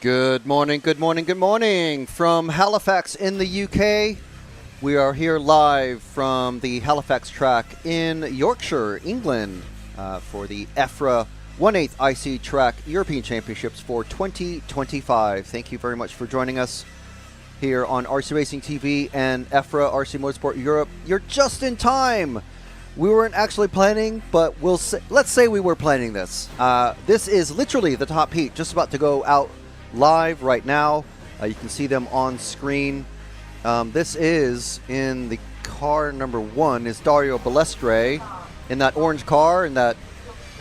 Good morning, good morning, good morning. From Halifax in the UK, we are here live from the Halifax track in Yorkshire, England, for the EFRA 1/8 IC Track European Championships for 2025. Thank you very much for joining us here on RC Racing TV and EFRA RC Motorsport Europe. You're just in time. We weren't actually planning, but let's say we were planning this. This is literally the top heat, just about to go out live right now. You can see them on screen. This is in the car number 1 is Dario Balestre in that orange car. In that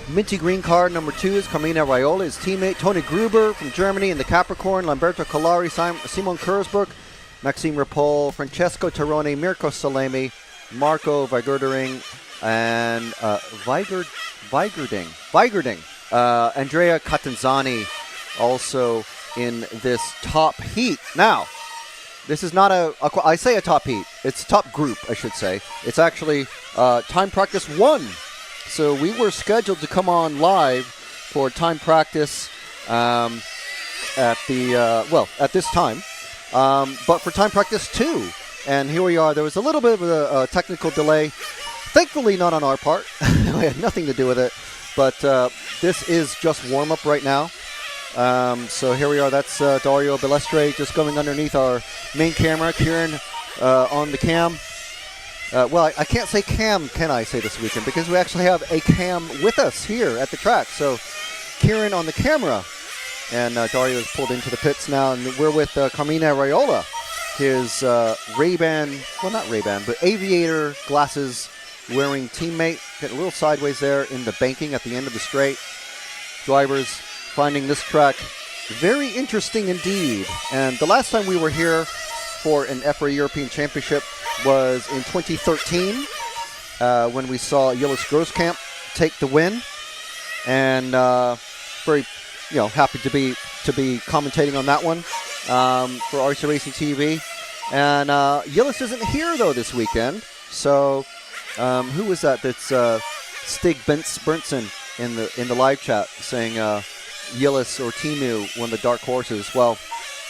minty green car number 2 is Carmina Raiola, his teammate Tony Gruber from Germany in the Capricorn, Lamberto Collari, Simon Kurzberg, Maxime Rapol, Francesco Tarone, Mirko Salemi, Marco Vigerding, and Vigerding, Andrea Catanzani also in this top heat. Now, this is not I say a top heat. It's top group, I should say. It's actually time practice 1. So we were scheduled to come on live for time practice at this time, but for time practice 2. And here we are. There was a little bit of a technical delay. Thankfully, not on our part. We had nothing to do with it. But this is just warm-up right now. So here we are. That's Dario Balestre just going underneath our main camera. Kieran on the cam. Well, I can't say cam, can I, say this weekend? Because we actually have a cam with us here at the track. So Kieran on the camera. And Dario is pulled into the pits now. And we're with Carmina Raiola. His Ray-Ban, well, not Ray-Ban, but aviator glasses wearing teammate. Get a little sideways there in the banking at the end of the straight. Drivers finding this track very interesting indeed. And the last time we were here for an EFRA European Championship was in 2013 when we saw Gilles Grosskamp take the win. And very happy to be commentating on that one for RC Racing TV. And Gilles isn't here though this weekend. So who was that? That's Stig Berntsen in the live chat saying Gilles or Timu, one of the dark horses. Well,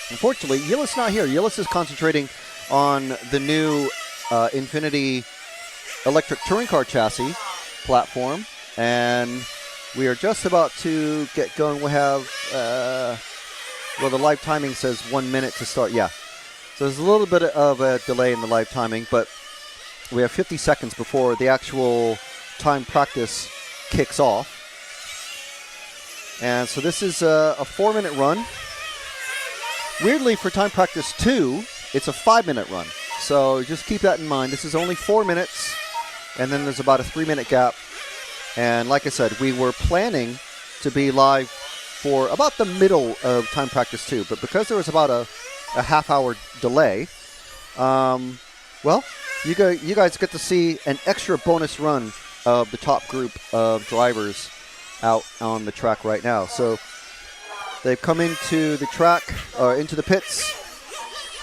unfortunately, Gilles not here. Gilles is concentrating on the new Infinity electric touring car chassis platform, and we are just about to get going. We have, well, the live timing says 1 minute to start. Yeah, so there's a little bit of a delay in the live timing, but we have 50 seconds before the actual time practice kicks off. And so this is a 4-minute run. Weirdly, for time practice 2, it's a 5-minute run. So just keep that in mind. This is only 4 minutes, and then there's about a 3-minute gap. And like I said, we were planning to be live for about the middle of time practice 2, but because there was about a half-hour delay, well, you guys get to see an extra bonus run of the top group of drivers out on the track right now. So they've come into the track, into the pits.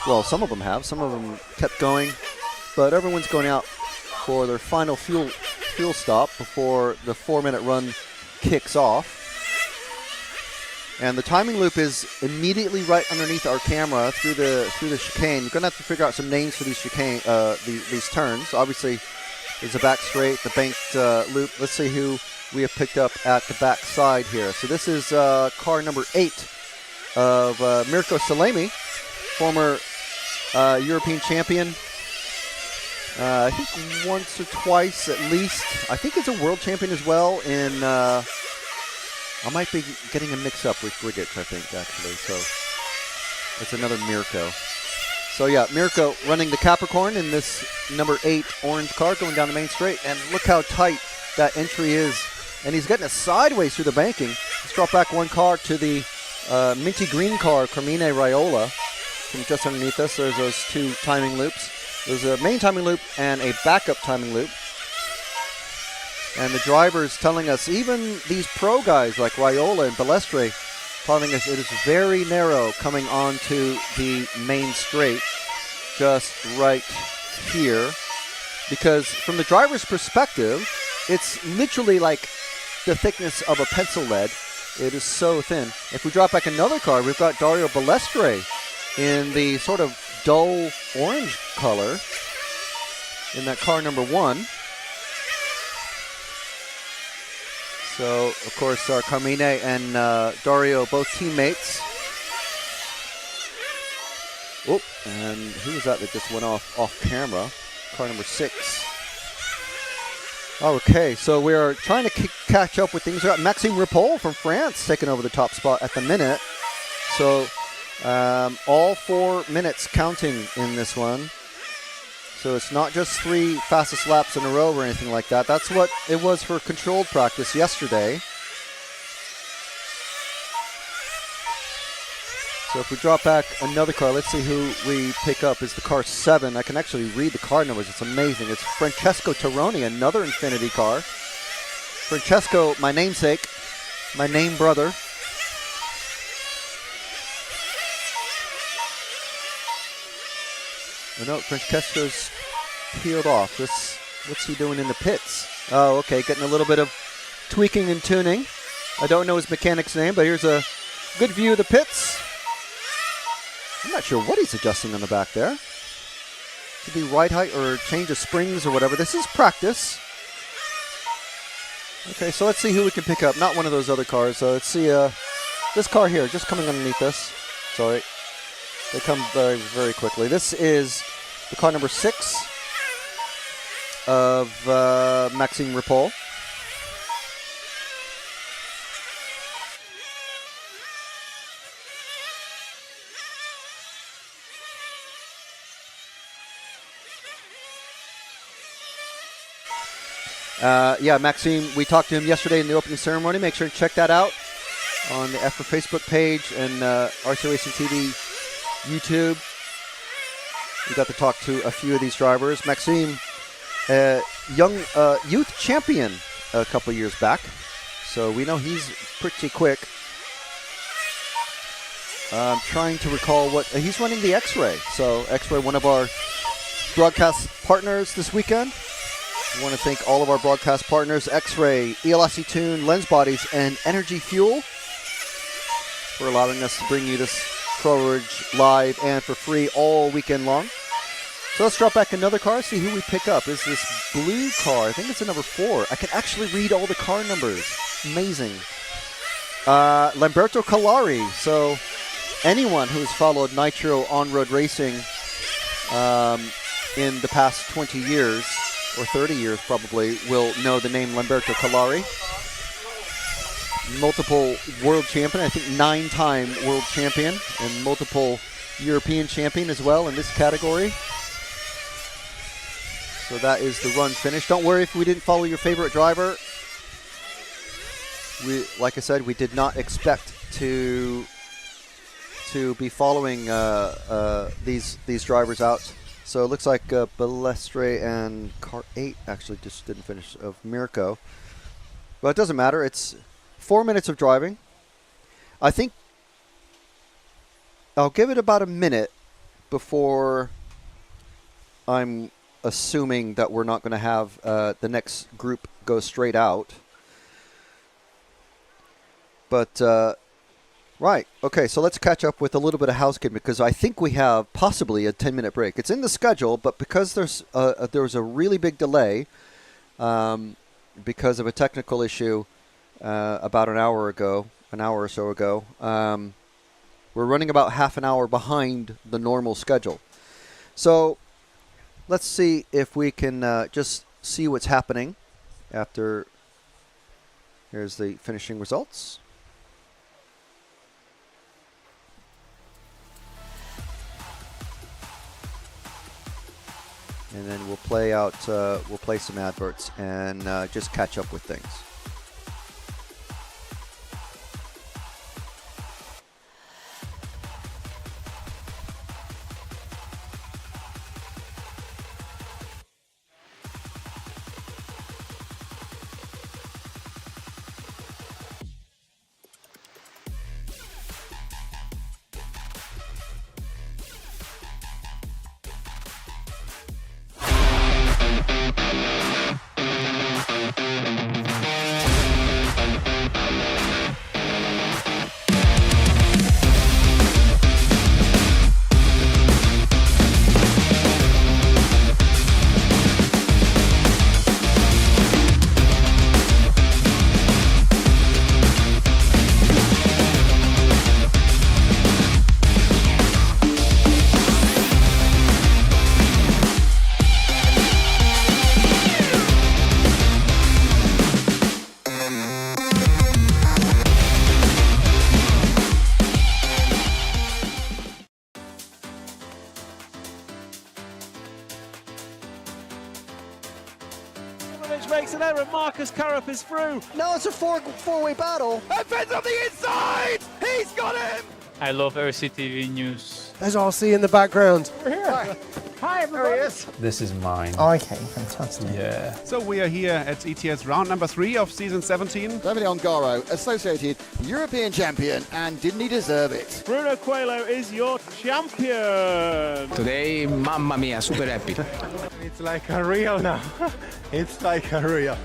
Well, some of them have. Some of them kept going, but everyone's going out for their final fuel stop before the 4-minute run kicks off. And the timing loop is immediately right underneath our camera through the chicane. You're gonna have to figure out some names for these chicane, these turns. Obviously, there's a back straight, the banked loop. Let's see who we have picked up at the back side here. So this is car number 8 of Mirko Salemi, former European champion. I think once or twice at least. I think he's a world champion as well in, I might be getting a mix up with Brigitte, I think, actually. So it's another Mirko. So yeah, Mirko running the Capricorn in this number 8 orange car going down the main straight. And look how tight that entry is. And he's getting it sideways through the banking. Let's drop back one car to the minty green car, Carmina Raiola, from just underneath us. There's those 2 timing loops. There's a main timing loop and a backup timing loop. And the drivers telling us, even these pro guys like Raiola and Balestre, telling us it is very narrow coming onto the main straight, just right here. Because from the driver's perspective, it's literally like the thickness of a pencil lead It is so thin. If we drop back another car, we've got Dario Balestre in the sort of dull orange color in that car number 1. So, of course, our Carmine and Dario, both teammates. Oh, and who was that just went off camera? Car number 6. Okay, so we are trying to catch up with things. We got Maxime Ripoll from France taking over the top spot at the minute. So all 4 minutes counting in this one. So it's not just 3 fastest laps in a row or anything like that. That's what it was for controlled practice yesterday. So if we drop back another car, let's see who we pick up. Is the car 7. I can actually read the car numbers. It's amazing. It's Francesco Taroni, another Infinity car. Francesco, my namesake, my name brother. Oh no, Francesco's peeled off. What's he doing in the pits? Oh, okay, getting a little bit of tweaking and tuning. I don't know his mechanic's name, but here's a good view of the pits. I'm not sure what he's adjusting on the back there. Could be ride height or change of springs or whatever. This is practice. Okay, so let's see who we can pick up. Not one of those other cars. Let's see this car here, just coming underneath us. Sorry. They come very, very quickly. This is the car number 6 of Maxime Ripoll. Yeah, Maxime, we talked to him yesterday in the opening ceremony. Make sure to check that out on the EFRA Facebook page and RC Racing TV YouTube. We got to talk to a few of these drivers. Maxime, young youth champion a couple years back, so we know he's pretty quick. I'm trying to recall what he's running the X-Ray. So X-Ray, one of our broadcast partners this weekend. I want to thank all of our broadcast partners, X-Ray, ELSC Tune, Lens Bodies, and Energy Fuel for allowing us to bring you this coverage live and for free all weekend long. So let's drop back another car, see who we pick up. Is this blue car? I think it's a number 4. I can actually read all the car numbers. Amazing. Lamberto Calari. So anyone who's followed Nitro on-road racing in the past 20 years, or 30 years probably, will know the name Lamberto Calari. Multiple world champion, I think 9-time world champion, and multiple European champion as well in this category. So that is the run finish. Don't worry if we didn't follow your favorite driver. Like I said, we did not expect to be following these drivers out. So it looks like Balestre and car 8 actually just didn't finish of Mirko. But it doesn't matter. It's 4 minutes of driving. I think I'll give it about a minute before I'm assuming that we're not going to have the next group go straight out. But right. Okay, so let's catch up with a little bit of housekeeping because I think we have possibly a 10-minute break. It's in the schedule, but because there was a really big delay because of a technical issue about an hour or so ago, we're running about half an hour behind the normal schedule. So let's see if we can just see what's happening after. Here's the finishing results. And then we'll play some adverts and just catch up with things. Kovacevic makes an error. Marcus Currup is through. No, it's a four-way battle. And Ben's on the inside. He's got him. I love RCTV News. There's RC in the background. We're here. Hi, everybody. There he is. This is mine. Okay, fantastic. Yeah. So we are here at ETS round number 3 of season 17. Davide Ongaro, associated European champion, and didn't he deserve it? Bruno Coelho is your champion. Today, mamma mia, super happy. It's like a real now. It's like a real.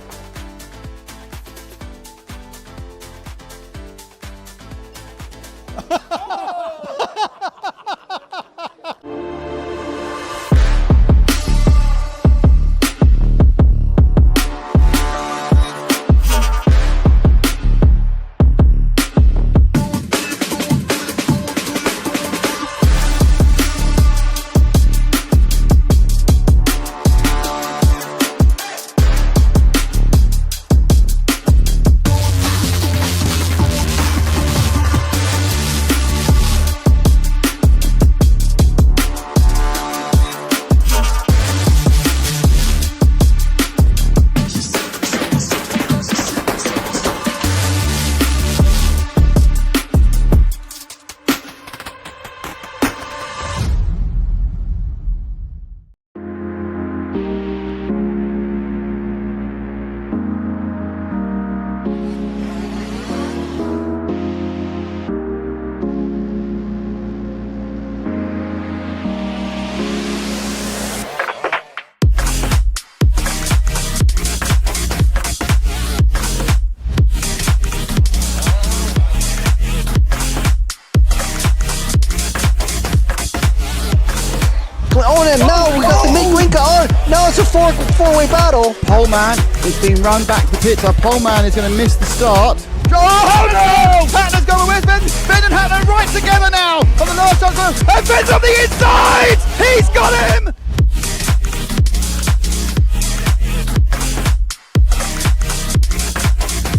And now we got the Mink on. Now it's a four-way battle. Poleman is being run back to the pits. Poleman is going to miss the start. Oh no! Hatner's going with Ben. Ben and Hatner right together now on the last shot. And Ben's on the inside. He's got him.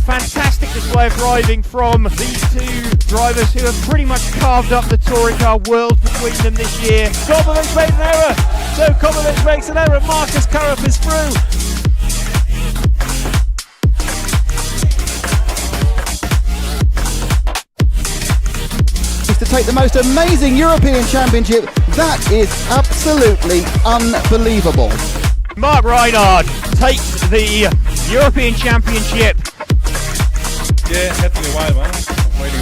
Fantastic display of driving from these two drivers who have pretty much carved up the touring car world between them this year. Kovacevic made an error. So Kovacevic makes an error. Marcus Currup is through. To take the most amazing European Championship, that is absolutely unbelievable. Mark Reinhard takes the European Championship. Yeah, it had to be a while, man.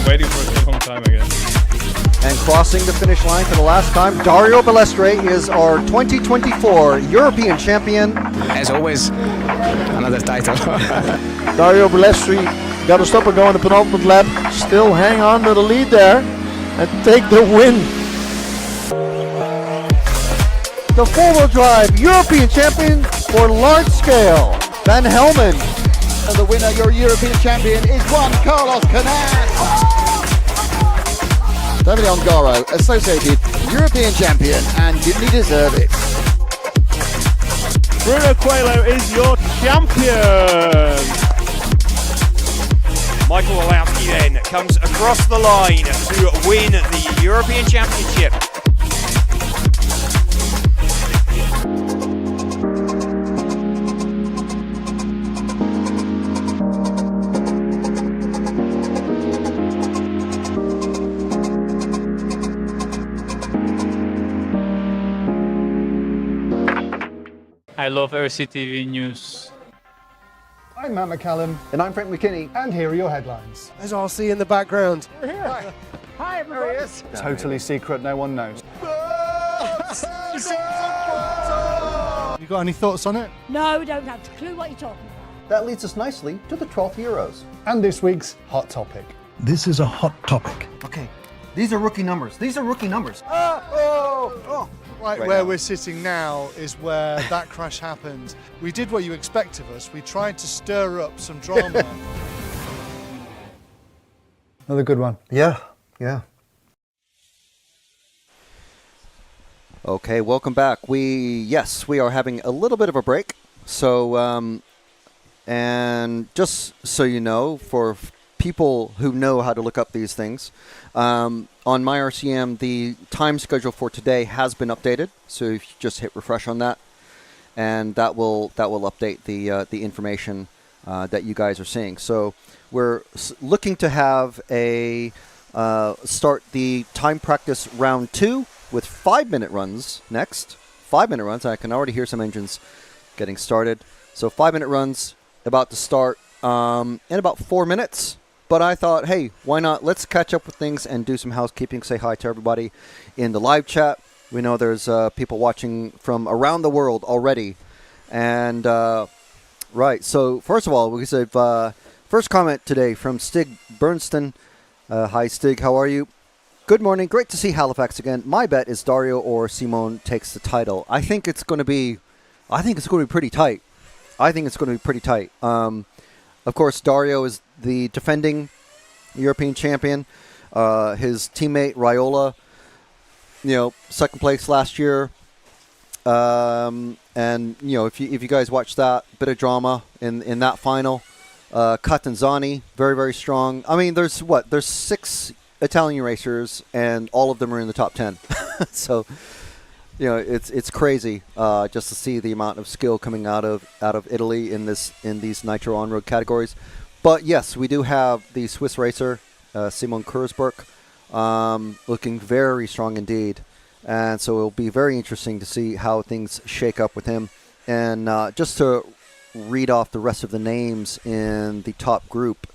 Waiting for it for a long time, I guess. And crossing the finish line for the last time, Dario Balestre is our 2024 European champion. As always, another title. Dario Balestre got to stop and go on the penultimate lap. Still hang on to the lead there and take the win. The four-wheel drive European champion for large scale, Van Helmen. And the winner, your European champion, is Juan Carlos Canas. Davide Ongaro, associated European champion, and didn't he deserve it? Bruno Coelho is your champion. Michael Walowski then comes across the line to win the European Championship. I love RCTV News. I'm Matt McCallum, And I'm Frank McKinney. and here are your headlines. There's RC in the background. We're here. Hi, everybody. There he is. Totally secret, no one knows. You got any thoughts on it? No, we don't have a clue what you're talking about. That leads us nicely to the 12th Euros. And this week's hot topic. This is a hot topic. Okay, these are rookie numbers. Right where we're sitting now is where that crash happened. We did what you expect of us. We tried to stir up some drama. Another good one. Yeah. Okay, welcome back. We are having a little bit of a break. So, and just so you know, for people who know how to look up these things, on MyRCM, the time schedule for today has been updated. So if you just hit refresh on that. and that will update the information that you guys are seeing. So we're looking to have a start the time practice round 2 with 5-minute runs next. 5-minute runs. I can already hear some engines getting started. So 5-minute runs about to start in about 4 minutes. But I thought, hey, why not? Let's catch up with things and do some housekeeping. Say hi to everybody in the live chat. We know there's people watching from around the world already. And, right, so first of all, we say first comment today from Stig Bernston. Hi, Stig, how are you? Good morning. Great to see Halifax again. My bet is Dario or Simon takes the title. I think it's going to be pretty tight. Of course, Dario is the defending European champion. His teammate Raiola, second place last year. And if you guys watch that, bit of drama in that final. Catanzani, very, very strong. I mean, there's 6 Italian racers, and all of them are in the top 10. So, it's crazy just to see the amount of skill coming out of Italy in these Nitro on-road categories. But yes, we do have the Swiss racer Simon Kurzberg looking very strong indeed, and so it'll be very interesting to see how things shake up with him. And just to read off the rest of the names in the top group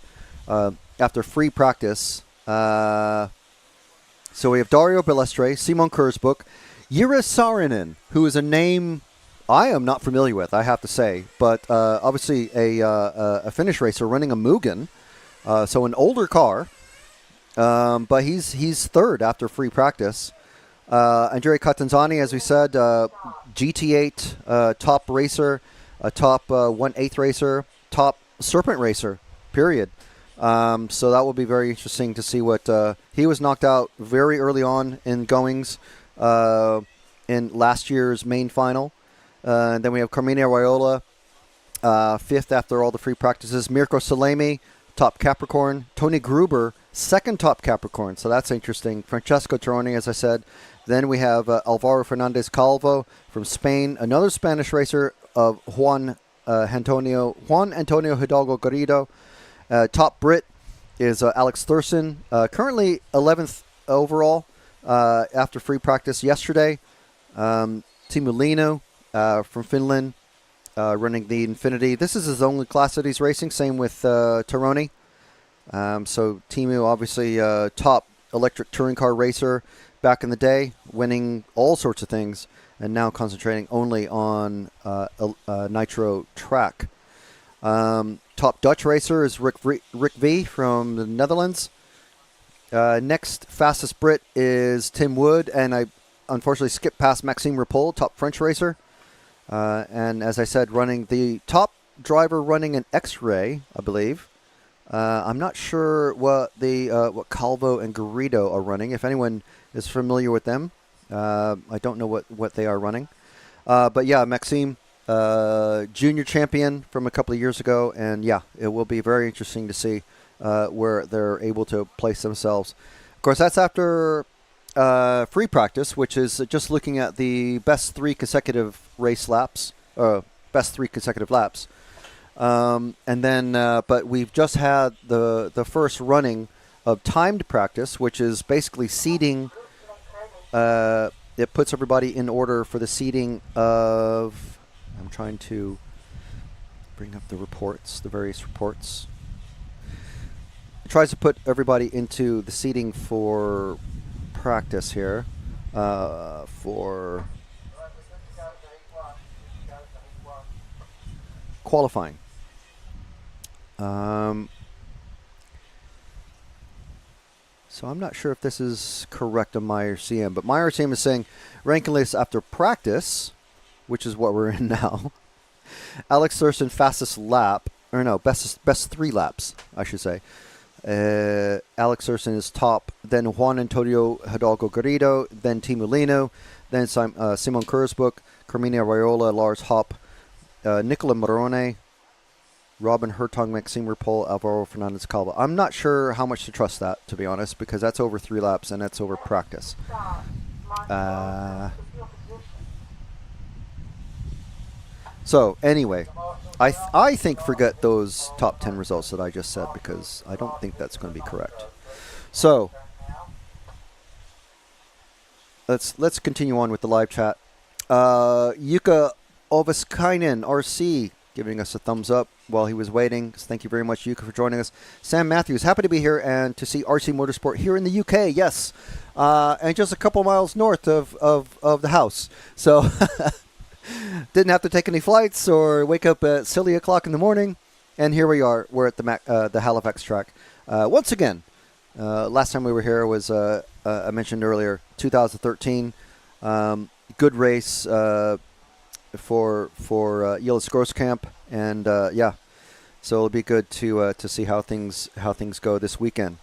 after free practice. So we have Dario Bellestre, Simon Kurzbuch, Jiri Saarinen, who is a name I am not familiar with, I have to say, but obviously a Finnish racer running a Mugen, so an older car, but he's third after free practice. Andrea Catanzani, as we said, GT8 top racer, a top 1/8 racer, top Serpent racer, period. So that will be very interesting to see what he was knocked out very early on in goings in last year's main final. And then we have Carmine Raiola, 5th after all the free practices. Mirko Salemi, top Capricorn. Tony Gruber, 2nd top Capricorn. So that's interesting. Francesco Toroni, as I said. Then we have Alvaro Fernandez Calvo from Spain, another Spanish racer of Juan Antonio Hidalgo Garrido. Top Brit is Alex Thurston, currently 11th overall after free practice yesterday. Timo Leino from Finland running the Infinity. This is his only class that he's racing, same with Toroni. So Timo, obviously top electric touring car racer back in the day, winning all sorts of things, and now concentrating only on Nitro track. Top Dutch racer is Rick V from the Netherlands. Next fastest Brit is Tim Wood, and I unfortunately skipped past Maxime Rapol, top French racer. And as I said, running the top driver running an X-Ray, I believe. I'm not sure what Calvo and Garrido are running. If anyone is familiar with them, I don't know what they are running. But yeah, Maxime, junior champion from a couple of years ago, and yeah, it will be very interesting to see where they're able to place themselves. Of course, that's after free practice, which is just looking at the best 3 consecutive race laps, best 3 consecutive laps. And then, but we've just had the first running of timed practice, which is basically seeding. It puts everybody in order for the seeding of. I'm trying to bring up the reports, the various reports. It tries to put everybody into the seeding for practice here, for qualifying. So I'm not sure if this is correct on MyRCM, but MyRCM is saying ranking list after practice, which is what we're in now. Alex Thurston fastest lap, or no, best 3 laps, I should say. Alex Thurston is top, then Juan Antonio Hidalgo Garrido, then Timo Leino, then Simon Kurzbuch, Carmine Raiola, Lars Hopp, Nicola Morone, Robin Hertog, Maxime Rapol, Alvaro Fernandez Calvo. I'm not sure how much to trust that, to be honest, because that's over 3 laps and that's over practice. So anyway, I think forget those top 10 results that I just said because I don't think that's going to be correct. So let's continue on with the live chat. Yuka Ovaskainen, RC, giving us a thumbs up while he was waiting. Thank you very much, Yuka, for joining us. Sam Matthews, happy to be here and to see RC Motorsport here in the UK. Yes, and just a couple miles north of the house. So didn't have to take any flights or wake up at silly o'clock in the morning. And here we are. We're at the Halifax track once again. Last time we were here was I mentioned earlier, 2013. Good race for Yillis Grosskamp, and yeah, so it'll be good to see how things go this weekend.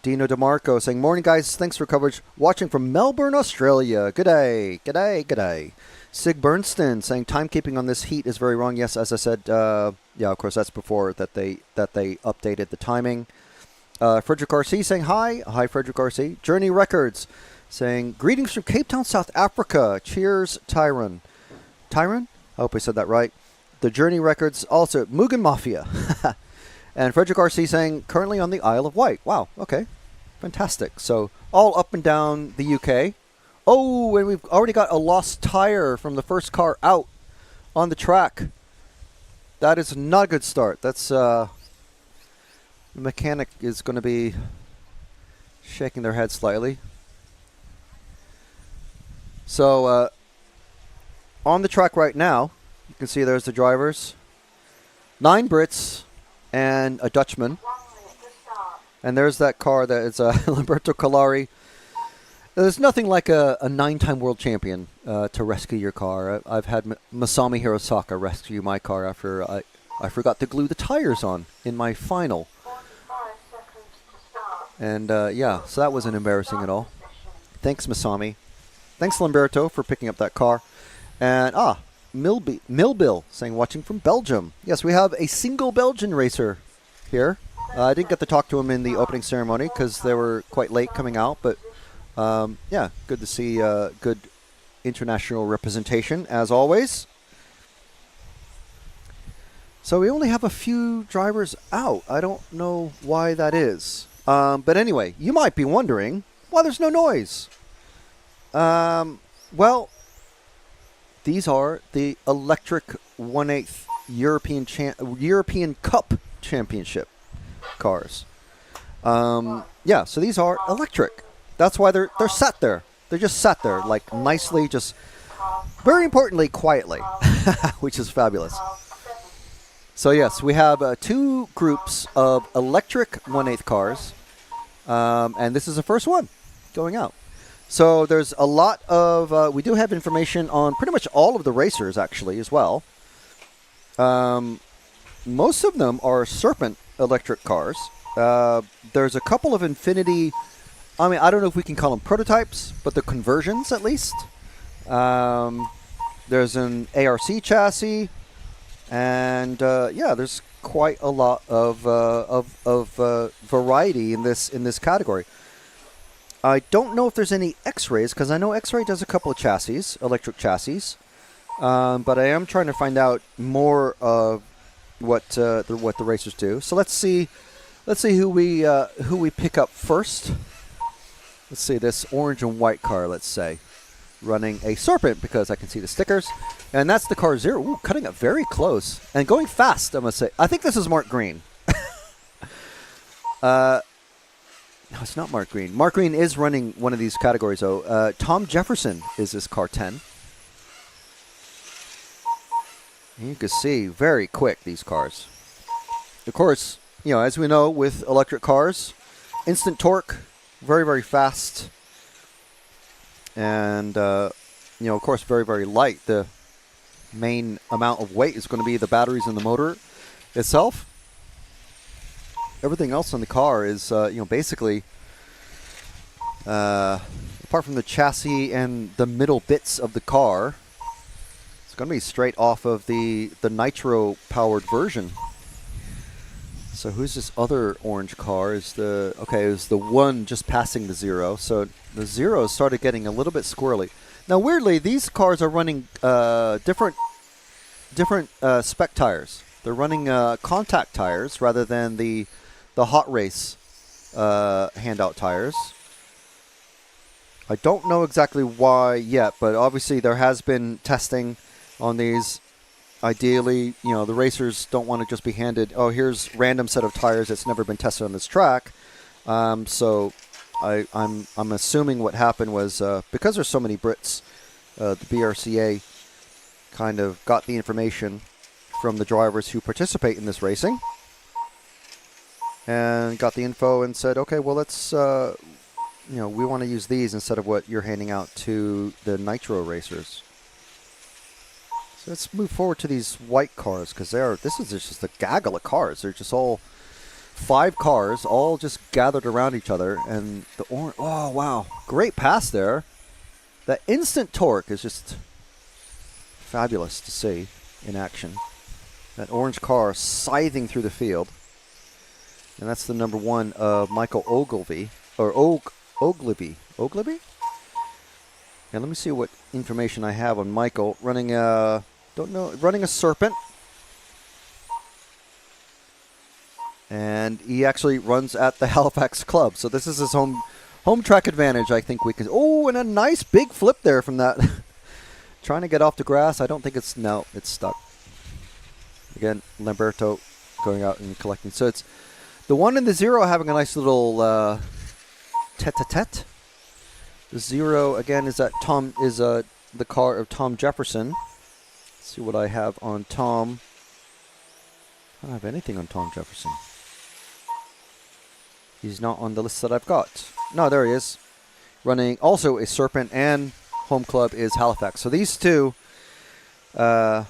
Dino DeMarco saying, "Morning guys, thanks for coverage. Watching from Melbourne, Australia. G'day. Sig Bernstein saying timekeeping on this heat is very wrong. Yes, as I said, yeah, of course that's before that they updated the timing. Frederick RC saying hi Frederick RC. Journey Records saying greetings from Cape Town, South Africa. Cheers, Tyron. I hope I said that right. The Journey Records also Mugen Mafia. And Frederick RC saying currently on the Isle of Wight. Wow, okay, fantastic. So all up and down the UK. Oh, and we've already got a lost tire from the first car out on the track. That is not a good start. That's the mechanic is going to be shaking their head slightly. So on the track right now, you can see there's the drivers. 9 Brits and a Dutchman. And there's that car that is Lamberto Collari. There's nothing like a 9-time world champion to rescue your car. I've had Masami Hirosaka rescue my car after I forgot to glue the tires on in my final. And yeah, so that wasn't embarrassing at all. Thanks, Masami. Thanks, Lamberto, for picking up that car. And Millbill saying watching from Belgium. Yes, we have a single Belgian racer here. I didn't get to talk to him in the opening ceremony because they were quite late coming out, but yeah, good to see good international representation as always. So we only have a few drivers out. I don't know why that is. But anyway, you might be wondering why there's no noise. Well, these are the electric 1/8 European Cup Championship cars. Yeah, so these are electric. That's why they're sat there. They're just sat there, like nicely, just very importantly, quietly, which is fabulous. So yes, we have 2 groups of electric 1/8 cars, and this is the first one going out. So there's a lot of, we do have information on pretty much all of the racers actually as well. Most of them are Serpent electric cars. There's a couple of Infinity, I mean, I don't know if we can call them prototypes, but the conversions at least. There's an ARC chassis, and yeah, there's quite a lot of variety in this category. I don't know if there's any X-Rays, because I know X-Ray does a couple of chassis, electric chassis, but I am trying to find out more of what the racers do. So let's see who we pick up first. Let's see this orange and white car. Let's say running a Serpent because I can see the stickers, and that's the car 0. Ooh, cutting it very close and going fast. I must say. I think this is Mark Green. No, it's not Mark Green. Mark Green is running one of these categories, though. Tom Jefferson is this car 10. And you can see very quick these cars. Of course, you know, as we know with electric cars, instant torque, very, very fast. And, you know, of course, very, very light. The main amount of weight is going to be the batteries and the motor itself. Everything else on the car is, you know, basically, apart from the chassis and the middle bits of the car, it's going to be straight off of the Nitro-powered version. So who's this other orange car? Is the okay? It was the one just passing the 0. So the 0 started getting a little bit squirrely. Now, weirdly, these cars are running different spec tires. They're running contact tires rather than the hot race handout tires. I don't know exactly why yet, but obviously there has been testing on these. Ideally, you know, the racers don't want to just be handed, oh, here's random set of tires that's never been tested on this track. So I'm assuming what happened was because there's so many Brits, the BRCA kind of got the information from the drivers who participate in this racing and got the info and said, okay, well, let's, you know, we want to use these instead of what you're handing out to the Nitro racers. So let's move forward to these white cars because this is just a gaggle of cars. They're just all 5 cars, all just gathered around each other. And the orange, oh, wow. Great pass there. That instant torque is just fabulous to see in action. That orange car scything through the field. And that's the number 1 of Michael Ogilvy. Or Ogleby. Ogleby? And let me see what information I have on Michael. Running a Serpent. And he actually runs at the Halifax Club. So this is his home track advantage, I think we can. Oh, and a nice big flip there from that. Trying to get off the grass. I don't think it's, no, it's stuck. Again, Lamberto going out and collecting. So it's the 1 and the 0 having a nice little tete-a-tete. The 0 again is that the car of Tom Jefferson. Let's see what I have on Tom. I don't have anything on Tom Jefferson. He's not on the list that I've got. No, there he is. Running also a Serpent, and home club is Halifax. So these two, the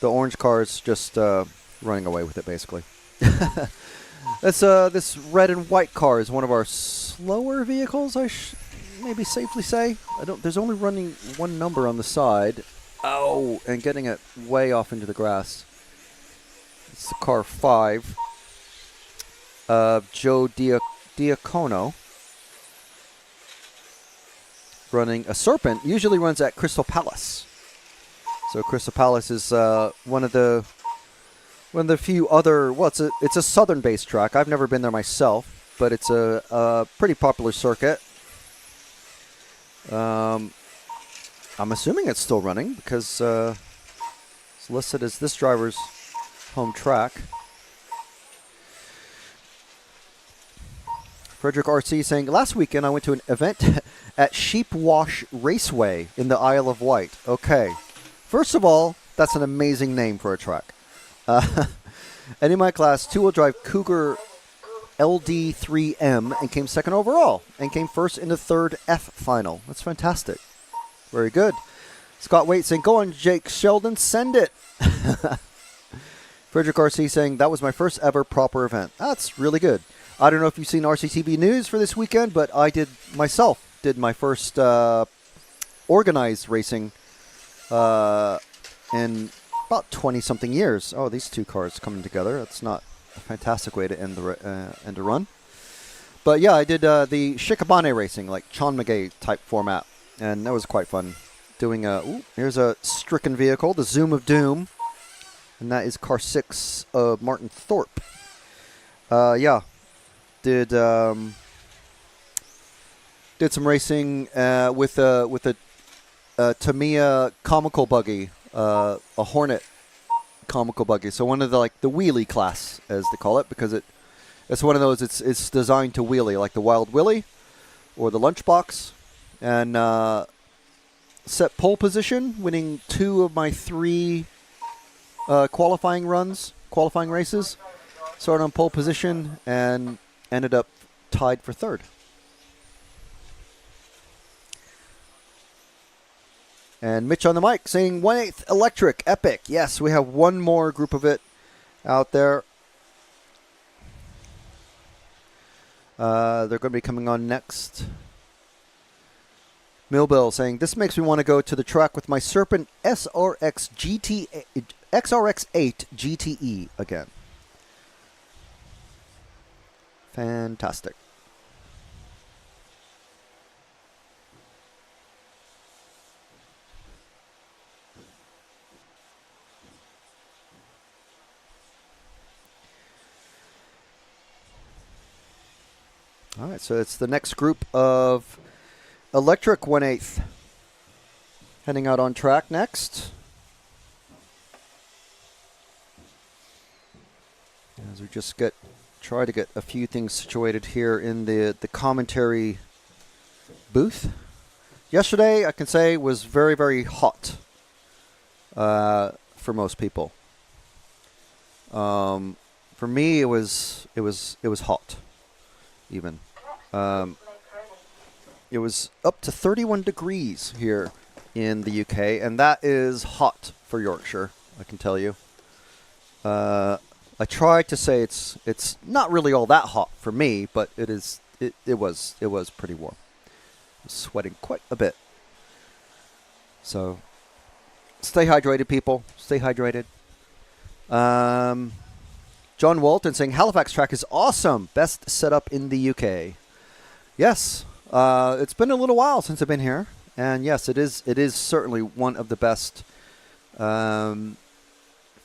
orange cars just running away with it basically. This red and white car is one of our slower vehicles, I maybe safely say. There's only running 1 number on the side. Oh, and getting it way off into the grass. It's the car 5 of Joe Diacono. Running a Serpent. Usually runs at Crystal Palace. So Crystal Palace is one of the few other, well, it's a southern-based track. I've never been there myself, but it's a pretty popular circuit. I'm assuming it's still running because it's listed as this driver's home track. Frederick RC saying, last weekend I went to an event at Sheepwash Raceway in the Isle of Wight. Okay. First of all, that's an amazing name for a track. And in my class, 2-wheel drive Cougar LD3M and came 2nd overall and came first in the 3rd F final. That's fantastic. Very good. Scott Waite saying, go on, Jake Sheldon, send it. Frederick RC saying, that was my first ever proper event. That's really good. I don't know if you've seen RCTV News for this weekend, but I did my first organized racing in about 20-something years. Oh, these 2 cars coming together. That's not a fantastic way to end a run. But yeah, I did the Shikabane racing, like Sean McGay type format, and that was quite fun. Doing here's a stricken vehicle, the Zoom of Doom, and that is car 6 of Martin Thorpe. Yeah, did some racing with a Tamiya comical buggy, a Hornet comical buggy. So one of the wheelie class, as they call it, because it's one of those. It's designed to wheelie, like the Wild Willie or the Lunchbox, and set pole position, winning 2 of my 3 qualifying races. Started on pole position and ended up tied for 3rd. And Mitch on the mic saying 1/8 electric, epic. Yes, we have one more group of it out there. They're going to be coming on next. Millbill saying, this makes me want to go to the track with my Serpent SRX8 GTE again. Fantastic. All right, so it's the next group of electric 1/8 heading out on track next. As we just try to get a few things situated here in the commentary booth. Yesterday, I can say, was very, very hot for most people. For me, it was hot, even. It was up to 31 degrees here in the UK, and that is hot for Yorkshire, I can tell you. I tried to say it's not really all that hot for me, but it was pretty warm. I was sweating quite a bit. So stay hydrated, people. Stay hydrated. John Walton saying Halifax track is awesome. Best setup in the UK. Yes, it's been a little while since I've been here, and yes, it is certainly one of the best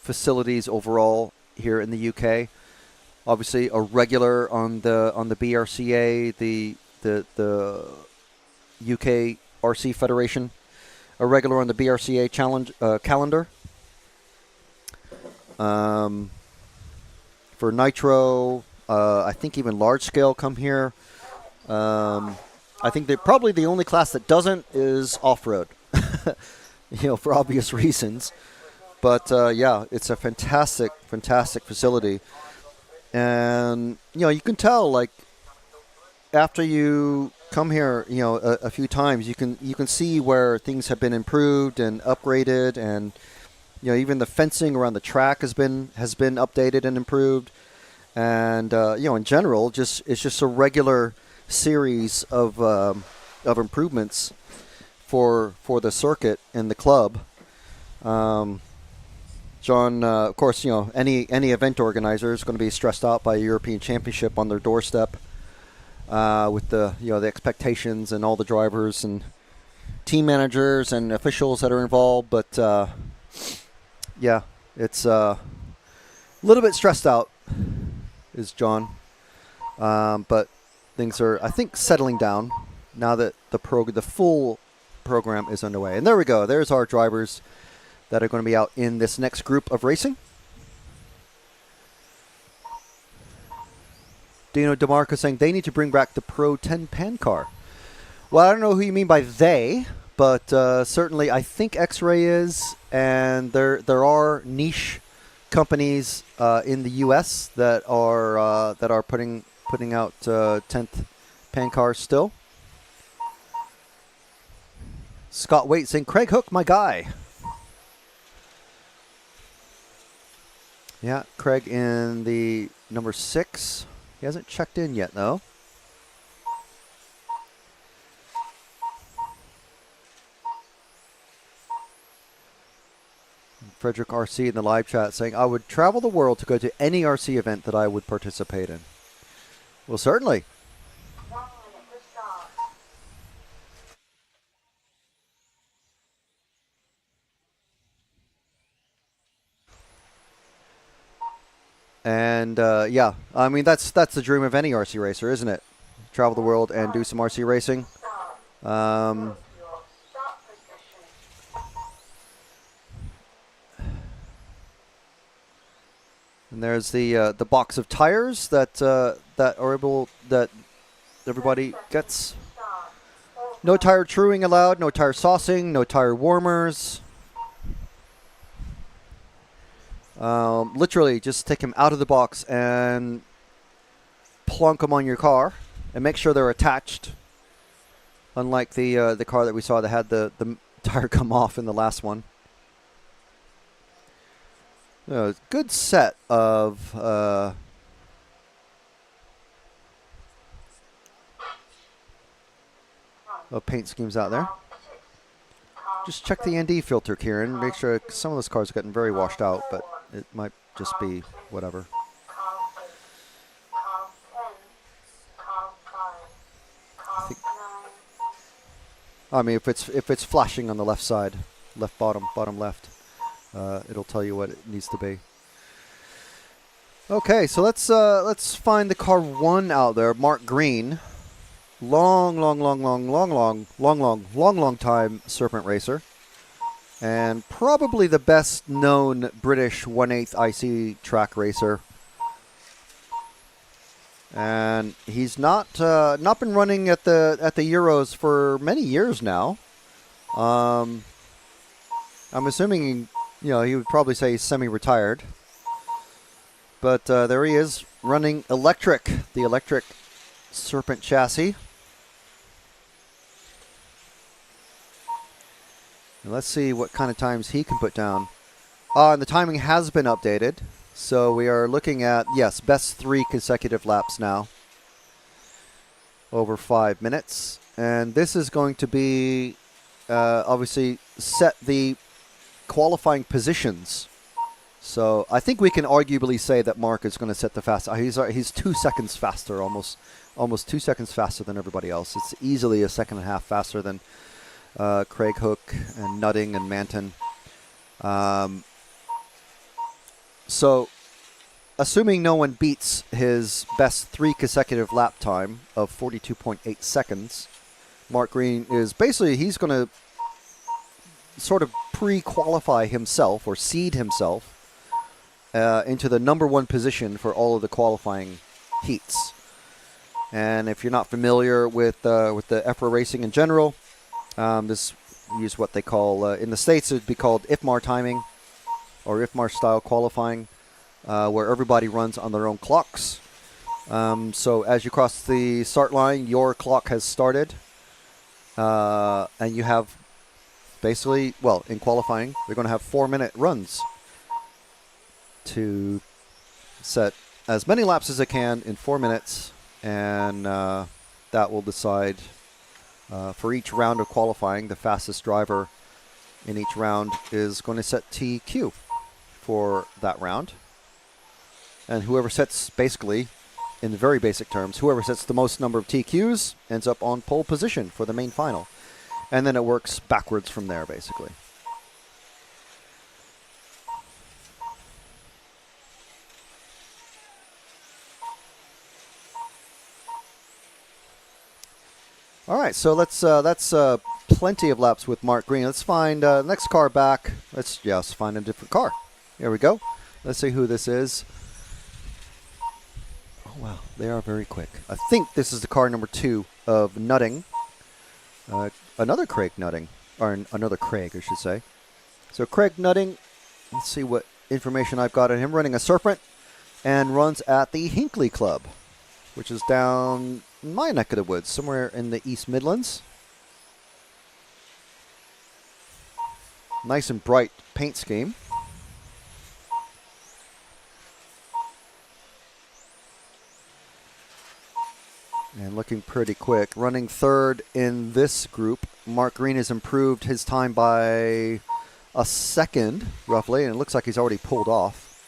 facilities overall here in the UK. Obviously, a regular on the BRCA, the UK RC Federation, a regular on the BRCA challenge calendar. For Nitro, I think even large scale come here. I think that probably the only class that doesn't is off-road, for obvious reasons. But yeah, it's a fantastic facility, and you can tell, like, after you come here, a few times, you can see where things have been improved and upgraded, and even the fencing around the track has been updated and improved, and in general, it's just a regular series of improvements for the circuit and the club. John, of course, any event organizer is going to be stressed out by a European Championship on their doorstep, with the the expectations and all the drivers and team managers and officials that are involved. But yeah, it's a little bit stressed out, is John. But things are, I think, settling down now that the full program is underway. And there we go. There's our drivers that are going to be out in this next group of racing. Dino DeMarco saying they need to bring back the Pro 10 Pan car. Well, I don't know who you mean by they, but certainly I think X-Ray is, and there are niche companies in the U.S. that are putting out 10th Pan cars still. Scott Waite saying Craig Hook, my guy. Yeah, Craig in the number 6. He hasn't checked in yet, though. Frederick RC in the live chat saying, I would travel the world to go to any RC event that I would participate in. Well, certainly. And yeah, I mean that's the dream of any RC racer, isn't it? Travel the world and do some RC racing. And there's the box of tires that everybody gets. No tire truing allowed. No tire saucing. No tire warmers. Literally, just take them out of the box and plunk them on your car, and make sure they're attached. Unlike the car that we saw that had the tire come off in the last one. Good set of paint schemes out there. Just check the ND filter, Kieran. Make sure some of those cars are getting very washed out, but it might just be whatever. I mean, if it's flashing on the left side, left bottom left, it'll tell you what it needs to be. Okay, so let's find the car 1 out there, Mark Green. Long time Serpent racer. And probably the best known British 1/8 IC track racer. And he's not been running at the Euros for many years now. I'm assuming, he would probably say he's semi-retired. But there he is, running the electric Serpent chassis. And let's see what kind of times he can put down. And the timing has been updated. So we are looking at, yes, best 3 consecutive laps now. Over 5 minutes. And this is going to be, obviously, set the qualifying positions. So I think we can arguably say that Mark is going to set the fast. He's 2 seconds faster, almost 2 seconds faster than everybody else. It's easily a second and a half faster than Craig Hook and Nutting and Manton. So, assuming no one beats his best 3 consecutive lap time of 42.8 seconds, Mark Green is basically, he's going to sort of pre-qualify himself or seed himself into the number 1 position for all of the qualifying heats. And if you're not familiar with the EFRA racing in general, this use what they call, in the States it would be called IFMAR timing or IFMAR style qualifying, where everybody runs on their own clocks. So as you cross the start line, your clock has started, and you have basically, well, in qualifying, they're going to have 4-minute runs to set as many laps as they can in 4 minutes, and that will decide for each round of qualifying. The fastest driver in each round is going to set TQ for that round, and whoever sets, basically, in very basic terms, whoever sets the most number of TQs ends up on pole position for the main final, and then it works backwards from there, basically. All right, so that's plenty of laps with Mark Green. Let's find next car back. Let's find a different car. Here we go. Let's see who this is. Oh wow, they are very quick. I think this is the car number 2 of Nutting. Another Craig Nutting, or another Craig, I should say. So Craig Nutting. Let's see what information I've got on him. Running a Serpent, and runs at the Hinckley Club, which is down in my neck of the woods, somewhere in the East Midlands. Nice and bright paint scheme. And looking pretty quick. Running 3rd in this group. Mark Green has improved his time by a second, roughly, and it looks like he's already pulled off.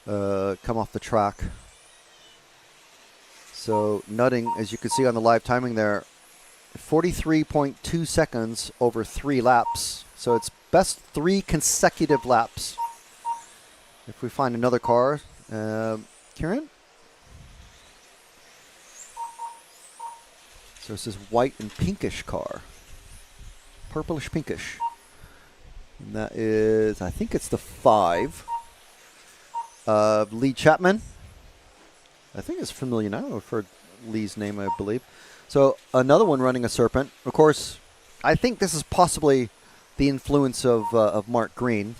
Come off the track. So Nutting, as you can see on the live timing there, 43.2 seconds over 3 laps. So it's best 3 consecutive laps. If we find another car, Kieran? So it's this white and pinkish car. Purplish pinkish. And that is, I think it's the 5. Lee Chapman. I think it's familiar now. I've heard Lee's name, I believe. So another one running a Serpent. Of course, I think this is possibly the influence of Mark Green.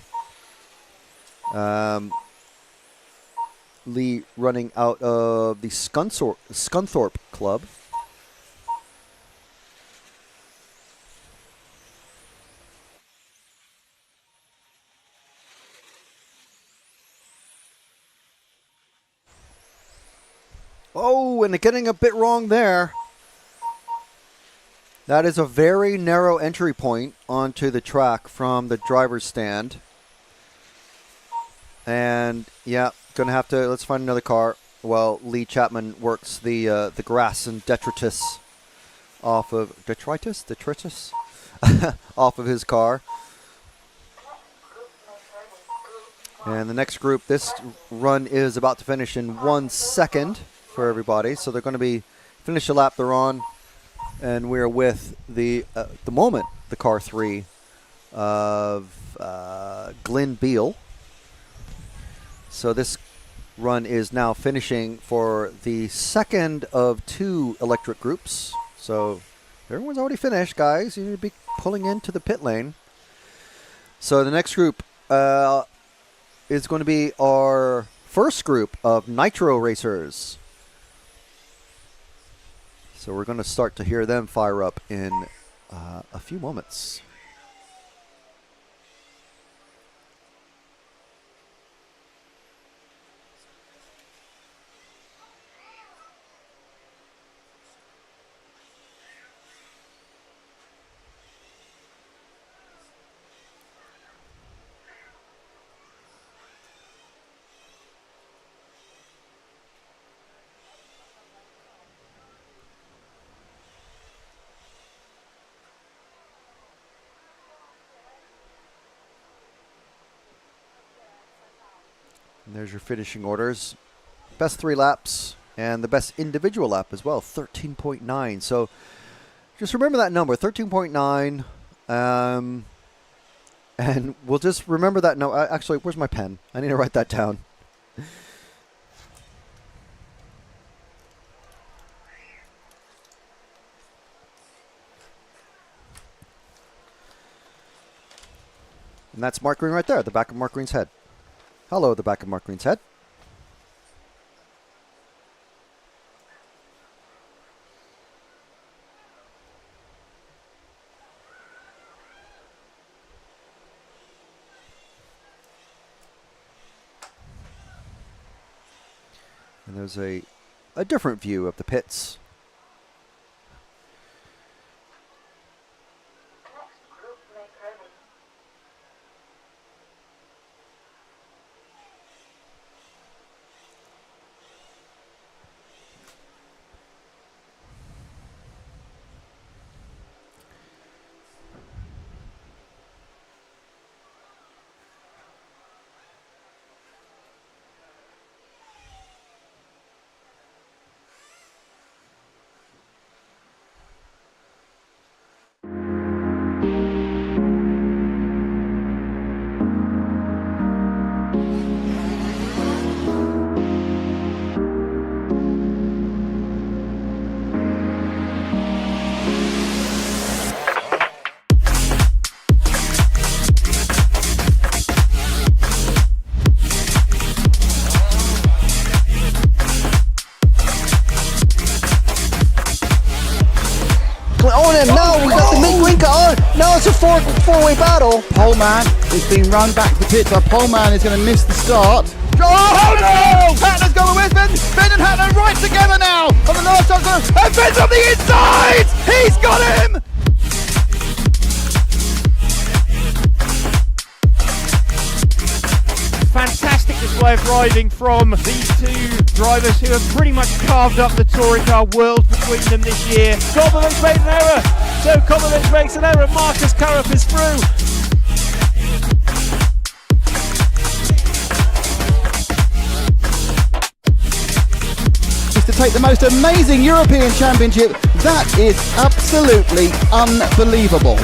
Lee running out of the Scunthorpe Club. Oh, and getting a bit wrong there. That is a very narrow entry point onto the track from the driver's stand. And yeah, gonna have to, let's find another car. Well, Lee Chapman works the grass and detritus off of detritus off of his car. And the next group, this run is about to finish in 1 second for everybody. So they're going to be finish the lap they're on, and we're with the moment the car 3 of Glenn Beal. So this run is now finishing for the second of 2 electric groups. So everyone's already finished, guys. You need to be pulling into the pit lane. So the next group is going to be our first group of Nitro racers. So we're going to start to hear them fire up in a few moments. And there's your finishing orders. Best 3 laps and the best individual lap as well, 13.9. So just remember that number, 13.9. And we'll just remember that. No, actually, where's my pen? I need to write that down. And that's Mark Green right there, at the back of Mark Green's head. Hello, at the back of Mark Green's head. And there's a different view of the pits. And now we got the mid-winker on. Now it's a four-way battle. Poleman is being run back to the pits. Our Poleman is going to miss the start. Oh no! Hatton's going with Finn. Finn and Hatton right together now. On the last shot, and Finn's on the inside. He's got him. Fantastic display of driving from these 2 drivers who have pretty much carved up the touring car world between them this year. Kobovic made an error, so Kobovic makes an error. Marcus Karup is through. To take the most amazing European Championship, that is absolutely unbelievable.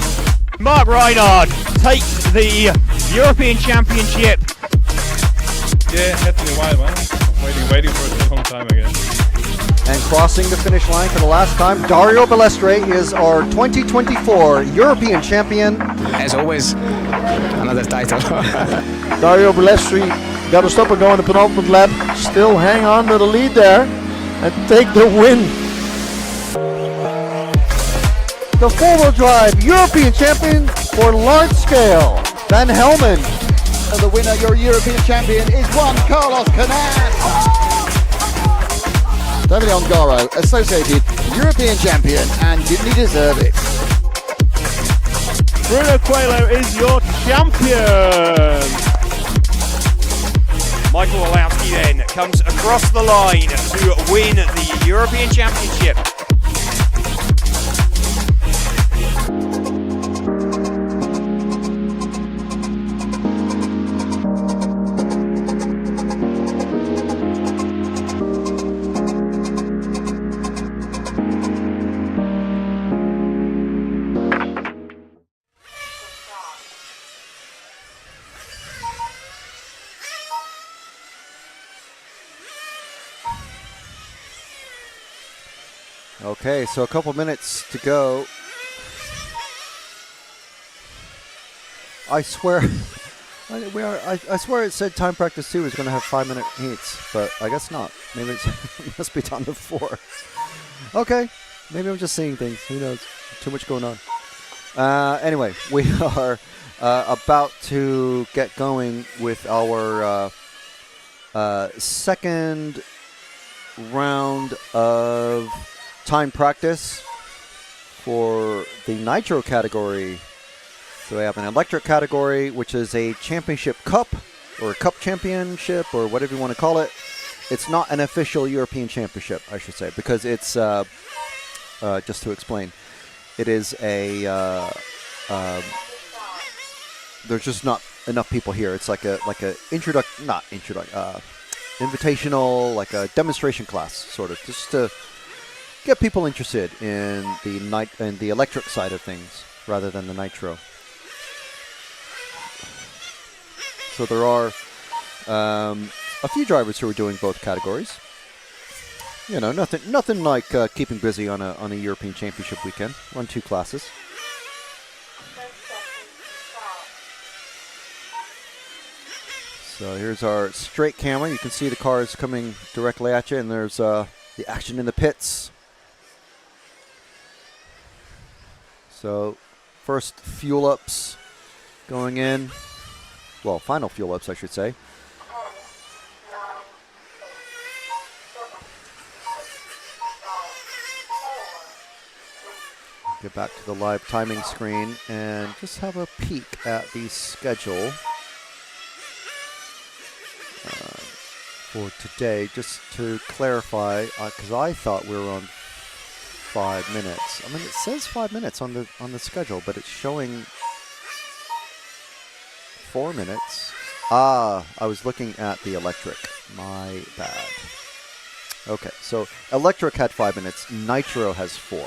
Mark Reinhard takes the European Championship. Yeah, it had to be a while, man. Waiting for it a long time again. And crossing the finish line for the last time, Dario Balestre is our 2024 European champion. As always, another title. Dario Balestre got to stop and go in the penultimate lap. Still hang on to the lead there and take the win. The four-wheel drive European champion for large scale, Van Helmen. The winner, your European champion, is Juan Carlos Canan. David Ongaro, associated European champion, and didn't he deserve it? Bruno Coelho is your champion. Michael Walowski then comes across the line to win the European Championship. Okay, so a couple minutes to go. I swear, I swear it said time practice 2 is going to have 5-minute heats, but I guess not. Maybe it must be down to 4. Okay, maybe I'm just seeing things. Who knows? Too much going on. Anyway, we are about to get going with our second round of time practice for the Nitro category. So we have an electric category, which is a championship cup, or a cup championship, or whatever you want to call it. It's not an official European Championship, I should say, because it's, just to explain, it is a, there's just not enough people here. It's like a invitational, like a demonstration class, sort of, just to get people interested in the electric side of things rather than the nitro. So there are a few drivers who are doing both categories. You know, nothing like keeping busy on a European Championship weekend. Run 2 classes. So here's our straight camera. You can see the cars coming directly at you, and there's the action in the pits. So first fuel ups going in. Well, final fuel ups, I should say. Get back to the live timing screen and just have a peek at the schedule for today, just to clarify, because I thought we were on 5 minutes. I mean, it says 5 minutes on the schedule, but it's showing 4 minutes. I was looking at the electric. My bad. Okay, so electric had 5 minutes. Nitro has 4.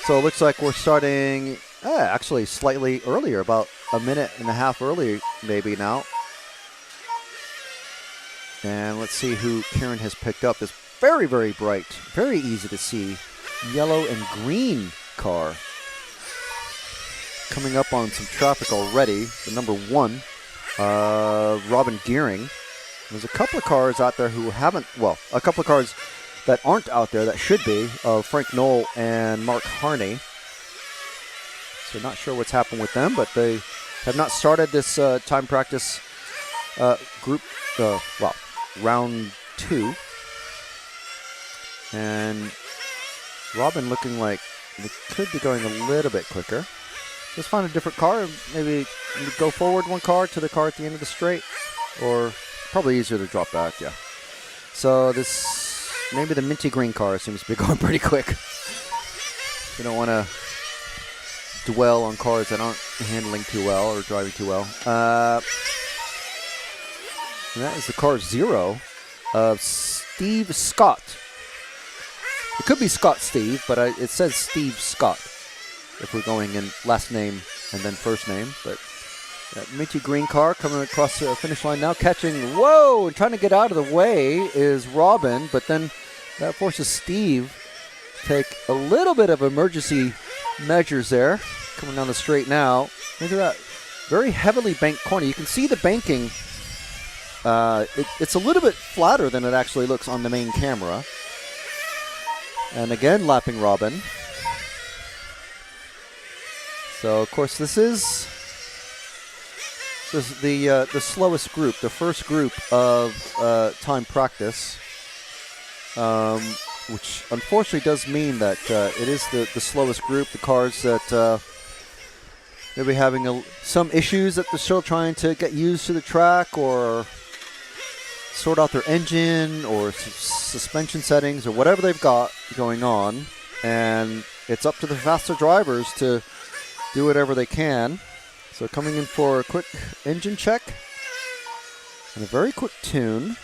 So it looks like we're starting actually slightly earlier, about a minute and a half early maybe now. And let's see who Karen has picked up. This very, very bright, very easy to see yellow and green car. Coming up on some traffic already. The number 1, Robin Gearing. There's a couple of cars out there who haven't, well, a couple of cars that aren't out there that should be, Frank Knoll and Mark Harney. So not sure what's happened with them, but they have not started this time practice group, round 2. And Robin looking like it could be going a little bit quicker. Just find a different car, maybe go forward 1 car to the car at the end of the straight, or probably easier to drop back, yeah. So this, maybe the minty green car seems to be going pretty quick. You don't want to dwell on cars that aren't handling too well or driving too well. And that is the car 0 of Steve Scott. It could be Scott Steve, but it says Steve Scott if we're going in last name and then first name. But that minty green car coming across the finish line now, catching, whoa, and trying to get out of the way is Robin, but then that forces Steve to take a little bit of emergency measures there. Coming down the straight now. Look at that very heavily banked corner. You can see the banking. It's a little bit flatter than it actually looks on the main camera. And again, lapping Robin. So, of course, this is the slowest group, the first group of time practice, which unfortunately does mean that it is the slowest group. The cars that they'll be having some issues that they're still trying to get used to the track, or sort out their engine or suspension settings or whatever they've got going on. And it's up to the faster drivers to do whatever they can. So coming in for a quick engine check and a very quick tune.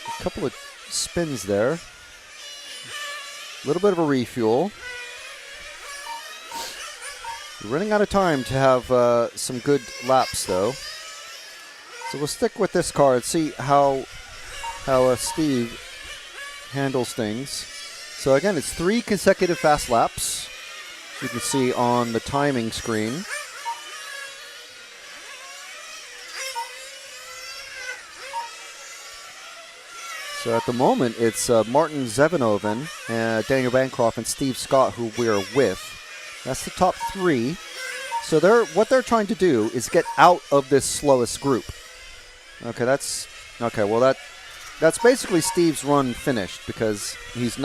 A couple of spins there. A little bit of a refuel. We're running out of time to have some good laps though. So we'll stick with this car and see how Steve handles things. So again, it's 3 consecutive fast laps. You can see on the timing screen. So at the moment, it's Martin Zevenoven, Daniel Bancroft, and Steve Scott who we are with. That's the top 3. So what they're trying to do is get out of this slowest group. Okay, that's basically Steve's run finished, because he's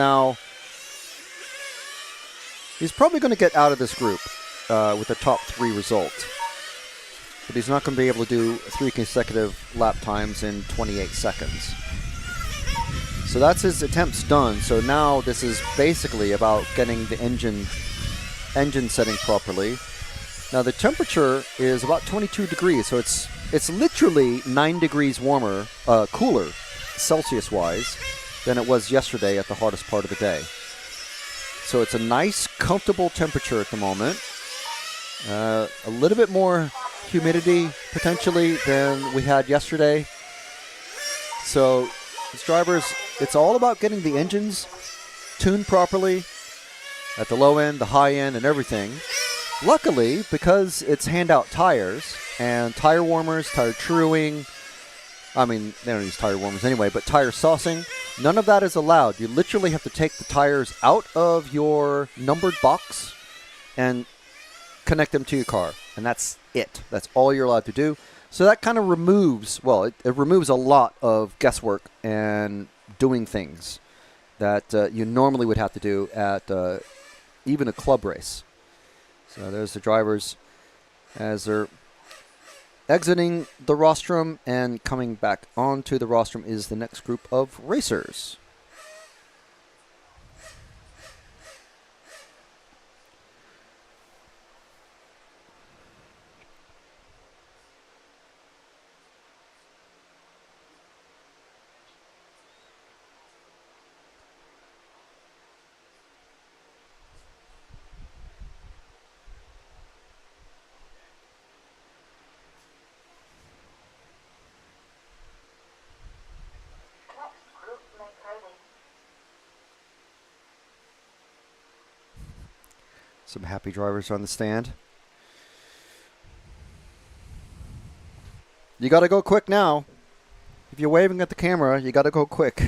probably going to get out of this group with the top 3 result. But he's not going to be able to do 3 consecutive lap times in 28 seconds. So that's his attempts done. So now this is basically about getting the engine setting properly. Now the temperature is about 22 degrees, so it's literally 9 degrees warmer, cooler, Celsius-wise, than it was yesterday at the hottest part of the day. So it's a nice, comfortable temperature at the moment. A little bit more humidity potentially than we had yesterday. So as drivers, it's all about getting the engines tuned properly at the low end, the high end, and everything. Luckily, because it's handout tires and tire warmers, tire truing, I mean, they don't use tire warmers anyway, but tire saucing, none of that is allowed. You literally have to take the tires out of your numbered box and connect them to your car, and that's it. That's all you're allowed to do. So that kind of removes, well, it removes a lot of guesswork and doing things that you normally would have to do at even a club race. So there's the drivers as they're exiting the rostrum, and coming back onto the rostrum is the next group of racers. Some happy drivers on the stand. You got to go quick now. If you're waving at the camera, you got to go quick.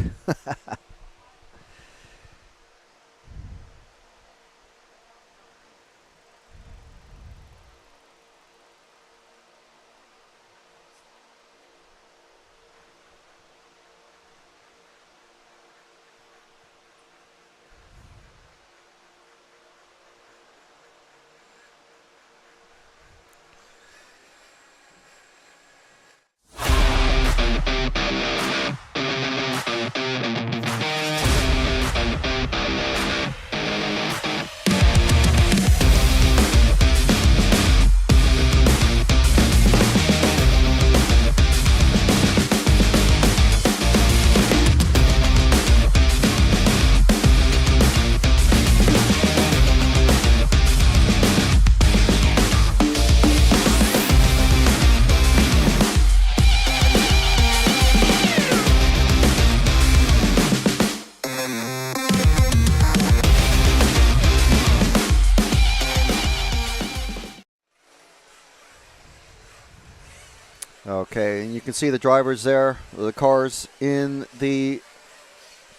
Okay, and you can see the drivers there, the cars in the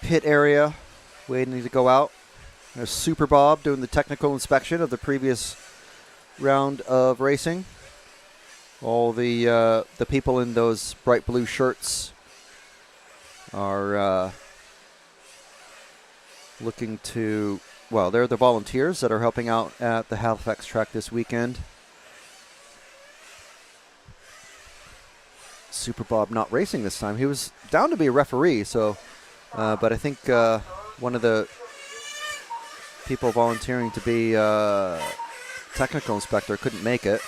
pit area waiting to go out. There's Super Bob doing the technical inspection of the previous round of racing. All the people in those bright blue shirts are looking to, well, they're the volunteers that are helping out at the Halifax track this weekend. Super Bob not racing this time. He was down to be a referee, so, but I think one of the people volunteering to be technical inspector couldn't make it.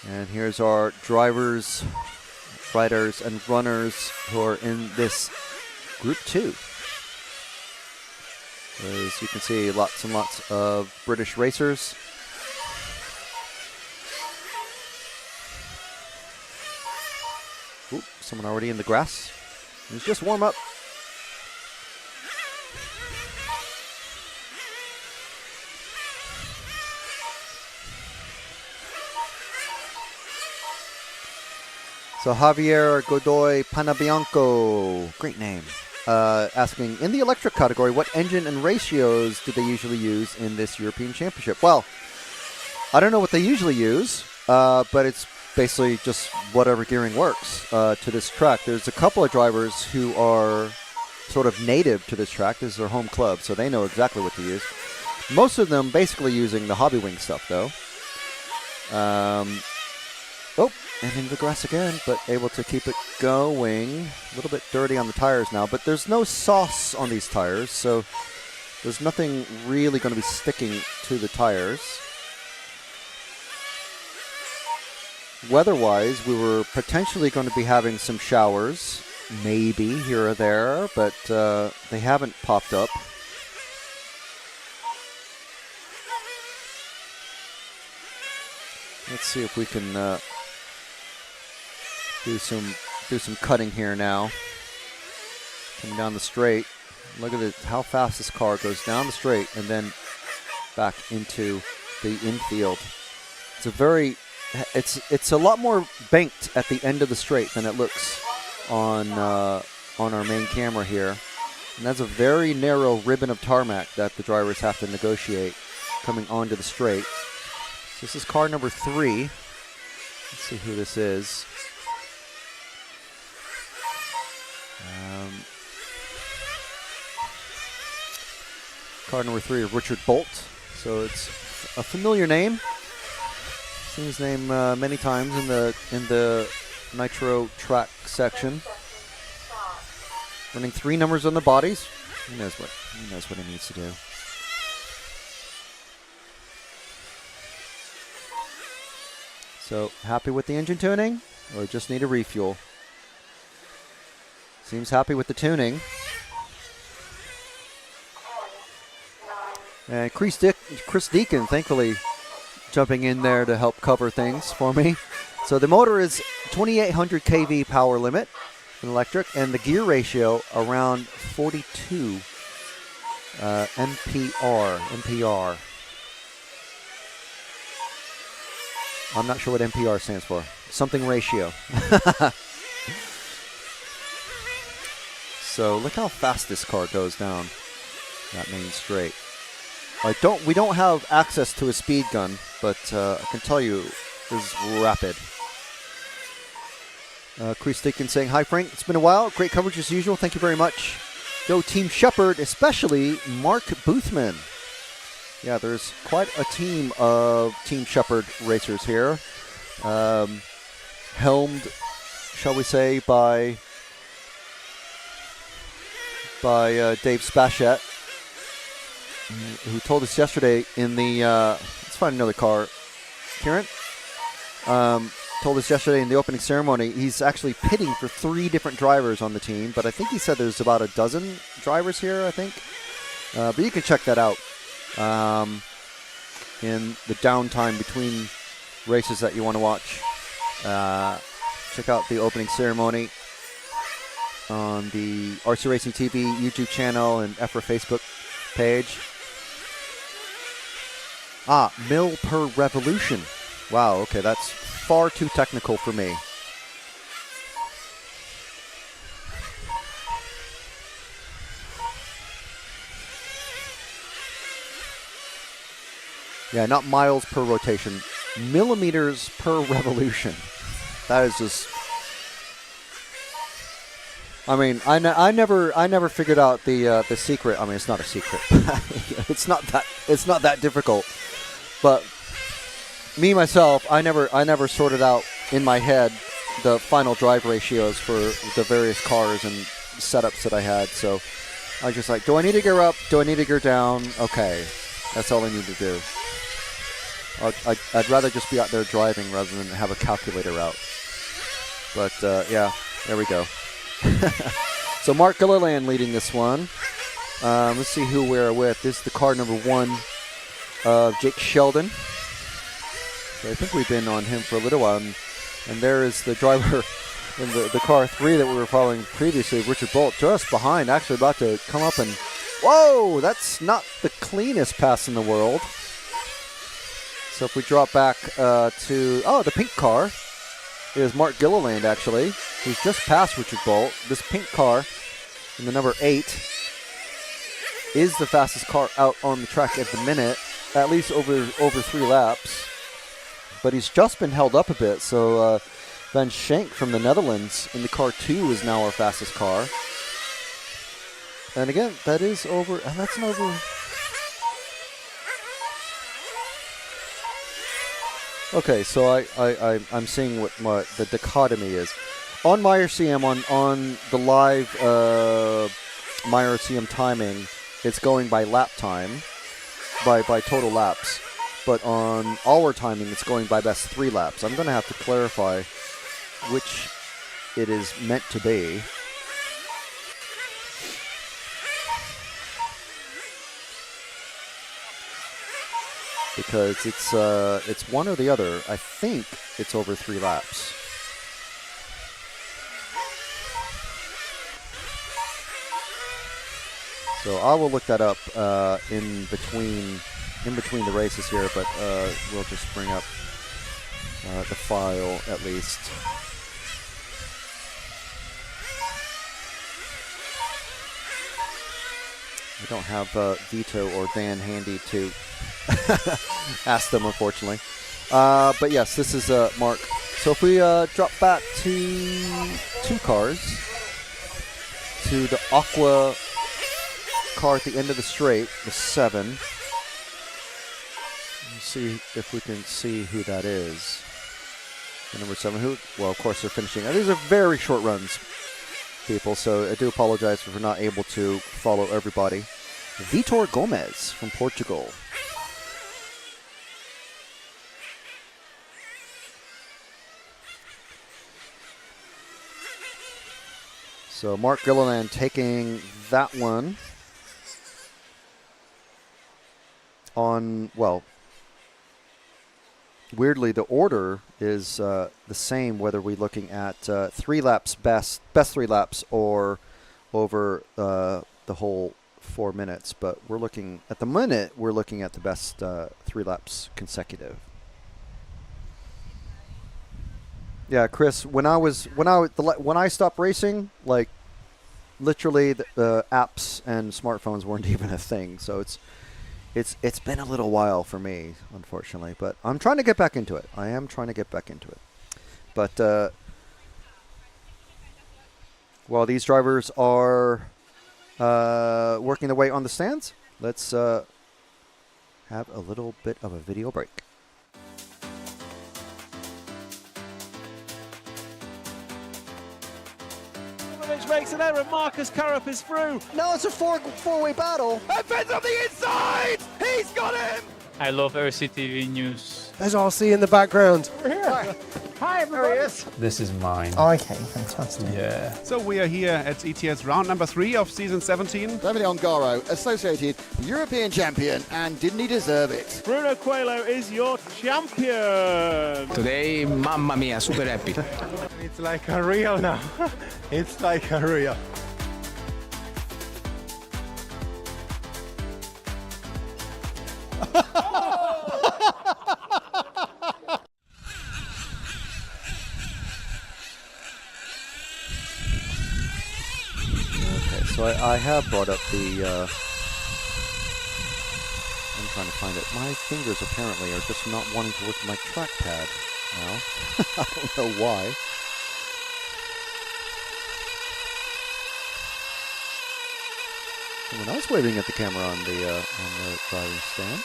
And here's our drivers, riders, and runners who are in this Group 2. As you can see, lots and lots of British racers. Oop, someone already in the grass. It's just warm up. So Javier Godoy Panabianco, great name, asking, in the electric category, what engine and ratios do they usually use in this European Championship? Well, I don't know what they usually use, but it's basically just whatever gearing works to this track. There's a couple of drivers who are sort of native to this track. This is their home club, so they know exactly what to use. Most of them basically using the Hobby Wing stuff, though. And into the grass again, but able to keep it going. A little bit dirty on the tires now, but there's no sauce on these tires, so there's nothing really going to be sticking to the tires. Weather-wise, we were potentially going to be having some showers, maybe here or there, but they haven't popped up. Let's see if we can do some cutting here now. Coming down the straight. Look at how fast this car goes down the straight and then back into the infield. It's a lot more banked at the end of the straight than it looks on our main camera here. And that's a very narrow ribbon of tarmac that the drivers have to negotiate coming onto the straight. So this is car number 3. Let's see who this is. Car number 3 is Richard Bolt, so it's a familiar name. Seen his name many times in the Nitro track section. Running 3 numbers on the bodies. He knows what he needs to do. So happy with the engine tuning, or just need a refuel? Seems happy with the tuning. And Chris Deacon, thankfully, jumping in there to help cover things for me. So the motor is 2,800 kV power limit in electric, and the gear ratio around 42 NPR. I'm not sure what NPR stands for. Something ratio. So look how fast this car goes down that main straight. We don't have access to a speed gun, but I can tell you it's rapid. Chris Deacon saying, hi Frank, it's been a while. Great coverage as usual. Thank you very much. Go Team Shepherd, especially Mark Boothman. Yeah, there's quite a team of Team Shepherd racers here. Helmed, shall we say, by Dave Spachette, who told us yesterday in the, let's find another car, Kieran, told us yesterday in the opening ceremony, he's actually pitting for 3 different drivers on the team, but I think he said there's about a dozen drivers here, I think. But you can check that out in the downtime between races that you want to watch. Check out the opening ceremony on the RC Racing TV YouTube channel and EFRA Facebook page. Mil per revolution. Wow, okay, that's far too technical for me. Yeah, not miles per rotation, millimeters per revolution. That is just, I mean, I never figured out the secret. I mean, it's not a secret. it's not that difficult. But me myself, I never sorted out in my head the final drive ratios for the various cars and setups that I had. So I was just like, do I need to gear up? Do I need to gear down? Okay, that's all I need to do. I'd rather just be out there driving rather than have a calculator out. But yeah, there we go. So Mark Gilliland leading this one. Let's see who we're with. This is the car number 1 of Jake Sheldon. So I think we've been on him for a little while. And there is the driver in the car 3 that we were following previously, Richard Bolt just behind, actually about to come up and, whoa, that's not the cleanest pass in the world. So if we drop back to, the pink car is Mark Gilliland, actually, who's just passed Richard Bolt. This pink car in the number 8 is the fastest car out on the track at the minute, at least over 3 laps. But he's just been held up a bit, so Van Schenk from the Netherlands in the car 2 is now our fastest car. And again, that is over, and that's an over. Okay, so I'm seeing what the dichotomy is. On MyRCM, on the live MyRCM timing, it's going by lap time, by total laps. But on our timing, it's going by best 3 laps. I'm going to have to clarify which it is meant to be. Because it's one or the other. I think it's over 3 laps. So I will look that up in between the races here, but we'll just bring up the file at least. We don't have Vito or Dan handy to ask them, unfortunately. But yes, this is Mark. So if we drop back to 2 cars, to the Aqua car at the end of the straight, the 7. Let's see if we can see who that is. The number 7, who, well, of course, they're finishing. These are very short runs, people, so I do apologize if we're not able to follow everybody. Vitor Gomez from Portugal. So Mark Gilliland taking that one on, well, weirdly the order is the same whether we're looking at 3 laps best 3 laps or over the whole 4 minutes, but we're looking at the minute, we're looking at the best 3 laps consecutive. Yeah, Chris, when I stopped racing, like literally the apps and smartphones weren't even a thing. So it's been a little while for me, unfortunately, but I'm trying to get back into it. I am trying to get back into it. But while these drivers are working their way on the stands, let's have a little bit of a video break. Makes an error. Marcus Currup is through. No, it's a four-way battle. And Finn's on the inside! He's got him! I love RCTV News. There's RC in the background. We're here. Hi, everybody. This is mine. Okay, fantastic. Yeah. So we are here at ETS round number 3 of season 17. Davide Ongaro, associated European champion, and didn't he deserve it? Bruno Coelho is your champion. Today, mamma mia, super happy. It's like a real now. It's like a real. So I have brought up the, I'm trying to find it. My fingers apparently are just not wanting to work with my trackpad now. I don't know why. Someone else waving at the camera on the driving stand.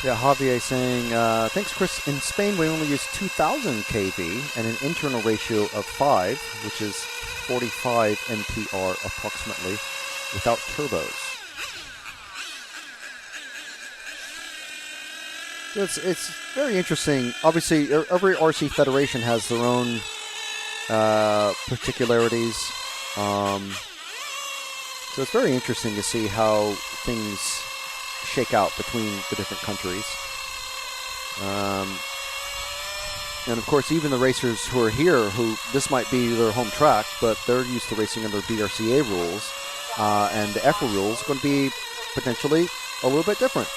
Yeah, Javier saying, thanks, Chris. In Spain, we only use 2,000 kV and an internal ratio of 5, which is 45 mpr approximately, without turbos. It's very interesting. Obviously, every RC federation has their own particularities. So it's very interesting to see how things shake out between the different countries. And of course, even the racers who are here, who this might be their home track, but they're used to racing under BRCA rules, and the EFRA rules are going to be potentially a little bit different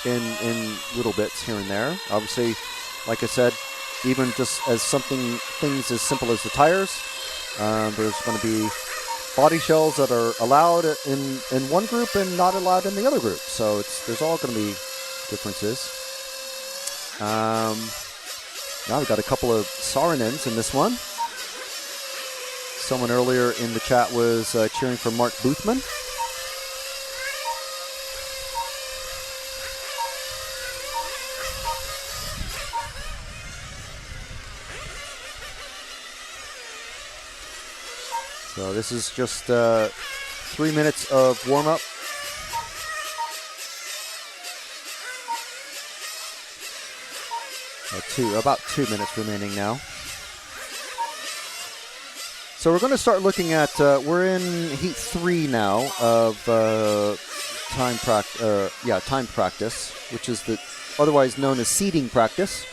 in little bits here and there. Obviously, like I said, even just as things as simple as the tires, there's going to be body shells that are allowed in one group and not allowed in the other group. So there's all going to be differences. Now we've got a couple of Saarinens in this one. Someone earlier in the chat was cheering for Mark Boothman. So this is just 3 minutes of warm-up. About 2 minutes remaining now. So we're going to start looking at, we're in heat 3 now of time practice, which is otherwise known as seeding practice.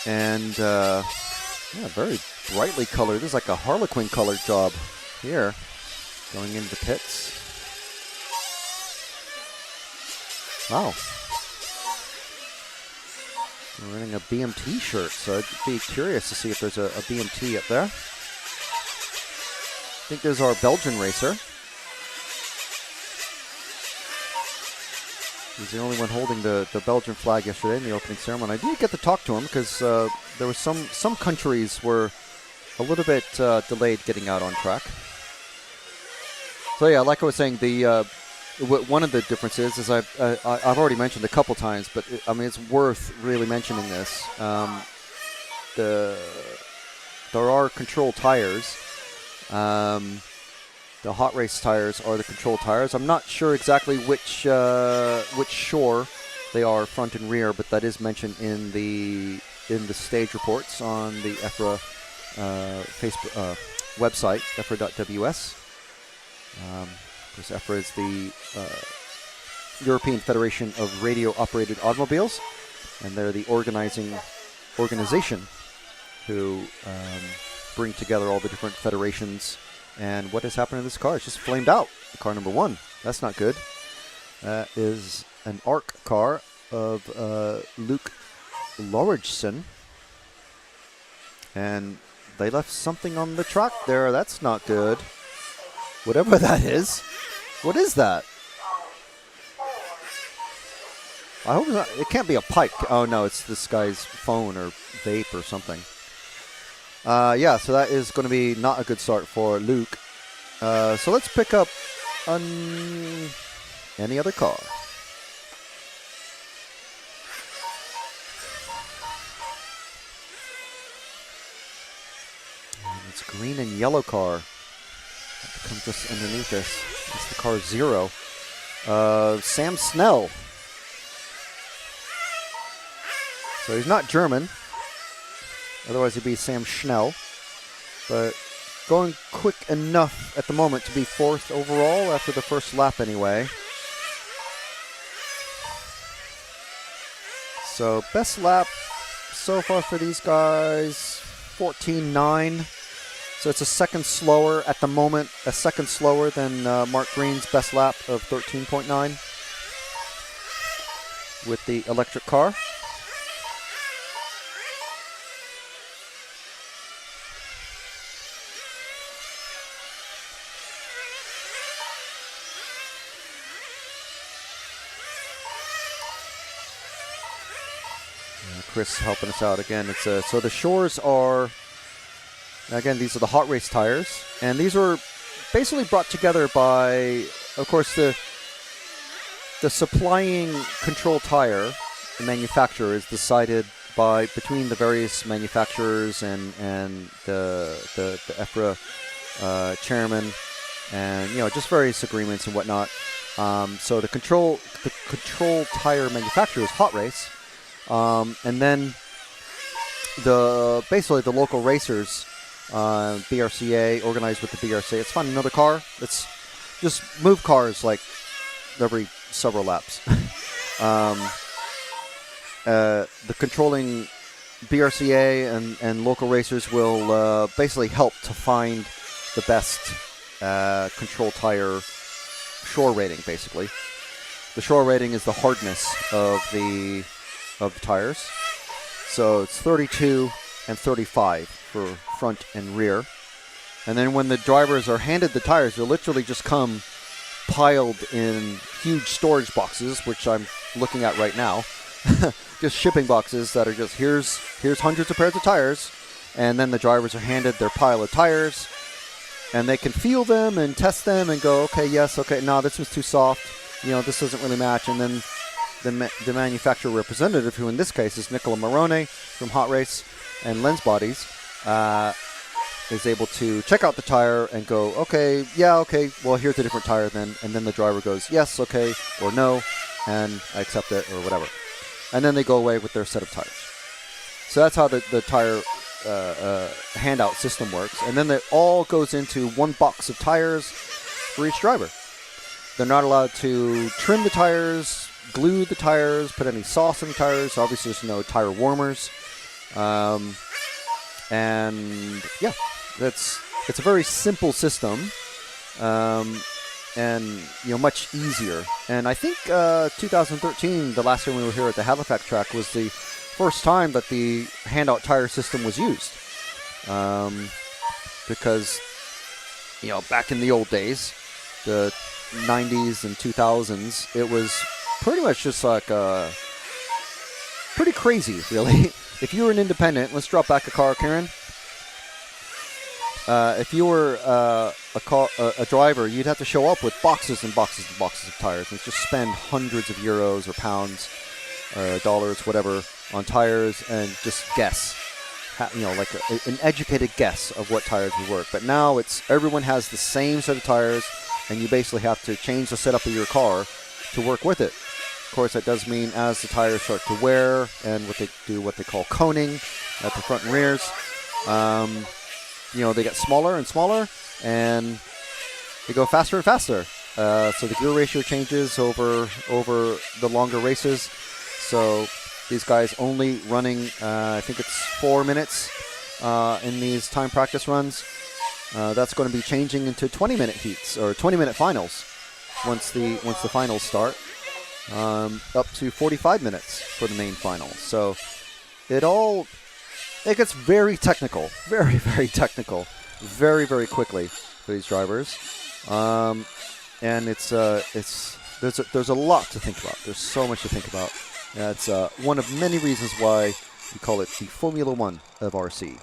And very brightly colored. This is like a Harlequin colored job here. Going into the pits. Wow. We're wearing a BMT shirt, so I'd be curious to see if there's a BMT up there. I think there's our Belgian racer. He's the only one holding the Belgian flag yesterday in the opening ceremony. I did get to talk to him because there were some countries were a little bit delayed getting out on track. So yeah, like I was saying, one of the differences is I've already mentioned a couple times, but it's worth really mentioning this. There are control tires. The hot race tires are the control tires. I'm not sure exactly which shore they are, front and rear, but that is mentioned in the stage reports on the EFRA Facebook website, EFRA.ws. Because EFRA is the European Federation of Radio-Operated Automobiles, and they're the organization who bring together all the different federations. And what has happened to this car? It's just flamed out. Car number 1. That's not good. That is an ARC car of Luke Lauridsen. And they left something on the track there. That's not good. Whatever that is. What is that? I hope it's not. It can't be a pipe. Oh, no. It's this guy's phone or vape or something. So that is going to be not a good start for Luke. So let's pick up any other car. And it's green and yellow car. That comes just underneath this. It's the car 0. Sam Snell. So he's not German. Otherwise, he'd be Sam Schnell. But going quick enough at the moment to be 4th overall after the first lap anyway. So best lap so far for these guys, 14.9. So it's a second slower at the moment, a second slower than Mark Green's best lap of 13.9 with the electric car. Chris helping us out again. It's so the shores are, again, these are the hot race tires, and these were basically brought together by, of course, the supplying control tire, the manufacturer, is decided by between the various manufacturers and the EFRA chairman, and just various agreements and whatnot. So the control tire manufacturer is Hot Race, and then basically the local racers, BRCA, organized with the BRCA. Let's find another car. Let's just move cars like every several laps. The controlling BRCA and local racers will basically help to find the best control tire shore rating, basically. The shore rating is the hardness of the tires. So it's 32 and 35 for front and rear. And then when the drivers are handed the tires, they'll literally just come piled in huge storage boxes, which I'm looking at right now. Just shipping boxes that are just, here's hundreds of pairs of tires, and then the drivers are handed their pile of tires, and they can feel them and test them and go, okay, yes, okay, no, this was too soft, this doesn't really match. And then the manufacturer representative, who in this case is Nicola Morone from Hot Race and Lens Bodies, is able to check out the tire and go, okay, yeah, okay, well, here's a different tire then. And then the driver goes, yes, okay, or no, and I accept it, or whatever. And then they go away with their set of tires. So that's how the tire handout system works. And then it all goes into one box of tires for each driver. They're not allowed to trim the tires, glue the tires, put any sauce in the tires. Obviously, there's no tire warmers. And yeah, it's a very simple system. And much easier. And I think 2013, the last time we were here at the Halifax track, was the first time that the handout tire system was used. Because back in the old days, the 90s and 2000s, it was pretty much just like pretty crazy, really. If you were an independent, let's drop back a car, Karen. If you were a driver, you'd have to show up with boxes and boxes and boxes of tires and just spend hundreds of euros or pounds, dollars, whatever, on tires and just guess, like an educated guess of what tires would work. But now everyone has the same set of tires, and you basically have to change the setup of your car to work with it. Of course, that does mean as the tires start to wear and what they call coning at the front and rears, they get smaller and smaller, and they go faster and faster. So the gear ratio changes over the longer races. So these guys only running, I think it's 4 minutes in these time practice runs. That's going to be changing into 20-minute heats or 20-minute finals once the finals start. Up to 45 minutes for the main final. So it gets very technical, very, very technical, very, very quickly for these drivers. And there's a lot to think about. There's so much to think about. That's one of many reasons why we call it the Formula One of RC.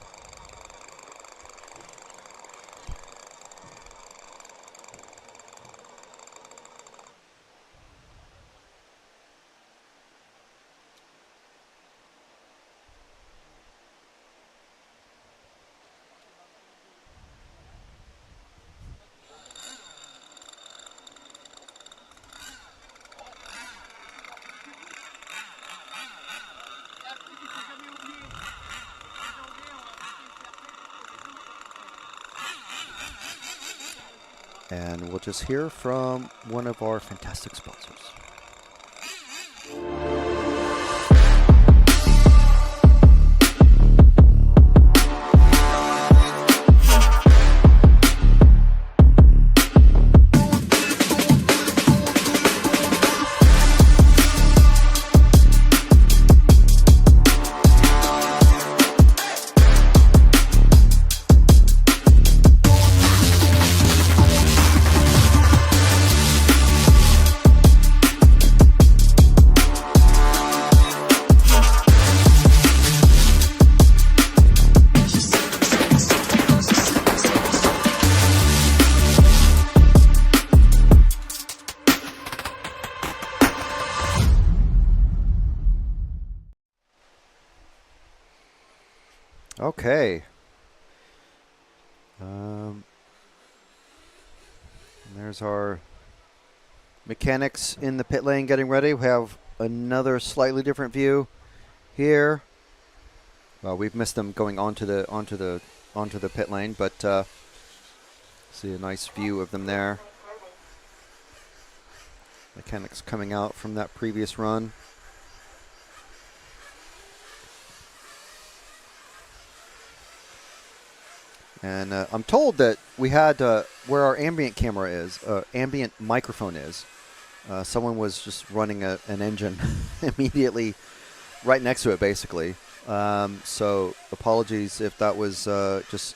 And we'll just hear from one of our fantastic sponsors. Okay. There's our mechanics in the pit lane getting ready. We have another slightly different view here. Well, we've missed them going onto the pit lane, but see a nice view of them there. Mechanics coming out from that previous run. And I'm told that we had where our ambient camera is, ambient microphone is. Someone was just running an engine immediately right next to it, basically. So apologies if that was just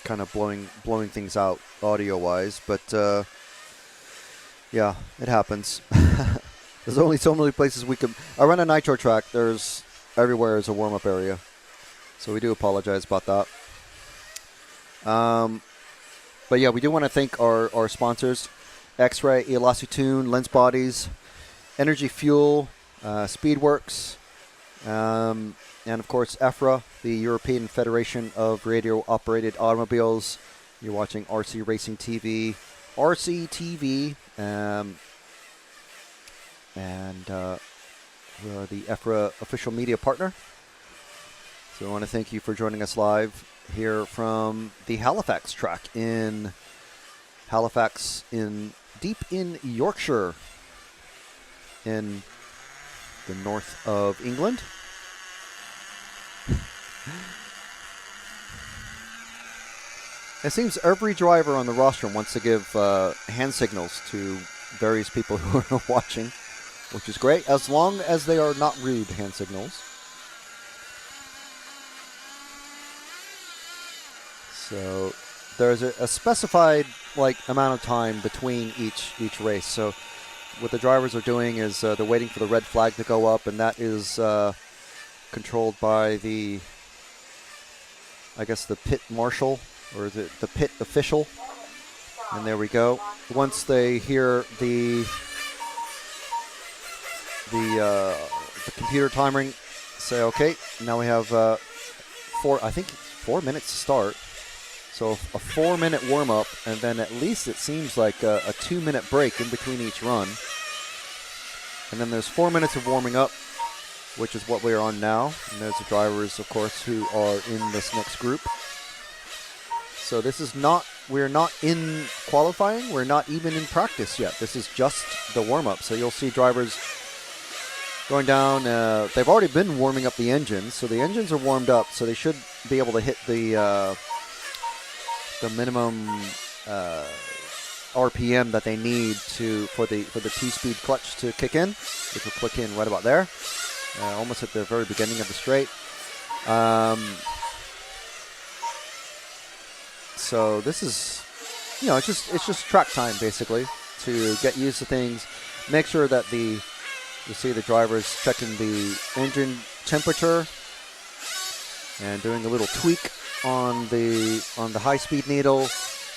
kind of blowing things out audio-wise, but yeah, it happens. There's only so many places we can. I run a nitro track. There's everywhere is a warm-up area, so we do apologize about that. But yeah, we do want to thank our sponsors: X-Ray, Elasu Tune, Lens Bodies, Energy Fuel, Speedworks, and of course EFRA, the European Federation of Radio-Operated Automobiles. You're watching RC Racing TV, RCTV, and we are the EFRA official media partner. So I want to thank you for joining us live here from the Halifax track in Halifax, deep in Yorkshire, in the north of England. It seems every driver on the rostrum wants to give hand signals to various people who are watching, which is great, as long as they are not rude hand signals. So there's a specified amount of time between each race. So what the drivers are doing is they're waiting for the red flag to go up, and that is controlled by the pit marshal, or the pit official. And there we go. Once they hear the computer timing, say, okay, now we have 4 minutes to start. So a 4-minute warm-up, and then at least it seems like a 2-minute break in between each run. And then there's 4 minutes of warming up, which is what we are on now. And there's the drivers, of course, who are in this next group. So this is we're not in qualifying. We're not even in practice yet. This is just the warm-up. So you'll see drivers going down. They've already been warming up the engines. So the engines are warmed up. So they should be able to hit the minimum RPM that they need for the 2-speed clutch to kick in, which will click in right about there, almost at the very beginning of the straight. So this is, it's just track time basically to get used to things. Make sure that you see the drivers checking the engine temperature and doing a little tweak on the high-speed needle,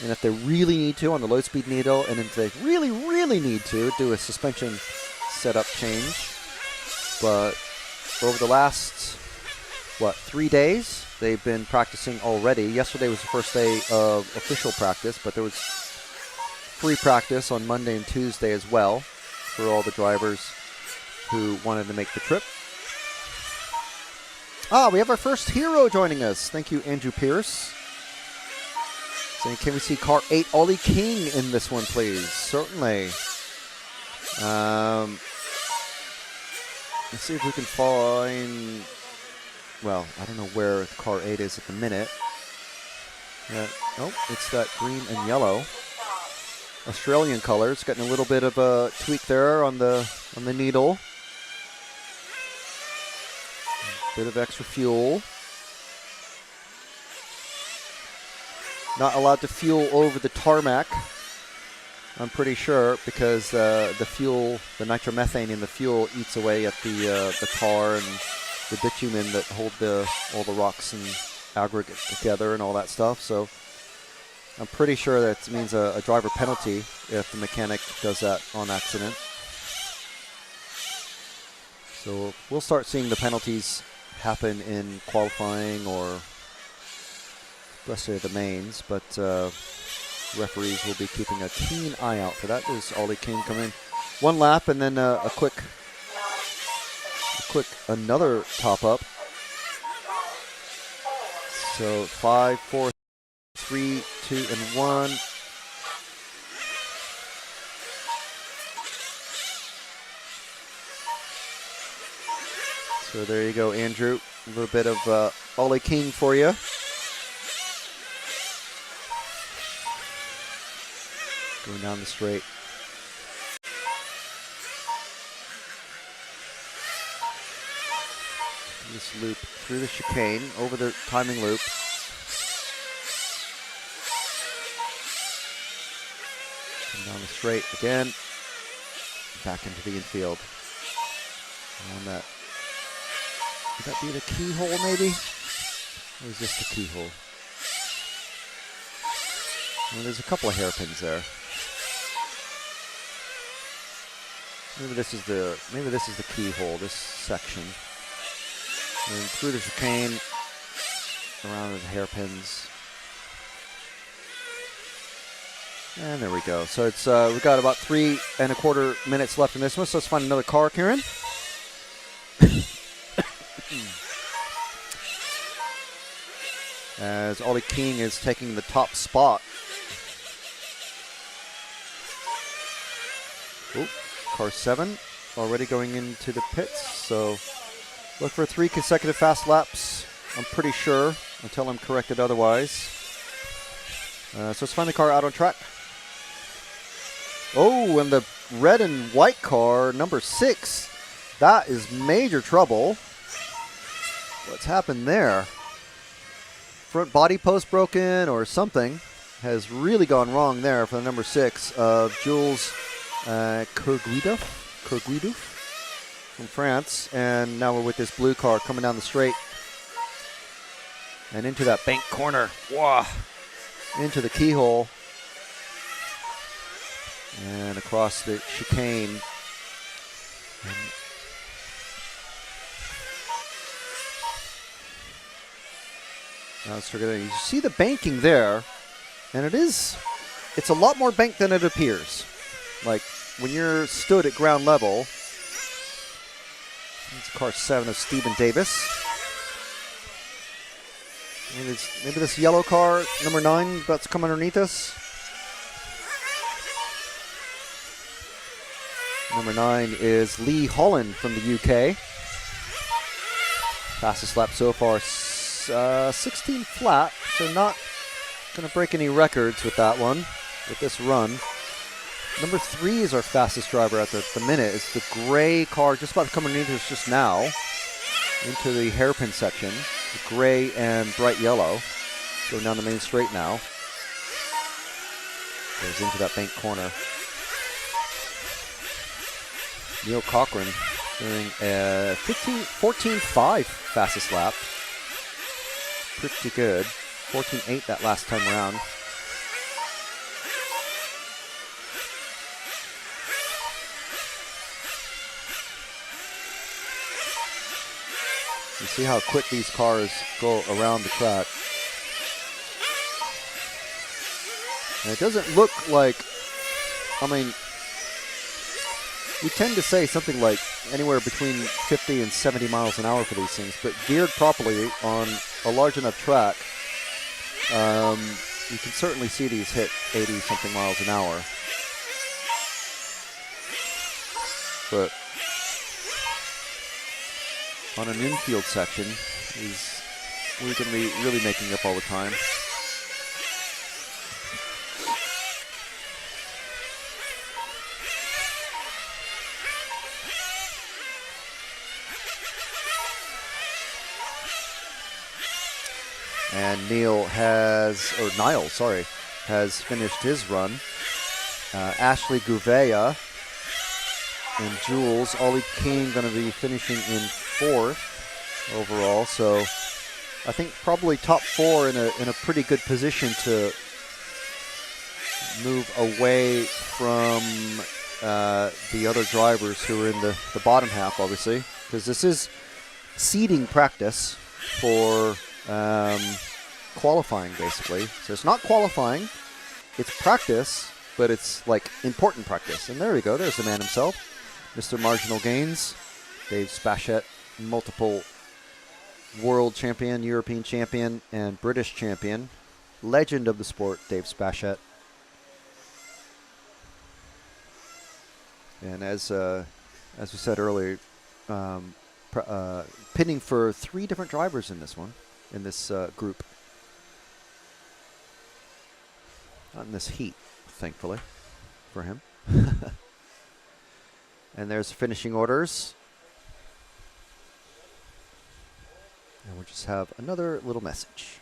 and if they really need to, on the low-speed needle, and if they really, really need to, do a suspension setup change. But over the last, 3 days, they've been practicing already. Yesterday was the first day of official practice, but there was free practice on Monday and Tuesday as well for all the drivers who wanted to make the trip. We have our first hero joining us. Thank you, Andrew Pierce. Saying, can we see car 8 Ollie King in this one, please? Certainly. Let's see if we can find... Well, I don't know where car 8 is at the minute. It's that green and yellow. Australian colors. Getting a little bit of a tweak there on the needle. Bit of extra fuel. Not allowed to fuel over the tarmac, I'm pretty sure, because the fuel, the nitromethane in the fuel eats away at the tar and the bitumen that hold all the rocks and aggregate together and all that stuff. So I'm pretty sure that means a driver penalty if the mechanic does that on accident. So we'll start seeing the penalties happen in qualifying or especially the mains, but Referees will be keeping a keen eye out for that. There's Ollie King coming one lap and then a quick another top up. So 5, 4, 3, 2, and 1. So there you go, Andrew. A little bit of Ollie King for you. Going down the straight. This loop through the chicane, over the timing loop. Come down the straight again. Back into the infield. On that. Would that be the keyhole maybe? Or is this the keyhole? Well, there's a couple of hairpins there. Maybe this is the keyhole, this section. And through the chicane, around the hairpins. And there we go. So it's we've got about 3 1/4 minutes left in this one. So let's find another car, Kieran. As Ollie King is taking the top spot. Oh, car 7 already going into the pits. So look for 3 consecutive fast laps, I'm pretty sure, until I'm corrected otherwise. So let's find the car out on track. Oh, and the red and white car, number 6, that is major trouble. What's happened there? Front body post broken or something has really gone wrong there for the number 6 of Jules Kurguidov from France. And now we're with this blue car coming down the straight and into that bank corner. Wow. Into the keyhole and across the chicane. So you see the banking there, and it's a lot more banked than it appears. Like when you're stood at ground level. It's car 7 of Stephen Davis. Maybe this yellow car, number 9, that's come underneath us. Number 9 is Lee Holland from the UK. Fastest lap so far, 16 flat, so not going to break any records with that one, with this run. Number 3 is our fastest driver at the minute. It's the gray car just about to come underneath us just now into the hairpin section. The gray and bright yellow. Going down the main straight now. Goes into that bank corner. Neil Cochran doing a 14.5 fastest lap. Pretty good. 14.8 that last time around. You see how quick these cars go around the track. And it doesn't look like, I mean, we tend to say something like anywhere between 50 and 70 miles an hour for these things, but geared properly on a large enough track, you can certainly see these hit 80 something miles an hour. But on an infield section, we're going to be really making up all the time. And Niall has finished his run. Ashley Gouveia and Jules, Ollie King going to be finishing in 4th overall. So I think probably top 4 in a pretty good position to move away from the other drivers who are in the bottom half, obviously, because this is seeding practice for qualifying, basically. So it's not qualifying. it's practice, but it's like important practice. And there we go. There's the man himself, Mr. Marginal Gains, Dave Spachet, multiple world champion, European champion, and British champion, legend of the sport, Dave Spachet. And as we said earlier, pinning for 3 different drivers in this one, in this group. Not in this heat, thankfully, for him. And there's finishing orders. And we'll just have another little message.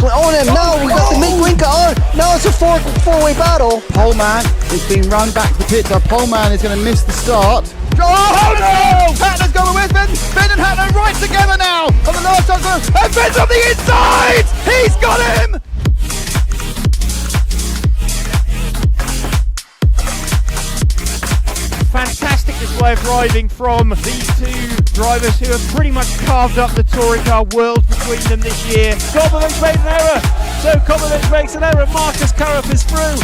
On him now, we got the mid-winker on. Now it's a four-way battle. Pole man is being run back to the pits. Our pole man is going to miss the start. Oh no! Hatler's going with Finn. Finn and Hatler right together now on the last time. And Finn's on the inside! He's got him! Fantastic display of driving from these 2 drivers who have pretty much carved up the touring car world between them this year. Kobovic made an error, so Kobovic makes an error. Marcus Karup is through.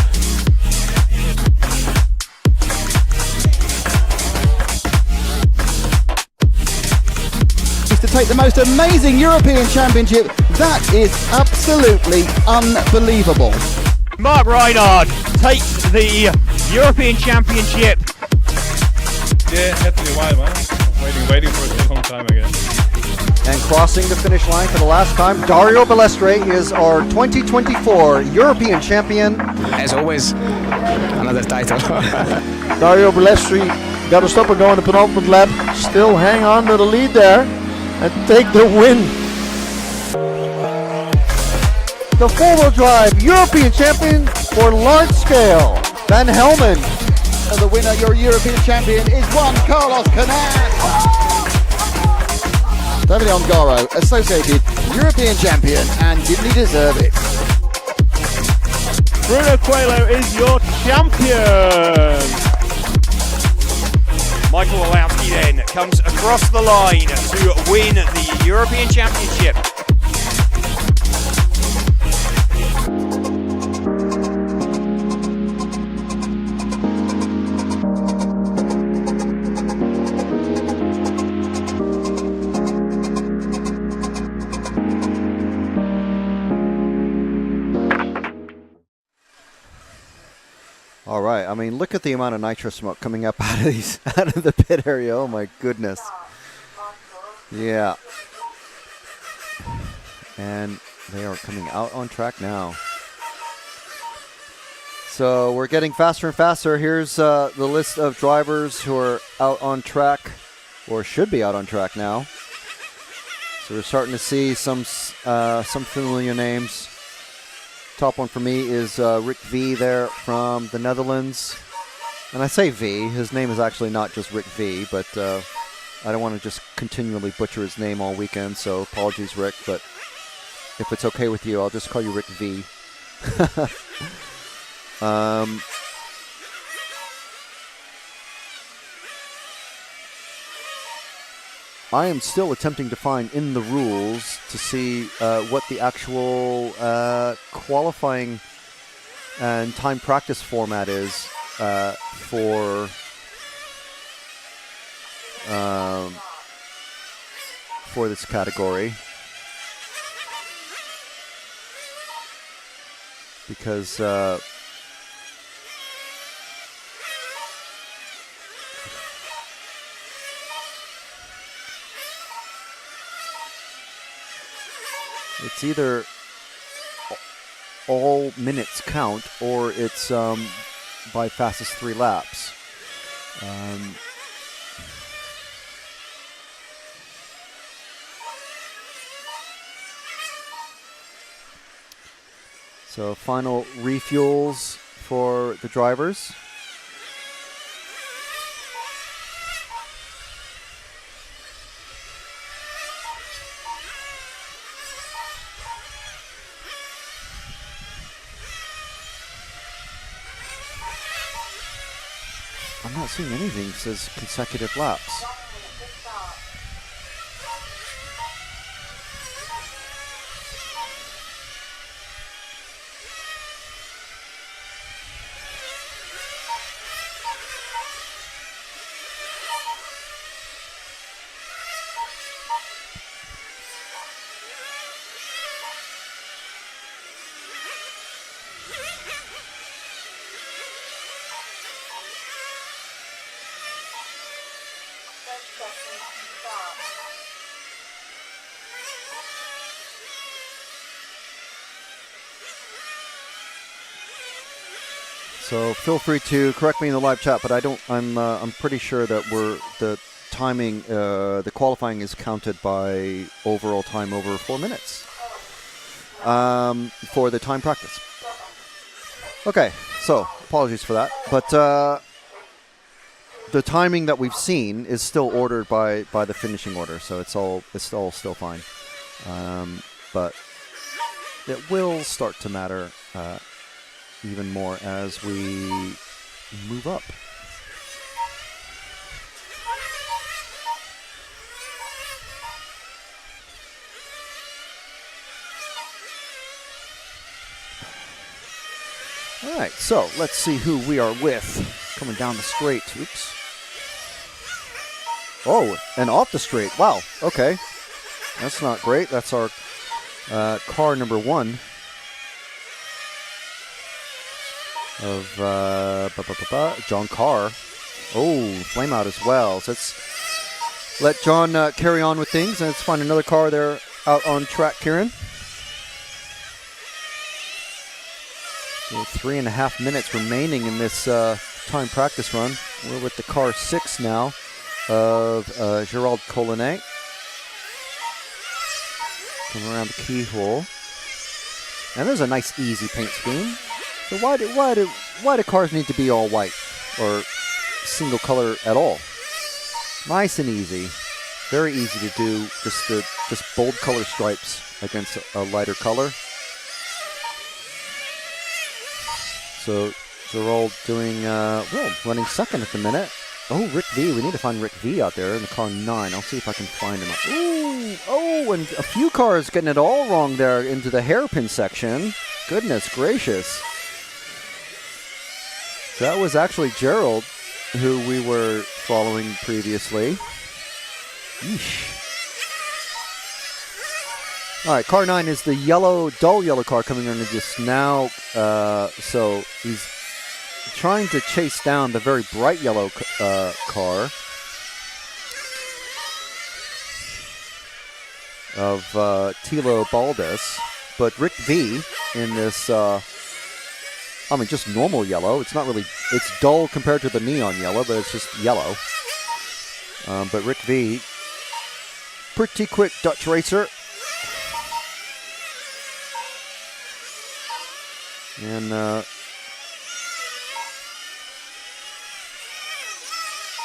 To take the most amazing European Championship, that is absolutely unbelievable. Mark Reinhard takes the European Championship. Yeah, it had to be a while, man. Waiting for a long time again. And crossing the finish line for the last time, Dario Balestre is our 2024 European champion. As always, another title. Dario Balestre got to stop and go in the penultimate lap. Still hang on to the lead there and take the win. The 4-wheel drive European champion for large scale, Van Helmen. And the winner, your European champion, is Juan Carlos Canas. Davide Ongaro, associated European champion, and didn't he deserve it? Bruno Coelho is your champion. Michael Walowski then comes across the line to win the European Championship. All right. I mean, look at the amount of nitro smoke coming up out of the pit area. Oh my goodness. Yeah. And they are coming out on track now. So we're getting faster and faster. Here's the list of drivers who are out on track, or should be out on track now. So we're starting to see some familiar names. Top one for me is Rick V there from the Netherlands. And I say V, his name is actually not just Rick V, but I don't want to just continually butcher his name all weekend, so apologies, Rick, but if it's okay with you, I'll just call you Rick V. I am still attempting to find in the rules to see what the actual qualifying and time practice format is for this category, because it's either all minutes count or it's by fastest 3 laps. So final refuels for the drivers. I'm not seeing anything that says consecutive laps. So feel free to correct me in the live chat, but I'm pretty sure that the timing, the qualifying is counted by overall time over 4 minutes for the time practice. Okay, so apologies for that, but the timing that we've seen is still ordered by the finishing order, so it's all still fine, but it will start to matter even more as we move up. All right, so let's see who we are with coming down the straight. Oops. Oh, and off the straight. Wow, okay. That's not great. That's our car number 1 of John Carr. Oh, flame out as well. So let's let John carry on with things, and let's find another car there out on track, Kieran. So 3.5 minutes remaining in this time practice run. We're with the car 6 now of Gerald Collinet. Come around the keyhole. And there's a nice easy paint scheme. So why do cars need to be all white or single color at all? Nice and easy, very easy to do. Just bold color stripes against a lighter color. So they're all doing running second at the minute. Oh, Rick V. We need to find Rick V out there in the car 9. I'll see if I can find him. Ooh, oh, and a few cars getting it all wrong there into the hairpin section. Goodness gracious. That was actually Gerald, who we were following previously. Yeesh. All right, car 9 is the yellow, dull yellow car coming under this now. So he's trying to chase down the very bright yellow car of Tilo Baldas. But Rick V in this... just normal yellow. It's not really, it's dull compared to the neon yellow, but it's just yellow. But Rick V, pretty quick Dutch racer. And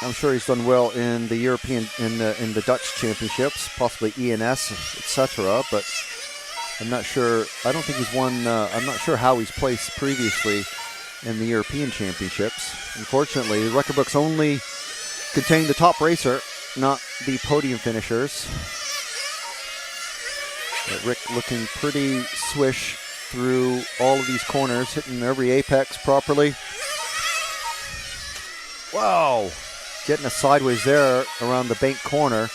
I'm sure he's done well in the European, in the Dutch championships, possibly ENS, etc. But I'm not sure. I don't think he's won. I'm not sure how he's placed previously in the European Championships. Unfortunately, the record books only contain the top racer, not the podium finishers. But Rick looking pretty swish through all of these corners, hitting every apex properly. Wow. Getting a sideways there around the bank corner.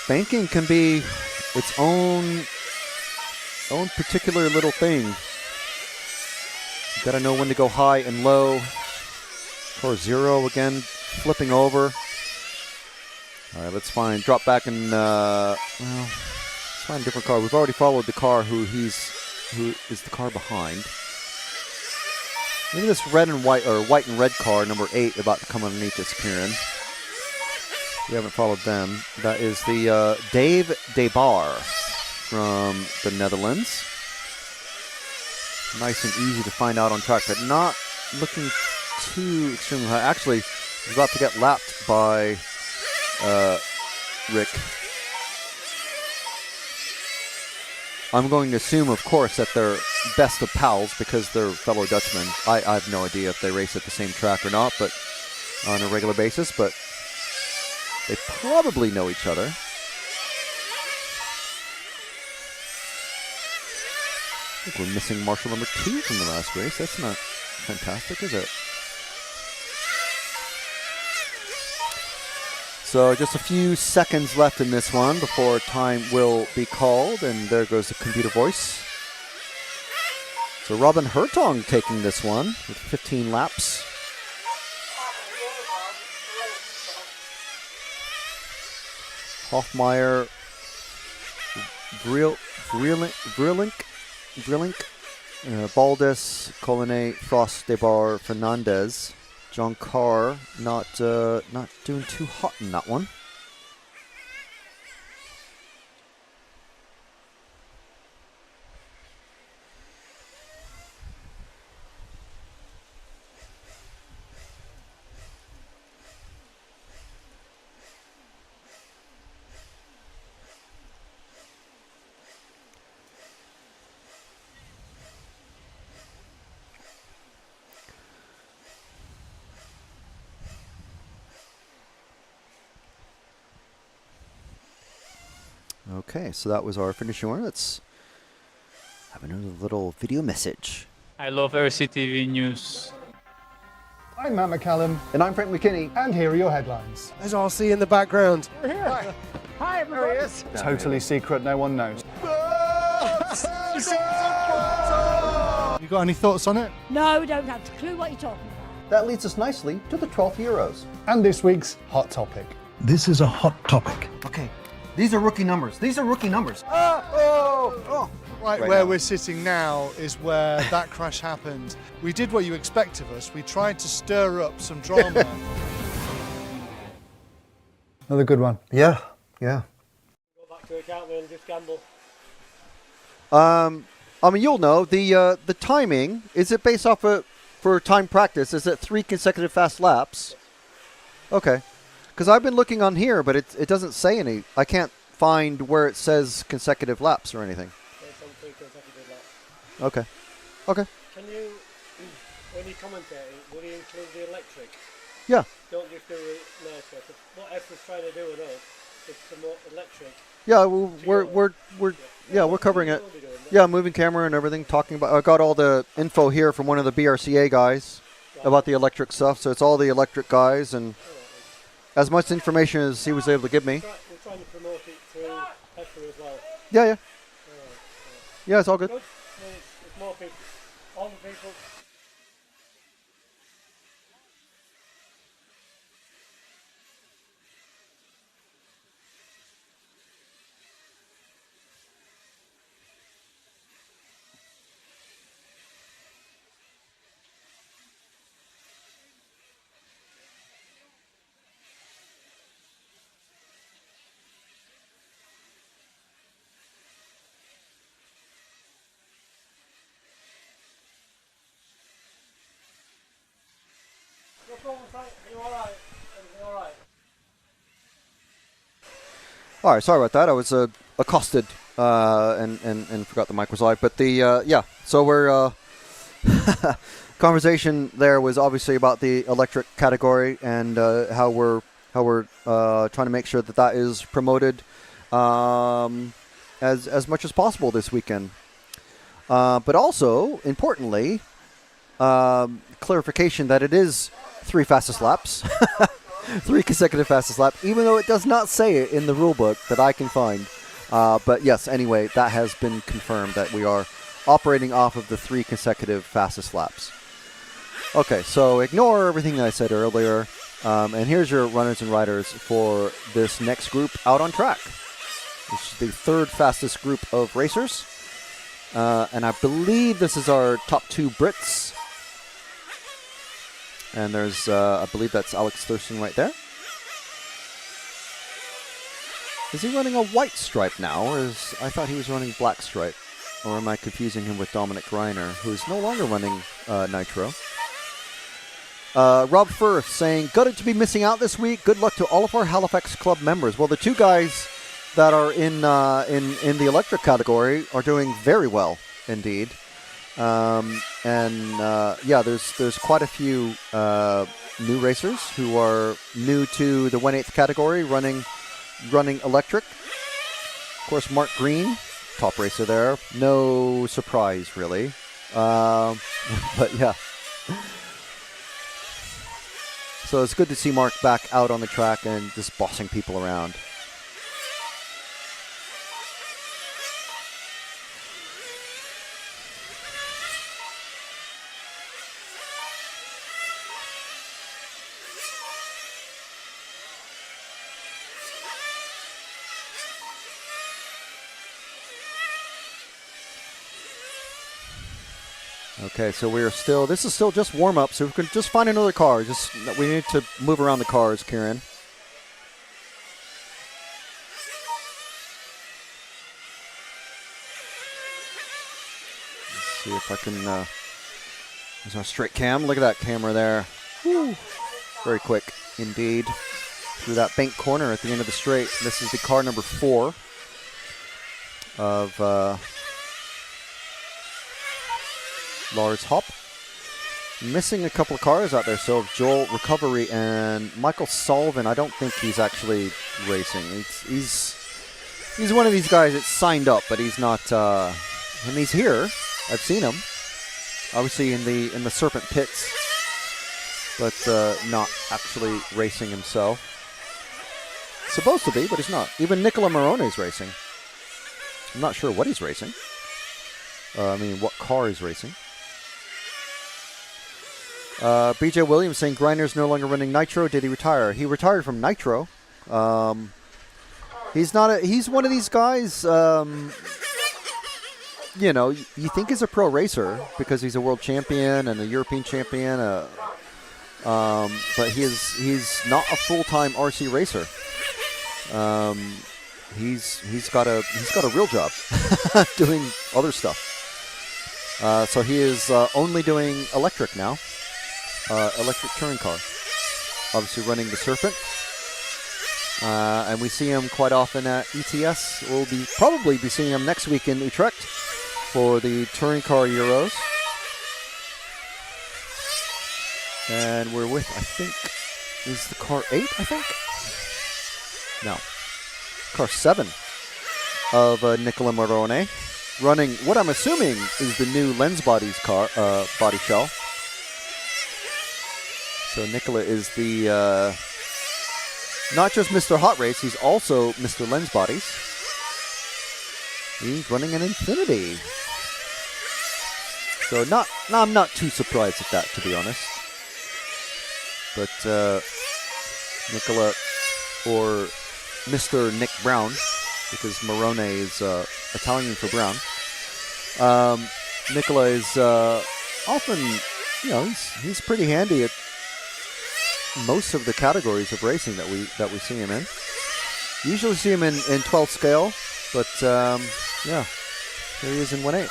Banking can be its own particular little thing. You gotta know when to go high and low. Car 0 again, flipping over. All right, let's drop back and let's find a different car. We've already followed the car who is the car behind. Maybe this red and white, or white and red car, number 8, about to come underneath this, Kieran. We haven't followed them. That is the Dave De Bar from the Netherlands. nice and easy to find out on track, but not looking too extremely high. Actually, he's about to get lapped by Rick. I'm going to assume, of course, that they're best of pals because they're fellow Dutchmen. I have no idea if they race at the same track or not, but on a regular basis, but they probably know each other. I think we're missing marshal number 2 from the last race. That's not fantastic, is it? So just a few seconds left in this one before time will be called, and there goes the computer voice. So Robin Hertong taking this one with 15 laps. Hoffmeyer, Vrillink, Baldus, Collinet, Frost, Debar, Fernandez. John Carr not doing too hot in that one. Okay, so that was our finishing order. Let's have another little video message. I love RCTV News. I'm Matt McCallum. And I'm Frank McKinney. And here are your headlines. There's RC in the background. We're here. Hi, everybody. Totally secret, no one knows. You got any thoughts on it? No, don't have a clue what you're talking about. That leads us nicely to the 12th Euros. And this week's hot topic. This is a hot topic. Okay, these are rookie numbers. These are rookie numbers. Right where now. we're sitting now is where that crash happened. We did what you expect of us. We tried to stir up some drama. Another good one. Yeah. Go back to account and just gamble. I mean, you'll know the timing. Is it based off for time practice? Is it 3 consecutive fast laps? Okay, because I've been looking on here, but it doesn't say any. I can't find where it says consecutive laps or anything. Based on 3 consecutive laps. Okay. Can you, when you commentate, will you include the electric? Yeah. Don't just do it nicer. What EFRA's trying to do with us is promote electric. Yeah, we're covering it. Yeah, moving camera and everything. Talking about. I got all the info here from one of the BRCA guys about the electric stuff. So it's all the electric guys and as much information as he was able to give me. We're trying to promote it through EFRA as well. Yeah. Yeah, it's all good. Good. It's more people. All the people. No problem, Frank. You all right? Everything all right? All right, sorry about that. I was accosted and forgot the mic was live. But so we're conversation there was obviously about the electric category and how we're trying to make sure that is promoted as much as possible this weekend. But also importantly, clarification that it is 3 fastest laps. 3 consecutive fastest lap, even though it does not say it in the rule book that I can find. But yes, anyway, that has been confirmed that we are operating off of the 3 consecutive fastest laps. Okay, so ignore everything that I said earlier. And here's your runners and riders for this next group out on track. This is the 3rd fastest group of racers. And I believe this is our top 2 Brits. And there's, I believe that's Alex Thurston right there. Is he running a white stripe now, or I thought he was running black stripe? Or am I confusing him with Dominic Reiner, who's no longer running Nitro? Rob Firth saying, gutted to be missing out this week. Good luck to all of our Halifax Club members. Well, the two guys that are in the electric category are doing very well indeed. There's quite a few new racers who are new to the 1/8 category running electric. Of course, Mark Green, top racer there. No surprise, really. But yeah. So it's good to see Mark back out on the track and just bossing people around. Okay, so this is still just warm-up, so we can just find another car. We need to move around the cars, Kieran. Let's see if I can, there's our straight cam. Look at that camera there. Woo. Very quick, indeed. Through that bank corner at the end of the straight. This is the car number 4 of Lars Hopp. Missing a couple of cars out there, so Joel Recovery and Michael Sullivan. I don't think he's actually racing. He's one of these guys that's signed up, but he's not. And he's here. I've seen him, obviously in the Serpent pits, but not actually racing himself. Supposed to be, but he's not. Even Nicola Marone's racing. I'm not sure what he's racing. What car he's racing. BJ Williams saying Grinder's no longer running Nitro. Did he retire? He retired from Nitro. He's one of these guys, you think he's a pro racer because he's a world champion and a European champion, but he's not a full-time RC racer. He's got a real job doing other stuff. So he is only doing electric now. Electric touring car. Obviously running the Serpent. And we see him quite often at ETS. We'll probably be seeing him next week in Utrecht for the touring car Euros. And we're with, I think, is the car 8, I think? No. Car 7 of Nicola Morone. Running what I'm assuming is the new Lens Bodies car, body shell. So Nicola is the, not just Mr. Hot Race, he's also Mr. Lens Bodies. He's running an Infinity. So I'm not too surprised at that, to be honest. But Nicola, or Mr. Nick Brown, because Morone is Italian for Brown. Nicola is often, he's pretty handy at most of the categories of racing that we see him in. Usually see him in 12 scale, but here he is in 1/8.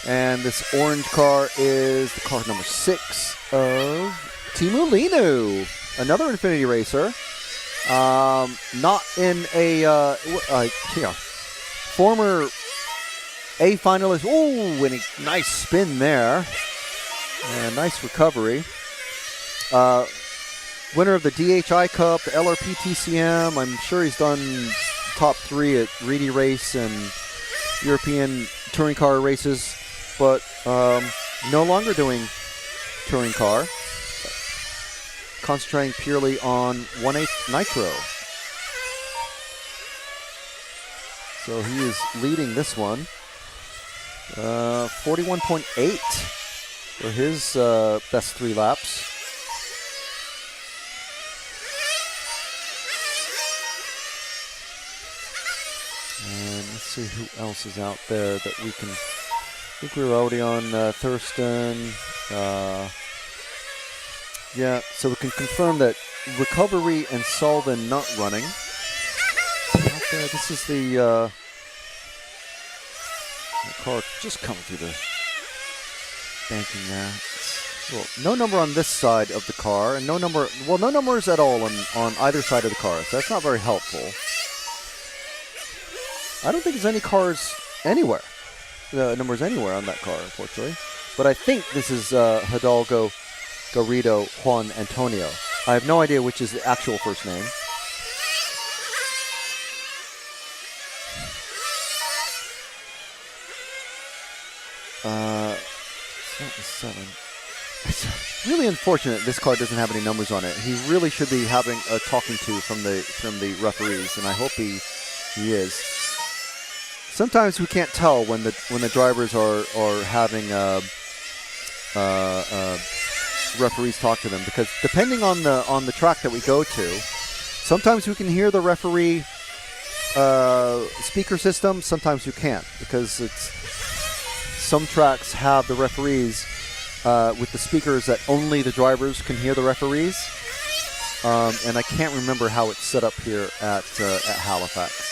And this orange car is the car number 6 of Teemu Leinu, another Infinity racer. Not in a former A finalist. Oh, winning, nice spin there, and nice recovery. Winner of the DHI Cup, the LRP TCM. I'm sure he's done top 3 at Reedy Race and European touring car races, but no longer doing touring car. Concentrating purely on 1/8 Nitro. So he is leading this one. 41.8 for his best 3 laps. And let's see who else is out there that we can. I think we were already on Thurston. Yeah, so we can confirm that Recovery and Sullivan not running. This is the The car just coming through the banking there. Well, no number on this side of the car, and no numbers at all on either side of the car, so that's not very helpful. I don't think there's any cars anywhere, numbers anywhere on that car, unfortunately. But I think this is Hidalgo, Garrido, Juan Antonio. I have no idea which is the actual first name. It's not the 7. It's really unfortunate this car doesn't have any numbers on it. He really should be having a talking to from the referees, and I hope he is. Sometimes we can't tell when the drivers are having referees talk to them, because depending on the track that we go to, sometimes we can hear the referee speaker system. Sometimes you can't, because some tracks have the referees with the speakers that only the drivers can hear the referees, and I can't remember how it's set up here at Halifax.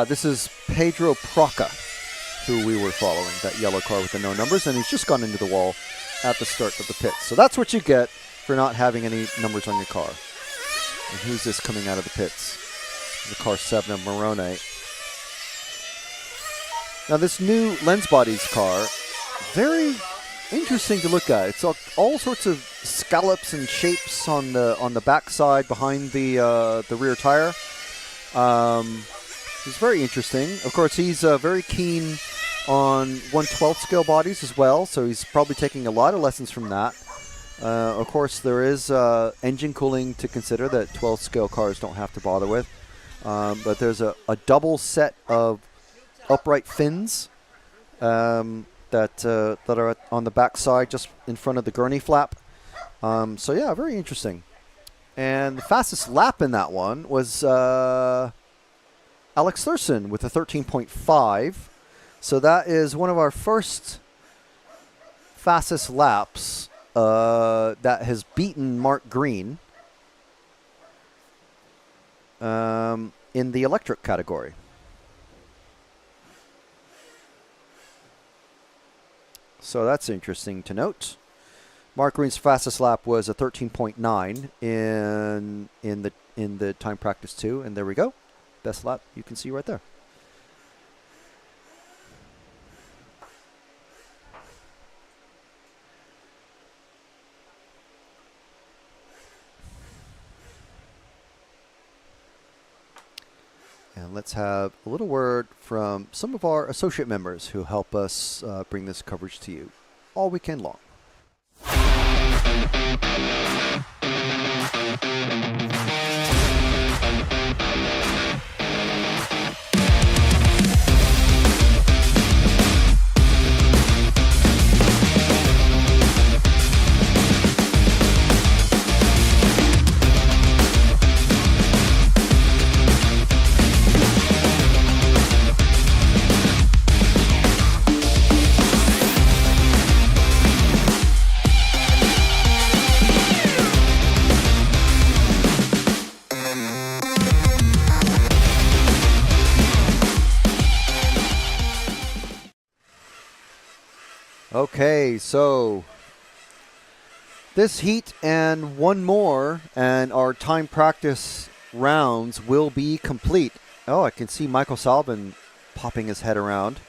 This is Pedro Proca, who we were following, that yellow car with the no numbers, and he's just gone into the wall at the start of the pits. So that's what you get for not having any numbers on your car. And who's this coming out of the pits? The car 7 of Morone. Now this new Lens Bodies car, very interesting to look at. It's all sorts of scallops and shapes on the backside behind the rear tire. It's very interesting. Of course, he's very keen on 1/12 scale bodies as well, so he's probably taking a lot of lessons from that. Of course, there is engine cooling to consider that 12 scale cars don't have to bother with. But there's a double set of upright fins that are on the back side, just in front of the gurney flap. So yeah, very interesting. And the fastest lap in that one was Alex Thurston with a 13.5. So that is one of our first fastest laps that has beaten Mark Green in the electric category. So that's interesting to note. Mark Green's fastest lap was a 13.9 in the time practice 2, and there we go. Best lap you can see right there. And let's have a little word from some of our associate members who help us bring this coverage to you all weekend long. Okay, so this heat and one more, and our time practice rounds will be complete. Oh, I can see Michael Salvin popping his head around.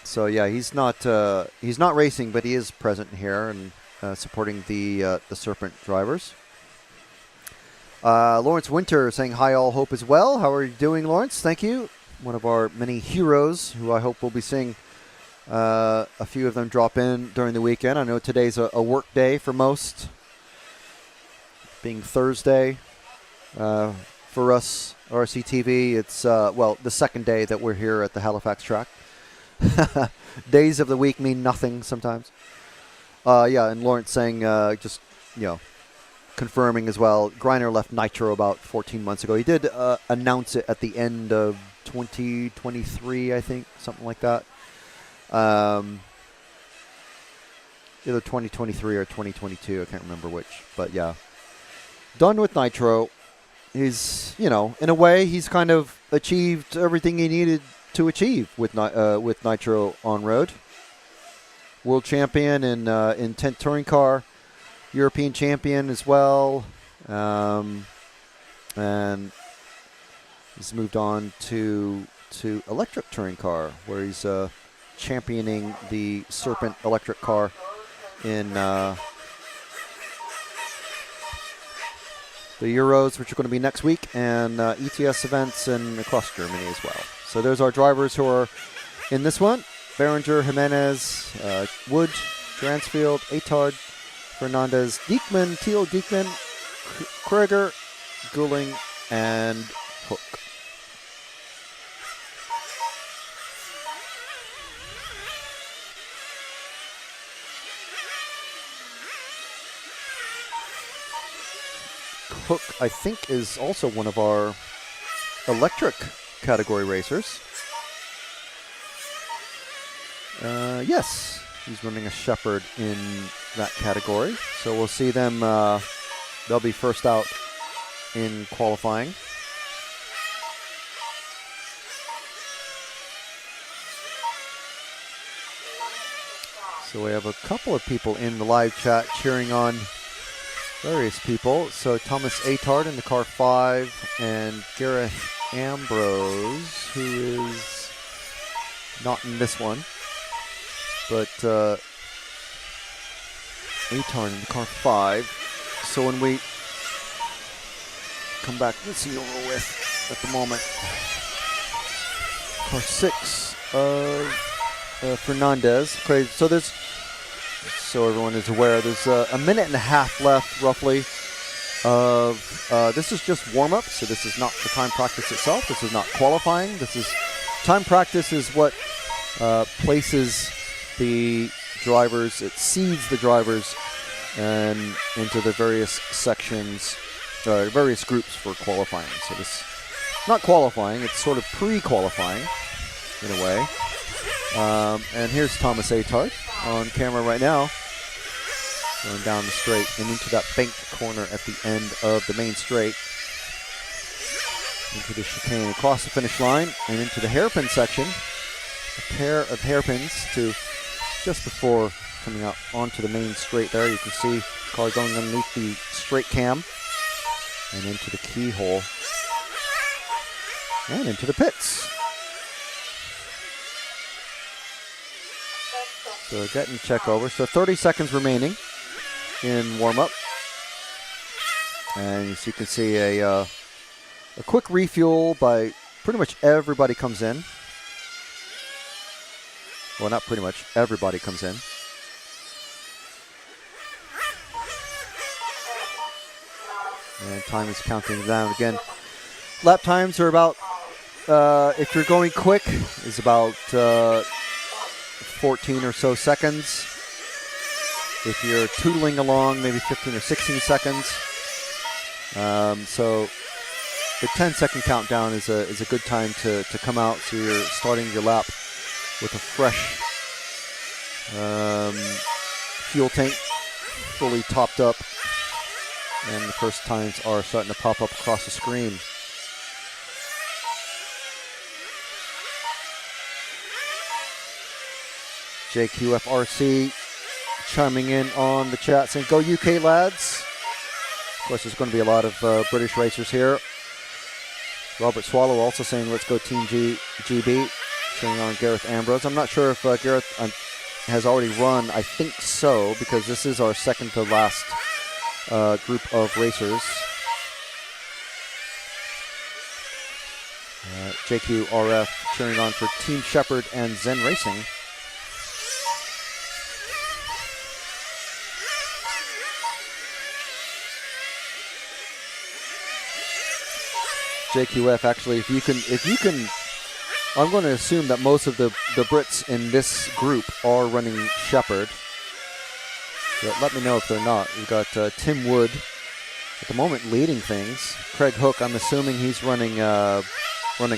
So yeah, he's not racing, but he is present here and supporting the Serpent drivers. Lawrence Winter saying hi, all, hope as well. How are you doing, Lawrence? Thank you. One of our many heroes who I hope we'll be seeing a few of them drop in during the weekend. I know today's a work day for most, being Thursday. For us, RCTV, it's, well, the second day that we're here at the Halifax track. Days of the week mean nothing sometimes. Yeah, and Lawrence saying, just, confirming as well, Greiner left Nitro about 14 months ago. He did announce it at the end of 2023, I think, something like that. Either 2023 or 2022, I can't remember which, but yeah, done with Nitro. he's, you know, in a way, he's kind of achieved everything he needed to achieve with Nitro on road. World champion in 10th touring car, European champion as well, and he's moved on to electric touring car, where he's championing the Serpent electric car in the Euros, which are going to be next week, and ETS events and across Germany as well. So there's our drivers who are in this one. Berenger, Jimenez, Wood, Dransfield, Atard, Fernandez, Diekman, Thiel, Diekman, Krieger, Gouling, and Hook. Hook, I think, is also one of our electric category racers. Yes, he's running a Shepherd in that category. So we'll see them. They'll be first out in qualifying. So we have a couple of people in the live chat cheering on various people. So Thomas Atard in the car 5, and Gareth Ambrose, who is not in this one, but Atard in the car 5. So when we come back, let's see who we're with at the moment. Car 6 of Fernandez. Okay, so there's, so everyone is aware, there's a minute and a half left, roughly, of, this is just warm-up, so this is not the time practice itself. This is not qualifying. This is, time practice is what places the drivers, it seeds the drivers and into the various sections, various groups for qualifying. So this, not qualifying, it's sort of pre-qualifying in a way. And here's Thomas Atard on camera right now, going down the straight and into that banked corner at the end of the main straight, into the chicane, across the finish line, and into the hairpin section. A pair of hairpins to just before coming out onto the main straight there. You can see car going underneath the straight cam and into the keyhole and into the pits. So getting check over. So 30 seconds remaining in warm-up. And as you can see, a quick refuel by pretty much everybody comes in. Well, not pretty much. Everybody comes in. And time is counting down again. Lap times are about, if you're going quick, is about 14 or so seconds. If you're tootling along, maybe 15 or 16 seconds. So the 10-second countdown is a good time to come out, so you're starting your lap with a fresh fuel tank, fully topped up, and the first times are starting to pop up across the screen. JQFRC chiming in on the chat saying, "Go UK, lads." Of course, there's going to be a lot of British racers here. Robert Swallow also saying, "Let's go Team GB." Cheering on Gareth Ambrose. I'm not sure if Gareth has already run. I think so, because this is our second to last group of racers. JQRF cheering on for Team Shepherd and Zen Racing. JQF, actually, if you can, I'm going to assume that most of the Brits in this group are running Shepherd. So let me know if they're not. We've got Tim Wood at the moment leading things. Craig Hook, I'm assuming he's running a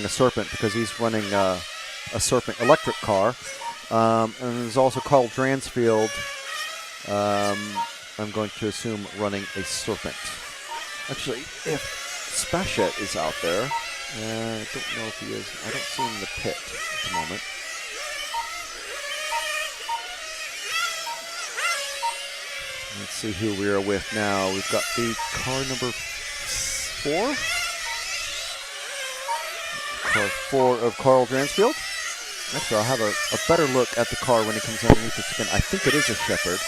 Serpent, because he's running a Serpent electric car. And there's also Carl Dransfield, I'm going to assume, running a Serpent. Actually, if Spachet is out there. I don't know if he is. I don't see him in the pit at the moment. Let's see who we are with now. We've got the car number 4. Car 4 of Carl Dransfield. Actually, I'll have a better look at the car when it comes underneath the skin. I think it is a Shepherd.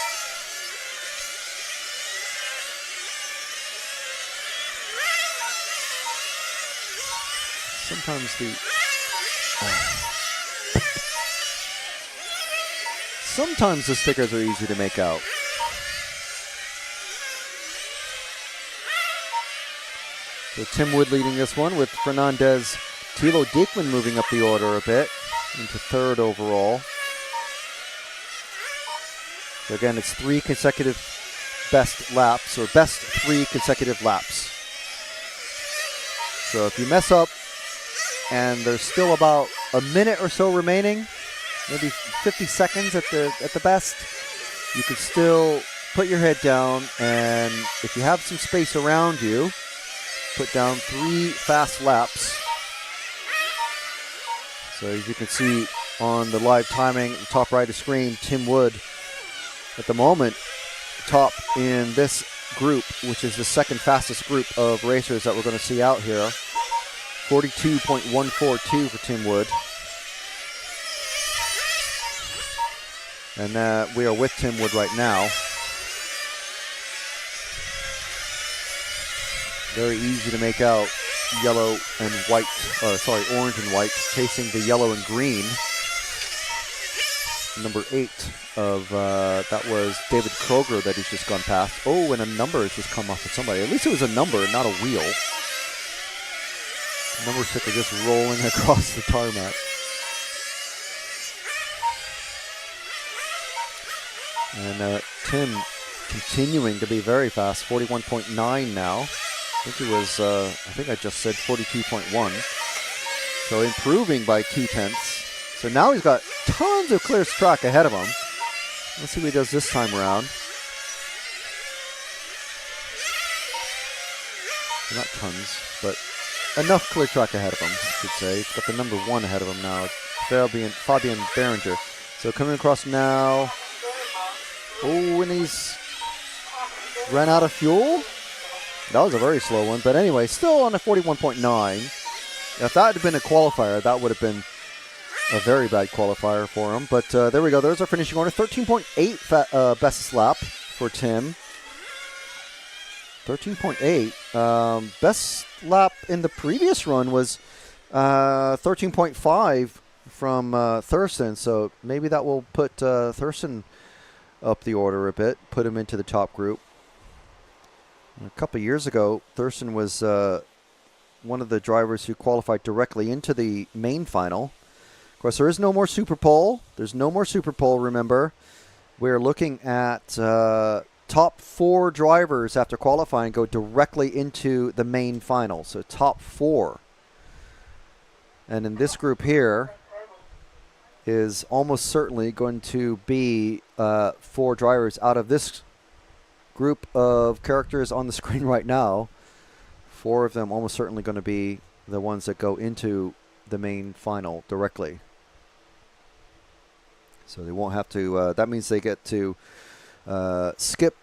Sometimes the stickers are easy to make out. So Tim Wood leading this one with Fernandez, Tilo Diekman moving up the order a bit into 3rd overall. So again, it's 3 consecutive best laps, or best 3 consecutive laps. So if you mess up and there's still about a minute or so remaining, maybe 50 seconds at the best, you can still put your head down, and if you have some space around you, put down 3 fast laps. So as you can see on the live timing, the top right of the screen, Tim Wood at the moment top in this group, which is the second fastest group of racers that we're going to see out here. 42.142 for Tim Wood. And we are with Tim Wood right now. Very easy to make out yellow and white, orange and white, chasing the yellow and green. Number 8 of, that was David Kroger that he's just gone past. Oh, and a number has just come off of somebody. At least it was a number and not a wheel. Number sticker just rolling across the tarmac. And Tim continuing to be very fast, 41.9 now. I think he was, I think I just said 42.1. So improving by 0.2. So now he's got tons of clear track ahead of him. Let's see what he does this time around. Not tons, but enough clear track ahead of him, I should say. He's got the number 1 ahead of him now, Fabian Berenger. So coming across now. Oh, and he's ran out of fuel. That was a very slow one, but anyway, still on a 41.9. If that had been a qualifier, that would have been a very bad qualifier for him. But there we go. There's our finishing order. 13.8 best lap for Tim. 13.8. Best lap in the previous run was 13.5 from Thurston. So maybe that will put Thurston up the order a bit, put him into the top group. A couple of years ago, Thurston was one of the drivers who qualified directly into the main final. Of course, there is no more Super Pole. There's no more Super Pole, remember. We're looking at top 4 drivers after qualifying go directly into the main final. So top 4. And in this group here is almost certainly going to be 4 drivers out of this group of characters on the screen right now. 4 of them almost certainly going to be the ones that go into the main final directly. So they won't have to, that means they get to skip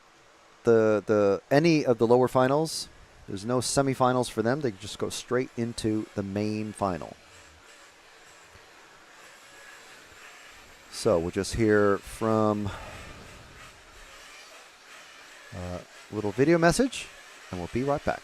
any of the lower finals. There's no semifinals for them. They just go straight into the main final. So we'll just hear from a little video message, and we'll be right back.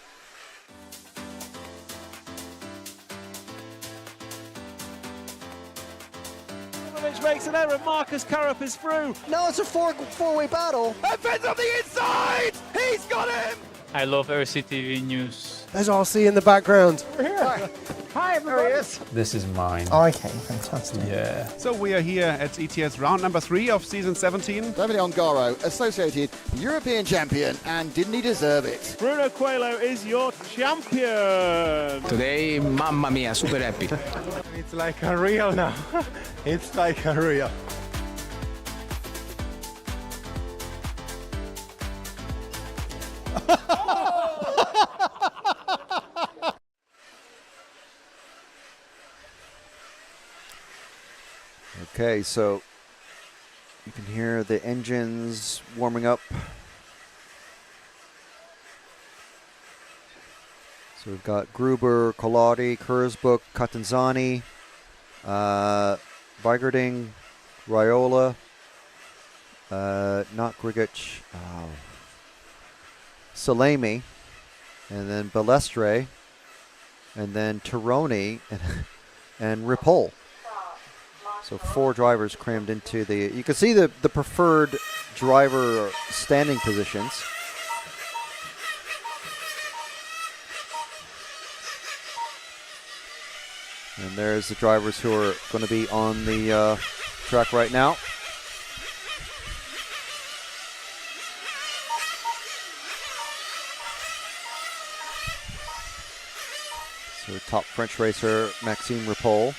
Makes an error. Marcus Carrup is through. No, it's a four-way battle. And Finn's on the inside! He's got him! I love RCTV News. There's RC in the background. We're here. Hi, everybody. This is mine. Okay, fantastic. Yeah. So we are here at ETS round number 3 of season 17. Davide Ongaro, associated European champion, and didn't he deserve it? Bruno Coelho is your champion. Today, mamma mia, super happy. It's like a real now. It's like a real. Okay, so you can hear the engines warming up. So we've got Gruber, Colati, Kurzbuch, Catanzani, Vigerding, Raiola, not Grigic, Salemi, and then Balestre, and then Tironi, and Ripoll. So 4 drivers crammed into the... You can see the preferred driver standing positions. And there's the drivers who are going to be on the track right now. So top French racer, Maxime Ripoll.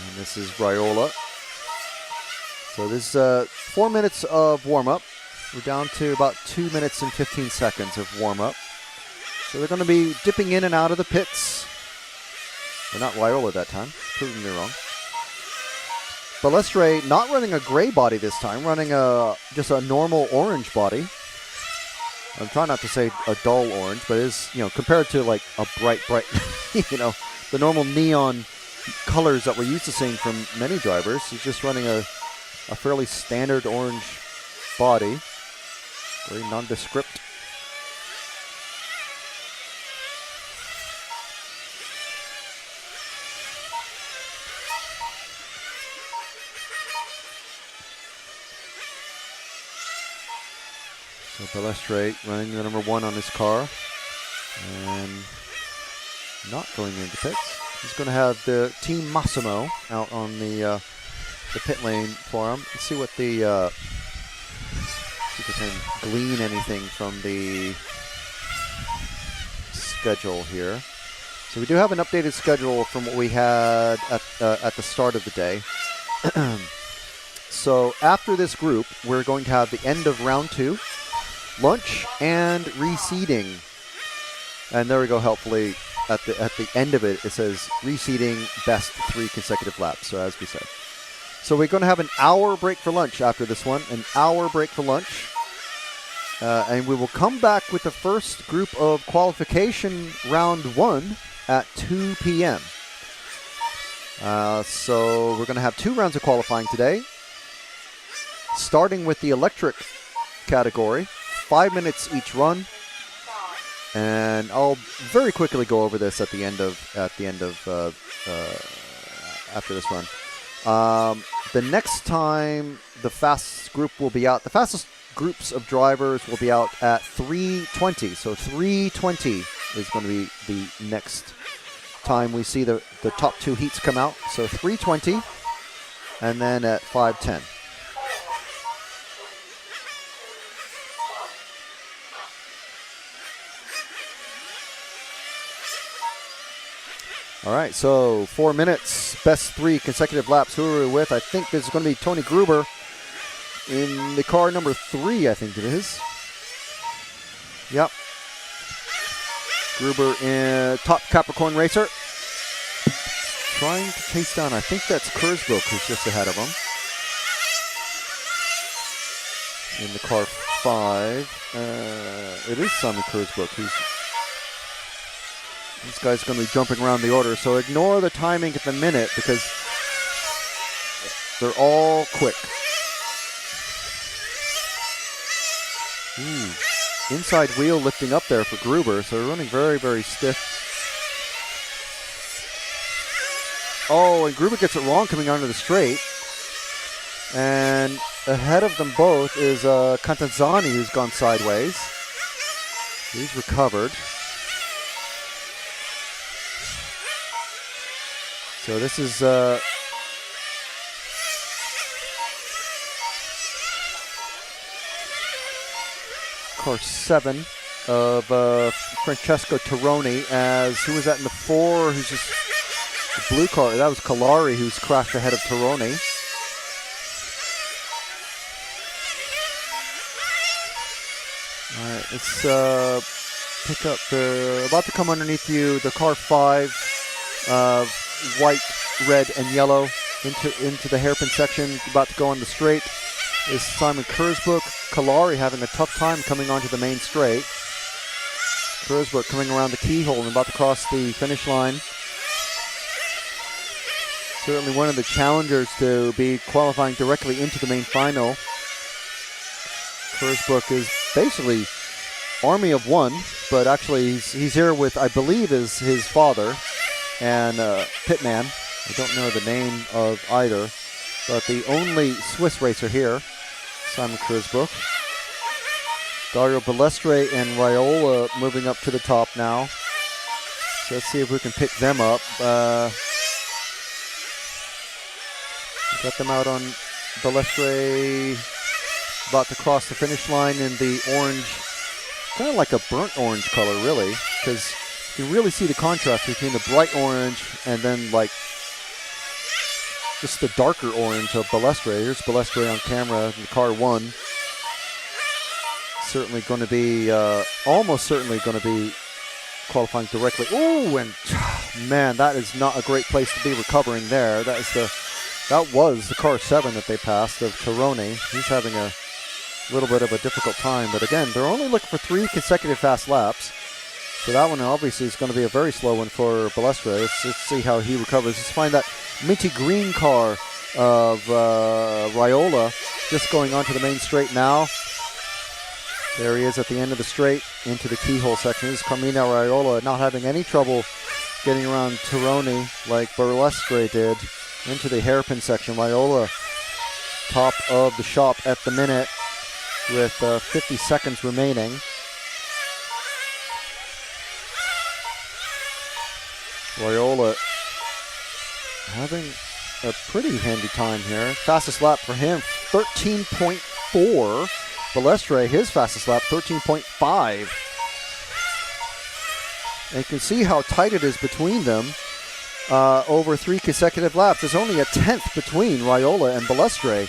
And this is Raiola. So this is 4 minutes of warm-up. We're down to about 2 minutes and 15 seconds of warm-up. So they're going to be dipping in and out of the pits. They're not Raiola that time, proving me wrong. Balestre not running a gray body this time, running just a normal orange body. I'm trying not to say a dull orange, but it is, compared to like a bright, the normal neon colors that we're used to seeing from many drivers. He's just running a fairly standard orange body. Very nondescript. So Balestre running the number 1 on his car and not going into pits. He's going to have the Team Massimo out on the pit lane for him. Let's see what the if we can glean anything from the schedule here. So we do have an updated schedule from what we had at the start of the day. So after this group, we're going to have the end of round 2, lunch, and reseeding. And there we go, helpfully, at the end of it, it says reseeding best 3 consecutive laps, so as we said. So we're going to have an hour break for lunch after this one, an hour break for lunch. And we will come back with the first group of qualification round 1 at 2 p.m. So we're going to have 2 rounds of qualifying today, starting with the electric category, 5 minutes each run. And I'll very quickly go over this at the end of after this run. The next time the fastest group will be out, the fastest groups of drivers will be out at 3:20. So 3:20 is going to be the next time we see the top 2 heats come out. So 3:20, and then at 5:10. All right, so 4 minutes, best 3 consecutive laps. Who are we with? I think this is going to be Tony Gruber in the car number 3, I think it is. Yep. Gruber in top Capricorn racer. Trying to chase down, I think that's Kurzbuch who's just ahead of him. In the car 5. It is Simon Kurzbuch who's... This guy's going to be jumping around the order, so ignore the timing at the minute because they're all quick. Inside wheel lifting up there for Gruber, so they're running very, very stiff. Oh, and Gruber gets it wrong coming onto the straight. And ahead of them both is Catanzani, who's gone sideways. He's recovered. So this is car 7 of Francesco Tironi, as who was that in the 4? Who's just the blue car? That was Colari, who's crashed ahead of Tironi. All right, it's pick up about to come underneath you, the car 5, white, red, and yellow into the hairpin section, about to go on the straight is Simon Kurzbuch. Kalari having a tough time coming onto the main straight. Kurzbuch coming around the keyhole and about to cross the finish line. Certainly one of the challengers to be qualifying directly into the main final. Kurzbuch is basically army of one, but actually he's here with, I believe, is his father and Pitman. I don't know the name of either, but the only Swiss racer here, Simon Kurzbuch. Dario Balestre and Raiola moving up to the top now. So let's see if we can pick them up. Got them out on Balestre, about to cross the finish line in the orange, kind of like a burnt orange color, really, because you can really see the contrast between the bright orange and then like just the darker orange of Balestre. Here's Balestre on camera in car 1. Certainly going to be, almost certainly going to be qualifying directly. Oh, and man, that is not a great place to be recovering there. That was the car 7 that they passed of Tirone. He's having a little bit of a difficult time, but again, they're only looking for 3 consecutive fast laps. So that one obviously is going to be a very slow one for Balestre. Let's see how he recovers. Let's find that minty green car of Raiola just going onto the main straight now. There he is at the end of the straight into the keyhole section. This is Carmina Raiola not having any trouble getting around Tirone like Balestre did into the hairpin section. Raiola top of the shop at the minute with 50 seconds remaining. Raiola having a pretty handy time here. Fastest lap for him, 13.4. Balestre, his fastest lap, 13.5. And you can see how tight it is between them over 3 consecutive laps. There's only a 10th between Raiola and Balestre.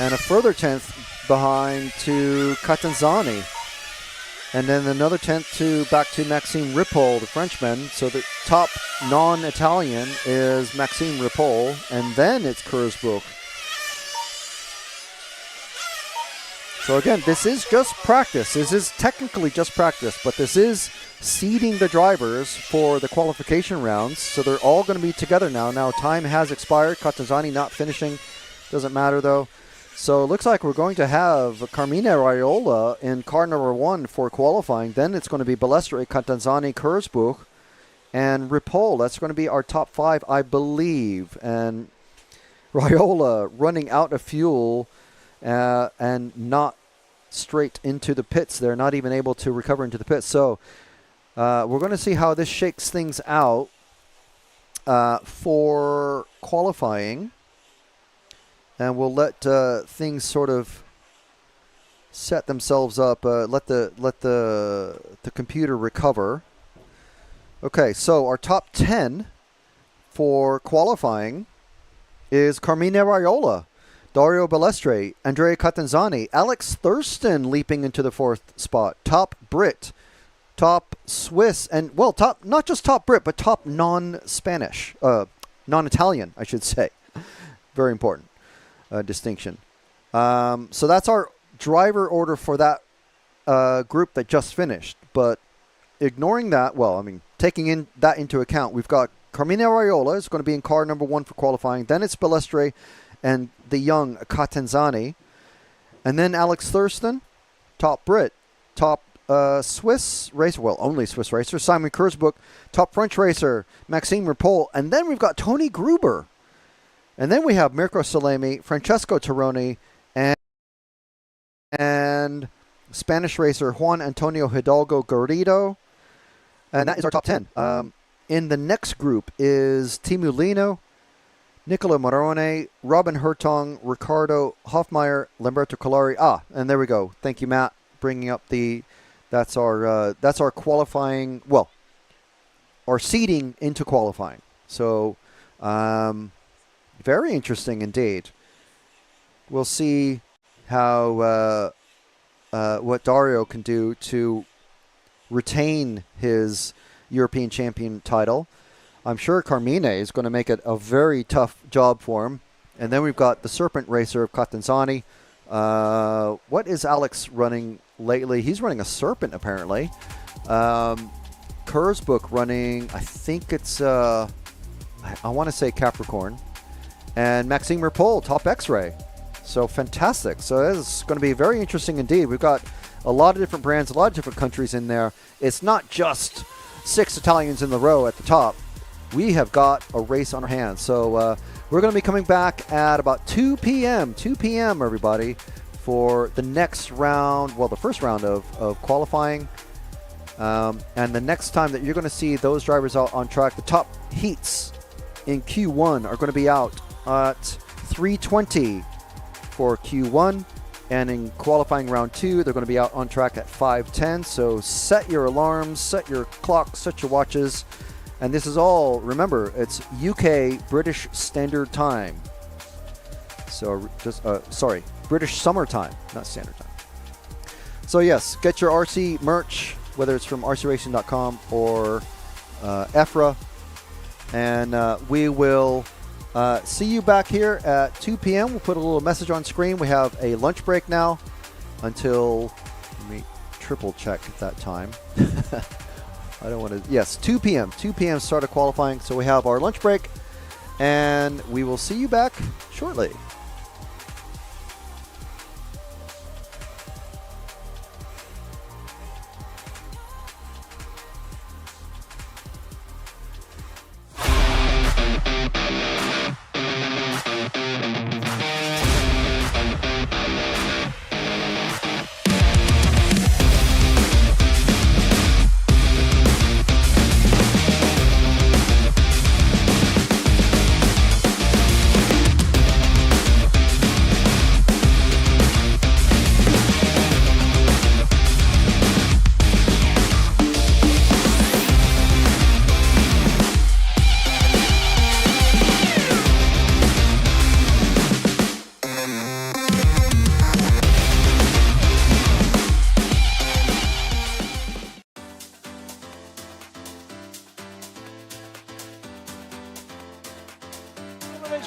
And a further 10th behind to Catanzani. And then another 10th back to Maxime Ripoll, the Frenchman. So the top non-Italian is Maxime Ripoll, and then it's Kurzbuch. So again, this is just practice. This is technically just practice, but this is seeding the drivers for the qualification rounds. So they're all going to be together now. Now time has expired. Catanzani not finishing. Doesn't matter though. So it looks like we're going to have Carmine Raiola in car number 1 for qualifying. Then it's going to be Balestre, Catanzani, Kurzbuch, and Ripoll. That's going to be our top 5, I believe. And Raiola running out of fuel and not straight into the pits. They're not even able to recover into the pits. So we're going to see how this shakes things out for qualifying. And we'll let things sort of set themselves up. Let the computer recover. Okay, so our top 10 for qualifying is Carmine Raiola, Dario Balestre, Andrea Catanzani, Alex Thurston leaping into the 4th spot, top Brit, top Swiss, and well, top not just top Brit, but top non-Spanish, non-Italian, I should say. Very important. Distinction. So that's our driver order for that group that just finished. But ignoring that, well, I mean, taking that into account, we've got Carmine Raiola is going to be in car number 1 for qualifying. Then it's Balestre and the young Catanzani. And then Alex Thurston, top Brit, top Swiss racer, well, only Swiss racer, Simon Kurzbuch, top French racer, Maxime Ripoll. And then we've got Tony Gruber. And then we have Mirko Salemi, Francesco Tirone, and Spanish racer Juan Antonio Hidalgo Garrido. And that is our top 10. In the next group is Timu Lino, Nicola Marone, Robin Hertong, Ricardo Hoffmeyer, Lamberto Colari. And there we go. Thank you, Matt, bringing up that's our qualifying, well, our seeding into qualifying. So, very interesting indeed. We'll see how what Dario can do to retain his European champion title. I'm sure Carmine is going to make it a very tough job for him. And then we've got the Serpent Racer of Catanzani. What is Alex running lately? He's running a Serpent, apparently. Kurzbuch running, I think it's, I want to say Capricorn. And Maxime Merpol, top X-Ray. So fantastic. So it's going to be very interesting indeed. We've got a lot of different brands, a lot of different countries in there. It's not just 6 Italians in the row at the top. We have got a race on our hands. So we're going to be coming back at about 2 p.m. 2 p.m., everybody, for the next round, well, the first round of qualifying. And the next time that you're going to see those drivers out on track, the top heats in Q1 are going to be out at 3:20 for Q1. And in qualifying round 2, they're going to be out on track at 5:10. So set your alarms, set your clocks, set your watches. And this is all, remember, it's UK British Standard Time. So just, British Summer Time, not Standard Time. So yes, get your RC merch, whether it's from rcracing.com or EFRA. And we will see you back here at 2 p.m. We'll put a little message on screen. We have a lunch break now until, let me triple check that time. I don't want to, yes, 2 p.m. 2 p.m. start of qualifying. So we have our lunch break, and we will see you back shortly.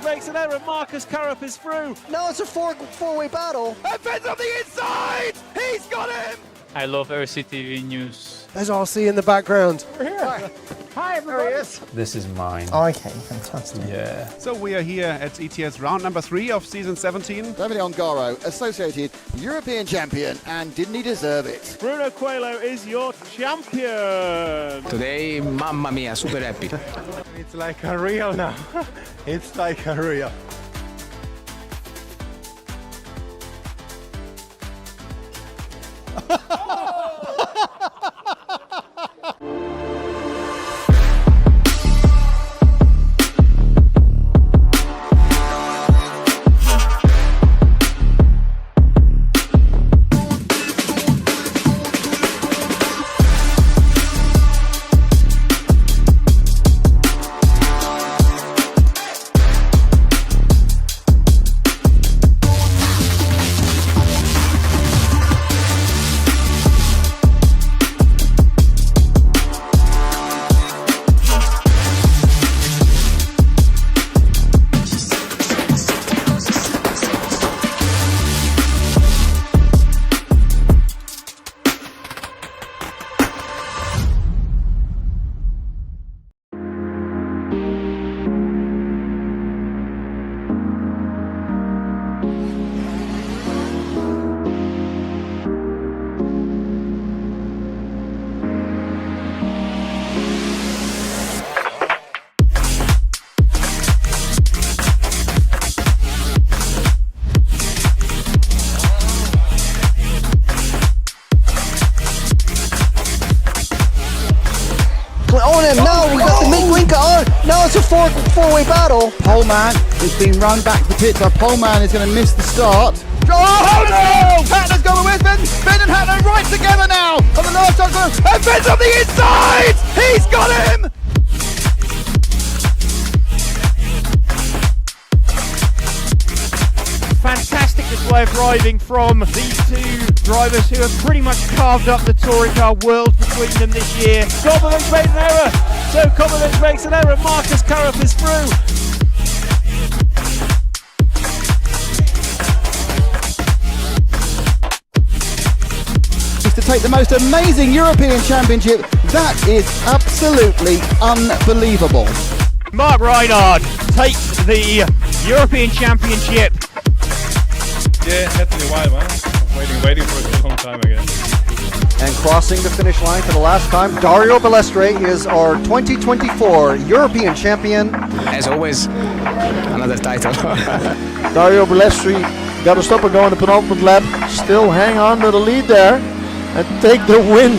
Makes an error. Marcus Carrup is through. No, it's a four-way battle. And Finn's on the inside! He's got him! I love RCTV News. There's RC in the background. We're here. Hi, everybody. This is mine. Okay, fantastic. Yeah. So we are here at ETS round number 3 of season 17. Davide Ongaro, associated European champion, and didn't he deserve it? Bruno Coelho is your champion. Today, mamma mia, super happy. It's like a real now. It's like a real. On him, no, we got the Mink on. No, it's a four-way battle. Pole man is being run back to the pits. Our pole man is going to miss the start. Oh no! Hatner's going with Finn. Finn and Hatner right together now. On the last shot, and Finn's on the inside. He's got him. Fantastic Fastest way of driving from these two drivers who have pretty much carved up the touring car world between them this year. Kobovic made an error, so Kobovic makes an error. Marcus Karup is through. To take the most amazing European Championship. That is absolutely unbelievable. Mark Reinhard takes the European Championship. Yeah, it had to be a while, man. Waiting for a long time again. And crossing the finish line for the last time, Dario Balestre is our 2024 European champion. As always, another title. Dario Balestre got to stop and go in the penultimate lap. Still hang on to the lead there and take the win.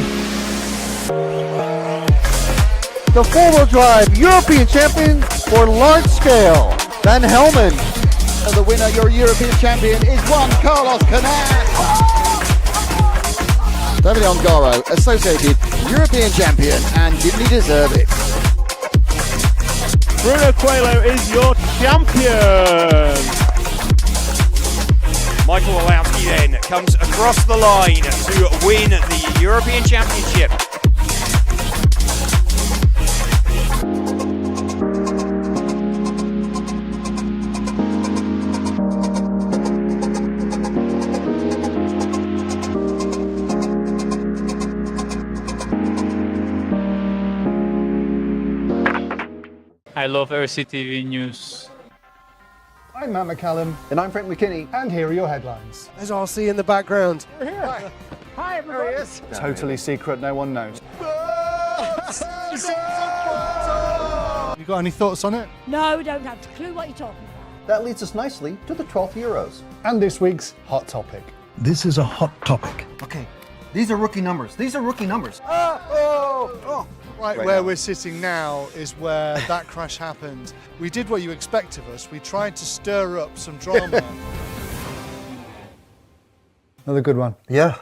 The four-wheel drive European champion for large scale, Van Helmen. And the winner, your European champion, is Juan Carlos Canas. Davide Ongaro, associated European champion, and didn't he deserve it? Bruno Coelho is your champion. Michael Walowski then comes across the line to win the European Championship. I love RCTV News. I'm Matt McCallum, And I'm Frank McKinney. and here are your headlines. There's RC in the background. We're here. Hi, everybody. Totally secret, no one knows. You got any thoughts on it? No, don't have a clue what you're talking about. That leads us nicely to the 12th Euros. And this week's hot topic. This is a hot topic. Okay, these are rookie numbers. Right where we're sitting now is where that crash happened. We did what you expect of us. We tried to stir up some drama. Another good one. Yeah.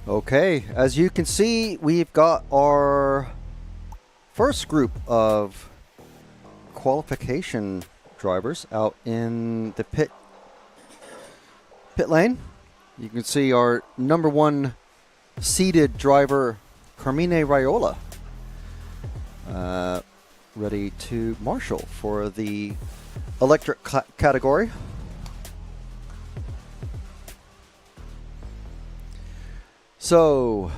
Okay, as you can see, we've got our first group of qualification drivers out in the pit lane. You can see our number 1 seeded driver, Carmine Raiola, ready to marshal for the electric category. So,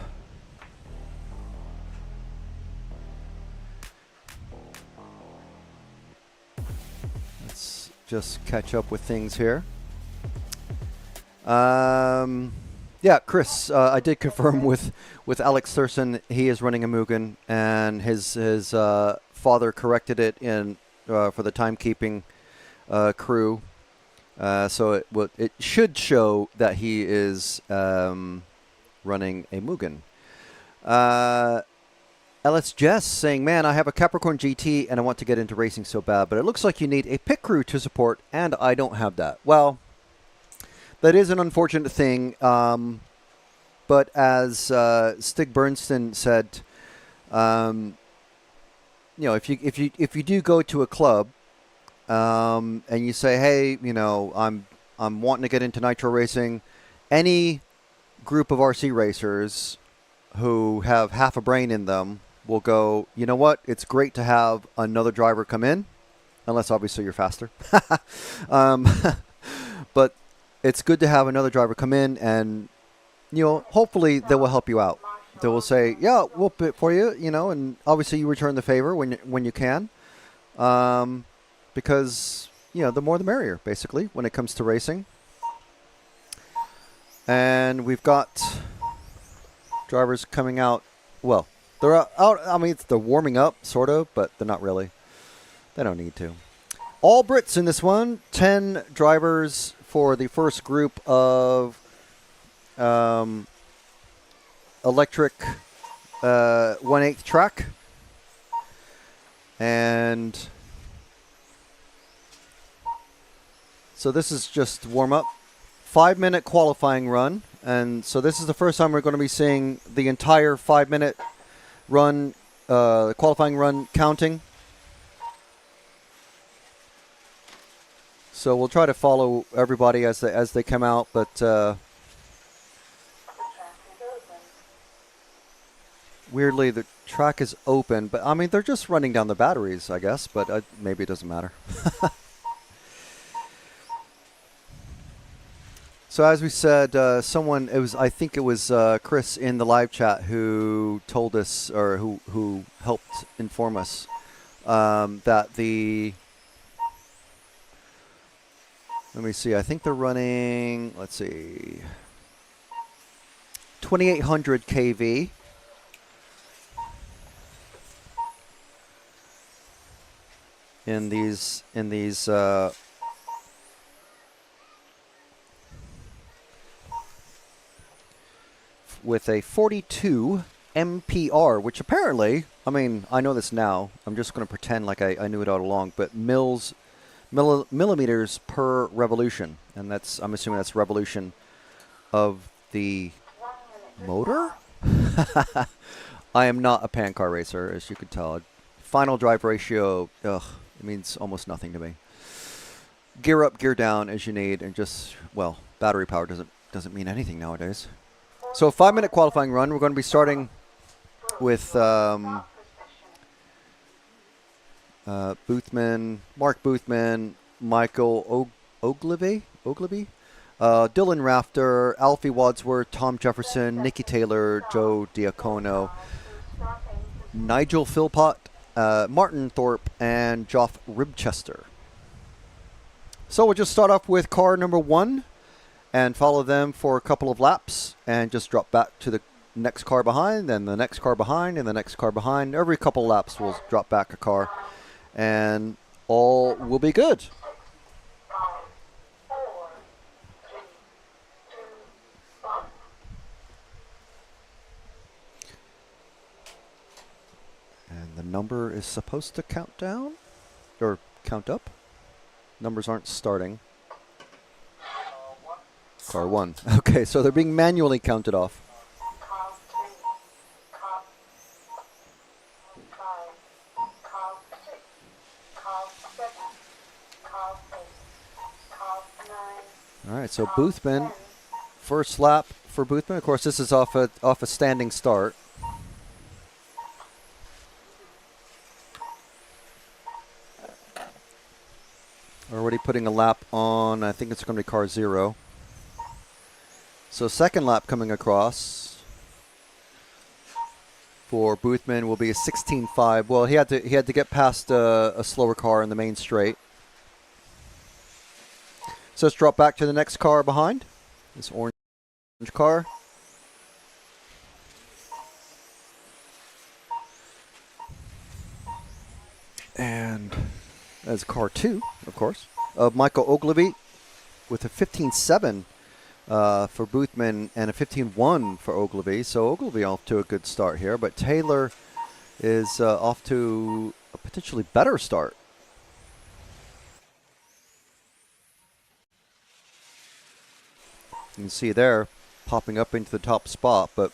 let's just catch up with things here. Yeah, Chris, I did confirm with Alex Thurston. He is running a Mugen, and his father corrected it in for the timekeeping crew. So it should show that he is running a Mugen. LS Jess saying, man, I have a Capricorn GT and I want to get into racing so bad, but it looks like you need a pit crew to support, and I don't have that. Well, that is an unfortunate thing, but as Stig Bernstein said, you know, if you do go to a club and you say, hey, you know, I'm wanting to get into nitro racing, any group of RC racers who have half a brain in them will go, you know what, it's great to have another driver come in, unless obviously you're faster. But it's good to have another driver come in, and, you know, hopefully they will help you out. They will say, yeah, we'll pit for you, you know, and obviously you return the favor when you can. Because, you know, the more the merrier, basically, when it comes to racing. And we've got drivers coming out. Well, they're out. I mean, they're warming up, sort of, but they're not really. They don't need to. All Brits in this one. 10 drivers for the first group of electric 1/8 track. And so this is just warm up. 5-minute qualifying run, and so this is the first time we're going to be seeing the entire 5-minute run, qualifying run counting. So we'll try to follow everybody as they come out, but weirdly the track is open. But I mean, they're just running down the batteries, I guess. But maybe it doesn't matter. So as we said, I think it was Chris in the live chat who told us, or who helped inform us that let me see, I think they're running, let's see, 2800 kV. In these with a 42 MPR, which apparently, I mean, I know this now. I'm just going to pretend like I knew it all along, but millimeters per revolution, and that's, I'm assuming that's revolution of the motor. I am not a pan car racer, as you could tell. Final drive ratio, It means almost nothing to me. Gear up, gear down as you need, and just, well, battery power doesn't mean anything nowadays. So a 5-minute qualifying run. We're going to be starting with Mark Boothman, Michael Oglivie, Dylan Rafter, Alfie Wadsworth, Tom Jefferson, Nikki Taylor, Joe Diacono, Nigel Philpott, Martin Thorpe, and Joff Ribchester. So we'll just start off with car number 1 and follow them for a couple of laps and just drop back to the next car behind, then the next car behind, and the next car behind. Every couple laps we'll drop back a car and all will be good. And the number is supposed to count down or count up. Numbers aren't starting. Car 1. Okay, so they're being manually counted off. All right, so Boothman, first lap for Boothman. Of course, this is off a standing start. Already putting a lap on, I think it's going to be car 0. So second lap coming across for Boothman will be a 16.5. Well, he had to get past a slower car in the main straight. So let's drop back to the next car behind. This orange car. And as car 2, of course, of Michael Oglivie with a 15.7 for Boothman and a 15.1 for Oglivie. So Oglivie off to a good start here, but Taylor is off to a potentially better start. You can see there popping up into the top spot, but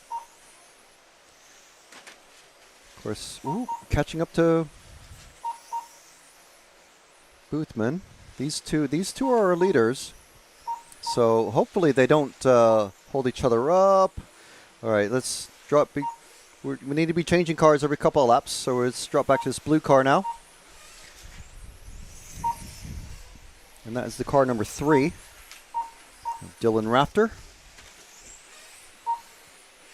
of course, catching up to Boothman. These two are our leaders, so hopefully they don't hold each other up. All right, let's drop. We need to be changing cars every couple of laps, so let's drop back to this blue car now, and that is the car number 3, Dylan Rafter.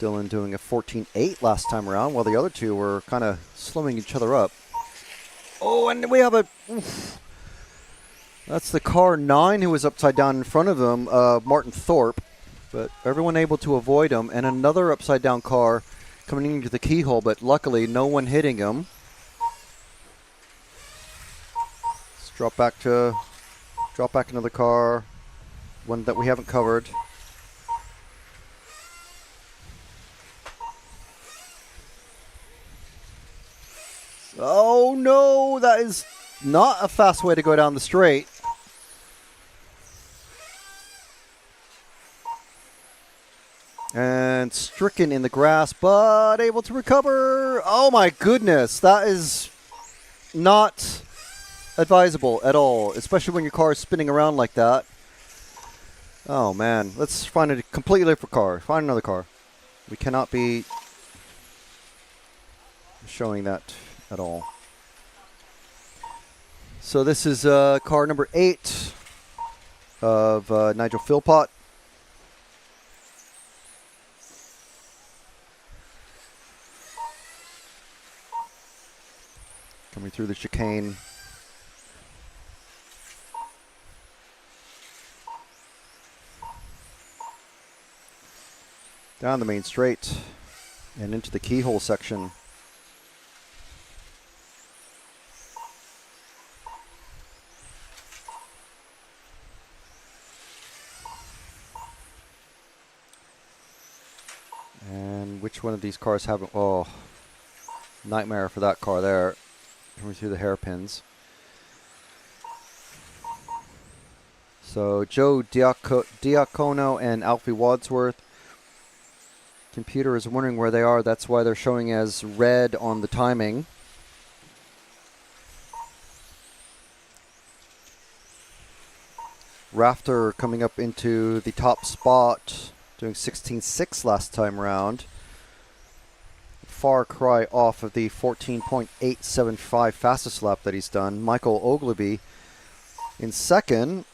Dylan doing a 14.8 last time around, while the other two were kind of slowing each other up. Oh, and we have a. That's the car 9 who was upside down in front of them, Martin Thorpe. But everyone able to avoid him. And another upside down car coming into the keyhole, but luckily no one hitting him. Let's drop back another car, one that we haven't covered. Oh no, that is not a fast way to go down the straight. And stricken in the grass, but able to recover. Oh my goodness, that is not advisable at all, especially when your car is spinning around like that. Oh man, let's find a completely different car. Find another car. We cannot be showing that at all. So this is car number 8 of Nigel Philpott. Coming through the chicane. Down the main straight and into the keyhole section. And which one of these cars haven't? Oh, nightmare for that car there. Coming through the hairpins. So Joe Diacono and Alfie Wadsworth. Computer is wondering where they are. That's why they're showing as red on the timing. Rafter coming up into the top spot, doing 16.6 last time around. Far cry off of the 14.875 fastest lap that he's done. Michael Ogilvy in second,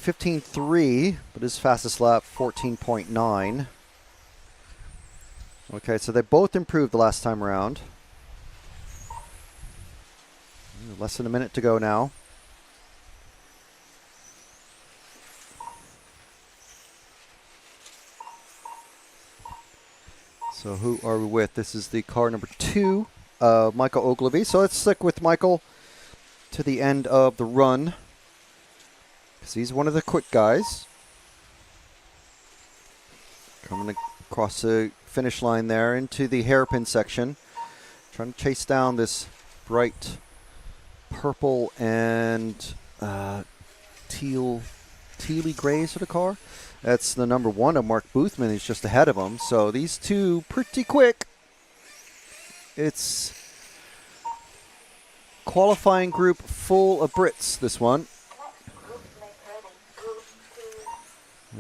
15.3, but his fastest lap, 14.9. Okay, so they both improved the last time around. Less than a minute to go now. So who are we with? This is the car number 2, Michael Ogilvy. So let's stick with Michael to the end of the run, because he's one of the quick guys. Coming across the finish line there into the hairpin section. Trying to chase down this bright purple and tealy gray sort of car. That's the number 1 of Mark Boothman. He's just ahead of him. So these two pretty quick. It's qualifying group full of Brits, this one.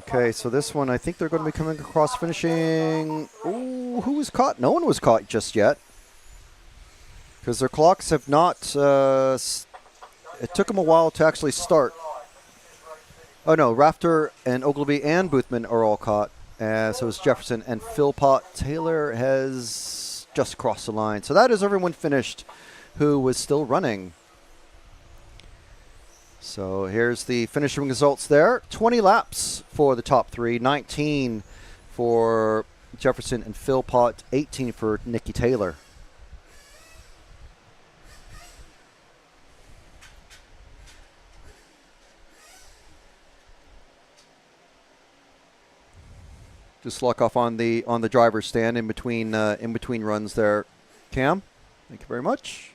Okay, so this one, I think they're going to be coming across finishing. Ooh, who was caught? No one was caught just yet, because their clocks have not. It took them a while to actually start. Oh no, Rafter and Ogilvy and Boothman are all caught. So is Jefferson and Philpott. Taylor has just crossed the line. So that is everyone finished who was still running. So here's the finishing results there. 20 laps for the top 3, 19 for Jefferson and Philpott, 18 for Nicky Taylor. Just lock off on the driver's stand in between runs there, Cam. Thank you very much.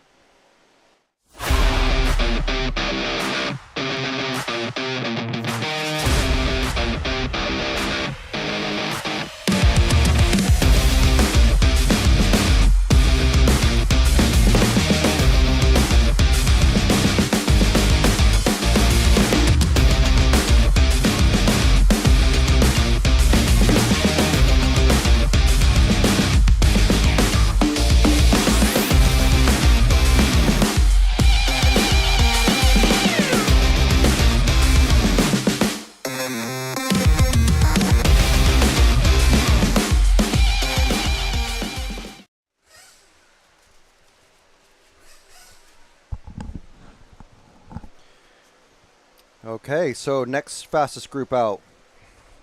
Okay, so next fastest group out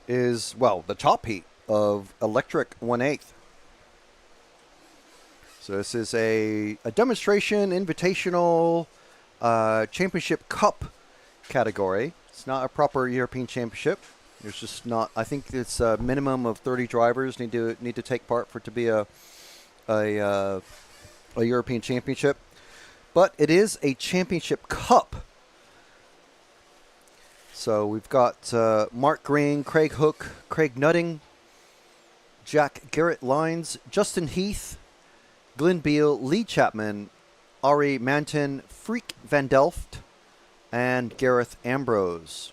is, well, the top heat of Electric 1/8. So this is a demonstration, invitational, championship cup category. It's not a proper European championship. There's just not. I think it's a minimum of 30 drivers need to take part for it to be a European championship. But it is a championship cup. So we've got Mark Green, Craig Hook, Craig Nutting, Jack Garrett Lines, Justin Heath, Glenn Beal, Lee Chapman, Ari Manton, Freek Van Delft, and Gareth Ambrose.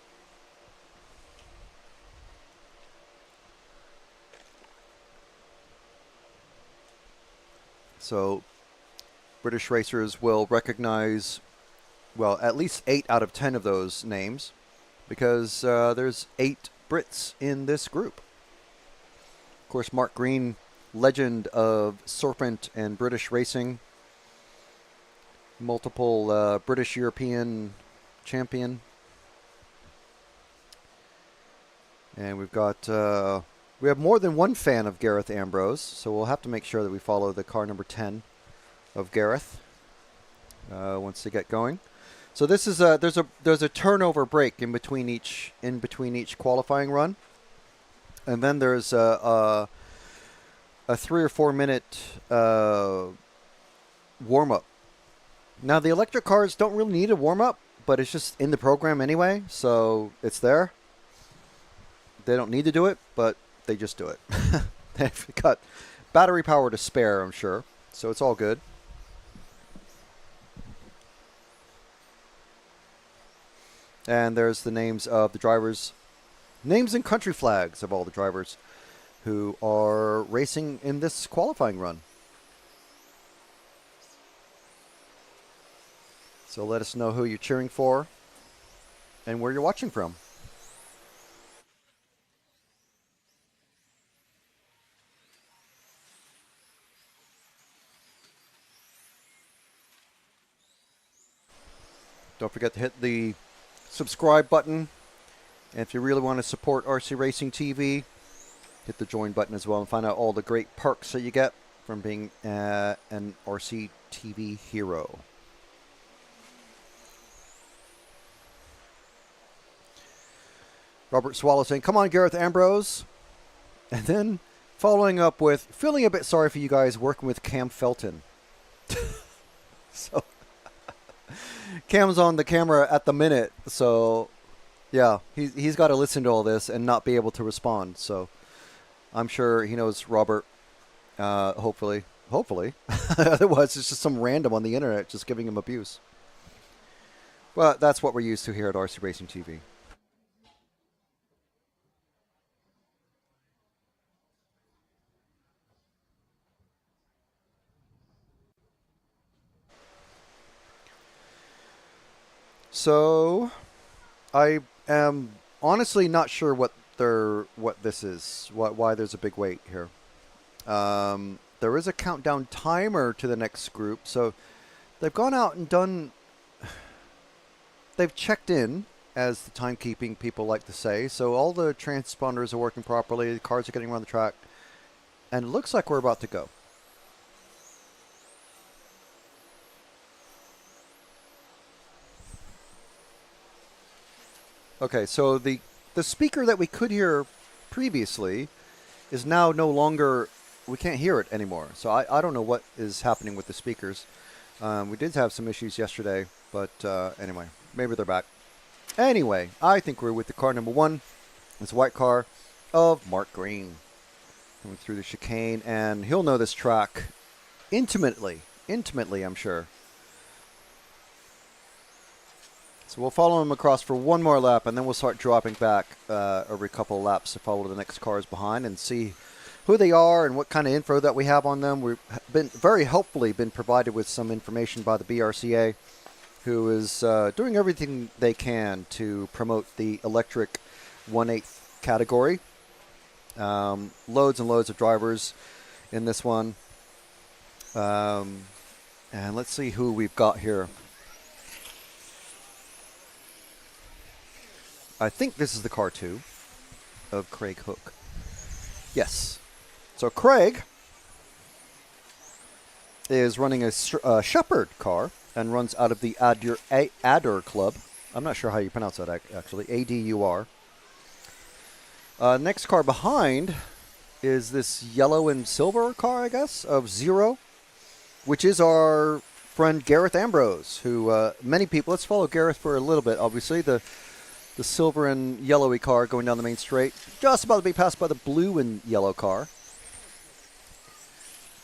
So British racers will recognize, well, at least 8 out of 10 of those names, because there's 8 Brits in this group. Of course, Mark Green, legend of Serpent and British racing, multiple British European champion. And we've got, we have more than one fan of Gareth Ambrose, so we'll have to make sure that we follow the car number 10 of Gareth once they get going. So this is there's a turnover break in between each qualifying run, and then there's a 3 or 4 minute warm up. Now the electric cars don't really need a warm up, but it's just in the program anyway, so it's there. They don't need to do it, but they just do it. They've got battery power to spare, I'm sure, so it's all good. And there's the names of the drivers, names and country flags of all the drivers who are racing in this qualifying run. So let us know who you're cheering for and where you're watching from. Don't forget to hit the subscribe button. And if you really want to support RC Racing TV, hit the join button as well and find out all the great perks that you get from being an RC TV hero. Robert Swallow saying, come on, Gareth Ambrose. And then following up with, feeling a bit sorry for you guys working with Cam Felton. So Cam's on the camera at the minute, so yeah, he's got to listen to all this and not be able to respond. So I'm sure he knows Robert. Hopefully. Otherwise, it's just some random on the internet just giving him abuse. Well, that's what we're used to here at RC Racing TV. So, I am honestly not sure what this is. Why there's a big wait here. There is a countdown timer to the next group, so they've gone out and done. They've checked in, as the timekeeping people like to say. So all the transponders are working properly. The cars are getting around the track, and it looks like we're about to go. Okay, so the speaker that we could hear previously is now no longer, we can't hear it anymore. So I don't know what is happening with the speakers. We did have some issues yesterday, but anyway, maybe they're back. Anyway, I think we're with the car number 1. It's a white car of Mark Green. Coming through the chicane, and he'll know this track intimately, I'm sure. So we'll follow him across for one more lap, and then we'll start dropping back every couple of laps to follow the next cars behind and see who they are and what kind of info that we have on them. We've been very helpfully been provided with some information by the BRCA, who is doing everything they can to promote the electric 1/8 category. Loads and loads of drivers in this one. And let's see who we've got here. I think this is the car 2 of Craig Hook. Yes. So Craig is running a Shepherd car and runs out of the Adur Club. I'm not sure how you pronounce that, actually. ADUR. Next car behind is this yellow and silver car, I guess, of Zero, which is our friend Gareth Ambrose, who many people, let's follow Gareth for a little bit, obviously. The silver and yellowy car going down the main straight, just about to be passed by the blue and yellow car.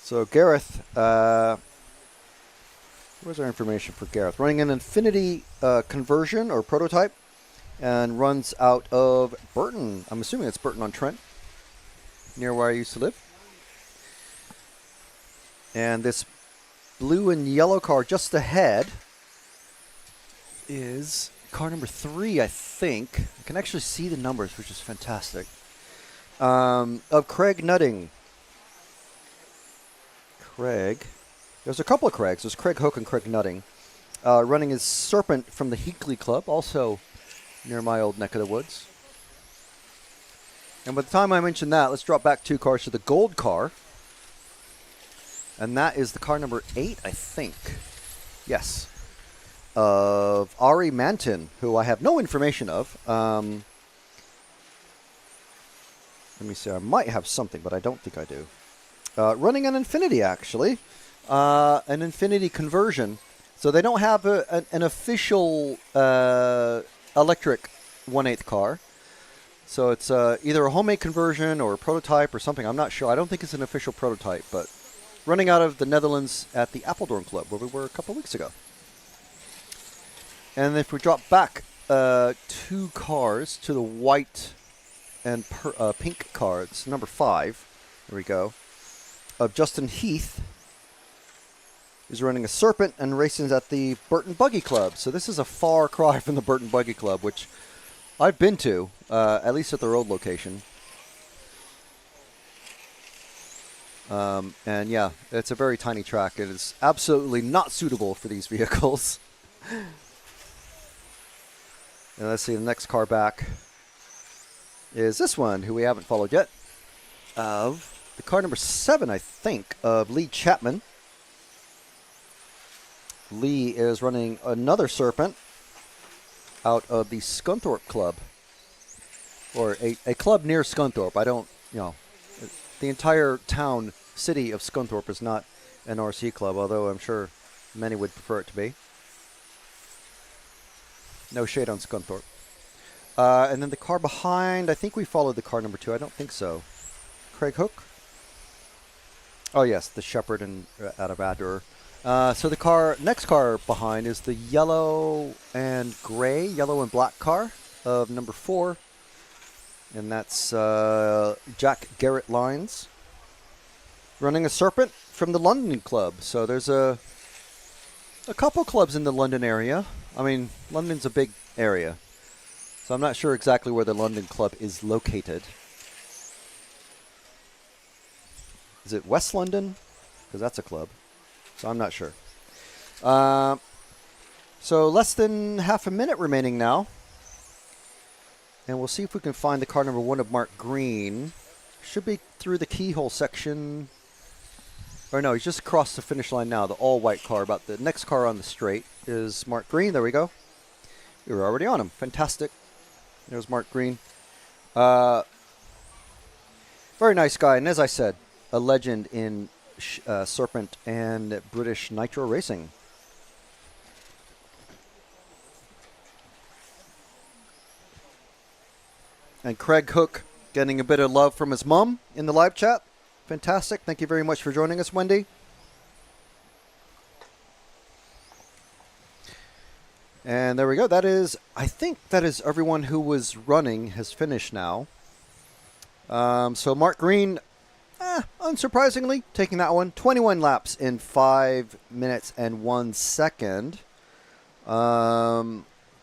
So Gareth, where's our information for Gareth? Running an Infinity conversion or prototype, and runs out of Burton. I'm assuming it's Burton-on-Trent, near where I used to live. And this blue and yellow car just ahead is car number 3, I think. I can actually see the numbers, which is fantastic. Of Craig Nutting. Craig. There's a couple of Craigs. There's Craig Hook and Craig Nutting. Running his Serpent from the Heakley Club, also near my old neck of the woods. And by the time I mention that, let's drop back 2 cars to the gold car. And that is the car number 8, I think. Yes. Of Ari Manton, who I have no information of. Let me see. I might have something, but I don't think I do. Running an Infinity, actually. An Infinity conversion. So they don't have an official electric 1/8 car. So it's either a homemade conversion or a prototype or something. I'm not sure. I don't think it's an official prototype, but running out of the Netherlands at the Apeldoorn Club, where we were a couple of weeks ago. And if we drop back two cars to the white and pink cards. Number 5. There we go. Of Justin Heath is running a Serpent and racing at the Burton Buggy Club. So this is a far cry from the Burton Buggy Club, which I've been to, at least at their old location. And yeah, it's a very tiny track. It is absolutely not suitable for these vehicles. And let's see, the next car back is this one, who we haven't followed yet. Of the car number 7, I think, of Lee Chapman. Lee is running another Serpent out of the Scunthorpe Club. Or a club near Scunthorpe. I don't, the entire town, city of Scunthorpe is not an RC club, although I'm sure many would prefer it to be. No shade on Scunthorpe. And then the car behind, I think we followed the car number 2. I don't think so. Craig Hook? Oh, yes, the Shepherd and out of Adur. So the next car behind is the yellow and black car of number 4. And that's Jack Garrett Lines running a Serpent from the London Club. So there's a couple clubs in the London area. I mean, London's a big area. So I'm not sure exactly where the London Club is located. Is it West London? Because that's a club. So I'm not sure. So less than half a minute remaining now. And we'll see if we can find the car number 1 of Mark Green. Should be through the keyhole section. Or no, he's just across the finish line now. The all-white car. About the next car on the straight is Mark Green. There we go. We were already on him. Fantastic. There's Mark Green. Very nice guy. And as I said, a legend in Serpent and British Nitro racing. And Craig Hook getting a bit of love from his mom in the live chat. Fantastic. Thank you very much for joining us, Wendy. And there we go. I think that is everyone who was running has finished now. So Mark Green, unsurprisingly, taking that one. 21 laps in 5 minutes and 1 second.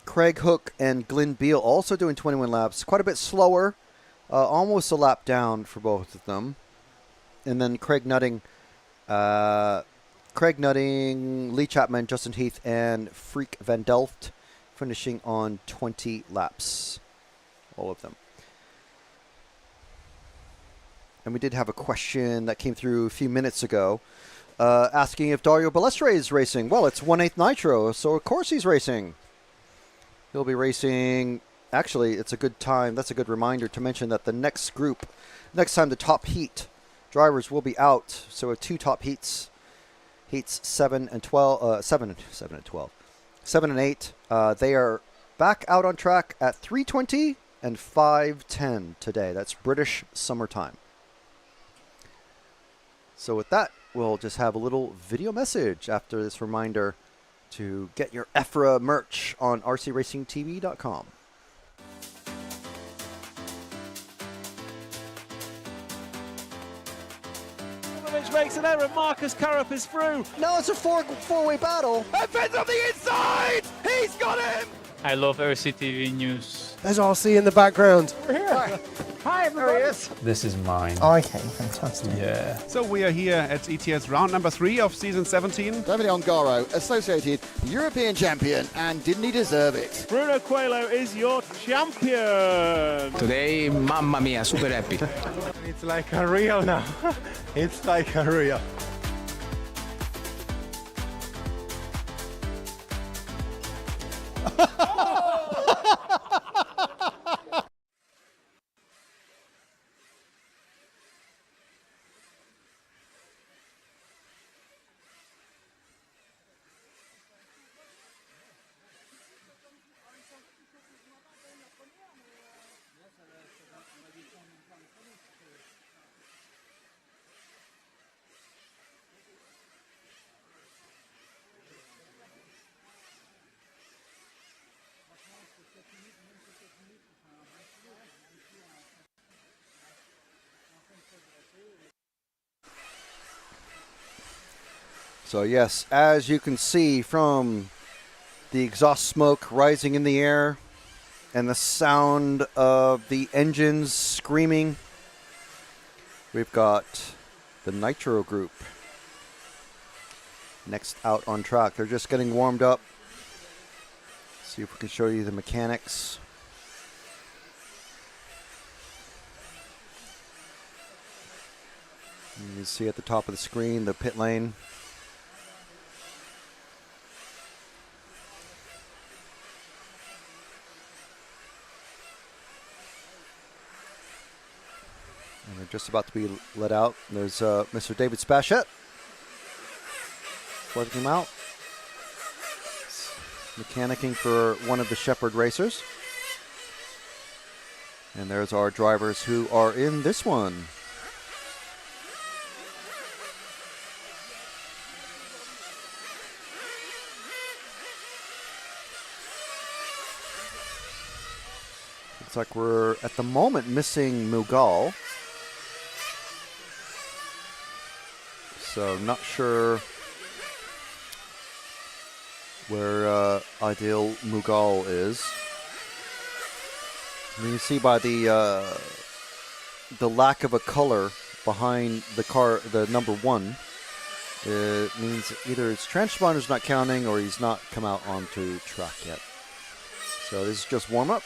Craig Hook and Glenn Beal also doing 21 laps. Quite a bit slower. Almost a lap down for both of them. And then Craig Nutting, Lee Chapman, Justin Heath, and Freak Van Delft finishing on 20 laps. All of them. And we did have a question that came through a few minutes ago asking if Dario Balestre is racing. Well, it's 1/8 Nitro, so of course he's racing. He'll be racing. Actually, it's a good time. That's a good reminder to mention that the next time the top heat drivers will be out. So we have 2 top heats. Heats 7 and 12. 7 and 8. They are back out on track at 3:20 and 5:10 today. That's British summertime. So with that, we'll just have a little video message after this reminder to get your EFRA merch on rcracingtv.com. Makes an error. Marcus Currup is through. No, it's a four-way battle. And Finn's on the inside! He's got him! I love RCTV News. There's RC in the background. We're here. Hi, everybody. There he is. This is mine. Okay, fantastic. Yeah. So we are here at ETS round number 3 of season 17. Davide Ongaro, associated European champion, and didn't he deserve it? Bruno Coelho is your champion. Today, mamma mia, super happy. It's like a real now. It's like a real. So yes, as you can see from the exhaust smoke rising in the air and the sound of the engines screaming, we've got the Nitro group next out on track. They're just getting warmed up. See if we can show you the mechanics. You can see at the top of the screen the pit lane. And they're just about to be let out. There's Mr. David Spachette letting him out. Mechanicking for one of the Shepherd racers. And there's our drivers who are in this one. Looks like we're at the moment missing Mughal. So not sure where Ideal Mughal is. And you see by the lack of a color behind the car, the number 1, it means either his transponder's not counting or he's not come out onto track yet. So this is just warm up.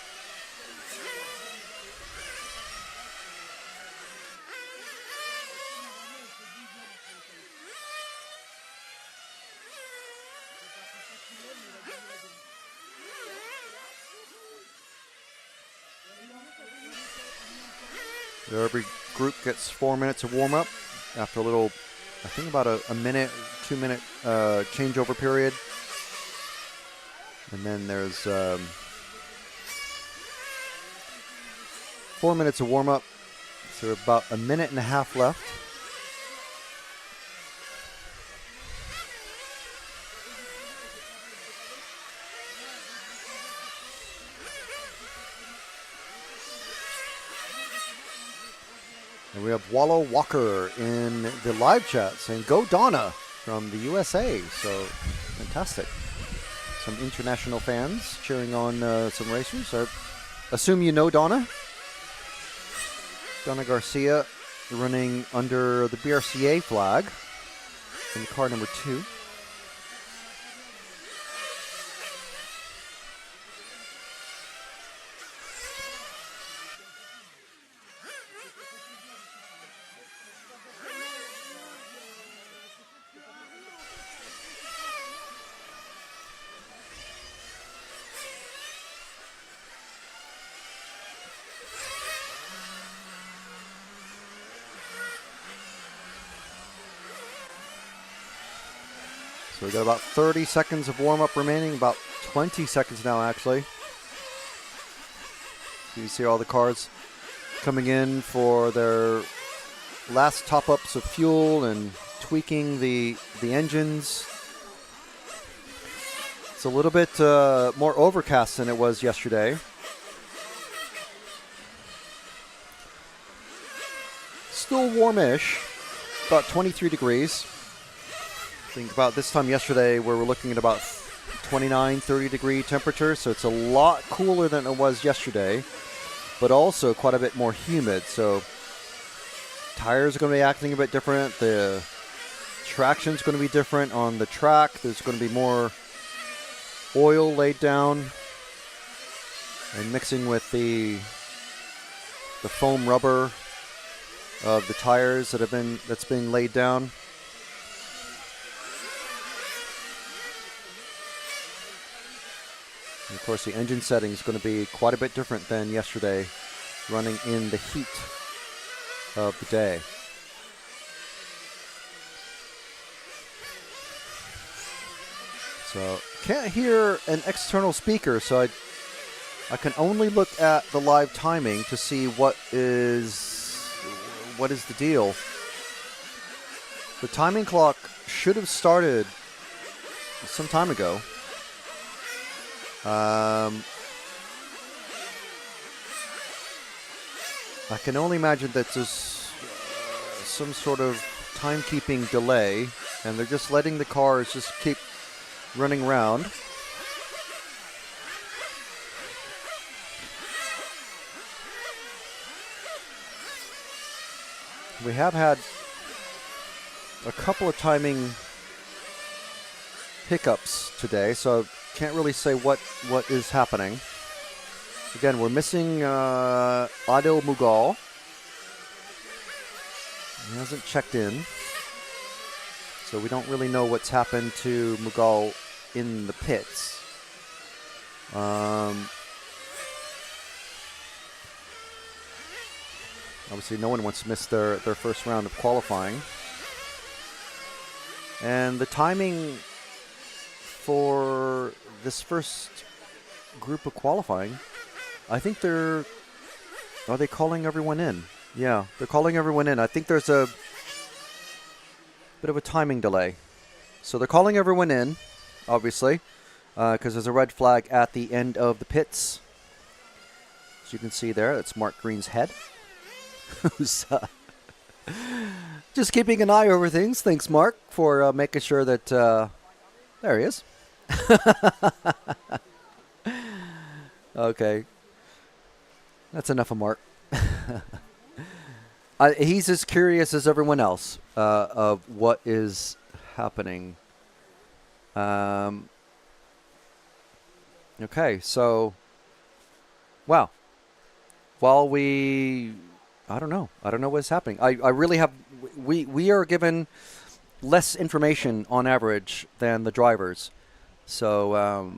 Every group gets 4 minutes of warm-up after a little, I think about a minute, 2 minute changeover period. And then there's 4 minutes of warm-up, so about a minute and a half left. And we have Wallow Walker in the live chat saying, "Go Donna" from the USA. So fantastic. Some international fans cheering on some racers. I assume you know Donna. Donna Garcia running under the BRCA flag in car number 2. So we got about 30 seconds of warm-up remaining, about 20 seconds now actually. So you see all the cars coming in for their last top-ups of fuel and tweaking the engines. It's a little bit more overcast than it was yesterday. Still warmish, about 23 degrees. I think about this time yesterday where we're looking at about 29, 30 degree temperature, so it's a lot cooler than it was yesterday, but also quite a bit more humid. So tires are going to be acting a bit different. The traction is going to be different on the track. There's going to be more oil laid down and mixing with the foam rubber of the tires that's been laid down. And of course, the engine setting is going to be quite a bit different than yesterday, running in the heat of the day. So can't hear an external speaker, so I can only look at the live timing to see what is the deal. The timing clock should have started some time ago. I can only imagine that there's some sort of timekeeping delay And they're just letting the cars just keep running around. We have had a couple of timing hiccups today, so can't really say what is happening. Again, we're missing Adil Mughal. He hasn't checked in, so we don't really know what's happened to Mughal in the pits. Obviously, no one wants to miss their first round of qualifying. And the timing for this first group of qualifying, I think are they calling everyone in? Yeah, they're calling everyone in. I think there's a bit of a timing delay. So they're calling everyone in, obviously, because there's a red flag at the end of the pits. As you can see there, that's Mark Green's head. Who's just keeping an eye over things. Thanks, Mark, for making sure that... there he is. Okay. That's enough of Mark. He's as curious as everyone else of what is happening. Okay, so... Wow. While we... I don't know what's happening. I really have... We are given less information on average than the drivers. So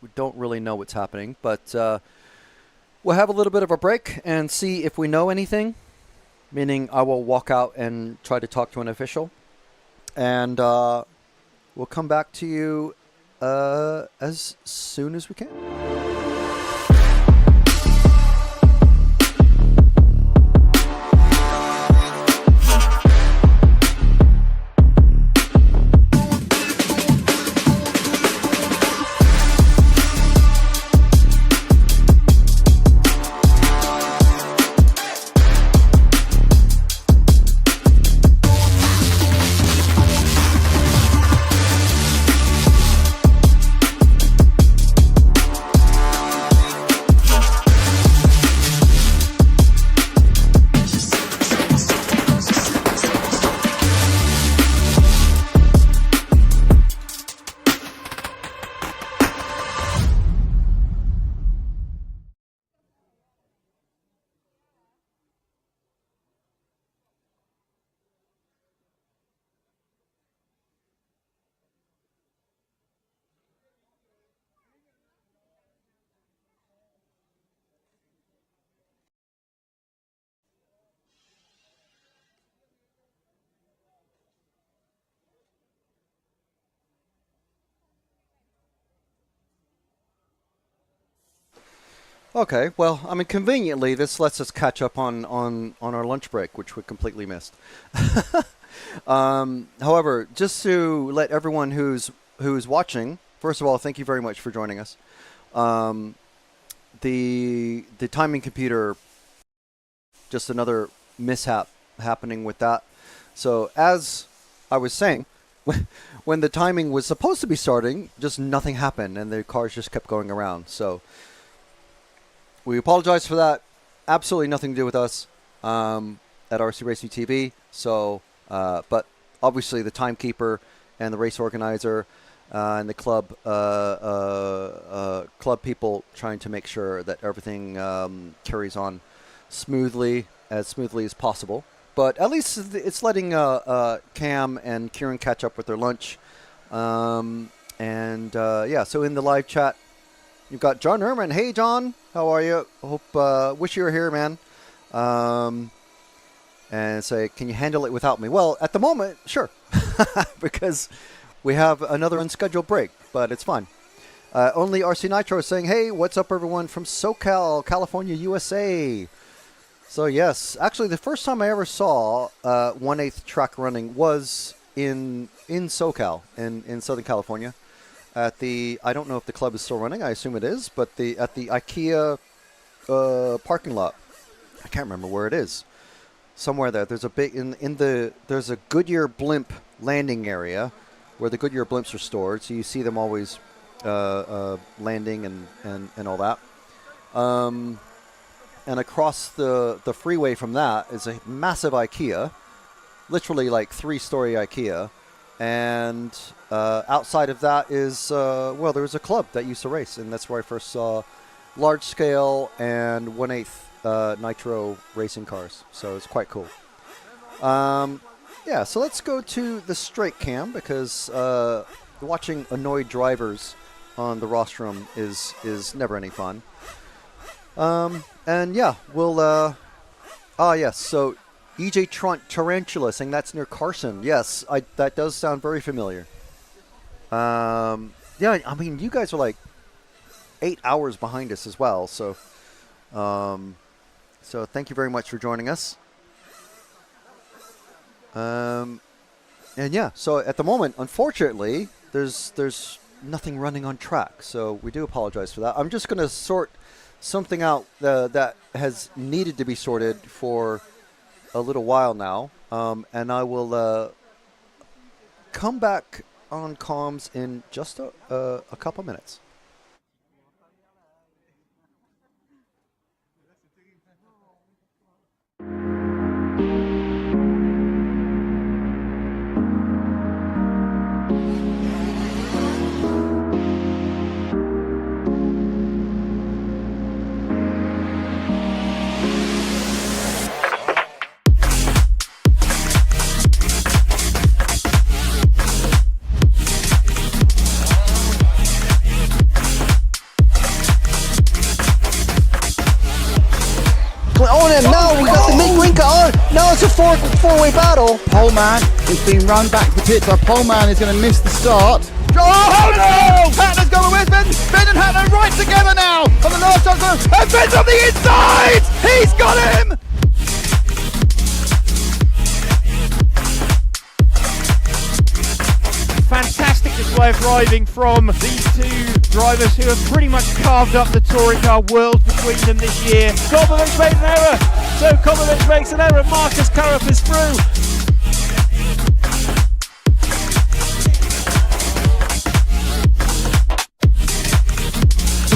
we don't really know what's happening. But we'll have a little bit of a break and see if we know anything. Meaning I will walk out and try to talk to an official. And we'll come back to you as soon as we can. Okay, well, I mean, conveniently, this lets us catch up on our lunch break, which we completely missed. However, just to let everyone who's watching, first of all, thank you very much for joining us. The timing computer, just another mishap happening with that. So as I was saying, when the timing was supposed to be starting, just nothing happened, and the cars just kept going around. So we apologize for that. Absolutely nothing to do with us at RC Racing TV. So, but obviously the timekeeper and the race organizer and the club people trying to make sure that everything carries on smoothly as possible. But at least it's letting Cam and Kieran catch up with their lunch. Yeah, so in the live chat, you've got John Herman. Hey, John. How are you? Hope, wish you were here, man. And say, can you handle it without me? Well, at the moment, sure. Because we have another unscheduled break, but it's fine. Only RC Nitro is saying, hey, what's up, everyone, from SoCal, California, USA. So, yes, actually, the first time I ever saw 1/8 track running was in SoCal, in Southern California. At the, I don't know if the club is still running. I assume it is, but at the IKEA parking lot. I can't remember where it is. Somewhere there. There's a big there's a Goodyear blimp landing area where the Goodyear blimps are stored. So you see them always landing and all that. And across the freeway from that is a massive IKEA, literally like 3-story IKEA. And outside of that is, well, there was a club that used to race, and that's where I first saw large scale and 1/8 Nitro racing cars. So it's quite cool. Yeah, so let's go to the straight cam because watching annoyed drivers on the rostrum is never any fun. And yeah, we'll, yes, so EJ Tarantula saying that's near Carson. Yes, that does sound very familiar. Yeah, I mean, you guys are like 8 hours behind us as well, so so thank you very much for joining us. And yeah, so at the moment, unfortunately, there's nothing running on track, so we do apologize for that. I'm just going to sort something out that has needed to be sorted for a little while now, and I will come back on comms in just a couple minutes. And now we got the mid-wing car. Now it's a four-way battle. Pole man is being run back to the pit. Our pole man is going to miss the start. Oh no! Hatler's going with Finn. Finn and Hatler right together now. On the last shot, and Finn's on the inside. He's got him. Fantastic display of driving from these two drivers who have pretty much carved up the touring car world between them this year. Kobovic made an error, so Kobovic makes an error. Marcus Currup is through.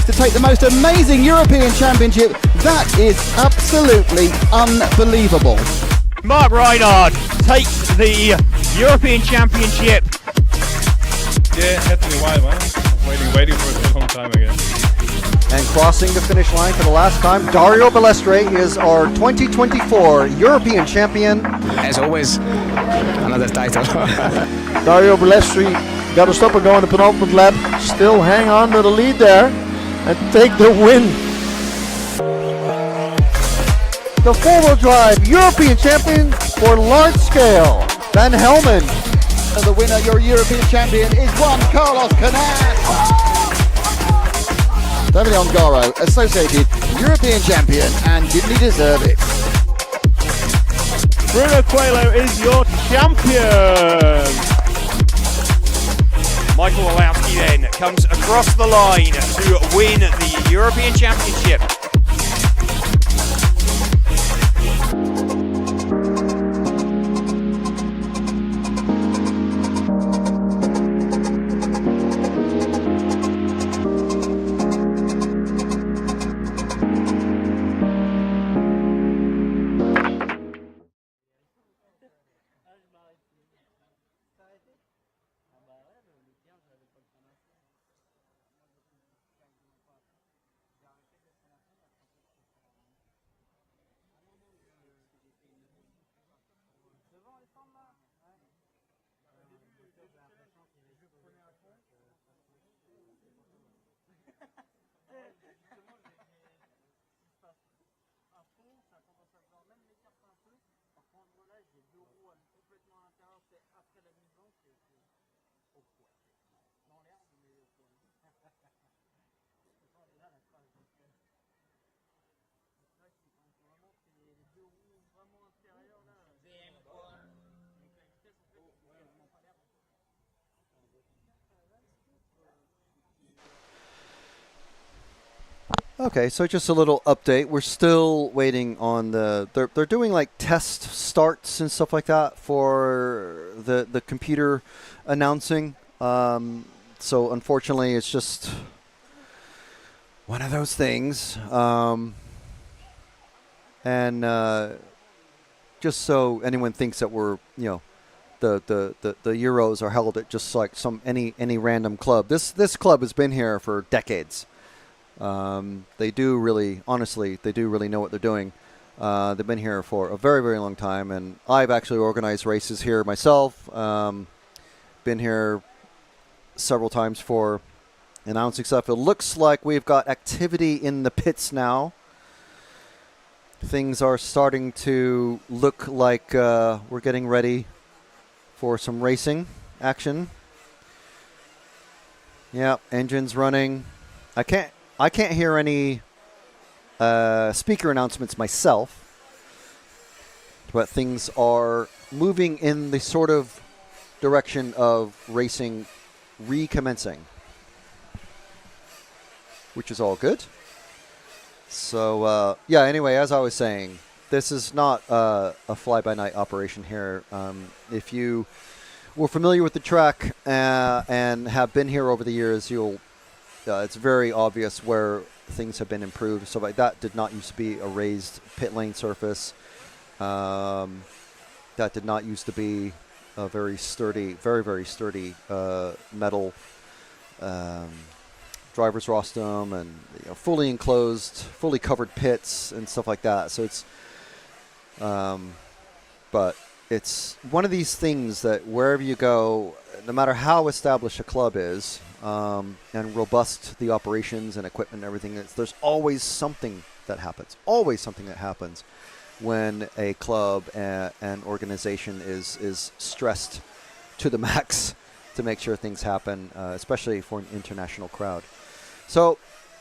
To take the most amazing European Championship, that is absolutely unbelievable. Mark Reinhard takes the European Championship. Yeah, had to be a while, man. Waiting for it for a long time again. And crossing the finish line for the last time, Dario Balestre is our 2024 European champion. As always, another title. Dario Balestre got to stop and go in the penultimate lap. Still hang on to the lead there and take the win. The four-wheel drive European champion for large scale, Van Helmen. The winner, your European champion, is Juan Carlos Canas. David Ongaro, associated European champion, and didn't he deserve it? Bruno Coelho is your champion. Michael Walowski then comes across the line to win the European Championship. Okay, so just a little update. We're still waiting on they're doing like test starts and stuff like that for the computer announcing. So unfortunately, it's just one of those things. And just so anyone thinks that we're, the Euros are held at just like any random club. This club has been here for decades. They do really know what they're doing. They've been here for a very, very long time, and I've actually organized races here myself. Been here several times for announcing stuff. It looks like we've got activity in the pits now. Things are starting to look like we're getting ready for some racing action. Yeah, engines running. I can't hear any speaker announcements myself, but things are moving in the sort of direction of racing recommencing, which is all good. So, anyway, as I was saying, this is not a fly-by-night operation here. If you were familiar with the track and have been here over the years, it's very obvious where things have been improved. So like that did not used to be a raised pit lane surface. That did not used to be a very sturdy, very, very sturdy metal driver's rostrum and fully enclosed, fully covered pits and stuff like that. So it's, but it's one of these things that wherever you go, no matter how established a club is, and robust the operations and equipment and everything, there's always something that happens. Always something that happens when a club and organization is stressed to the max to make sure things happen, especially for an international crowd. So,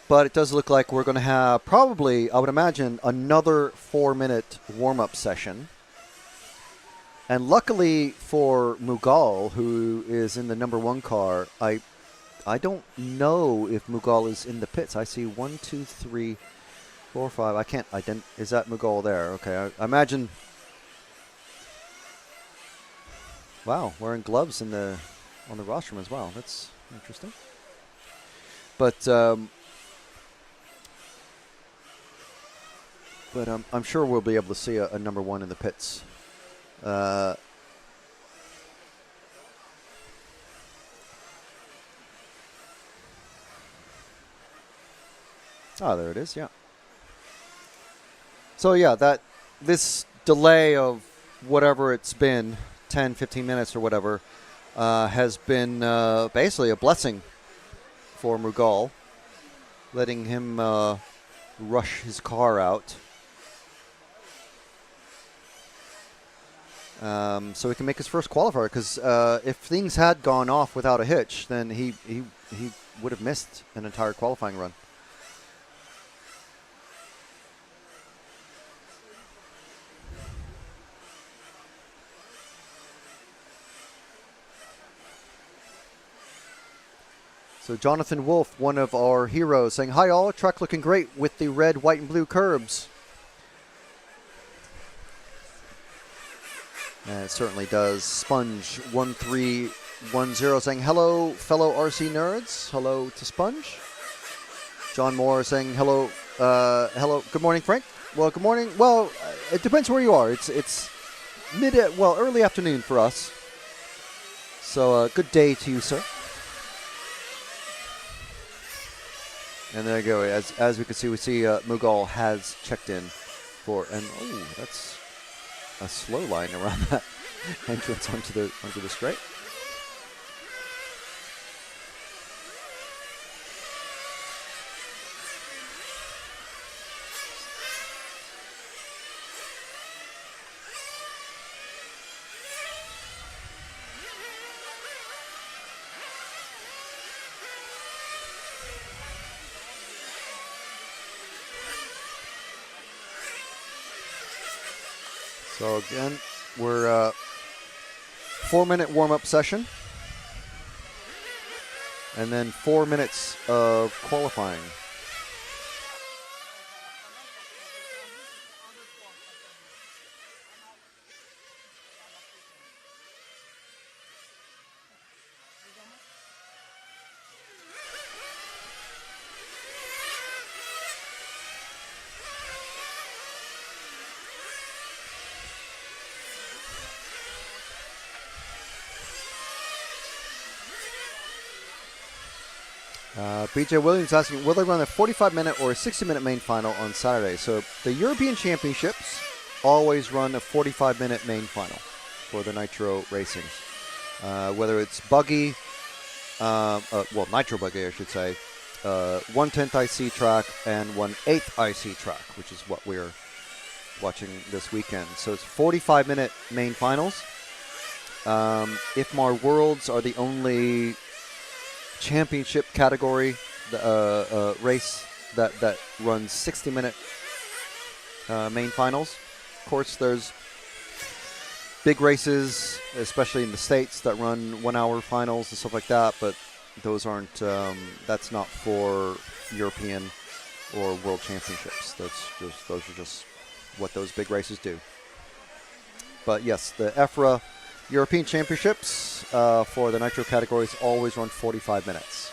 but it does look like we're going to have probably, I would imagine, another 4-minute warm-up session. And luckily for Mughal, who is in the number 1 car, I don't know if Mughal is in the pits. I see 1, 2, 3, 4, 5. I can't is that Mughal there? Okay, I imagine. Wow, wearing gloves on the rostrum as well. That's interesting. But I'm sure we'll be able to see a number 1 in the pits. There it is, yeah. So yeah, this delay of whatever it's been, 10, 15 minutes or whatever, has been basically a blessing for Mughal, letting him rush his car out. So he can make his first qualifier, because if things had gone off without a hitch, then he would have missed an entire qualifying run. So Jonathan Wolf, one of our heroes, saying, "Hi all, truck looking great with the red, white, and blue curbs." And it certainly does. Sponge 1310 saying, "Hello, fellow RC nerds." Hello to Sponge. John Moore saying, "Hello, hello. Good morning, Frank." Well, good morning. Well, it depends where you are. It's early afternoon for us. So good day to you, sir. And there you go. As we can see, Mughal has checked in for, and that's a slow line around that entrance onto the straight. So again, we're 4-minute warm-up session, and then 4 minutes of qualifying. BJ Williams asking, will they run a 45-minute or a 60-minute main final on Saturday? So the European Championships always run a 45-minute main final for the Nitro racings. Whether it's buggy, Nitro buggy, I should say, 1/10 IC track and 1/8 IC track, which is what we're watching this weekend. So it's 45-minute main finals. IFMAR Worlds are the only championship category race that runs 60-minute main finals. Of course, there's big races, especially in the States, that run 1-hour finals and stuff like that, but those aren't, that's not for European or World Championships. Those are just what those big races do. But yes, the EFRA European Championships for the Nitro categories always run 45 minutes.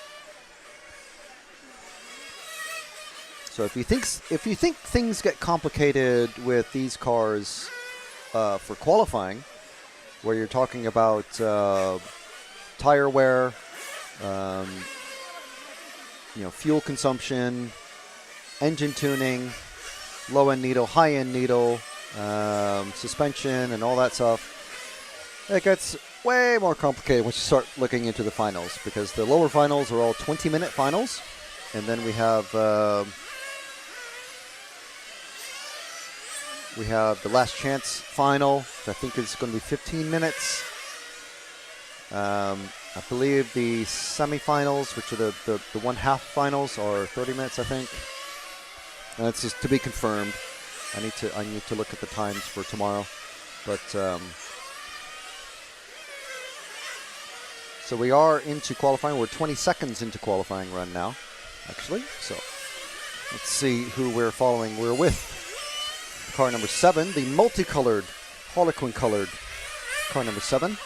So if you think things get complicated with these cars for qualifying, where you're talking about tire wear, fuel consumption, engine tuning, low-end needle, high-end needle, suspension, and all that stuff, it gets way more complicated once you start looking into the finals, because the lower finals are all 20-minute finals, and then we have the last chance final, which I think is going to be 15 minutes. I believe the semifinals, which are the one-half finals, are 30 minutes, I think. And that's just to be confirmed. I need to look at the times for tomorrow, but so we are into qualifying. We're 20 seconds into qualifying run now, actually. So let's see who we're following. We're with car number 7, the multicolored, Harlequin-colored car number 7.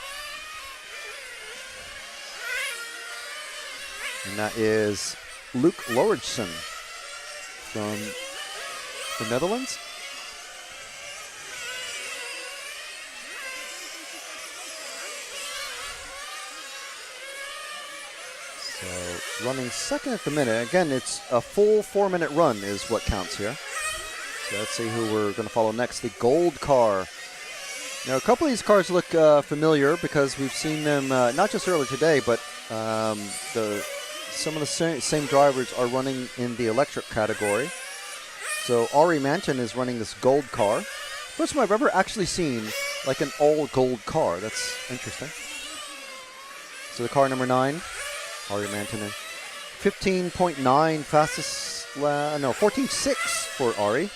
And that is Luke Lauritsen from the Netherlands. So running second at the minute. Again, it's a full 4-minute run is what counts here. So let's see who we're going to follow next. The gold car. Now, a couple of these cars look familiar because we've seen them not just earlier today, but some of the same drivers are running in the electric category. So Ari Manton is running this gold car. First time I've ever actually seen like an all gold car. That's interesting. So the car number 9, Ari Manton, 15.9 fastest, 14.6 for Ari.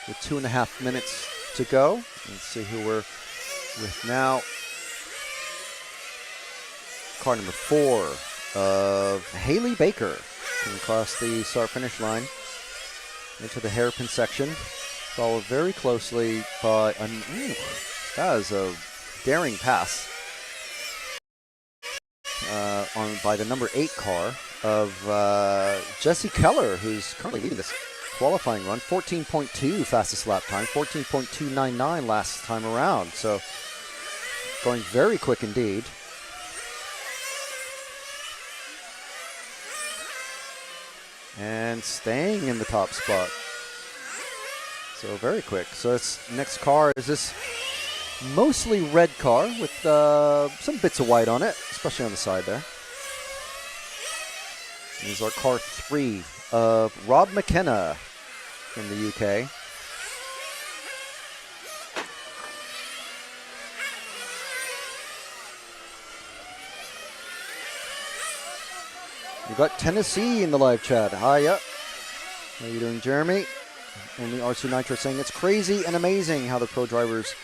With 2.5 minutes to go. Let's see who we're with now. Car number 4 of Haley Baker can cross the start-finish line into the hairpin section, followed very closely by that is a daring pass by the number 8 car of Jesse Keller, who's currently leading this qualifying run. 14.2 fastest lap time, 14.299 last time around, so going very quick indeed. And staying in the top spot. So very quick. So this next car is this mostly red car with some bits of white on it, especially on the side there. This is our car 3 of Rob McKenna from the UK. We've got Tennessee in the live chat. Hiya. How are you doing, Jeremy? Only RC Nitro saying it's crazy and amazing how the pro drivers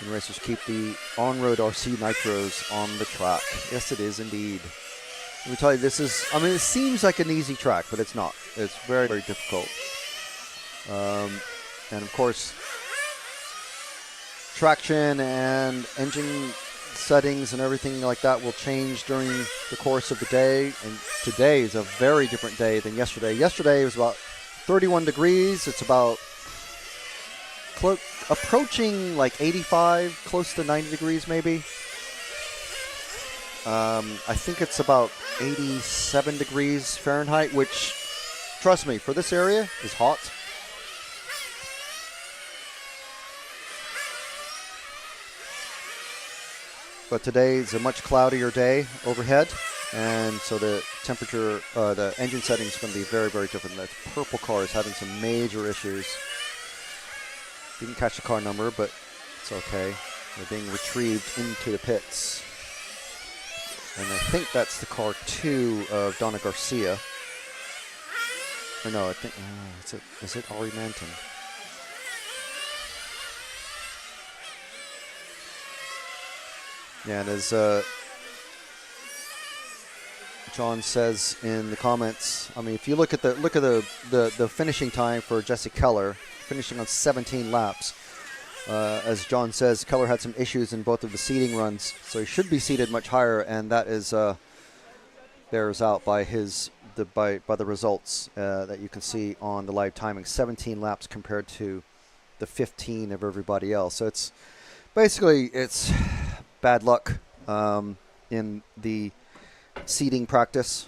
and racers keep the on-road RC Nitros on the track. Yes, it is indeed. Let me tell you, this is, it seems like an easy track, but it's not. It's very, very difficult. And of course, traction and engine settings and everything like that will change during the course of the day, and today is a very different day than yesterday. Yesterday was about 31 degrees. It's about approaching like 85, close to 90 degrees maybe. I think it's about 87 degrees Fahrenheit, which, trust me, for this area is hot. But today is a much cloudier day overhead, and so the temperature, the engine setting is going to be very, very different. That purple car is having some major issues. Didn't catch the car number, but it's okay. They're being retrieved into the pits. And I think that's the car 2 of Donna Garcia. Or no, I think, is it Ari Manton? Yeah, and as John says in the comments, I mean, if you look at the finishing time for Jesse Keller, finishing on 17 laps. As John says, Keller had some issues in both of the seeding runs, so he should be seated much higher, and that is bears out by the results that you can see on the live timing. 17 laps compared to the 15 of everybody else. So it's basically bad luck in the seeding practice.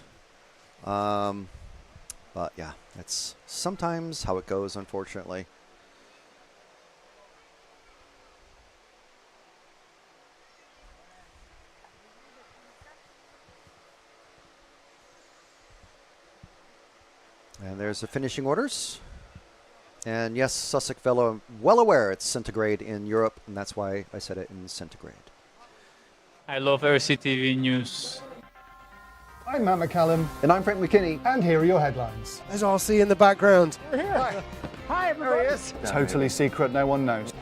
But yeah, that's sometimes how it goes, unfortunately. And there's the finishing orders. And yes, Sussex Velo, I'm well aware it's centigrade in Europe, and that's why I said it in centigrade. I love RCTV News. I'm Matt McCallum. And I'm Frank McKinney. And here are your headlines. There's RC in the background. Hi. Hi, everybody. There he is. Totally secret, no one knows.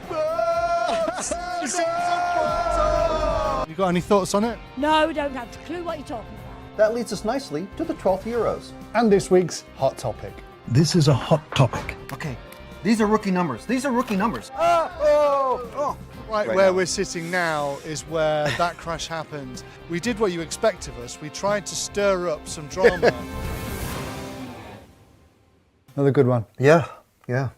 You got any thoughts on it? No, we don't have a clue what you're talking about. That leads us nicely to the 12th Euros. And this week's hot topic. This is a hot topic. Okay, these are rookie numbers. These are rookie numbers. Right where we're sitting now is where that crash happened. We did what you expect of us. We tried to stir up some drama. Another good one. Yeah, yeah.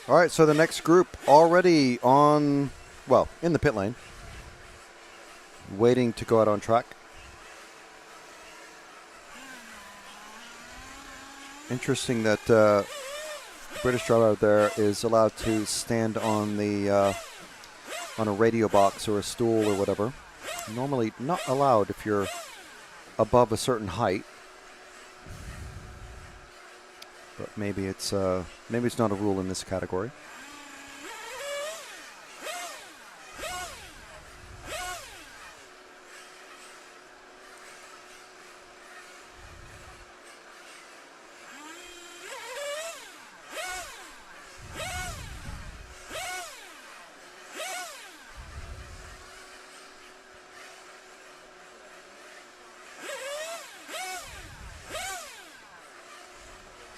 All right, so the next group already on, well, in the pit lane, waiting to go out on track. Interesting that British driver out there is allowed to stand on the on a radio box or a stool or whatever. Normally not allowed if you're above a certain height. But maybe it's not a rule in this category.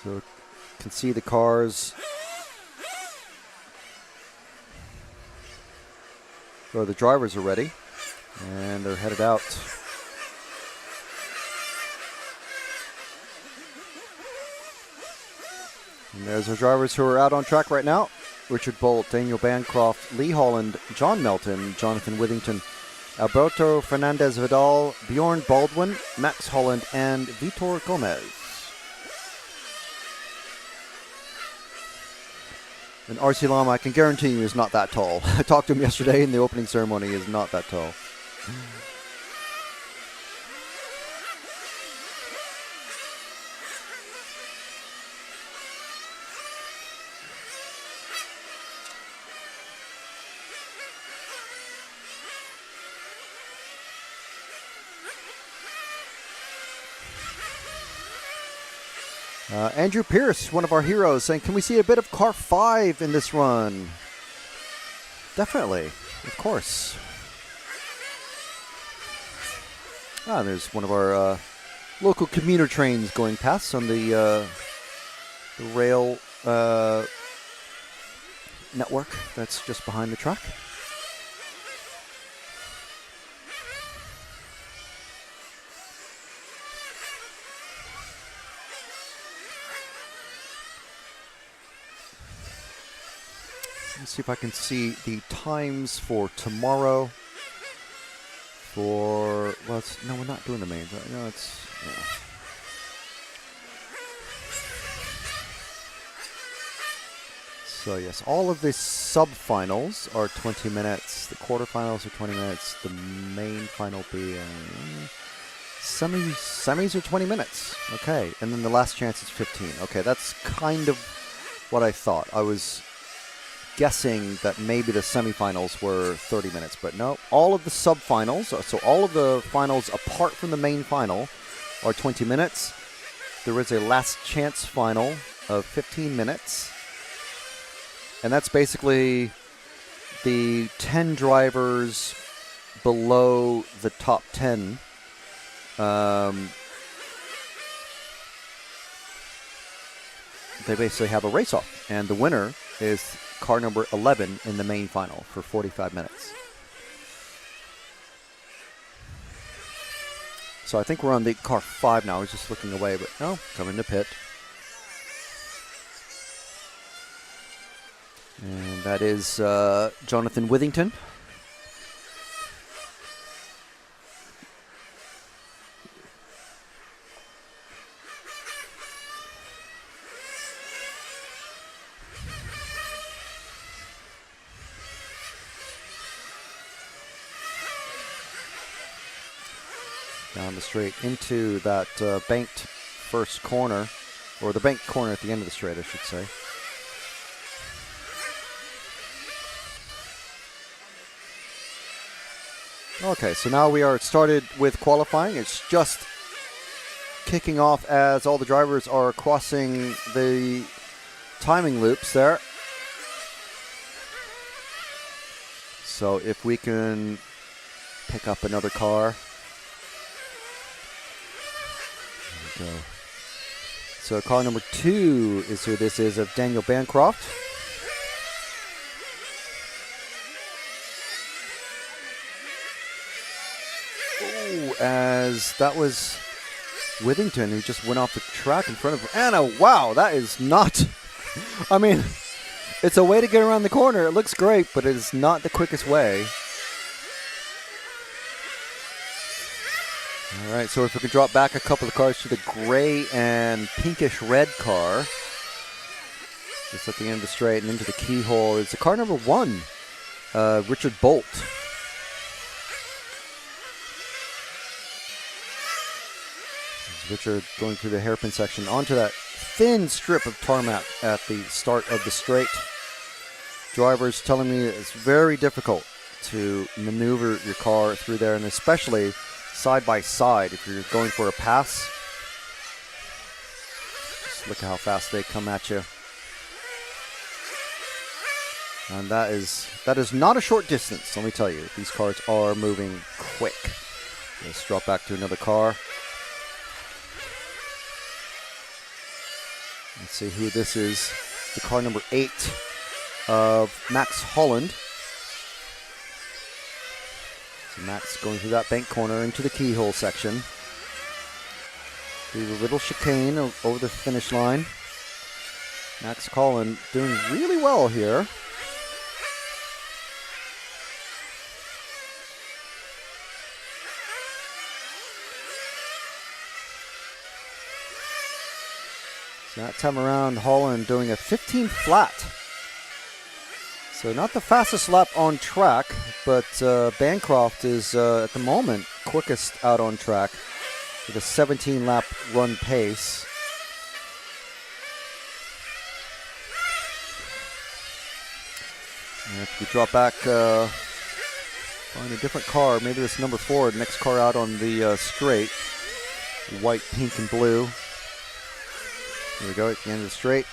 So you can see the cars. So the drivers are ready, and they're headed out. And there's our drivers who are out on track right now. Richard Bolt, Daniel Bancroft, Lee Holland, John Melton, Jonathan Withington, Alberto Fernandez Vidal, Bjorn Baldwin, Max Holland, and Vitor Gomez. And RC Lama, I can guarantee you, is not that tall. I talked to him yesterday in the opening ceremony. He is not that tall. Andrew Pierce, one of our heroes, saying, can we see a bit of car 5 in this run? Definitely, of course. There's one of our local commuter trains going past on the the rail network that's just behind the track. Let's see if I can see the times for tomorrow. For, well, no, we're not doing the mains. Right? No, it's, yeah. So yes, all of the sub-finals are 20 minutes. The quarterfinals are 20 minutes. The main final be semis are 20 minutes. Okay, and then the last chance is 15. Okay, that's kind of what I thought. I was guessing that maybe the semifinals were 30 minutes, but no. All of the sub-finals, so all of the finals apart from the main final, are 20 minutes. There is a last chance final of 15 minutes. And that's basically the 10 drivers below the top 10. They basically have a race-off, and the winner is car number 11 in the main final for 45 minutes. So I think we're on the car 5 now. I was just looking away, but no, coming to pit. And that is Jonathan Withington. Down the straight into that banked first corner, or the banked corner at the end of the straight, I should say. Okay, so now we are started with qualifying. It's just kicking off as all the drivers are crossing the timing loops there. So if we can pick up another car. There we go. So car number 2 is who this is, of Daniel Bancroft. As that was Withington, who just went off the track in front of Anna. Wow, that is not, I mean, it's a way to get around the corner. It looks great, but it is not the quickest way. All right, so if we could drop back a couple of cars to the gray and pinkish red car, just at the end of the straight and into the keyhole, is the car number 1, Richard Bolt. Richard going through the hairpin section onto that thin strip of tarmac at the start of the straight. Drivers telling me it's very difficult to maneuver your car through there, and especially side by side if you're going for a pass. Just look at how fast they come at you. And that is not a short distance, let me tell you. These cars are moving quick. Let's drop back to another car. Let's see who this is. The car number 8 of Max Holland. So Max going through that bank corner into the keyhole section. Through the little chicane over the finish line. Max Holland doing really well here. So that time around, Holland doing a 15 flat. So not the fastest lap on track, but Bancroft is at the moment quickest out on track with a 17 lap run pace. And if we drop back, find a different car, maybe this number 4, next car out on the straight, white, pink, and blue. Here we go at the end of the straight.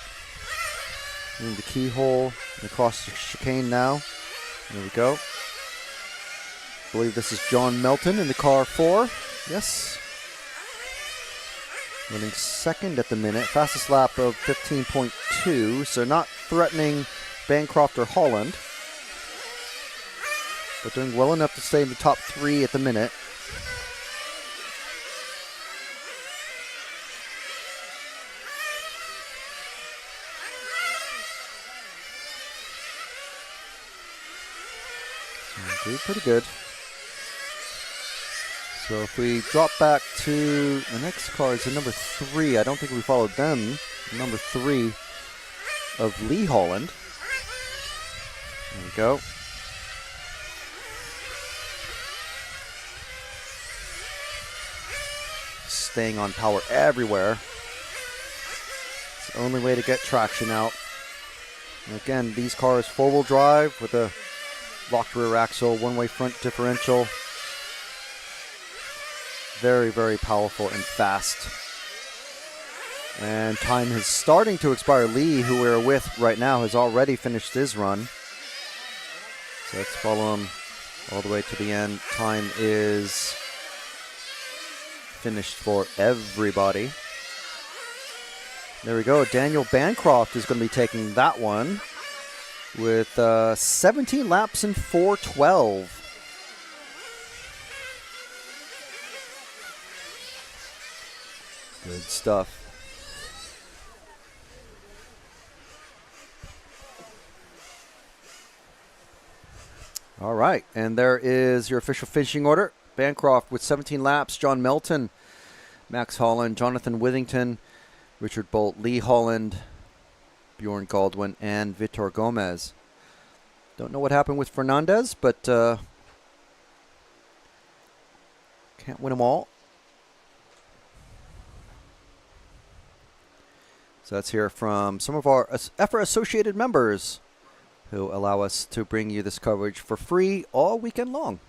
In the keyhole, and across the chicane now. There we go. I believe this is John Melton in the car 4. Yes. running second at the minute. Fastest lap of 15.2, so not threatening Bancroft or Holland, but doing well enough to stay in the top 3 at the minute. So doing pretty good. So if we drop back to the next car is the number 3. I don't think we followed them. Number 3 of Lee Holland. There we go. Staying on power everywhere. It's the only way to get traction out. And again, these cars 4-wheel drive with a locked rear axle, one-way front differential. Very, very powerful and fast. And time is starting to expire. Lee, who we're with right now, has already finished his run. So let's follow him all the way to the end. Time is finished for everybody. There we go. Daniel Bancroft is going to be taking that one with 17 laps in 4:12. Good stuff. All right, and there is your official finishing order. Bancroft with 17 laps, John Melton, Max Holland, Jonathan Withington, Richard Bolt, Lee Holland, Bjorn Galdwin, and Vitor Gomez. Don't know what happened with Fernandez, but can't win them all. So let's hear from some of our EFRA associated members who allow us to bring you this coverage for free all weekend long.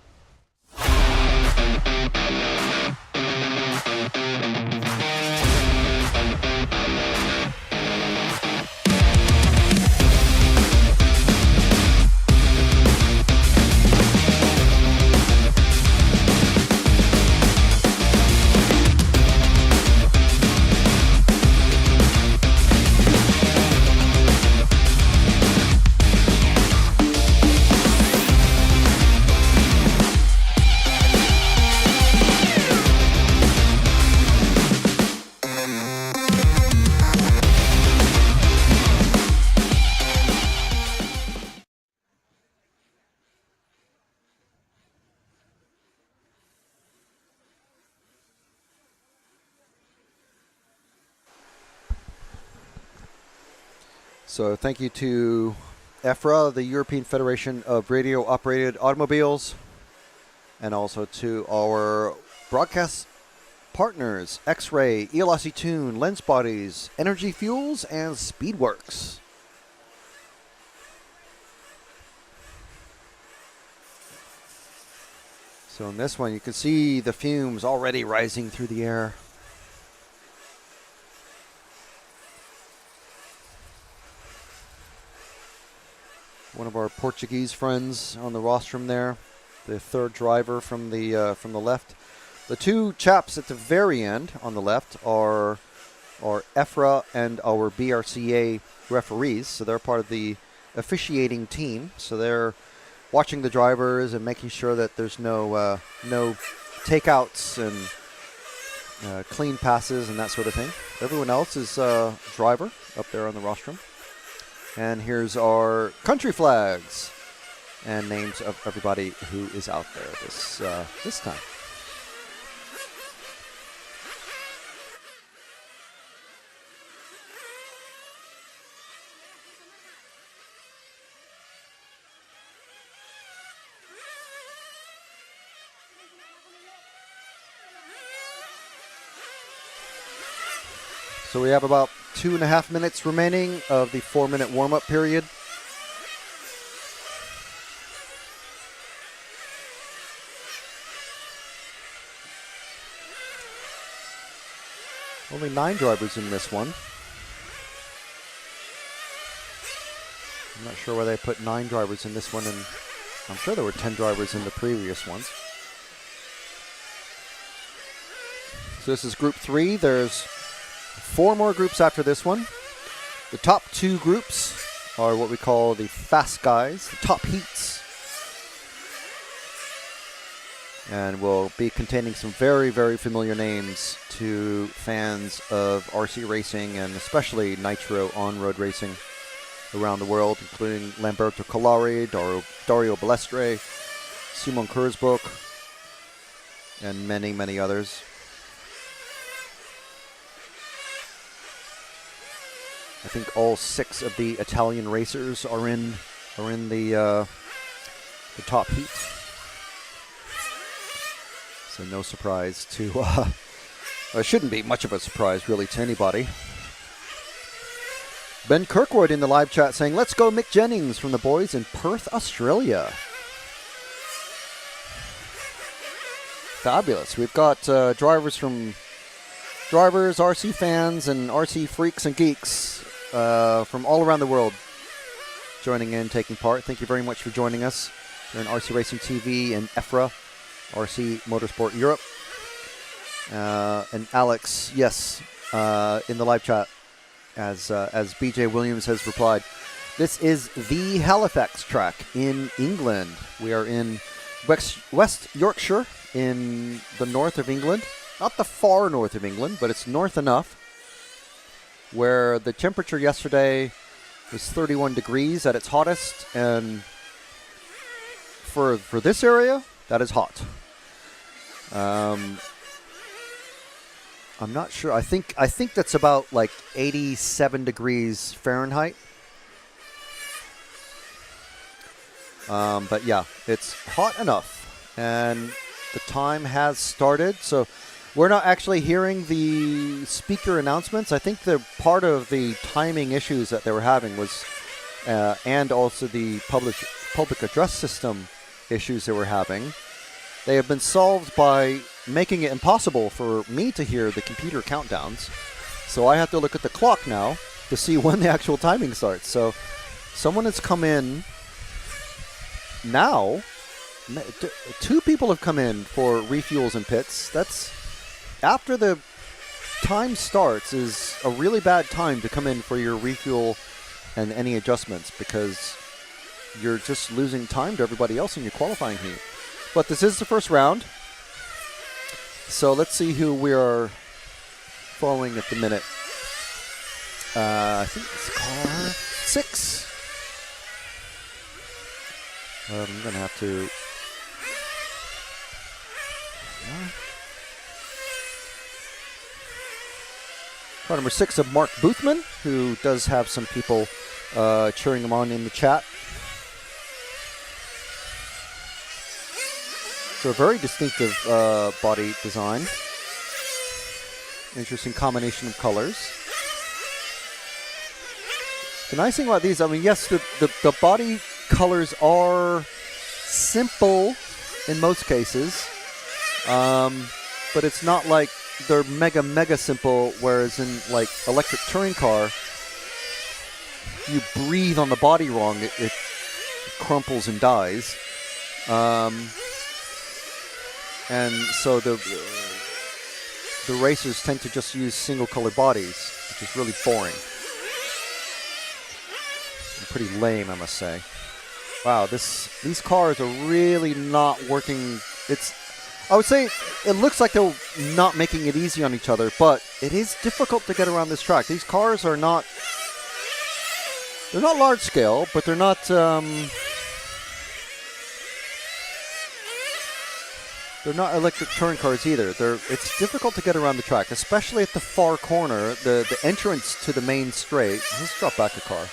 So thank you to EFRA, the European Federation of Radio-Operated Automobiles, and also to our broadcast partners, X-Ray, ELSC Tune, Lens Bodies, Energy Fuels, and Speedworks. So in this one, you can see the fumes already rising through the air. One of our Portuguese friends on the rostrum there, the third driver from the left. The two chaps at the very end on the left are EFRA and our BRCA referees, so they're part of the officiating team. So they're watching the drivers and making sure that there's no takeouts and clean passes and that sort of thing. Everyone else is driver up there on the rostrum. And here's our country flags and names of everybody who is out there this time. So we have about 2.5 minutes remaining of the 4-minute warm-up period. Only 9 drivers in this one. I'm not sure why they put 9 drivers in this one, and I'm sure there were 10 drivers in the previous ones. So this is Group 3. There's 4 more groups after this one. The top 2 groups are what we call the fast guys, the top heats. And will be containing some very, very familiar names to fans of RC racing and especially Nitro on-road racing around the world, including Lamberto Collari, Dario Balestre, Simon Kurzbuch, and many, many others. I think all 6 of the Italian racers are in the top heat. So no surprise to, it shouldn't be much of a surprise really to anybody. Ben Kirkwood in the live chat saying, let's go Mick Jennings from the boys in Perth, Australia. Fabulous. We've got drivers, RC fans, and RC freaks and geeks from all around the world joining in, taking part. Thank you very much for joining us here on RC Racing TV and EFRA, RC Motorsport Europe. And Alex, yes, in the live chat, as BJ Williams has replied, this is the Halifax track in England. We are in West Yorkshire in the north of England. Not the far north of England, but it's north enough where the temperature yesterday was 31 degrees at its hottest, and for this area, that is hot. I'm not sure. I think that's about like 87 degrees Fahrenheit. But yeah, it's hot enough, and the time has started. So we're not actually hearing the speaker announcements. I think the part of the timing issues that they were having was, and also the public address system issues they were having, they have been solved by making it impossible for me to hear the computer countdowns. So I have to look at the clock now to see when the actual timing starts. So someone has come in now. 2 people have come in for refuels and pits. That's after the time starts is a really bad time to come in for your refuel and any adjustments, because you're just losing time to everybody else in your qualifying heat. But this is the first round, so let's see who we are following at the minute. I think it's car 6. I'm going to have to... Car number 6 of Mark Boothman, who does have some people cheering him on in the chat. So a very distinctive body design. Interesting combination of colors. The nice thing about these, I mean, yes, the body colors are simple in most cases, but it's not like they're mega simple, whereas in like electric touring car, if you breathe on the body wrong, it crumples and dies. And so the racers tend to just use single color bodies, which is really boring. And pretty lame, I must say. Wow, these cars are really not working. I would say it looks like they're not making it easy on each other, but it is difficult to get around this track. These cars are not, they're not large scale, but they're not, they're not electric touring cars either. It's difficult to get around the track, especially at the far corner, the entrance to the main straight. Let's drop back a car.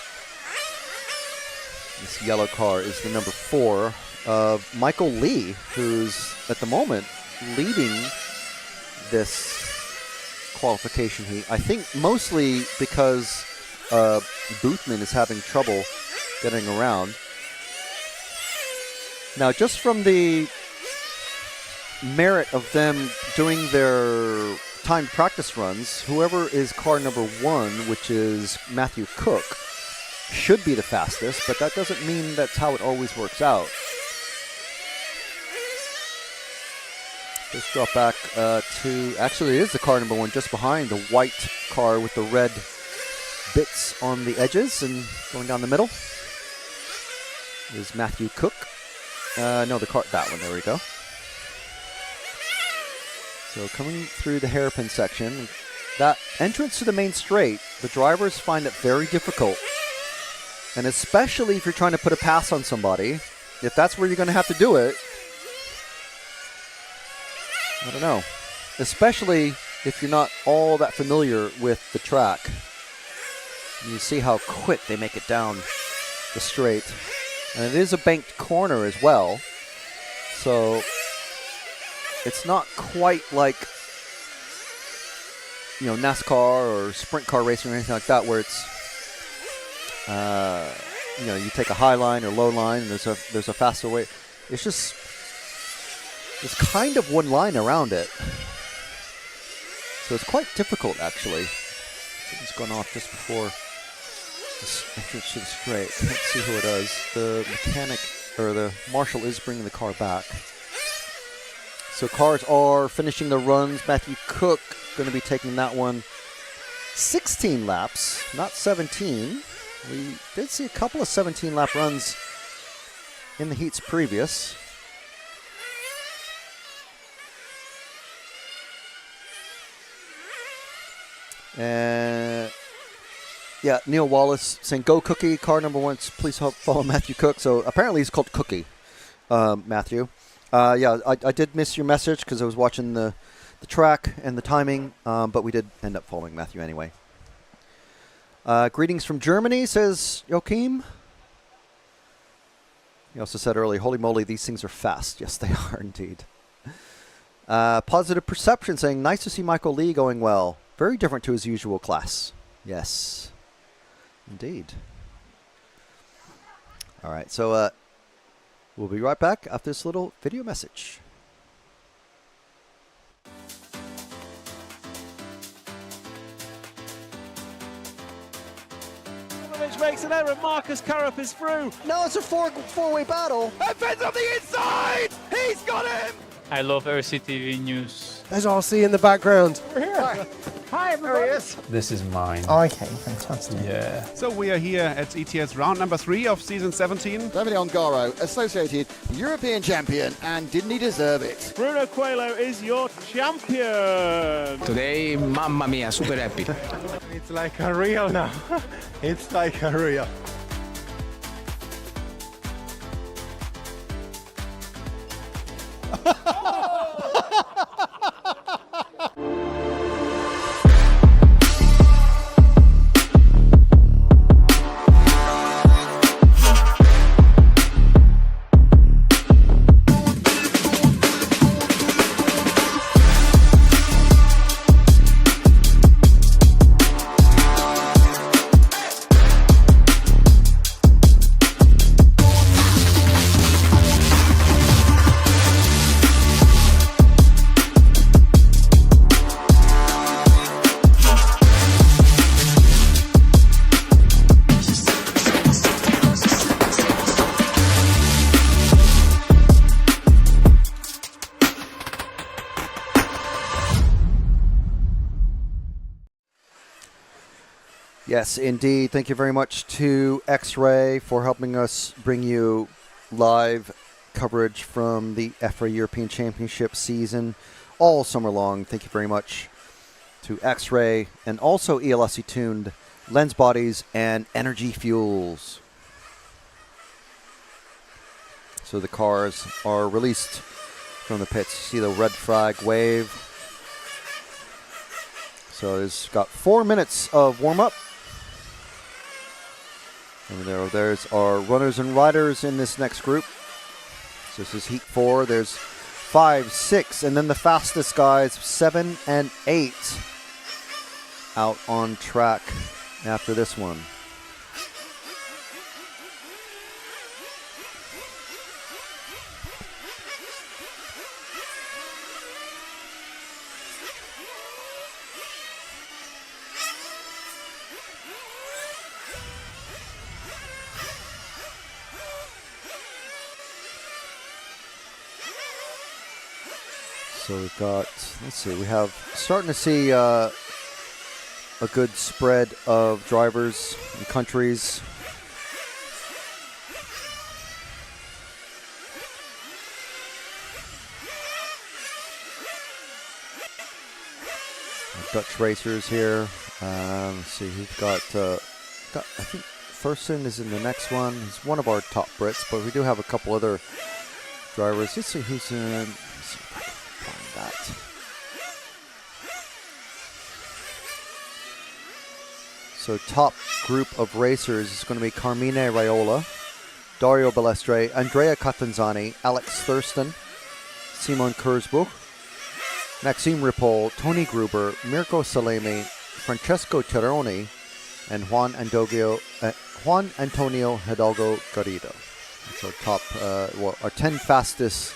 This yellow car is the number 4 of Michael Lee, who's at the moment leading this qualification heat. I think mostly because Boothman is having trouble getting around. Now, just from the merit of them doing their timed practice runs, whoever is car number 1, which is Matthew Cook, should be the fastest, but that doesn't mean that's how it always works out. Just drop back to, actually it is the car number 1 just behind the white car with the red bits on the edges and going down the middle is Matthew Cook. No, the car, that one, there we go. So coming through the hairpin section, that entrance to the main straight, the drivers find it very difficult. And especially if you're trying to put a pass on somebody, if that's where you're going to have to do it, I don't know. Especially if you're not all that familiar with the track. You see how quick they make it down the straight. And it is a banked corner as well. So it's not quite like, you know, NASCAR or sprint car racing or anything like that, where it's, you know, you take a high line or low line and there's a faster way. It's just, there's kind of one line around it. So it's quite difficult, actually. Something's gone off just before this entrance to the straight. Let's see who it is. The mechanic, or the marshal, is bringing the car back. So cars are finishing the runs. Matthew Cook going to be taking that one 16 laps, not 17. We did see a couple of 17-lap runs in the heats previous. And yeah, Neil Wallace saying, "Go Cookie, car number 1. Please follow Matthew Cook." So apparently he's called Cookie, Matthew. Yeah, I did miss your message because I was watching the track and the timing, but we did end up following Matthew anyway. Greetings from Germany, says Joachim. He also said earlier, "Holy moly, these things are fast." Yes, they are indeed. Positive Perception saying, "Nice to see Michael Lee going well. Very different to his usual class." Yes, indeed. All right, so we'll be right back after this little video message. Makes an error. Marcus Carrup is through. No, it's a four-way battle. Evans on the inside! He's got him! I love RCTV News. There's RC in the background. We're here. Hi, everybody. This is mine. Okay, fantastic. Yeah. So we are here at ETS round number 3 of season 17. Davide Ongaro, associated European champion, and didn't he deserve it? Bruno Coelho is your champion. Today, mamma mia, super happy. It's like a real now. It's like a real. Yes, indeed. Thank you very much to X-Ray for helping us bring you live coverage from the EFRA European Championship season all summer long. Thank you very much to X-Ray and also ELSC Tuned, Lens Bodies, and Energy Fuels. So the cars are released from the pits. See the red flag wave. So it's got 4 minutes of warm-up. And there's our runners and riders in this next group. So this is Heat 4. There's 5, 6, and then the fastest guys, 7 and 8, out on track after this one. So we've got, let's see, we have starting to see a good spread of drivers and countries. Dutch racers here. Let's see, we've got I think Thurston is in the next one. He's one of our top Brits, but we do have a couple other drivers. Let's see who's in. Let's see if I can find that. So top group of racers is going to be Carmine Raiola, Dario Balestre, Andrea Catanzani, Alex Thurston, Simon Kurzbuch, Maxime Ripoll, Tony Gruber, Mirko Salemi, Francesco Tironi, and Juan Antonio Hidalgo Garrido. That's our top, our 10 fastest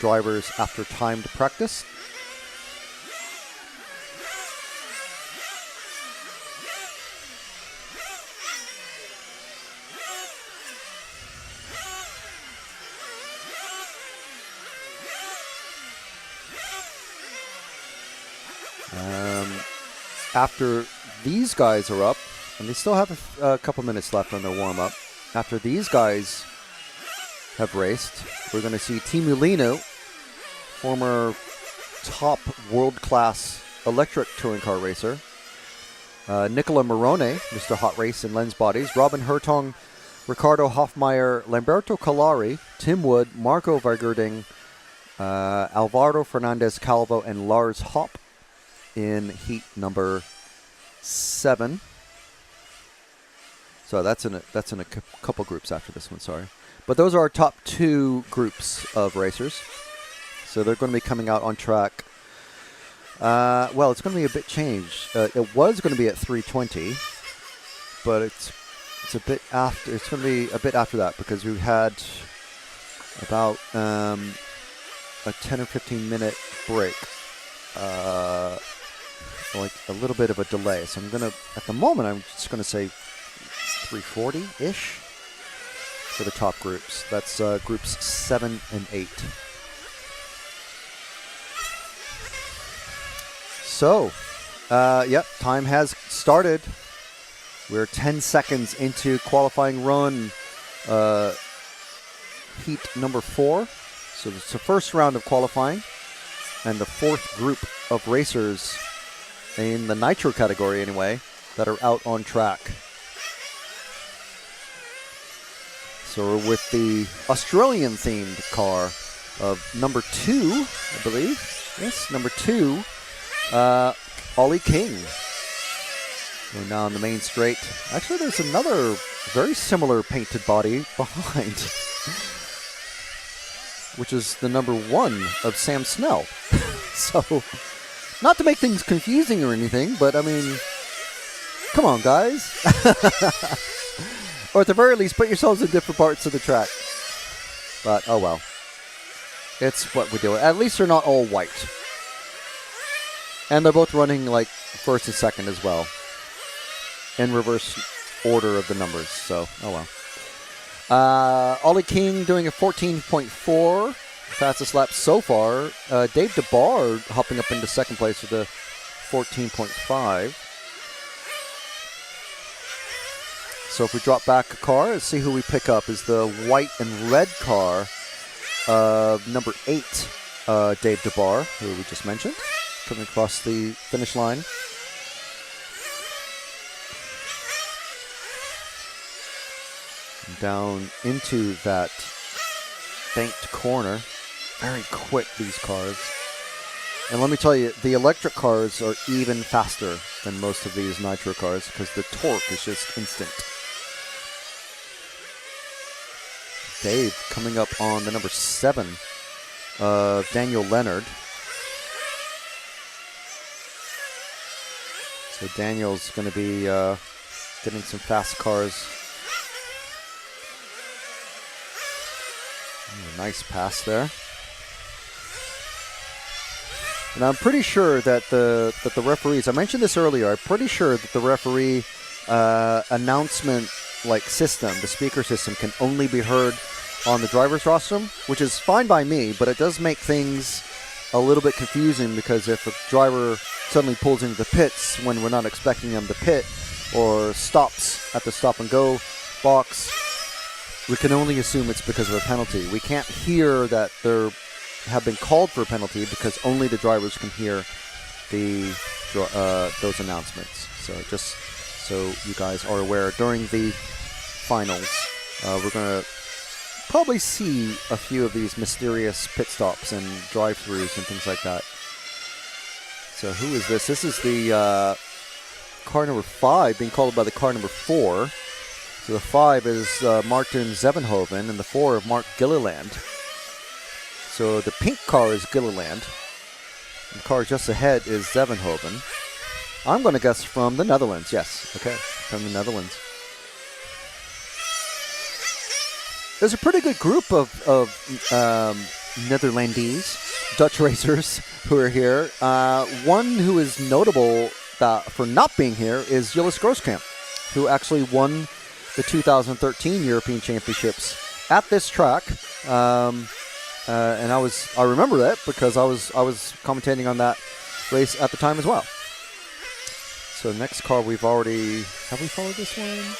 drivers after timed practice. After these guys are up, and they still have a couple minutes left on their warm-up, after these guys have raced, we're going to see Teemu Leino, former top world-class electric touring car racer, Nicola Morone, Mr. Hot Race in Lens Bodies, Robin Hertong, Ricardo Hoffmeyer, Lamberto Calari, Tim Wood, Marco Vergerding, Alvaro Fernandez Calvo, and Lars Hopp in heat number 7. So that's in a couple groups after this one, sorry. But those are our top 2 groups of racers. So they're going to be coming out on track. Well, it's going to be a bit changed. It was going to be at 3:20, but it's a bit after. It's going to be a bit after that because we had about a 10 or 15 minute break. Like a little bit of a delay. So I'm going to, at the moment, I'm just going to say 3:40-ish for the top groups. That's groups 7 and 8. So, yep, time has started. We're 10 seconds into qualifying run heat number 4. So it's the first round of qualifying and the 4th group of racers in the Nitro category anyway that are out on track. So we're with the Australian themed car of number 2, I believe. Yes, number 2, Ollie King. We're now on the main straight. Actually, there's another very similar painted body behind, which is the number 1 of Sam Snell. So, not to make things confusing or anything, but I mean, come on, guys. Or at the very least, put yourselves in different parts of the track. But, oh well. It's what we do. At least they're not all white. And they're both running like first and second as well. In reverse order of the numbers. So, oh well. Ollie King doing a 14.4. Fastest lap so far. Dave DeBar hopping up into second place with a 14.5. So if we drop back a car, let's see who we pick up. Is the white and red car of number 8, Dave DeBar, who we just mentioned, coming across the finish line. Down into that banked corner. Very quick, these cars. And let me tell you, the electric cars are even faster than most of these Nitro cars because the torque is just instant. Dave coming up on the number 7 of Daniel Leonard. So Daniel's going to be getting some fast cars. Nice pass there. And I'm pretty sure that the referees, I mentioned this earlier, I'm pretty sure that the referee announcement like system, the speaker system, can only be heard on the driver's rostrum, which is fine by me, but it does make things a little bit confusing because if a driver suddenly pulls into the pits when we're not expecting them to pit or stops at the stop and go box, we can only assume it's because of a penalty. We can't hear that there have been called for a penalty because only the drivers can hear those announcements. So just so you guys are aware, during the finals, we're going to probably see a few of these mysterious pit stops and drive-thrus and things like that. So who is this? This is the car number 5 being called by the car number 4. So the 5 is Martin Zevenhoven and the 4 of Mark Gilliland. So the pink car is Gilliland. The car just ahead is Zevenhoven. I'm going to guess from the Netherlands. Yes, okay, from the Netherlands. There's a pretty good group of Netherlandese, Dutch racers who are here. One who is notable for not being here is Jillis Grooskamp, who actually won the 2013 European Championships at this track. And I remember that because I was commentating on that race at the time as well. So next car have we followed this one?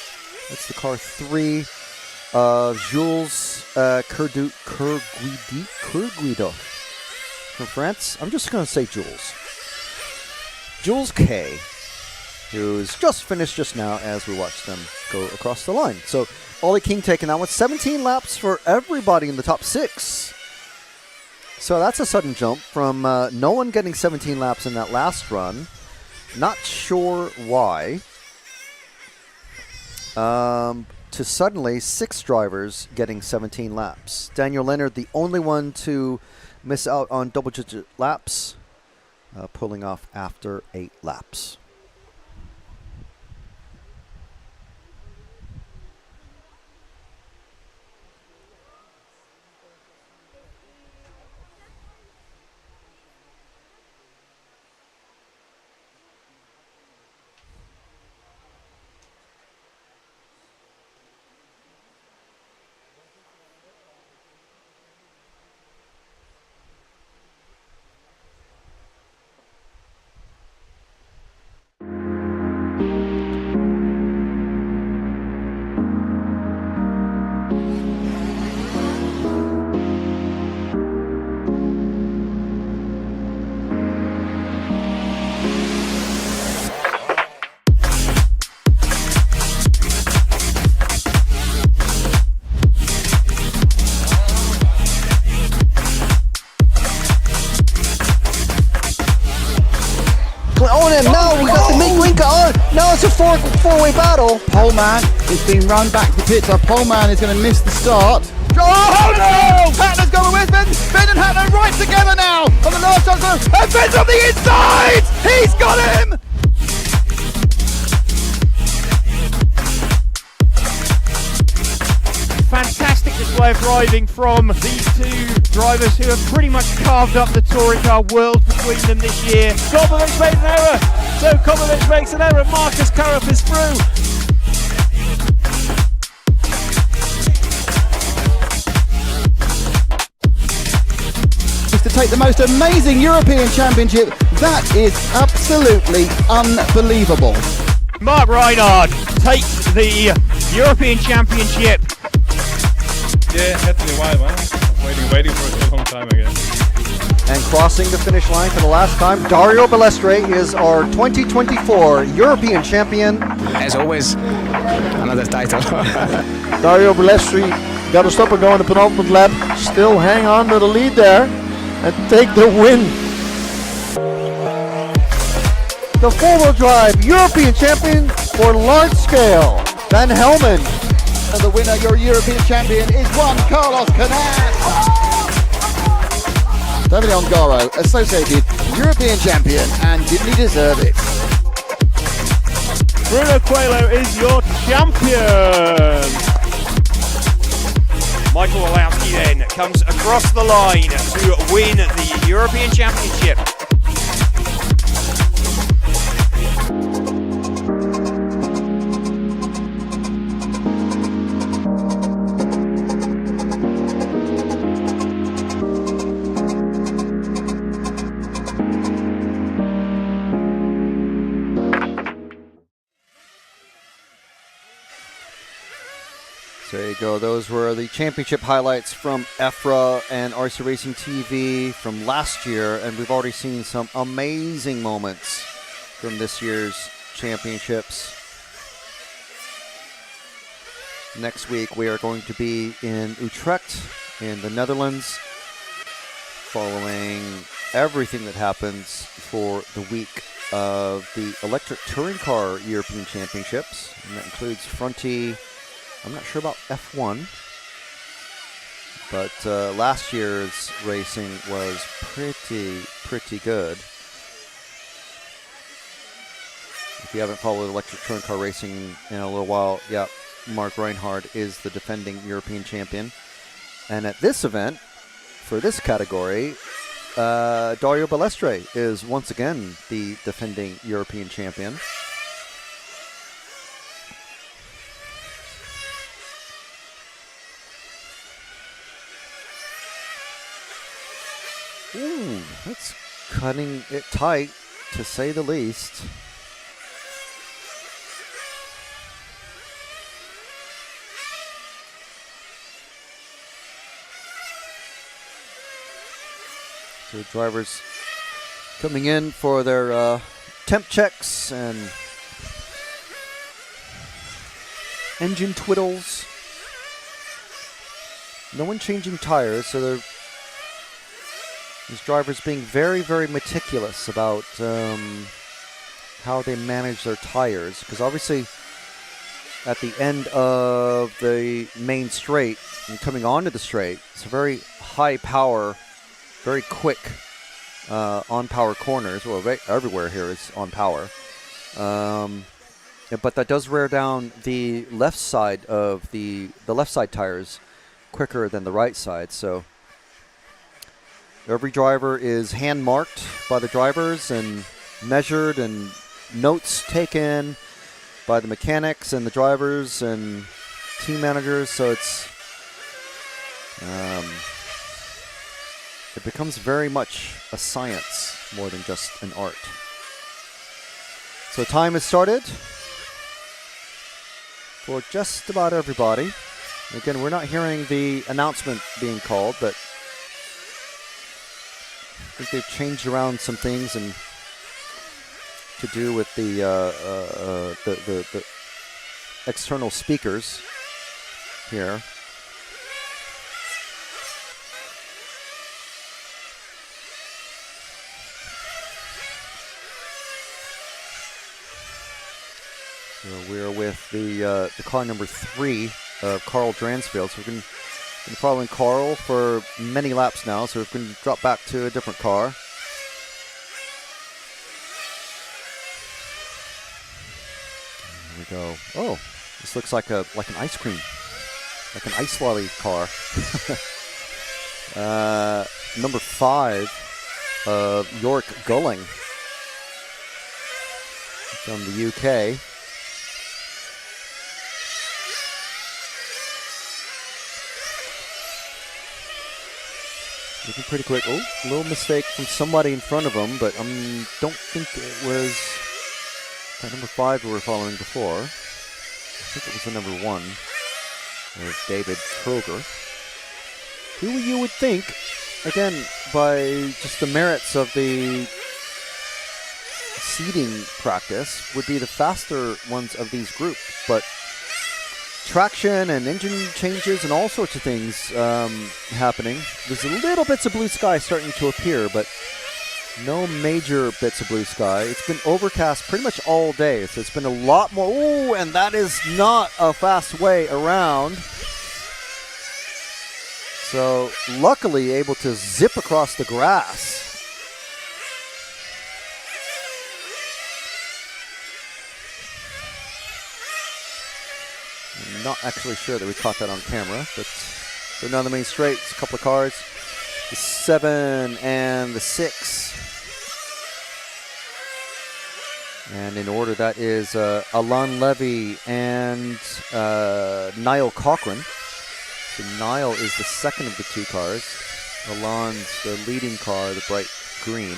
That's the car 3. Jules Kurguido from France. I'm just going to say Jules. Jules K, who's just finished just now as we watch them go across the line. So Ollie King taking that one. 17 laps for everybody in the top 6. So that's a sudden jump from no one getting 17 laps in that last run. Not sure why. To suddenly 6 drivers getting 17 laps. Daniel Leonard, the only one to miss out on double-digit laps, pulling off after 8 laps. And now we got the mid-winker on. Now it's a four-way battle. Pole man is being run back to pits. Our pole man is going to miss the start. Oh no! Hatton's going with Finn. Finn and Hatton right together now on the last shot. And Finn's on the inside! He's got him! Fantastic display of driving from these 2 drivers who have pretty much carved up the touring car world between them this year. Kobovic made an error, so Kobovic makes an error. Marcus Karup is through. To take the most amazing European Championship, that is absolutely unbelievable. Mark Reinhard takes the European Championship. Yeah, had to be a while, man. Waiting for a long time again. And crossing the finish line for the last time, Dario Balestre is our 2024 European champion. As always, another title. Dario Balestre got to stop and go on the penultimate lap. Still hang on to the lead there and take the win. The 4-wheel drive European champion for large scale, Van Helmen. And the winner, your European champion, is one Carlos Canas. Davide Ongaro, associated European champion, and didn't he deserve it? Bruno Coelho is your champion. Michael Walowski then comes across the line to win the European Championship. So there you go. Those were the championship highlights from EFRA and RC Racing TV from last year, and we've already seen some amazing moments from this year's championships. Next week we are going to be in Utrecht in the Netherlands, following everything that happens for the week of the Electric Touring Car European Championships, and that includes Fronty. I'm not sure about F1, but last year's racing was pretty good. If you haven't followed electric touring car racing in a little while, yeah, Mark Reinhard is the defending European champion. And at this event, for this category, Dario Balestre is once again the defending European champion. Ooh, that's cutting it tight, to say the least. So drivers coming in for their temp checks and engine twiddles. No one changing tires, so these drivers being very meticulous about how they manage their tires, because obviously at the end of the main straight and coming onto the straight, it's a very high power, very quick on power corners. Well, everywhere here is on power, but that does wear down the left side of the left side tires quicker than the right side. So every driver is hand marked by the drivers and measured, and notes taken by the mechanics and the drivers and team managers. So it's it becomes very much a science more than just an art. So time has started for just about everybody. Again, we're not hearing the announcement being called, but I think they've changed around some things and to do with the external speakers here. So we're with the car number 3 of Carl Dransfield. So we've been following Carl for many laps now, so we can drop back to a different car. There we go. Oh, this looks like an ice cream, like an ice lolly car. Number 5 of York Gulling from the UK. Looking pretty quick. Oh, a little mistake from somebody in front of him, but I don't think it was that number 5 we were following before. I think it was the number 1 of David Kroger, who you would think, again, by just the merits of the seeding practice, would be the faster ones of these groups, but traction and engine changes and all sorts of things happening. There's little bits of blue sky starting to appear, but no major bits of blue sky. It's been overcast pretty much all day, so it's been a lot more. Oh, and that is not a fast way around. So luckily able to zip across the grass. I'm not actually sure that we caught that on camera, but they're down the main straight. It's a couple of cars, the 7 and the 6. And in order, that is Alain Levy and Niall Cochran. So Niall is the second of the 2 cars. Alain's the leading car, the bright green.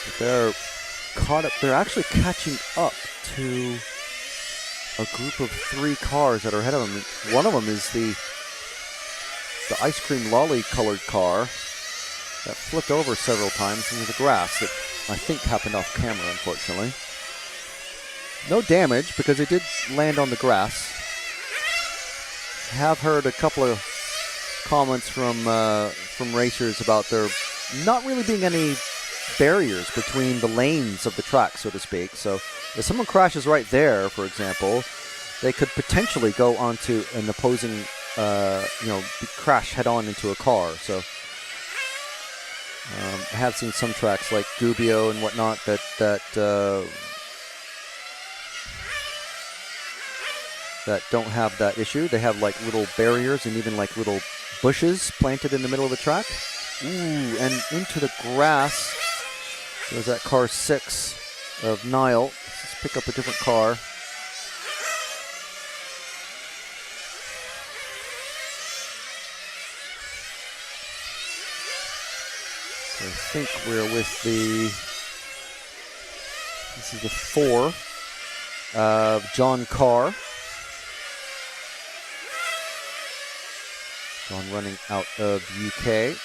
But they're caught up. They're actually catching up to a group of 3 cars that are ahead of them. One of them is the ice cream lolly colored car that flipped over several times into the grass that I think happened off camera, unfortunately. No damage because it did land on the grass. Have heard a couple of comments from racers about there not really being any barriers between the lanes of the track, so to speak. So if someone crashes right there, for example, they could potentially go onto an opposing, crash head-on into a car. So I have seen some tracks like Gubbio and whatnot that don't have that issue. They have like little barriers and even like little bushes planted in the middle of the track. Ooh, and into the grass. There's that car 6 of Niall. Let's pick up a different car. So I think we're with this is the 4 of John Carr. John running out of UK.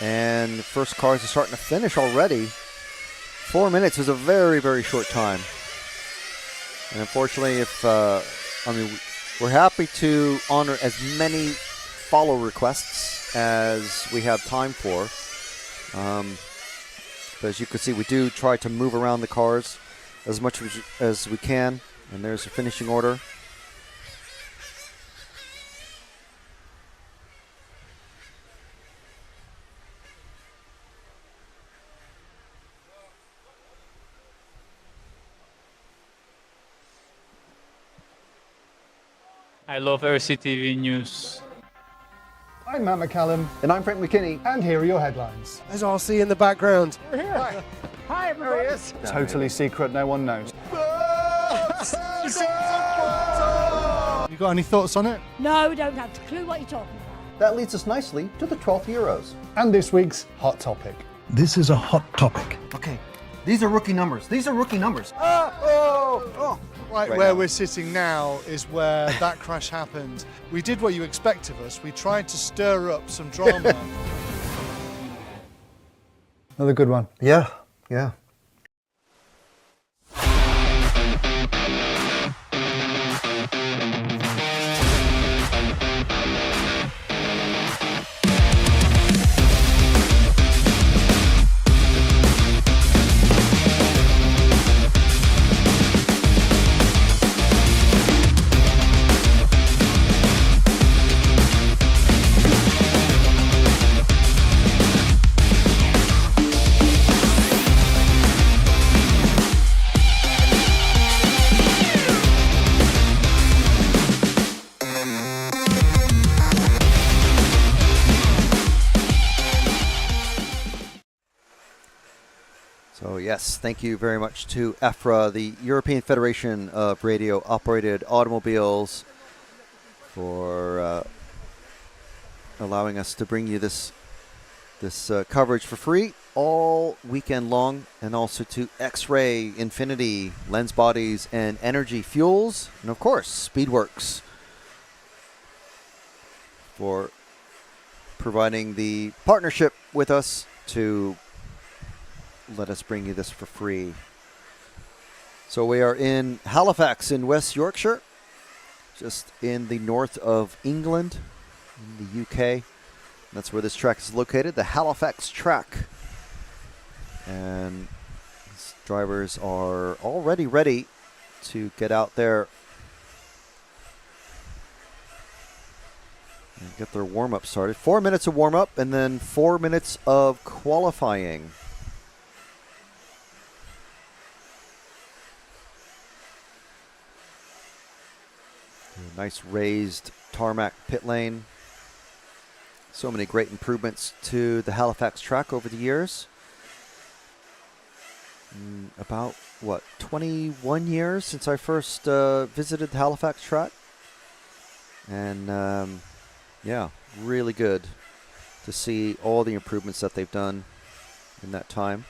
And the first cars are starting to finish already. 4 minutes is a very, very short time. And unfortunately, we're happy to honor as many follow requests as we have time for. But as you can see, we do try to move around the cars as much as we can. And there's a finishing order. I love RCTV News. I'm Matt McCallum. And I'm Frank McKinney. And here are your headlines. As I'll see in the background. We're here. Hi. Hi, everybody. There he is. Totally secret, no one knows. You got any thoughts on it? No, we don't have a clue what you're talking about. That leads us nicely to the 12th Euros. And this week's hot topic. This is a hot topic. Okay, these are rookie numbers. Right where we're sitting now is where that crash happened. We did what you expect of us. We tried to stir up some drama. Another good one. Yeah. So yes, thank you very much to EFRA, the European Federation of Radio-Operated Automobiles, for allowing us to bring you this coverage for free all weekend long, and also to X-Ray, Infinity, Lens Bodies, and Energy Fuels, and of course Speedworks for providing the partnership with us to let us bring you this for free. So we are in Halifax in West Yorkshire, just in the north of England, in the UK. That's where this track is located, the Halifax track. And these drivers are already ready to get out there and get their warm-up started. 4 minutes of warm-up and then 4 minutes of qualifying. Nice raised tarmac pit lane. So many great improvements to the Halifax track over the years. About, 21 years since I first visited the Halifax track. And, yeah, really good to see all the improvements that they've done in that time.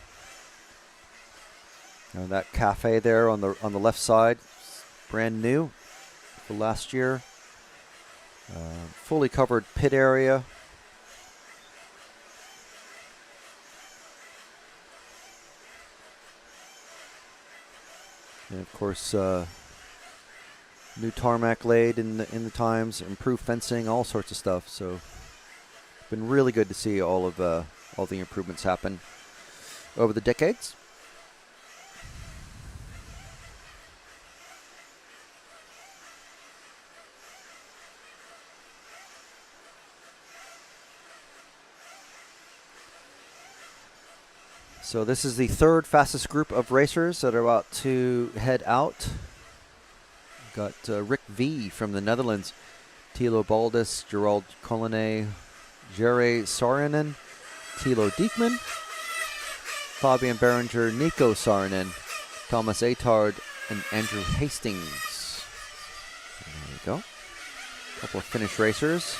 And that cafe there on the left side, brand new for last year. Fully covered pit area. And of course, new tarmac laid in the times, improved fencing, all sorts of stuff. So, been really good to see all the improvements happen over the decades. So this is the third fastest group of racers that are about to head out. Got Rick V from the Netherlands, Thilo Baldus, Gerald Collinet, Jere Saarinen, Thilo Diekman, Fabian Berenger, Nico Saarinen, Thomas Atard, and Andrew Hastings. There you go. A couple of Finnish racers.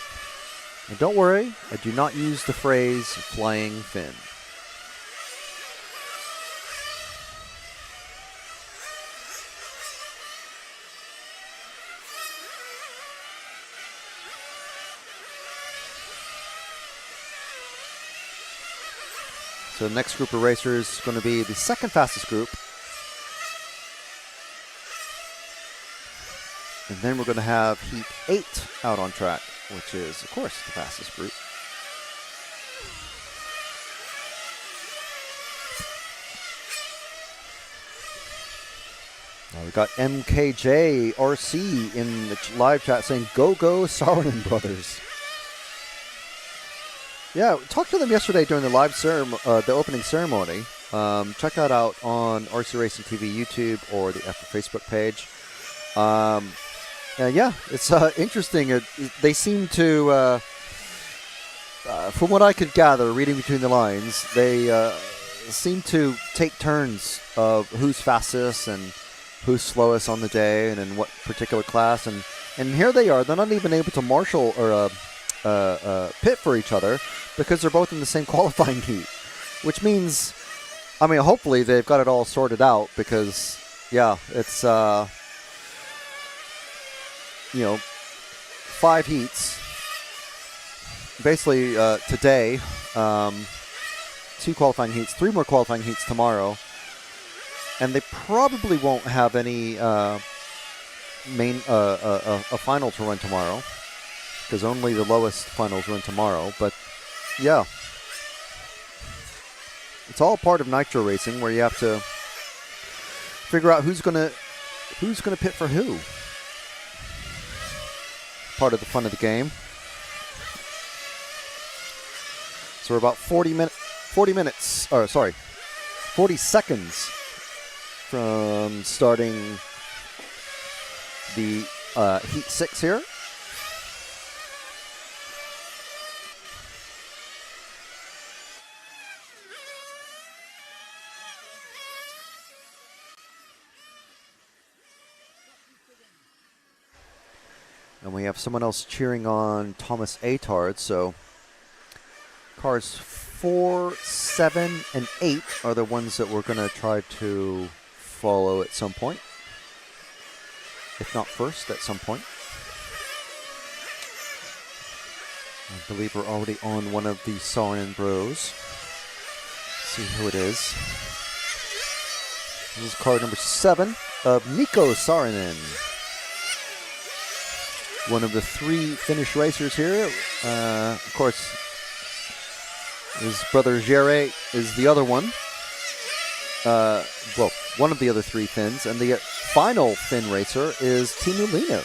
And don't worry, I do not use the phrase flying Finn. So the next group of racers is going to be the second fastest group. And then we're going to have Heat 8 out on track, which is, of course, the fastest group. Now we've got MKJ RC in the live chat saying, "Go, go, Saarinen brothers." Yeah, talked to them yesterday during the live the opening ceremony. Check that out on RC Racing TV YouTube or the EFRA Facebook page. And yeah, it's interesting. They seem to, from what I could gather, reading between the lines, they seem to take turns of who's fastest and who's slowest on the day and in what particular class. And here they are. They're not even able to marshal or pit for each other because they're both in the same qualifying heat, which means, I mean, hopefully they've got it all sorted out because, yeah, it's, 5 heats. Basically, today, 2 qualifying heats, 3 more qualifying heats tomorrow, and they probably won't have any a final to run tomorrow, because only the lowest finals run tomorrow. But yeah, it's all part of Nitro racing, where you have to figure out who's gonna pit for who. Part of the fun of the game. So we're about 40 seconds from starting the Heat 6 here. And we have someone else cheering on Thomas Atard. So cars 4, 7, and 8 are the ones that we're going to try to follow at some point. If not first, at some point. I believe we're already on one of the Saarinen bros. Let's see who it is. This is car number 7 of Nico Saarinen. One of the 3 Finnish racers here. Of course, his brother Jere is the other one. Well, one of the other 3 Finns. And the final Finn racer is Timo Lino,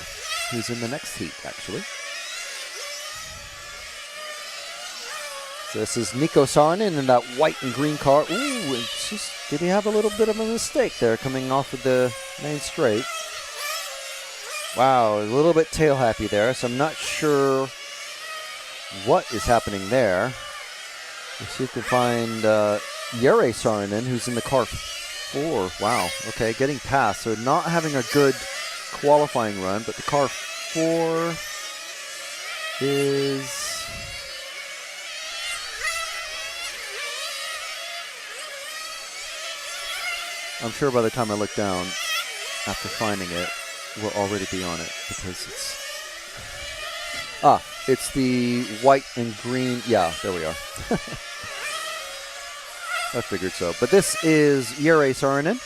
who's in the next heat, actually. So this is Nico Saarinen in that white and green car. Ooh, did he have a little bit of a mistake there coming off of the main straight? Wow, a little bit tail happy there, so I'm not sure what is happening there. Let's see if we can find Jere Saarinen, who's in the car 4. Wow, okay, getting past. So not having a good qualifying run, but the car 4 is... I'm sure by the time I look down after finding it, we'll already be on it because it's the white and green. Yeah, there we are. I figured so. But this is Jere Saarinen.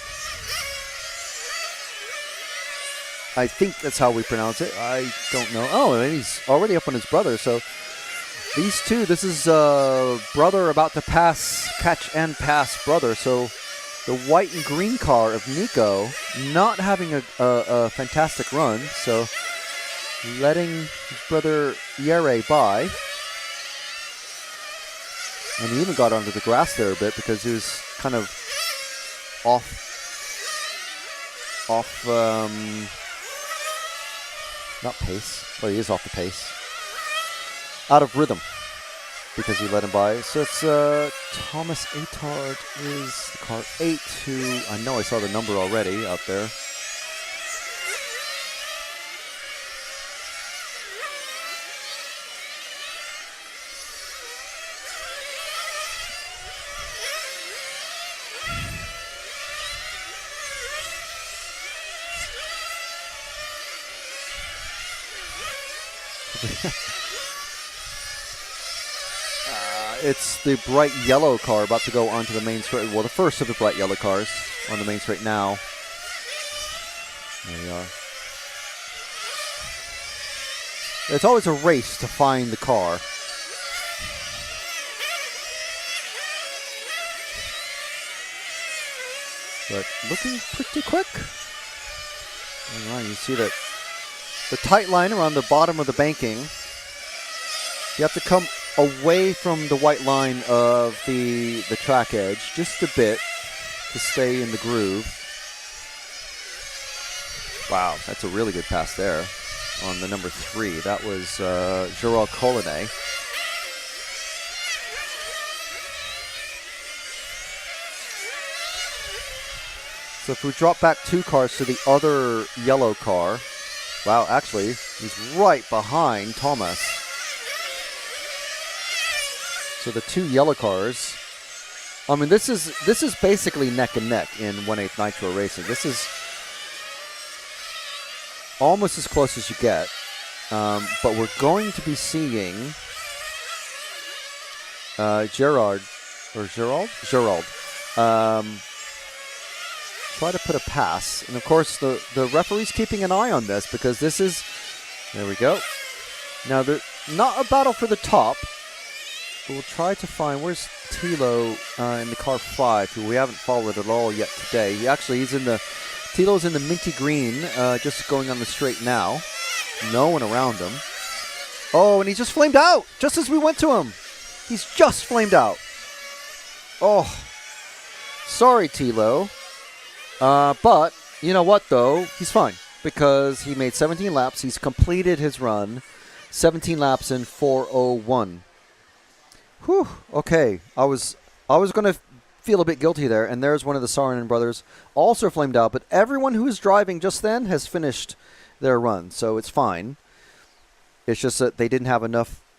I think that's how we pronounce it. I don't know. Oh, and he's already up on his brother. So these two, this is brother about to catch and pass brother. So the white and green car of Nico not having a fantastic run. So letting his brother Jere by. And he even got onto the grass there a bit because he was kind of off, not pace. Well, he is off the pace. Out of rhythm because he let him by. So it's Thomas Atard is the car 8 who, I know I saw the number already out there. It's the bright yellow car about to go onto the main straight. Well, the first of the bright yellow cars on the main straight now. There we are. It's always a race to find the car. But looking pretty quick. All right, you see that the tight line around the bottom of the banking. You have to come away from the white line of the track edge just a bit to stay in the groove. Wow, that's a really good pass there on the number 3. That was Gerald Collinet. So if we drop back 2 cars to the other yellow car, wow, actually, he's right behind Thomas. So the 2 yellow cars, I mean, this is basically neck and neck in 1/8 Nitro racing. This is almost as close as you get, but we're going to be seeing Gerald try to put a pass, and of course the referee's keeping an eye on this because this is, there we go. Now they're not a battle for the top. We'll try to find, where's Tilo in the car 5, who we haven't followed at all yet today. Tilo's in the minty green, just going on the straight now. No one around him. Oh, and he just flamed out, just as we went to him. He's just flamed out. Oh, sorry, Tilo. But, you know what, though? He's fine, because he made 17 laps. He's completed his run, 17 laps in 4:01. Whew, okay. I was going to feel a bit guilty there, and there's one of the Saarinen brothers also flamed out, but everyone who was driving just then has finished their run, so it's fine. It's just that they didn't have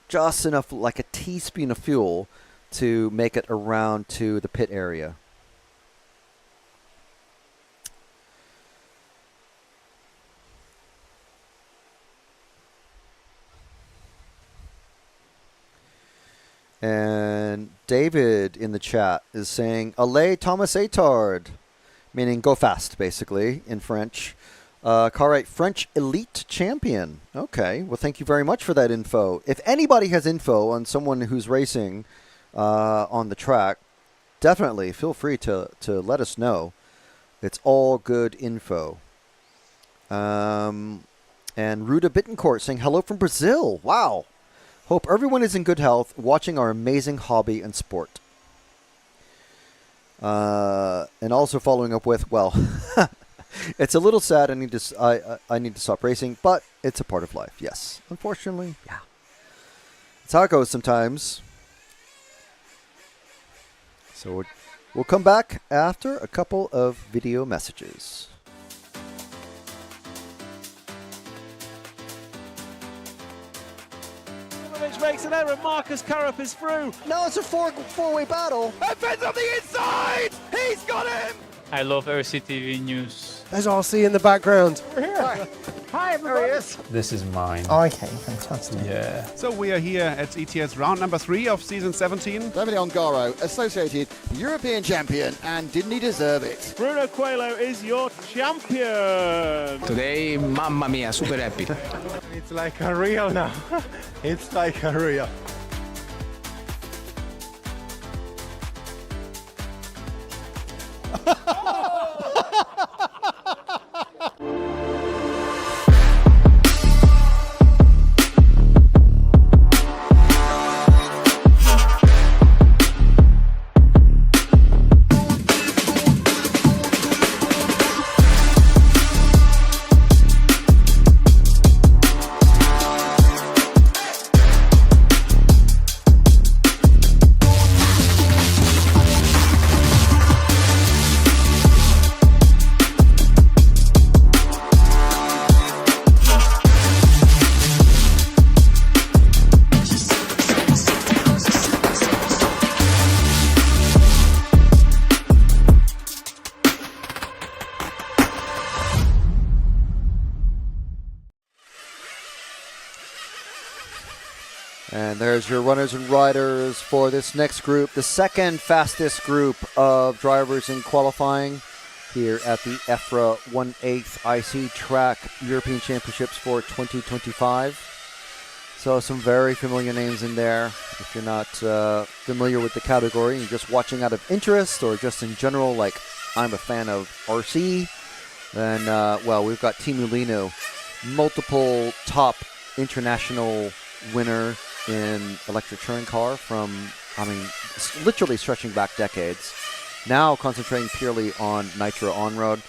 just enough, like a teaspoon of fuel to make it around to the pit area. And David in the chat is saying, Allez Thomas Atard, meaning go fast, basically, in French. Car 8 French Elite Champion. Okay, well, thank you very much for that info. If anybody has info on someone who's racing on the track, definitely feel free to let us know. It's all good info. And Ruda Bittencourt saying, hello from Brazil. Wow. Hope everyone is in good health, watching our amazing hobby and sport. And also following up with, well, it's a little sad. I need to stop racing, but it's a part of life. Yes, unfortunately, yeah, it's how it goes sometimes. So we'll come back after a couple of video messages. Makes an error. Marcus Currup is through. Now it's a four-way battle. And Finn's on the inside! He's got him! I love RCTV News. There's RC in the background. Hi, everybody. This is mine. Okay, fantastic. Yeah. So we are here at ETS round number 3 of season 17. Davide Ongaro, associated European champion, and didn't he deserve it? Bruno Coelho is your champion. Today, mamma mia, super happy. It's like a real now. It's like a real. And there's your runners and riders for this next group, the second fastest group of drivers in qualifying here at the EFRA 1/8 IC Track European Championships for 2025. So some very familiar names in there. If you're not familiar with the category, you're just watching out of interest or just in general, like I'm a fan of RC, then, well, we've got Team Mulino, multiple top international winner in electric touring car from, I mean, literally stretching back decades. Now concentrating purely on Nitro on-road.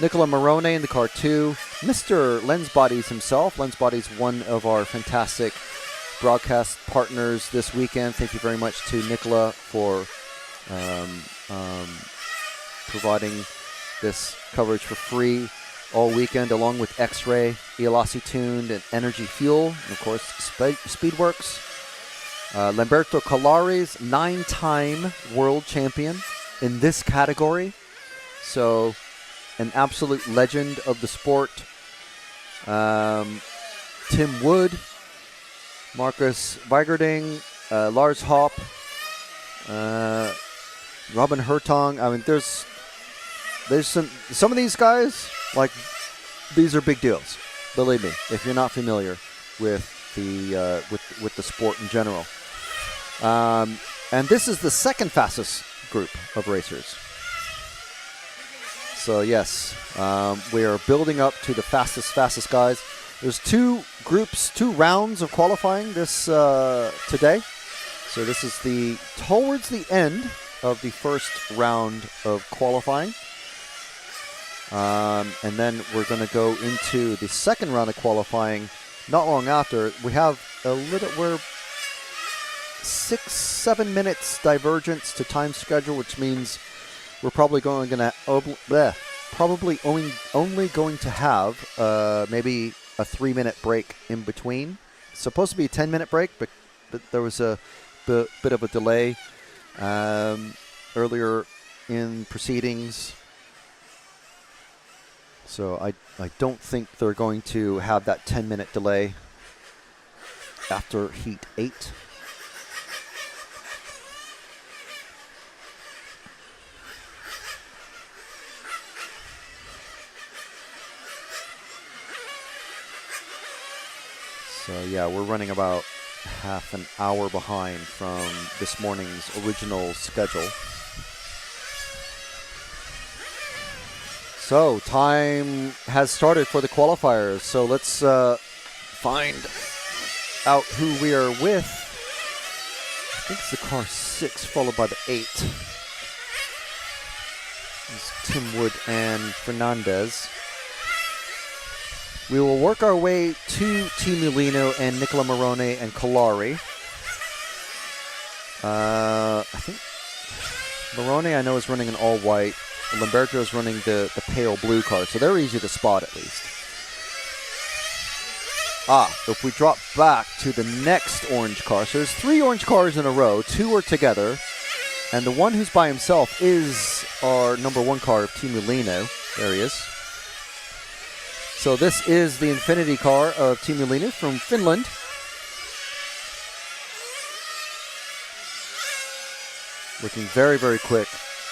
Nicola Morone in the car 2. Mr. Lens Bodies himself. Lens Bodies, one of our fantastic broadcast partners this weekend. Thank you very much to Nicola for providing this coverage for free all weekend, along with X-Ray, Elasi Tuned, and Energy Fuel, and of course Speedworks. Lamberto Collari's 9-time world champion in this category, so an absolute legend of the sport. Tim Wood, Marcus Weigerding, Lars Hopp, Robin Hertong. I mean, there's some of these guys, like, these are big deals. Believe me, if you're not familiar with the with the sport in general. And this is the second fastest group of racers. So yes, we are building up to the fastest guys. There's 2 groups, 2 rounds of qualifying this today. So this is towards the end of the first round of qualifying. And then we're going to go into the second round of qualifying not long after. We have we're 6-7 minutes divergence to time schedule, which means we're probably only going to have maybe a 3-minute break in between. It's supposed to be a 10-minute break, but there was a bit of a delay earlier in proceedings. So I don't think they're going to have that 10-minute delay after Heat 8. So yeah, we're running about half an hour behind from this morning's original schedule. So time has started for the qualifiers. So let's find out who we are with. I think it's the car 6 followed by the 8. It's Tim Wood and Fernandez. We will work our way to Team Mulino and Nicola Morone and Collari. I think Morone, I know, is running an all-white. Lamberto is running the pale blue car, so they're easy to spot at least. If we drop back to the next orange car, so there's 3 orange cars in a row, 2 are together, and the one who's by himself is our number 1 car of Teemu Leino. There he is. So this is the Infinity car of Teemu Leino from Finland. Looking very, very quick.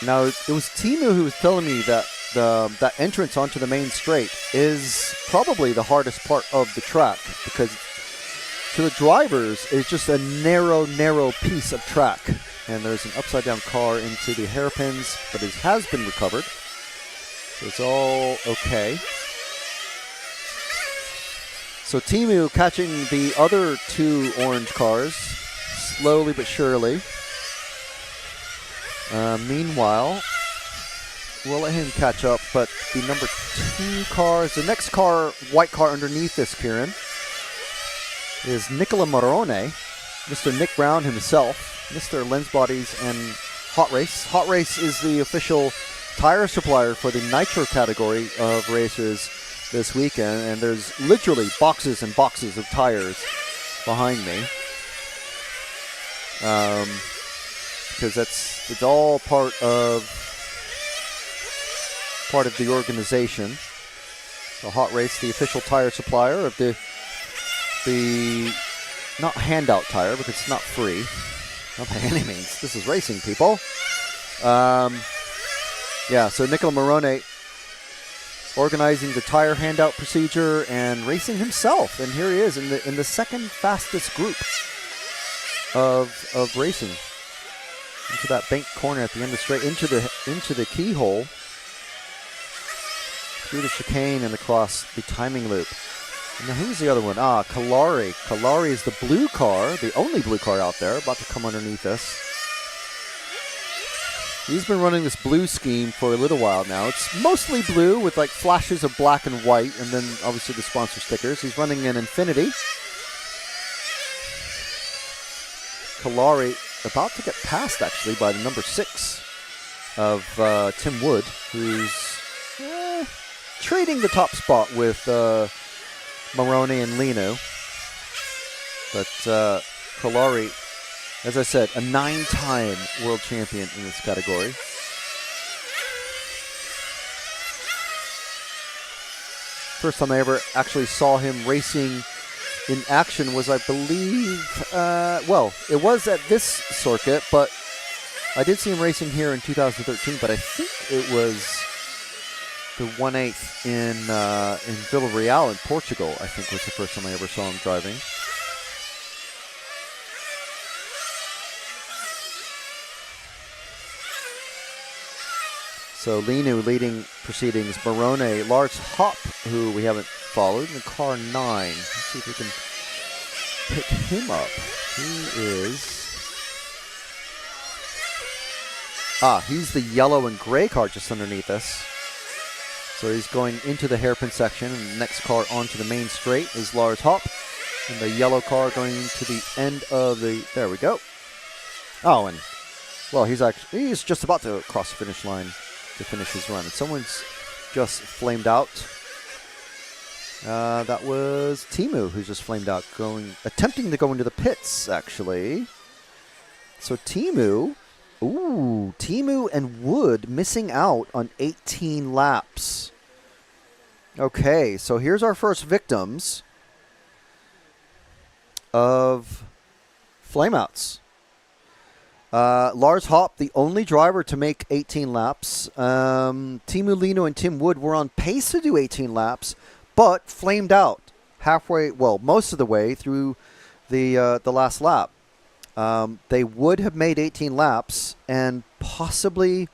Now, it was Teemu who was telling me that that entrance onto the main straight is probably the hardest part of the track, because to the drivers, it's just a narrow, narrow piece of track. And there's an upside-down car into the hairpins, but it has been recovered. So it's all okay. So Teemu catching the other 2 orange cars, slowly but surely. Meanwhile, we'll let him catch up, but the number 2 cars, the next car, white car underneath this, Kieran, is Nicola Morone, Mr. Nick Brown himself, Mr. Lens Bodies and Hot Race. Hot Race is the official tire supplier for the Nitro category of racers this weekend, and there's literally boxes and boxes of tires behind me. Because it's all part of the organization. So Hot Race, the official tire supplier of the not handout tire, because it's not free, not by any means. This is racing, people. Yeah, so Nicola Morone organizing the tire handout procedure and racing himself, and here he is in the second fastest group of racing. Into that banked corner at the end of the straight, into the keyhole, through the chicane and across the timing loop. And now who's the other one? Kalari. Kalari is the blue car, the only blue car out there, about to come underneath us. He's been running this blue scheme for a little while now. It's mostly blue with like flashes of black and white, and then obviously the sponsor stickers. He's running an Infinity. Kalari about to get passed, actually, by the number 6 of Tim Wood, who's trading the top spot with Morone and Leino. But Kalari, as I said, a 9-time world champion in this category. First time I ever actually saw him racing in action was, I believe, well, it was at this circuit, but I did see him racing here in 2013, but I think it was the 1/8 in Vila Real in Portugal, I think was the first time I ever saw him driving. So Leino leading proceedings. Morone, Lars Hopp, who we haven't followed, in car 9. Let's see if we can pick him up. He is... he's the yellow and gray car just underneath us. So he's going into the hairpin section, and the next car onto the main straight is Lars Hopp. And the yellow car going to the end of the... There we go. Oh, and... Well, he's just about to cross the finish line to finish his run. And someone's just flamed out. That was Teemu, who's just flamed out, attempting to go into the pits, actually. So Teemu and Wood missing out on 18 laps. Okay, so here's our first victims of flameouts. Lars Hopp, the only driver to make 18 laps. Teemu Leino and Tim Wood were on pace to do 18 laps, but flamed out halfway, well, most of the way through the last lap. They would have made 18 laps and possibly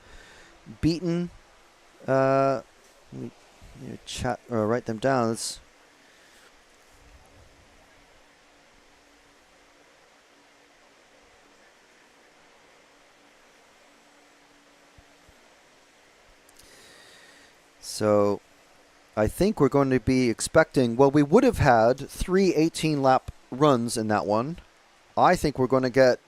beaten. Let me chat or write them down. So I think we're going to be expecting, well, we would have had 3 18-lap runs in that one. I think we're going to get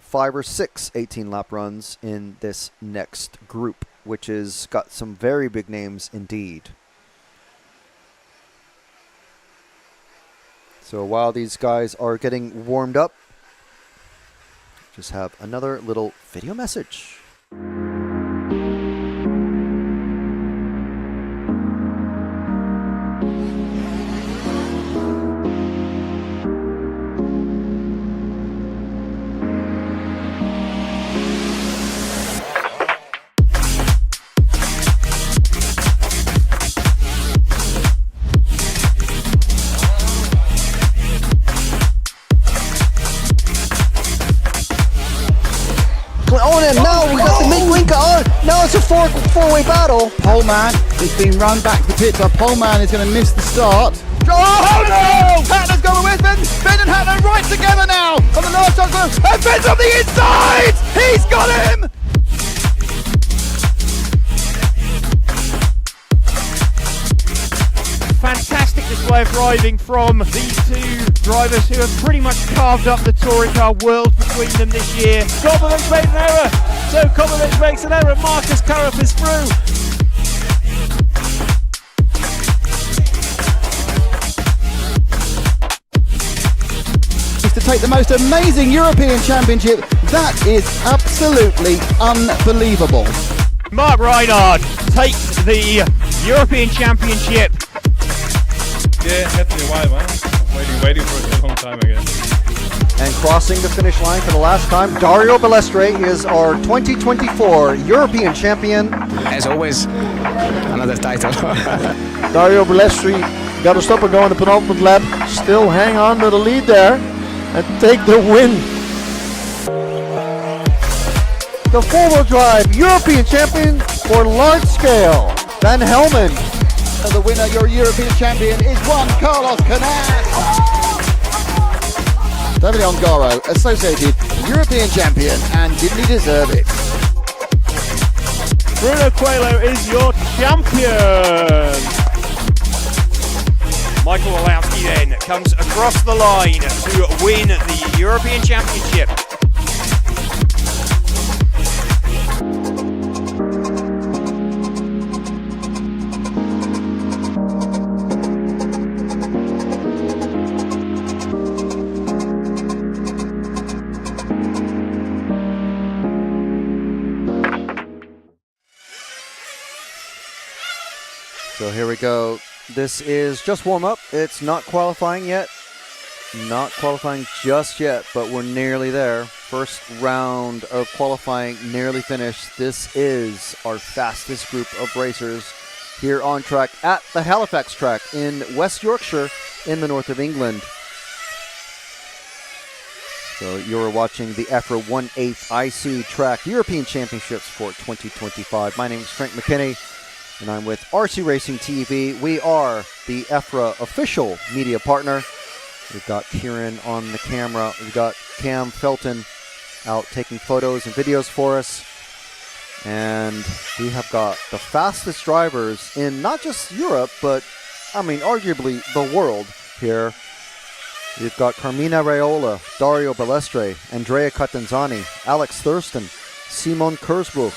5 or 6 18-lap runs in this next group, which has got some very big names indeed. So while these guys are getting warmed up, just have another little video message. Now it's a four-way battle. Pole man is being run back to the pits. Our pole man is going to miss the start. Oh no! Hatler's going with Finn. Finn and Hatler right together now on the last shot. And Finn's on the inside! He's got him! Fantastic display of driving from these two drivers who have pretty much carved up the touring car world between them this year. Kobovic made an error, so Kobovic makes an error. Marcus Currup is through. To take the most amazing European Championship, that is absolutely unbelievable. Mark Reinhard takes the European Championship. Yeah, had to be a while, man. Waiting for a long time again. And crossing the finish line for the last time, Dario Balestre is our 2024 European champion. As always, another title. Dario Balestre got to stop and go in the penultimate lap. Still hang on to the lead there and take the win. The four-wheel drive European champion for large scale, Van Helmen. The winner, your European champion, is Juan Carlos Canas. David Ongaro, associated European champion, and didn't he deserve it? Bruno Coelho is your champion. Michael Walowski then comes across the line to win the European Championship. So here we go. This is just warm-up. It's not qualifying yet. Not qualifying just yet, but we're nearly there. First round of qualifying nearly finished. This is our fastest group of racers here on track at the Halifax track in West Yorkshire in the north of England. So you're watching the EFRA 1/8 IC track European Championships for 2025. My name is Frank McKinney, and I'm with RC Racing TV. We are the EFRA official media partner. We've got Kieran on the camera. We've got Cam Felton out taking photos and videos for us. And we have got the fastest drivers in not just Europe, but I mean, arguably the world here. We've got Carmina Raiola, Dario Balestre, Andrea Catanzani, Alex Thurston, Simon Kurzbuch,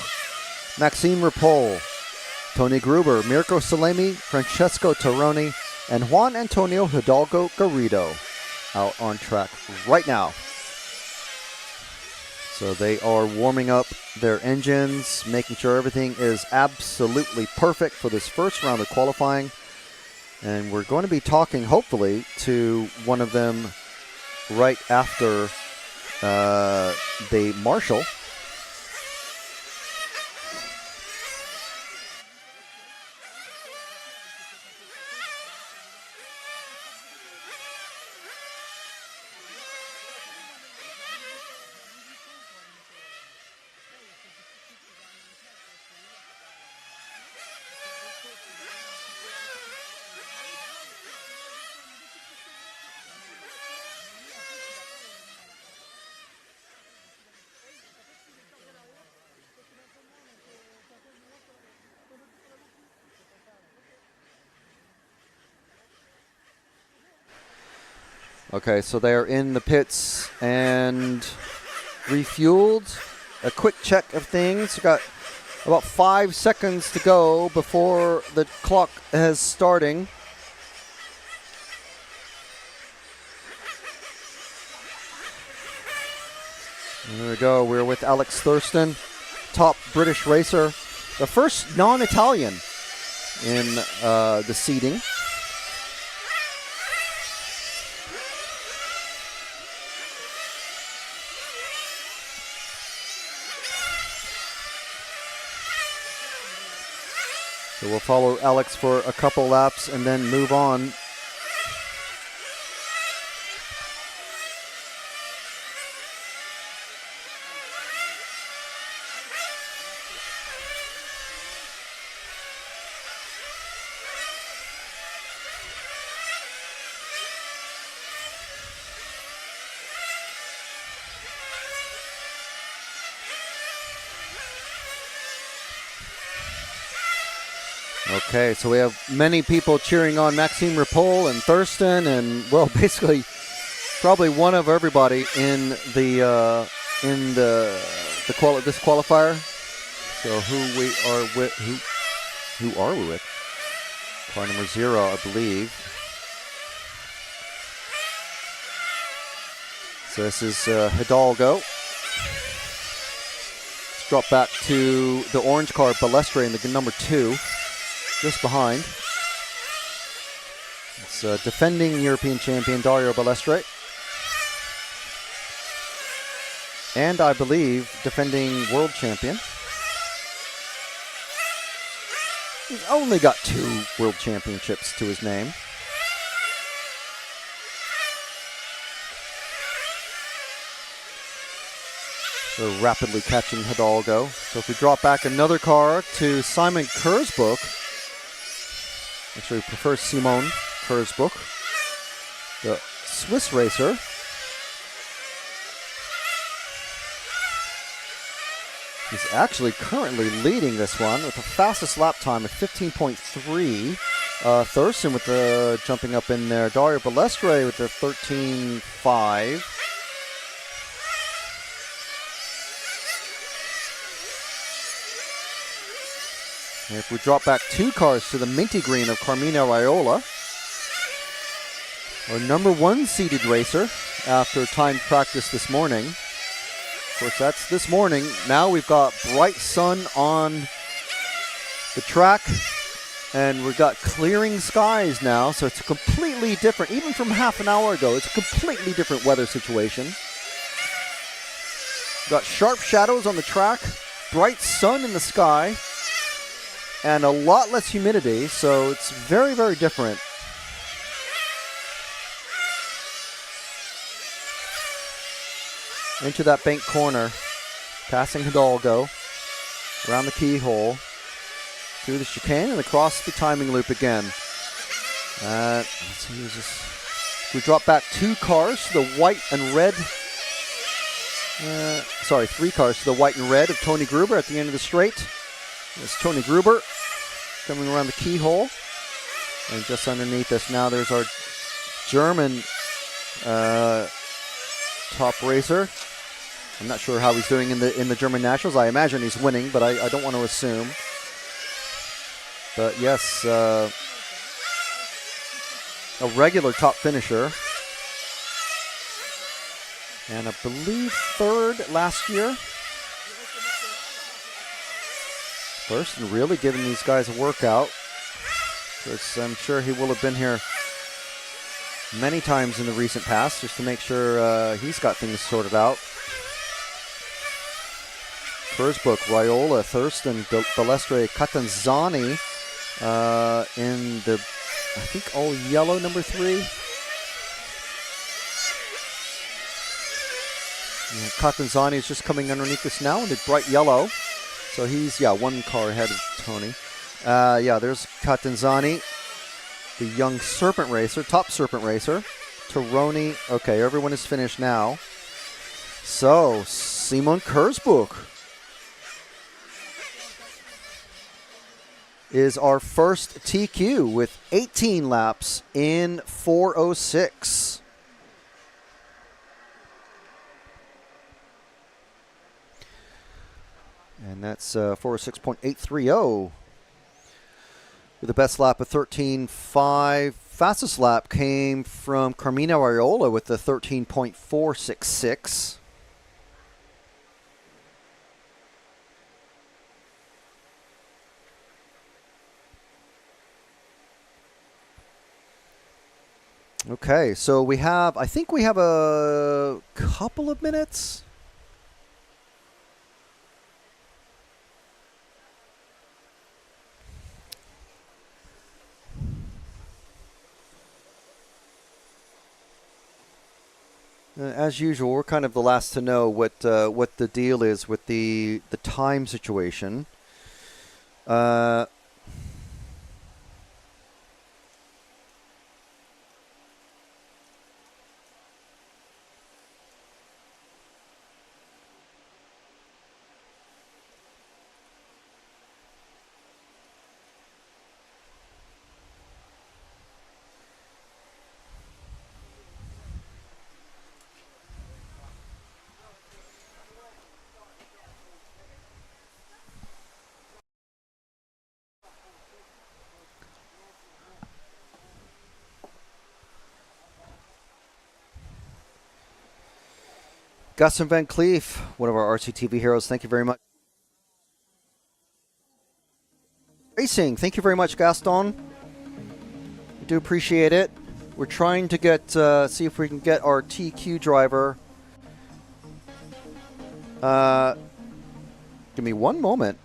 Maxime Ripoll, Tony Gruber, Mirko Salemi, Francesco Taroni, and Juan Antonio Hidalgo Garrido out on track right now. So they are warming up their engines, making sure everything is absolutely perfect for this first round of qualifying. And we're going to be talking, hopefully, to one of them right after they marshal. Okay, so they are in the pits and refueled. A quick check of things. Got about 5 seconds to go before the clock is starting. There we go. We're with Alex Thurston, top British racer, the first non-Italian in the seating. So we'll follow Alex for a couple laps and then move on. Okay, so we have many people cheering on Maxime Rapol and Thurston, and well, basically, probably one of everybody in the this qualifier. So who are we with? Car number 0, I believe. So this is Hidalgo. Let's drop back to the orange car, Balestre, in the number 2, just behind. It's defending European champion Dario Balestre. And I believe defending world champion. He's only got 2 world championships to his name. They're rapidly catching Hidalgo. So if we drop back another car to Simon Kurzbuch, actually prefers Simon Kurzbuch, the Swiss racer. He's actually currently leading this one with the fastest lap time of 15.3. Thurston with the jumping up in there. Dario Balestre with the 13.5. And if we drop back 2 cars to the minty green of Carmina Raiola, our number 1 seeded racer after timed practice this morning. Of course, that's this morning. Now we've got bright sun on the track, and we've got clearing skies now, so it's completely different. Even from half an hour ago, it's a completely different weather situation. We've got sharp shadows on the track, bright sun in the sky, and a lot less humidity, so it's very, very different. Into that bank corner, passing Hidalgo, around the keyhole, through the chicane and across the timing loop again. Let's see, who's this? We drop back 2 cars to the white and red. 3 cars to the white and red of Tony Gruber at the end of the straight. There's Tony Gruber coming around the keyhole. And just underneath us now, there's our German top racer. I'm not sure how he's doing in the German Nationals. I imagine he's winning, but I don't want to assume. But yes, a regular top finisher. And I believe 3rd last year. First, and really giving these guys a workout. Because I'm sure he will have been here many times in the recent past just to make sure he's got things sorted out. Kurzbuch, Raiola, Thurston, Balestre, Catanzani in the, I think, all yellow number 3. Yeah, Catanzani is just coming underneath us now in the bright yellow. So he's, 1 car ahead of Tony. There's Catanzani, the young serpent racer, top serpent racer. Tironi, okay, everyone is finished now. So, Simon Kurzbuch is our first TQ with 18 laps in 4:06. And that's 4:06.830 with the best lap of 13.5. Fastest lap came from Carmina Raiola with the 13.466. Okay, so I think we have a couple of minutes. As usual, we're kind of the last to know what the deal is with the time situation. Gaston Van Cleef, one of our RCTV heroes, thank you very much. Racing, thank you very much, Gaston. We do appreciate it. We're trying to get, see if we can get our TQ driver. Give me one moment.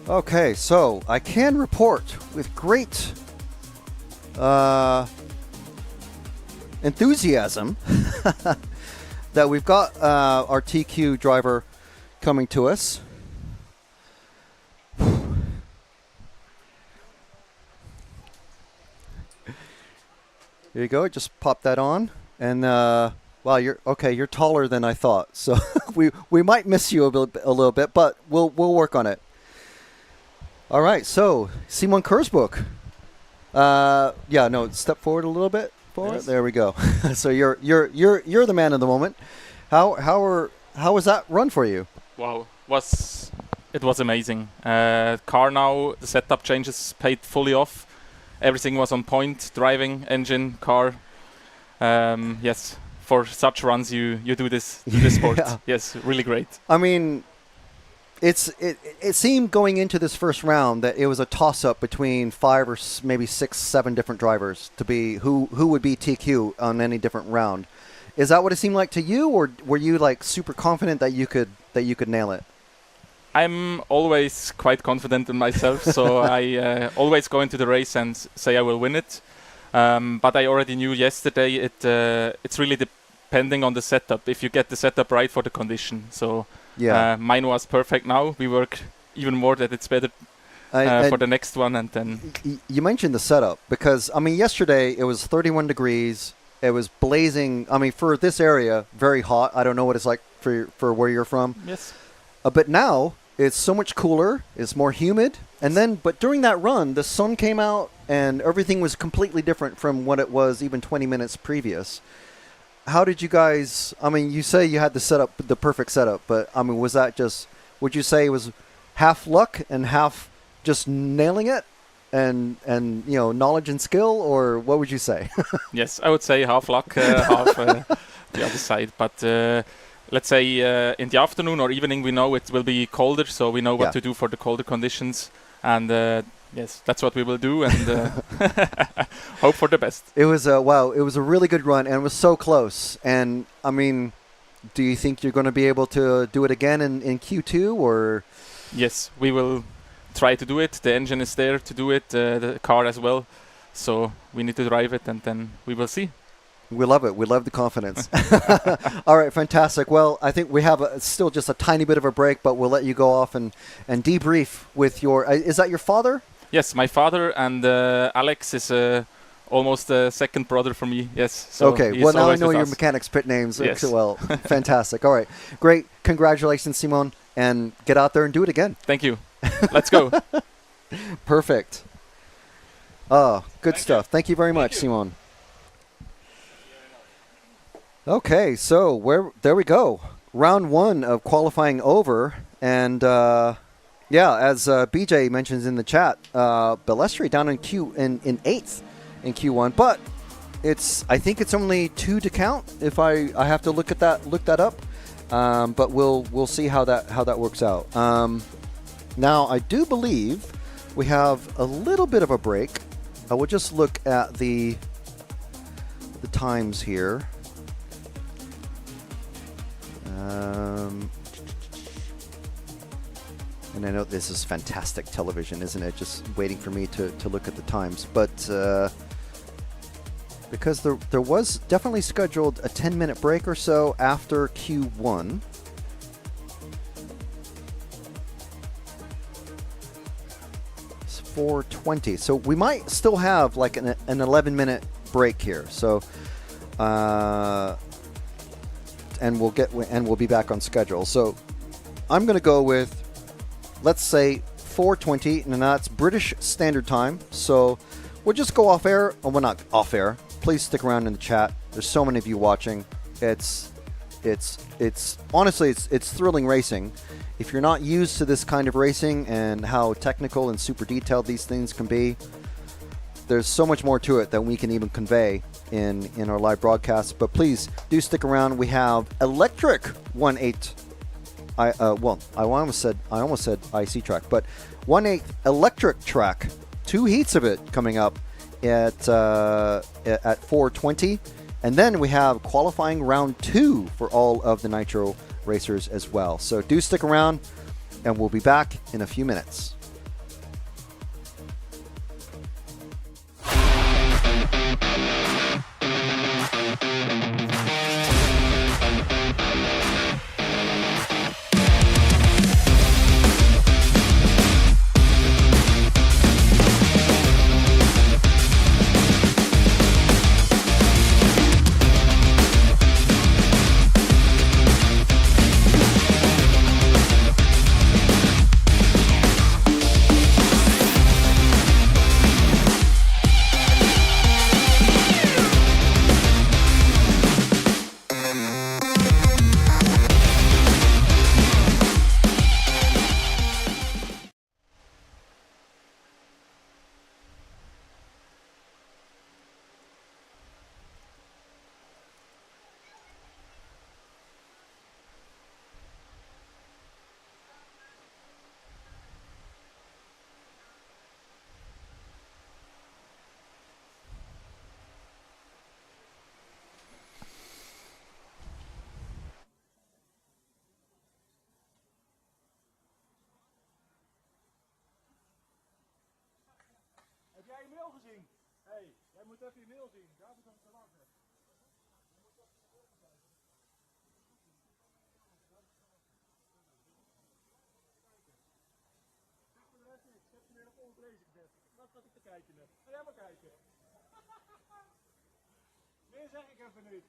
Okay, so I can report with great enthusiasm that we've got our TQ driver coming to us. Here you go. Just pop that on, and wow, you're okay. You're taller than I thought, so we might miss you a little bit, but we'll work on it. All right, so Simon Kurzbuch. Yeah, no, step forward a little bit. Forward. Yes. There we go. So you're the man of the moment. How was that run for you? Wow, it was amazing. Car now, the setup changes paid fully off. Everything was on point. Driving, engine, car. Yes, for such runs you do this sport. Yeah. Yes, really great. I mean, it seemed going into this first round that it was a toss-up between 5 or maybe 6, 7 different drivers to be who would be TQ on any different round. Is that what it seemed like to you, or were you like super confident that you could nail it? I'm always quite confident in myself, so I always go into the race and say I will win it. But I already knew yesterday it's really depending on the setup. If you get the setup right for the condition, so. Yeah, mine was perfect now. We work even more that it's better for the next one. And then you mentioned the setup because, I mean, yesterday it was 31 degrees. It was blazing. I mean, for this area, very hot. I don't know what it's like for where you're from. Yes. But now it's so much cooler. It's more humid. And then, but during that run, the sun came out and everything was completely different from what it was even 20 minutes previous. How did you guys, I mean, you say you had the perfect setup, but I mean, was that just, would you say it was half luck and half just nailing it and you know, knowledge and skill, or what would you say? Yes, I would say half luck, half the other side. But let's say in the afternoon or evening, we know it will be colder, so we know what to do for the colder conditions. And yes, that's what we will do, and hope for the best. It was wow! It was a really good run, and it was so close. And I mean, do you think you're going to be able to do it again in Q2, or? Yes, we will try to do it. The engine is there to do it, the car as well. So we need to drive it, and then we will see. We love it. We love the confidence. All right, fantastic. Well, I think we have still just a tiny bit of a break, but we'll let you go off and debrief with your... is that your father? Yes, my father, and Alex is almost a second brother for me. Yes. So okay, well, now I know your mechanics' pit names. Yes. Well, fantastic. All right, great. Congratulations, Simon, and get out there and do it again. Thank you. Let's go. Perfect. Oh, good stuff. Thank you very much, Simon. Okay, so there we go. Round 1 of qualifying over, and yeah, as BJ mentions in the chat, Balestri down in 8th in Q1, but I think it's only 2 to count. If I have to look that up, but we'll see how that works out. Now I do believe we have a little bit of a break. I will just look at the times here. And I know this is fantastic television, isn't it? Just waiting for me to look at the times. But because there was definitely scheduled a 10-minute break or so after Q1. 4:20. So we might still have like an 11-minute break here. So, and we'll be back on schedule. So I'm going to go with, let's say 4:20, and that's British Standard Time. So we'll just go off air. Oh, well, not off air. Please stick around in the chat. There's so many of you watching. It's honestly, it's thrilling racing. If you're not used to this kind of racing and how technical and super detailed these things can be, there's so much more to it than we can even convey in our live broadcast. But please do stick around. We have electric 1/8. I almost said IC track, but 1/8 electric track. 2 heats of it coming up at 4:20, and then we have qualifying round 2 for all of the Nitro racers as well. So do stick around, and we'll be back in a few minutes. Heb jij je mail gezien? Hé, jij moet even je mail zien. Daar moet ik te lachen. Ik heb ze weer op onlezen gezet. Wat zat ik te kijken net? Ga jij maar kijken. Meer zeg ik even niet.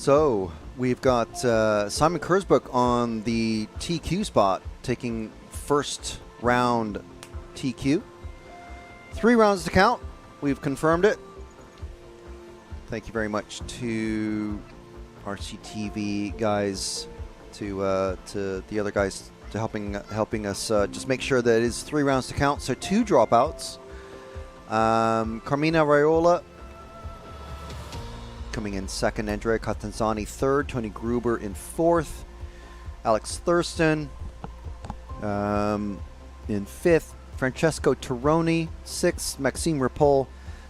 So we've got Simon Kurzbrook on the TQ spot, taking first round TQ. 3 rounds to count. We've confirmed it. Thank you very much to RCTV guys, to the other guys, to helping us just make sure that it is 3 rounds to count. So 2 dropouts. Carmina Raiola coming in second, Andrea Catanzani third, Tony Gruber in fourth, Alex Thurston in fifth, Francesco Tironi sixth, Maxime Ripoll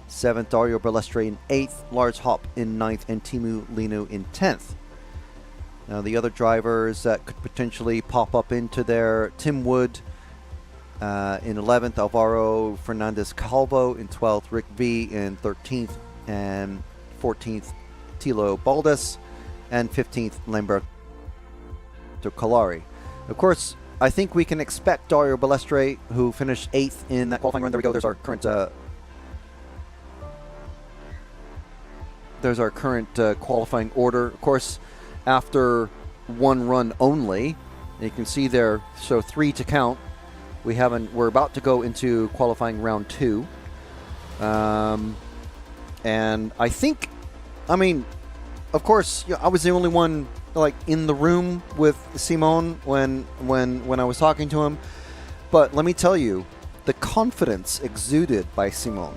seventh, Dario Balestre in eighth, Lars Hopp in ninth, and Timu Linu in 10th. Now the other drivers that could potentially pop up into there: Tim Wood in 11th, Alvaro Fernandez Calvo in 12th, Rick V in 13th, and 14th, Tilo Baldas, and 15th, Lamberto Calari. Of course, I think we can expect Dario Balestre, who finished 8th in that qualifying run. There we go. There's our current qualifying order. Of course, after 1 run only, you can see there, so 3 to count. We're about to go into qualifying round 2. And I think, of course, I was the only one in the room with Simon when I was talking to him. But let me tell you, the confidence exuded by Simon,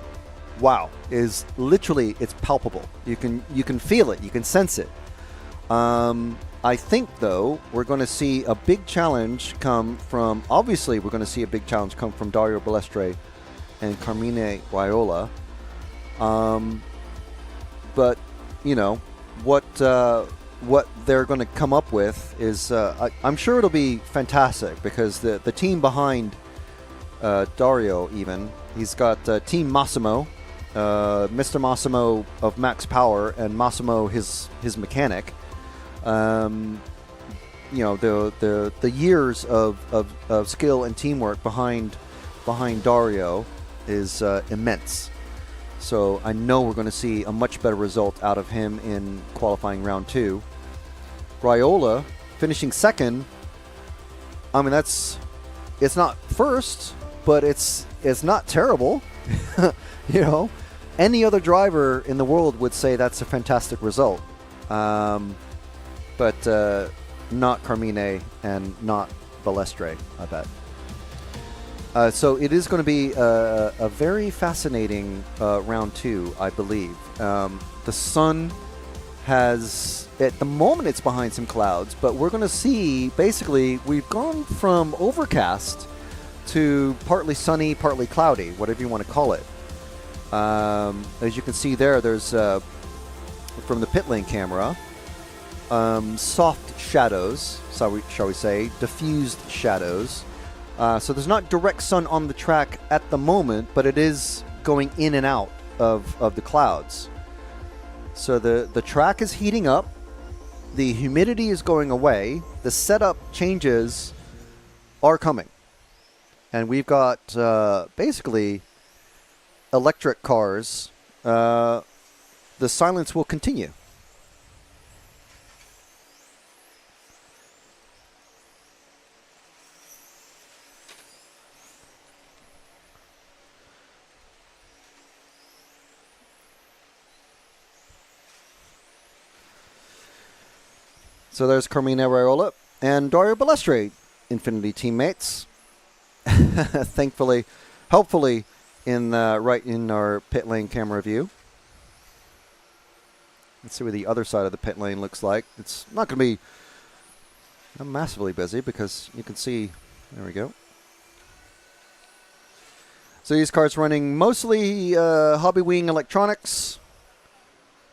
wow, is literally, it's palpable. You can feel it, you can sense it. I think, though, we're going to see a big challenge come from, obviously we're going to see a big challenge come from Dario Balestre and Carmine Raiola. But, what they're going to come up with is, I'm sure it'll be fantastic, because the team behind Dario, even, he's got Team Massimo, Mr. Massimo of Max Power, and Massimo, his mechanic. The years of skill and teamwork behind Dario is immense. So I know we're going to see a much better result out of him in qualifying round 2. Raiola finishing second. It's not first, but it's not terrible. Any other driver in the world would say that's a fantastic result. But not Carmine and not Balestre, I bet. So it is going to be a very fascinating round 2, I believe. The sun has, at the moment, it's behind some clouds, but we're going to see, basically, we've gone from overcast to partly sunny, partly cloudy, whatever you want to call it. As you can see there's, from the pit lane camera, soft shadows, shall we say, diffused shadows. So there's not direct sun on the track at the moment, but it is going in and out of the clouds. So the track is heating up, the humidity is going away, the setup changes are coming. And we've got basically electric cars. The silence will continue. So there's Carmine Raiola and Dario Balestre, Infinity teammates. Thankfully, hopefully, right in our pit lane camera view. Let's see what the other side of the pit lane looks like. It's not going to be massively busy, because you can see, there we go. So these cars running mostly Hobby Wing electronics.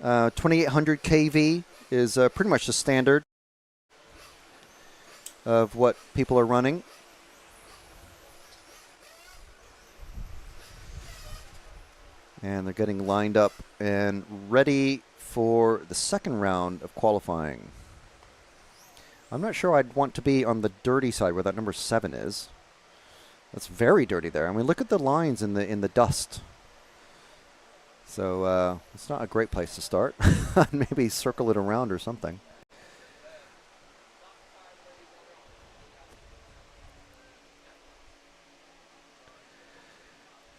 2800 kV is pretty much the standard of what people are running. And they're getting lined up and ready for the second round of qualifying. I'm not sure I'd want to be on the dirty side where that number 7 is. That's very dirty there. Look at the lines in the dust. So it's not a great place to start. Maybe circle it around or something.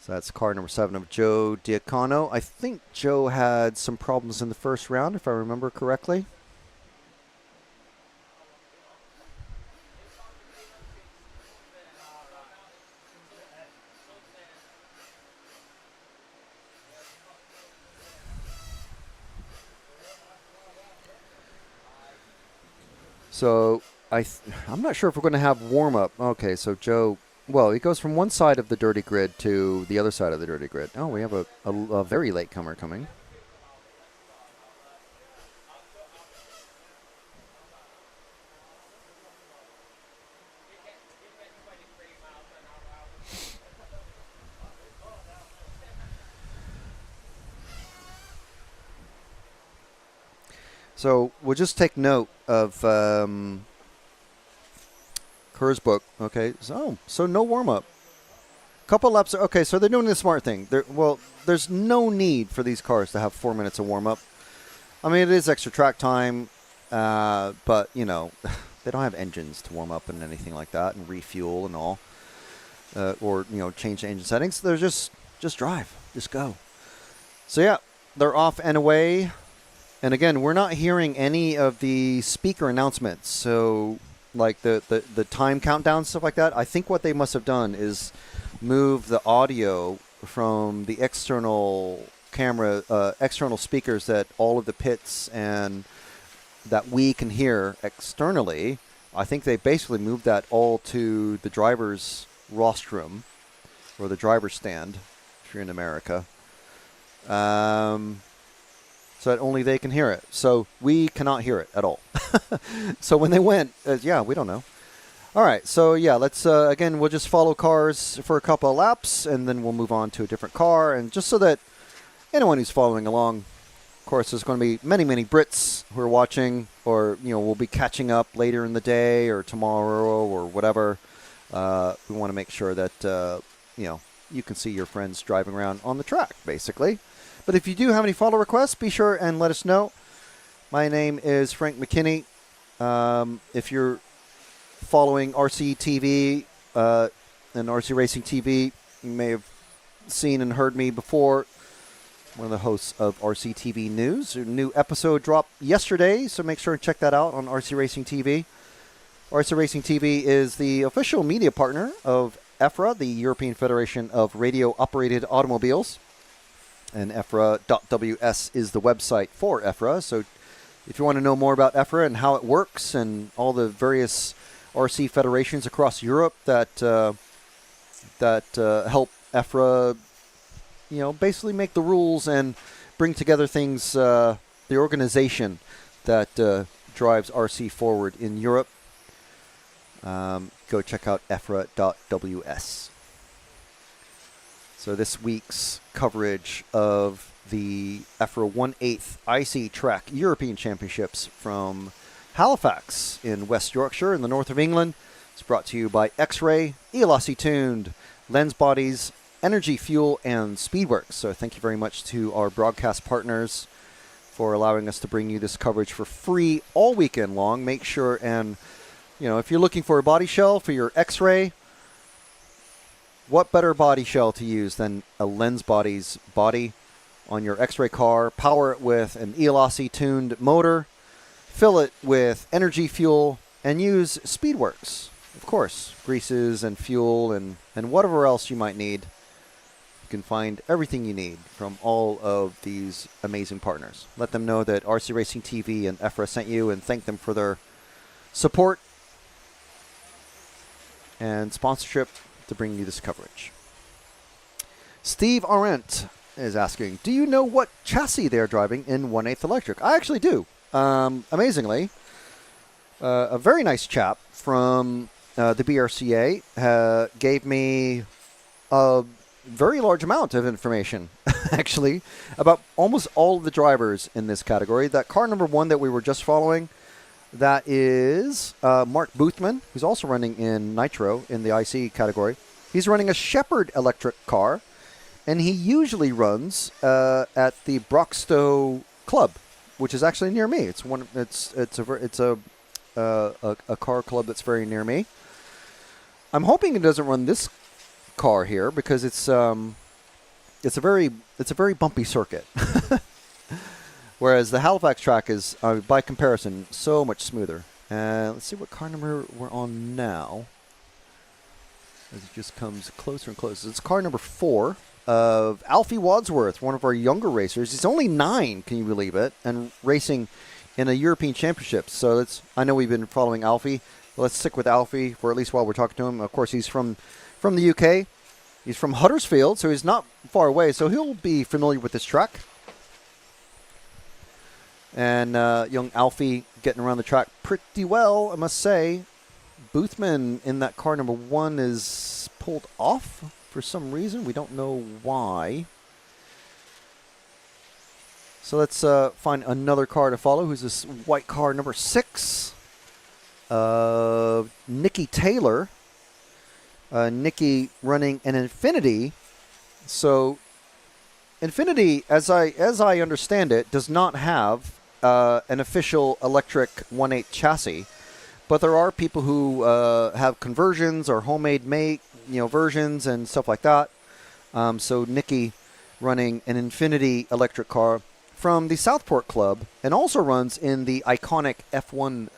So that's car number 7 of Joe Diacono. I think Joe had some problems in the first round, if I remember correctly. So I'm not sure if we're going to have warm-up. Okay, so Joe, well, he goes from one side of the dirty grid to the other side of the dirty grid. Oh, we have a very late comer coming. So we'll just take note of Kerr's book. Okay, so no warm up. Couple laps. Okay, so they're doing the smart thing. There's no need for these cars to have 4 minutes of warm up. I mean, it is extra track time, but you know, they don't have engines to warm up and anything like that, and refuel and all, or you know, change the engine settings. They're just drive, just go. So yeah, they're off and away. And again, we're not hearing any of the speaker announcements. So like the time countdown, stuff like that. I think what they must have done is move the audio from the external camera, external speakers that all of the pits and that we can hear externally. I think they basically moved that all to the driver's rostrum or the driver's stand if you're in America. So that only they can hear it. So we cannot hear it at all. So when they went, yeah, we don't know. All right, so yeah, let's, again, we'll just follow cars for a couple of laps, and then we'll move on to a different car. And just so that anyone who's following along, of course, there's going to be many, many Brits who are watching, or, you know, we'll be catching up later in the day or tomorrow or whatever. We want to make sure that, you know, you can see your friends driving around on the track, basically. But if you do have any follow requests, be sure and let us know. My name is Frank McKinney. If you're following RC TV and RC Racing TV, you may have seen and heard me before. One of the hosts of RC TV News. A new episode dropped yesterday, so make sure and check that out on RC Racing TV. RC Racing TV is the official media partner of EFRA, the European Federation of Radio-Operated Automobiles. And EFRA.ws is the website for EFRA. So if you want to know more about EFRA and how it works and all the various RC federations across Europe that help EFRA, you know, basically make the rules and bring together things, the organization that drives RC forward in Europe, go check out EFRA.ws. So this week's coverage of the EFRA 1/8 IC Track European Championships from Halifax in West Yorkshire in the north of England is brought to you by X-Ray, ELOC Tuned, Lens Bodies, Energy Fuel, and Speedworks. So thank you very much to our broadcast partners for allowing us to bring you this coverage for free all weekend long. Make sure and, you know, if you're looking for a body shell for your X-Ray, what better body shell to use than a Lens Bodies body on your X-Ray car? Power it with an ELOC tuned motor, fill it with energy fuel, and use Speedworks. Of course, greases and fuel and whatever else you might need. You can find everything you need from all of these amazing partners. Let them know that RC Racing TV and EFRA sent you, and thank them for their support and sponsorship to bring you this coverage. Steve Arendt is asking, do you know what chassis they're driving in 1/8 electric? I actually do. Amazingly, a very nice chap from the BRCA gave me a very large amount of information, actually, about almost all of the drivers in this category. That car number 1 that we were just following, that is Mark Boothman, who's also running in Nitro in the IC category. He's running a Shepherd electric car, and he usually runs at the Broxtowe Club, which is actually near me. It's a car club that's very near me. I'm hoping it doesn't run this car here because it's a very bumpy circuit. Whereas the Halifax track is, by comparison, so much smoother. Let's see what car number we're on now. As it just comes closer and closer. It's car number 4 of Alfie Wadsworth, one of our younger racers. He's only 9, can you believe it, and racing in a European Championship. So I know we've been following Alfie. Let's stick with Alfie for at least while we're talking to him. Of course, he's from the UK. He's from Huddersfield, so he's not far away. So he'll be familiar with this track. And young Alfie getting around the track pretty well, I must say. Boothman in that car number 1 is pulled off for some reason. We don't know why. So let's find another car to follow. Who's this white car number 6? Nikki Taylor. Nikki running an Infinity. So Infinity, as I understand it, does not have an official electric 1.8 chassis, but there are people who have conversions or homemade versions and stuff like that. So Nikki running an Infinity electric car from the Southport Club, and also runs in the Iconic F1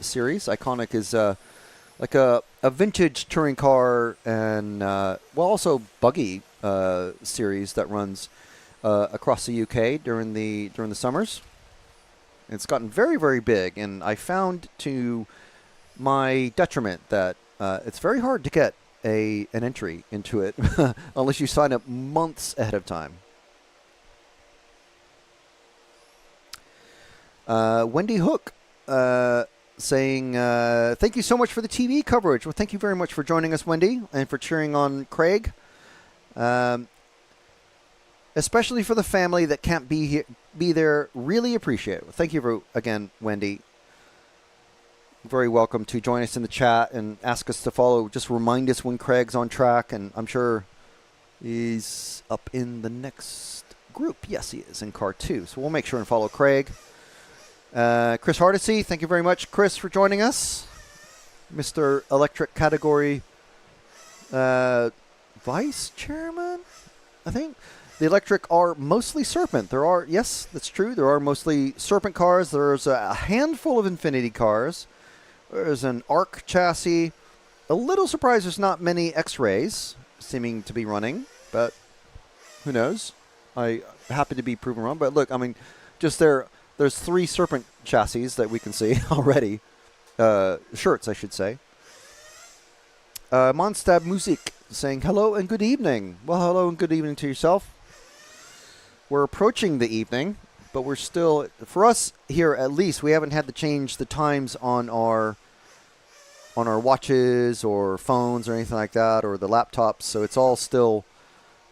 series. Iconic is like a vintage touring car and also buggy series that runs across the UK during the summers. It's gotten very, very big, and I found to my detriment that it's very hard to get an entry into it unless you sign up months ahead of time. Wendy Hook saying, thank you so much for the TV coverage. Well, thank you very much for joining us, Wendy, and for cheering on Craig. Especially for the family that can't be there. Really appreciate it. Thank you again, Wendy. Very welcome to join us in the chat and ask us to follow. Just remind us when Craig's on track, and I'm sure he's up in the next group. Yes, he is in car 2. So we'll make sure and follow Craig. Chris Hardesty, thank you very much, Chris, for joining us. Mr. Electric Category Vice Chairman, I think. The electric are mostly Serpent. Yes, that's true. There are mostly Serpent cars. There's a handful of Infinity cars. There's an ARC chassis. A little surprised there's not many X-Rays seeming to be running, but who knows? I happen to be proven wrong. But look, I mean, just there's 3 Serpent chassis that we can see already. Shirts, I should say. Monstab Musik saying hello and good evening. Well, hello and good evening to yourself. We're approaching the evening, but we're still, for us here at least, we haven't had to change the times on our watches or phones or anything like that, or the laptops. So it's all still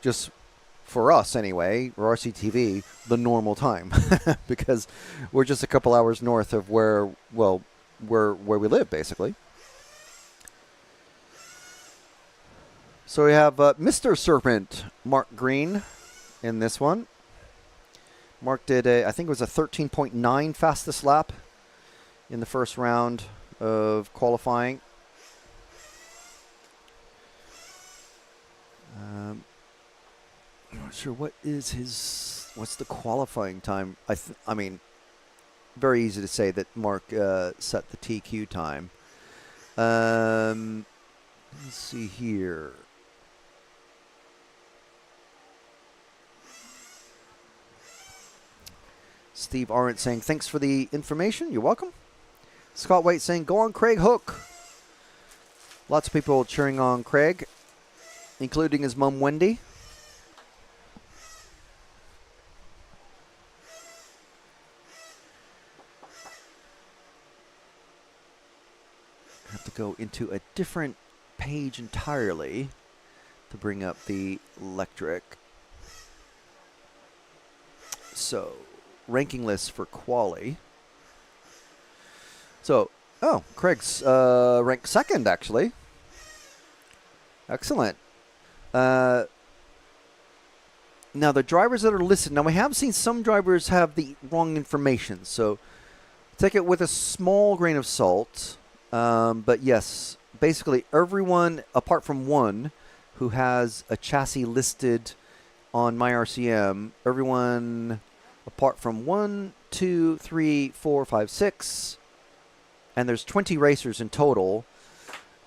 just, for us anyway, or RCTV, the normal time because we're just a couple hours north of where we live, basically. So we have Mr. Serpent, Mark Green, in this one. Mark did I think it was a 13.9 fastest lap in the first round of qualifying. I'm not sure what's the qualifying time. I mean, very easy to say that Mark set the TQ time. Let's see here. Steve Arendt saying, thanks for the information. You're welcome. Scott White saying, go on, Craig Hook. Lots of people cheering on Craig, including his mum, Wendy. I have to go into a different page entirely to bring up the electric. So, ranking list for quali. So, Craig's ranked 2nd, actually. Excellent. Now, the drivers that are listed, now we have seen some drivers have the wrong information, so take it with a small grain of salt. But yes, basically everyone, apart from one, who has a chassis listed on MyRCM, everyone apart from 1, 2, 3, 4, 5, 6, and there's 20 racers in total,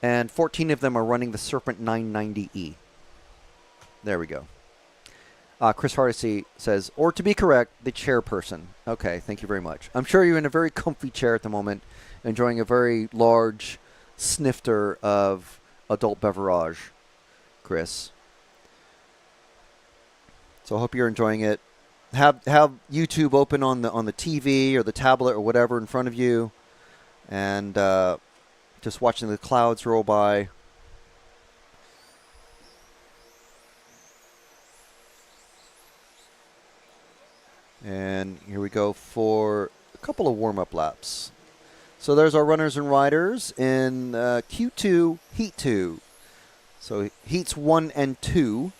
and 14 of them are running the Serpent 990E. There we go. Chris Hardesty says, or to be correct, the chairperson. Okay, thank you very much. I'm sure you're in a very comfy chair at the moment, enjoying a very large snifter of adult beverage, Chris. So I hope you're enjoying it. Have YouTube open on the TV or the tablet or whatever in front of you, and just watching the clouds roll by. And here we go for a couple of warm-up laps. So there's our runners and riders in Q2, Heat 2. So Heats 1 and 2.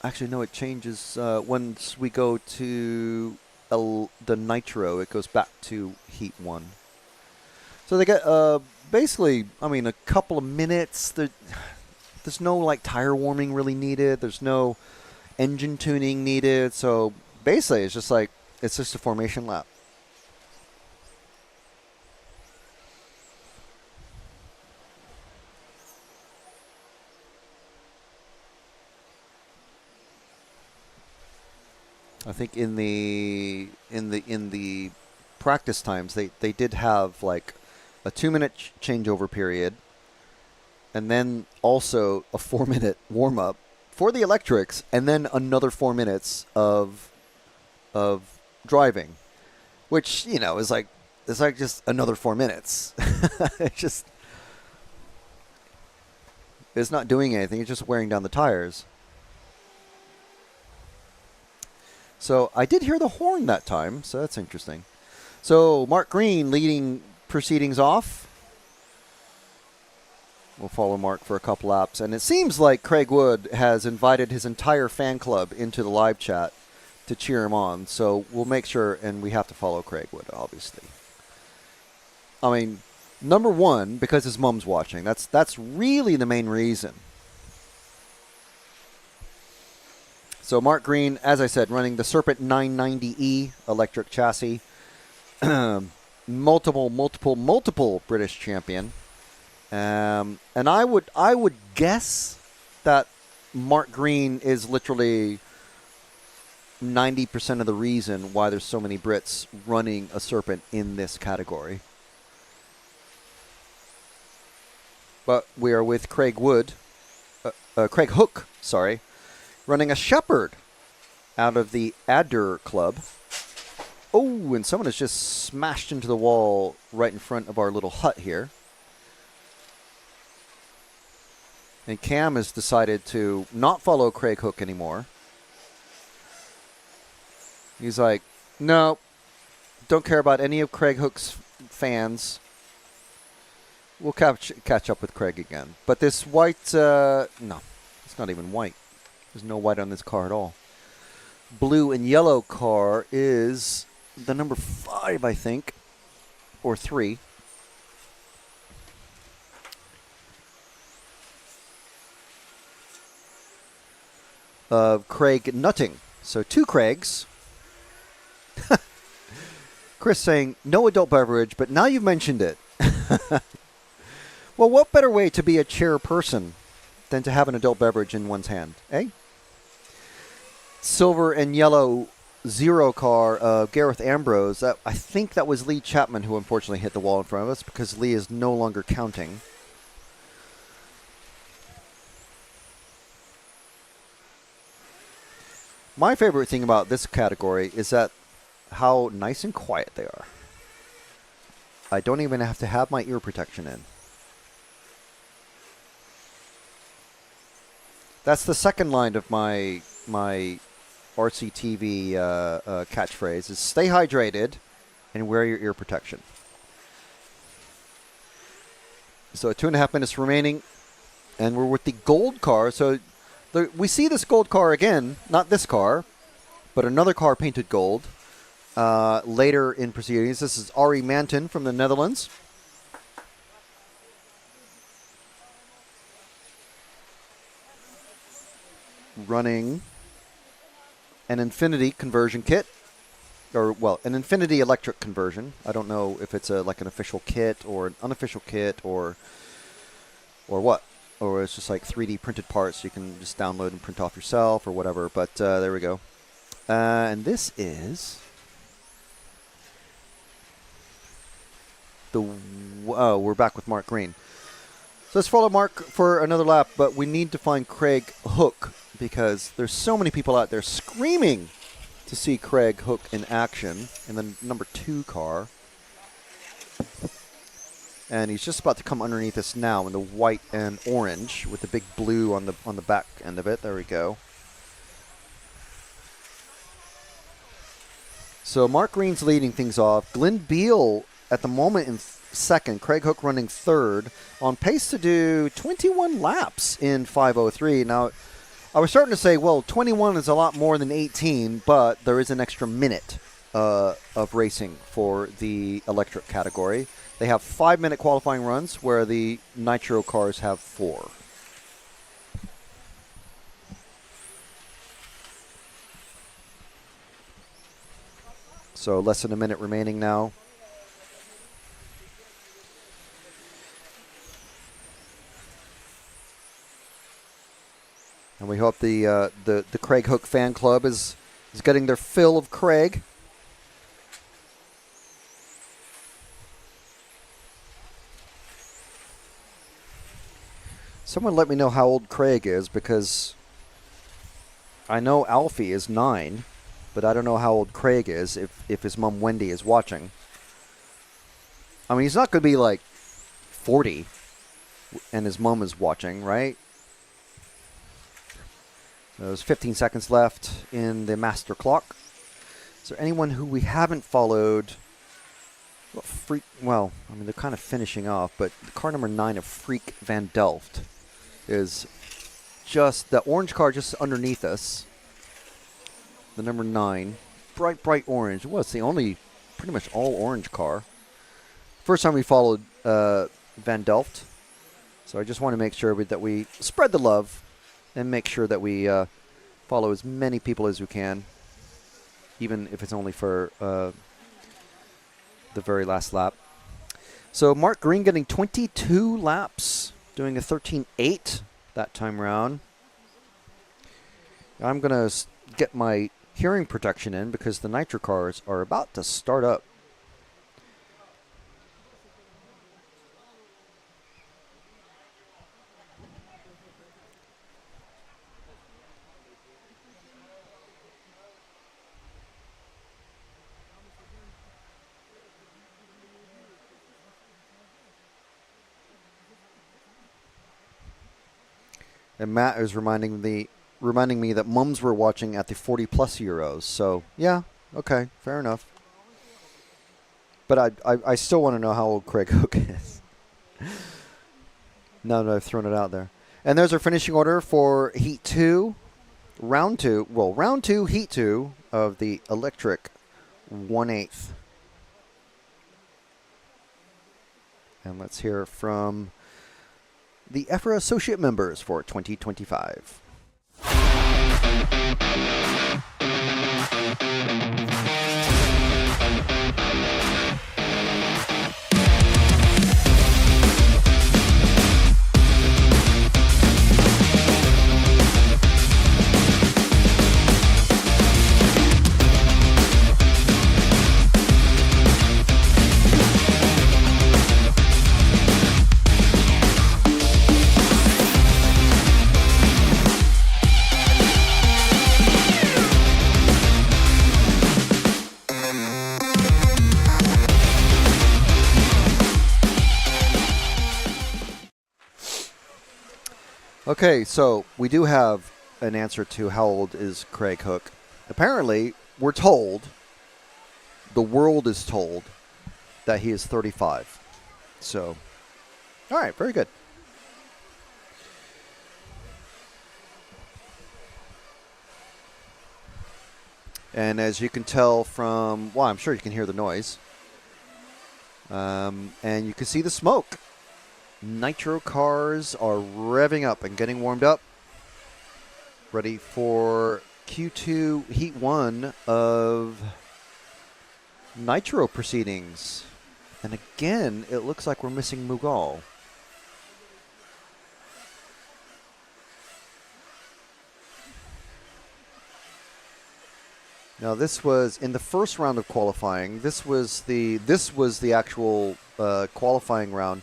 Actually, no, it changes once we go to the Nitro. It goes back to Heat 1. So they get basically, I mean, a couple of minutes. There's no, like, tire warming really needed. There's no engine tuning needed. So basically, it's just a formation lap. I think in the practice times they did have like a 2-minute changeover period, and then also a 4-minute warm up for the electrics, and then another 4 minutes of driving, which, you know, is like just another 4 minutes. It's not doing anything. It's just wearing down the tires. So I did hear the horn that time, so that's interesting. So Mark Green leading proceedings off. We'll follow Mark for a couple laps. And it seems like Craig Wood has invited his entire fan club into the live chat to cheer him on. So we'll make sure, and we have to follow Craig Wood, obviously. I mean, number one, because his mom's watching. That's really the main reason. So Mark Green, as I said, running the Serpent 990E electric chassis. multiple British champion. And I would guess that Mark Green is literally 90% of the reason why there's so many Brits running a Serpent in this category. But we are with Craig Hook, running a Shepherd out of the Adder Club. Oh, and someone has just smashed into the wall right in front of our little hut here. And Cam has decided to not follow Craig Hook anymore. He's like, no, don't care about any of Craig Hook's fans. We'll catch up with Craig again. But this white, no, it's not even white. There's no white on this car at all. Blue and yellow car is the number 5, I think, or 3. Of Craig Nutting. So 2 Craigs. Chris saying, no adult beverage, but now you've mentioned it. Well, what better way to be a chairperson than to have an adult beverage in one's hand, eh? Silver and yellow 0 car of Gareth Ambrose. I think that was Lee Chapman who unfortunately hit the wall in front of us because Lee is no longer counting. My favorite thing about this category is that how nice and quiet they are. I don't even have to have my ear protection in. That's the second line of my RCTV catchphrase is stay hydrated and wear your ear protection. So 2.5 minutes remaining, and we're with the gold car. So we see this gold car again, not this car, but another car painted gold later in proceedings. This is Arie Manton from the Netherlands. Running an Infinity conversion kit, or well, an Infinity electric conversion. I don't know if it's like an official kit or an unofficial kit or what, or it's just like 3D printed parts you can just download and print off yourself or whatever. But there we go. And this is we're back with Mark Green. So let's follow Mark for another lap, but we need to find Craig Hook because there's so many people out there screaming to see Craig Hook in action in the number 2 car. And he's just about to come underneath us now in the white and orange with the big blue on the back end of it. There we go. So Mark Green's leading things off. Glenn Beal at the moment in second. Craig Hook running third, on pace to do 21 laps in 5:03. Now, I was starting to say, well, 21 is a lot more than 18, but there is an extra minute of racing for the electric category. They have 5-minute qualifying runs, where the Nitro cars have 4. So less than a minute remaining now. And we hope the Craig Hook fan club is getting their fill of Craig. Someone let me know how old Craig is, because I know Alfie is 9, but I don't know how old Craig is if his mom Wendy is watching. I mean, he's not going to be like 40 and his mom is watching, right? There's 15 seconds left in the master clock. Is there anyone who we haven't followed? Well, I mean, they're kind of finishing off, but car number 9 of Freak Van Delft is just the orange car just underneath us. The number 9, bright orange. Well, it's the only, pretty much all orange car. First time we followed Van Delft, so I just want to make sure that we spread the love and make sure that we follow as many people as we can, even if it's only for the very last lap. So Mark Green getting 22 laps, doing a 13.8 that time round. I'm going to get my hearing protection in because the Nitro cars are about to start up. And Matt is reminding me that mums were watching at the 40-plus Euros. So, yeah, okay, fair enough. But I still want to know how old Craig Hook is. Now that I've thrown it out there. And there's our finishing order for Heat 2, Round 2, Heat 2 of the Electric 1/8. And let's hear from the EFRA Associate Members for 2025. Okay, so we do have an answer to how old is Craig Hook. Apparently, we're told, the world is told, that he is 35. So, all right, very good. And as you can tell from, well, I'm sure you can hear the noise. And you can see the smoke. Nitro cars are revving up and getting warmed up. Ready for Q2 Heat 1 of Nitro proceedings. And again, it looks like we're missing Mughal. Now this was in the first round of qualifying. This was the actual qualifying round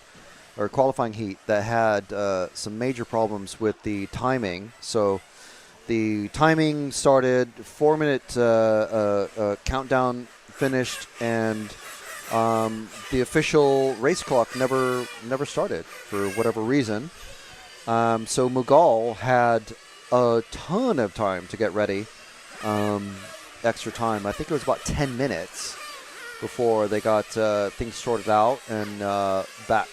or qualifying heat that had some major problems with the timing. So the timing started, 4-minute countdown finished, and the official race clock never started for whatever reason. So Mughal had a ton of time to get ready. Extra time. I think it was about 10 minutes before they got things sorted out and back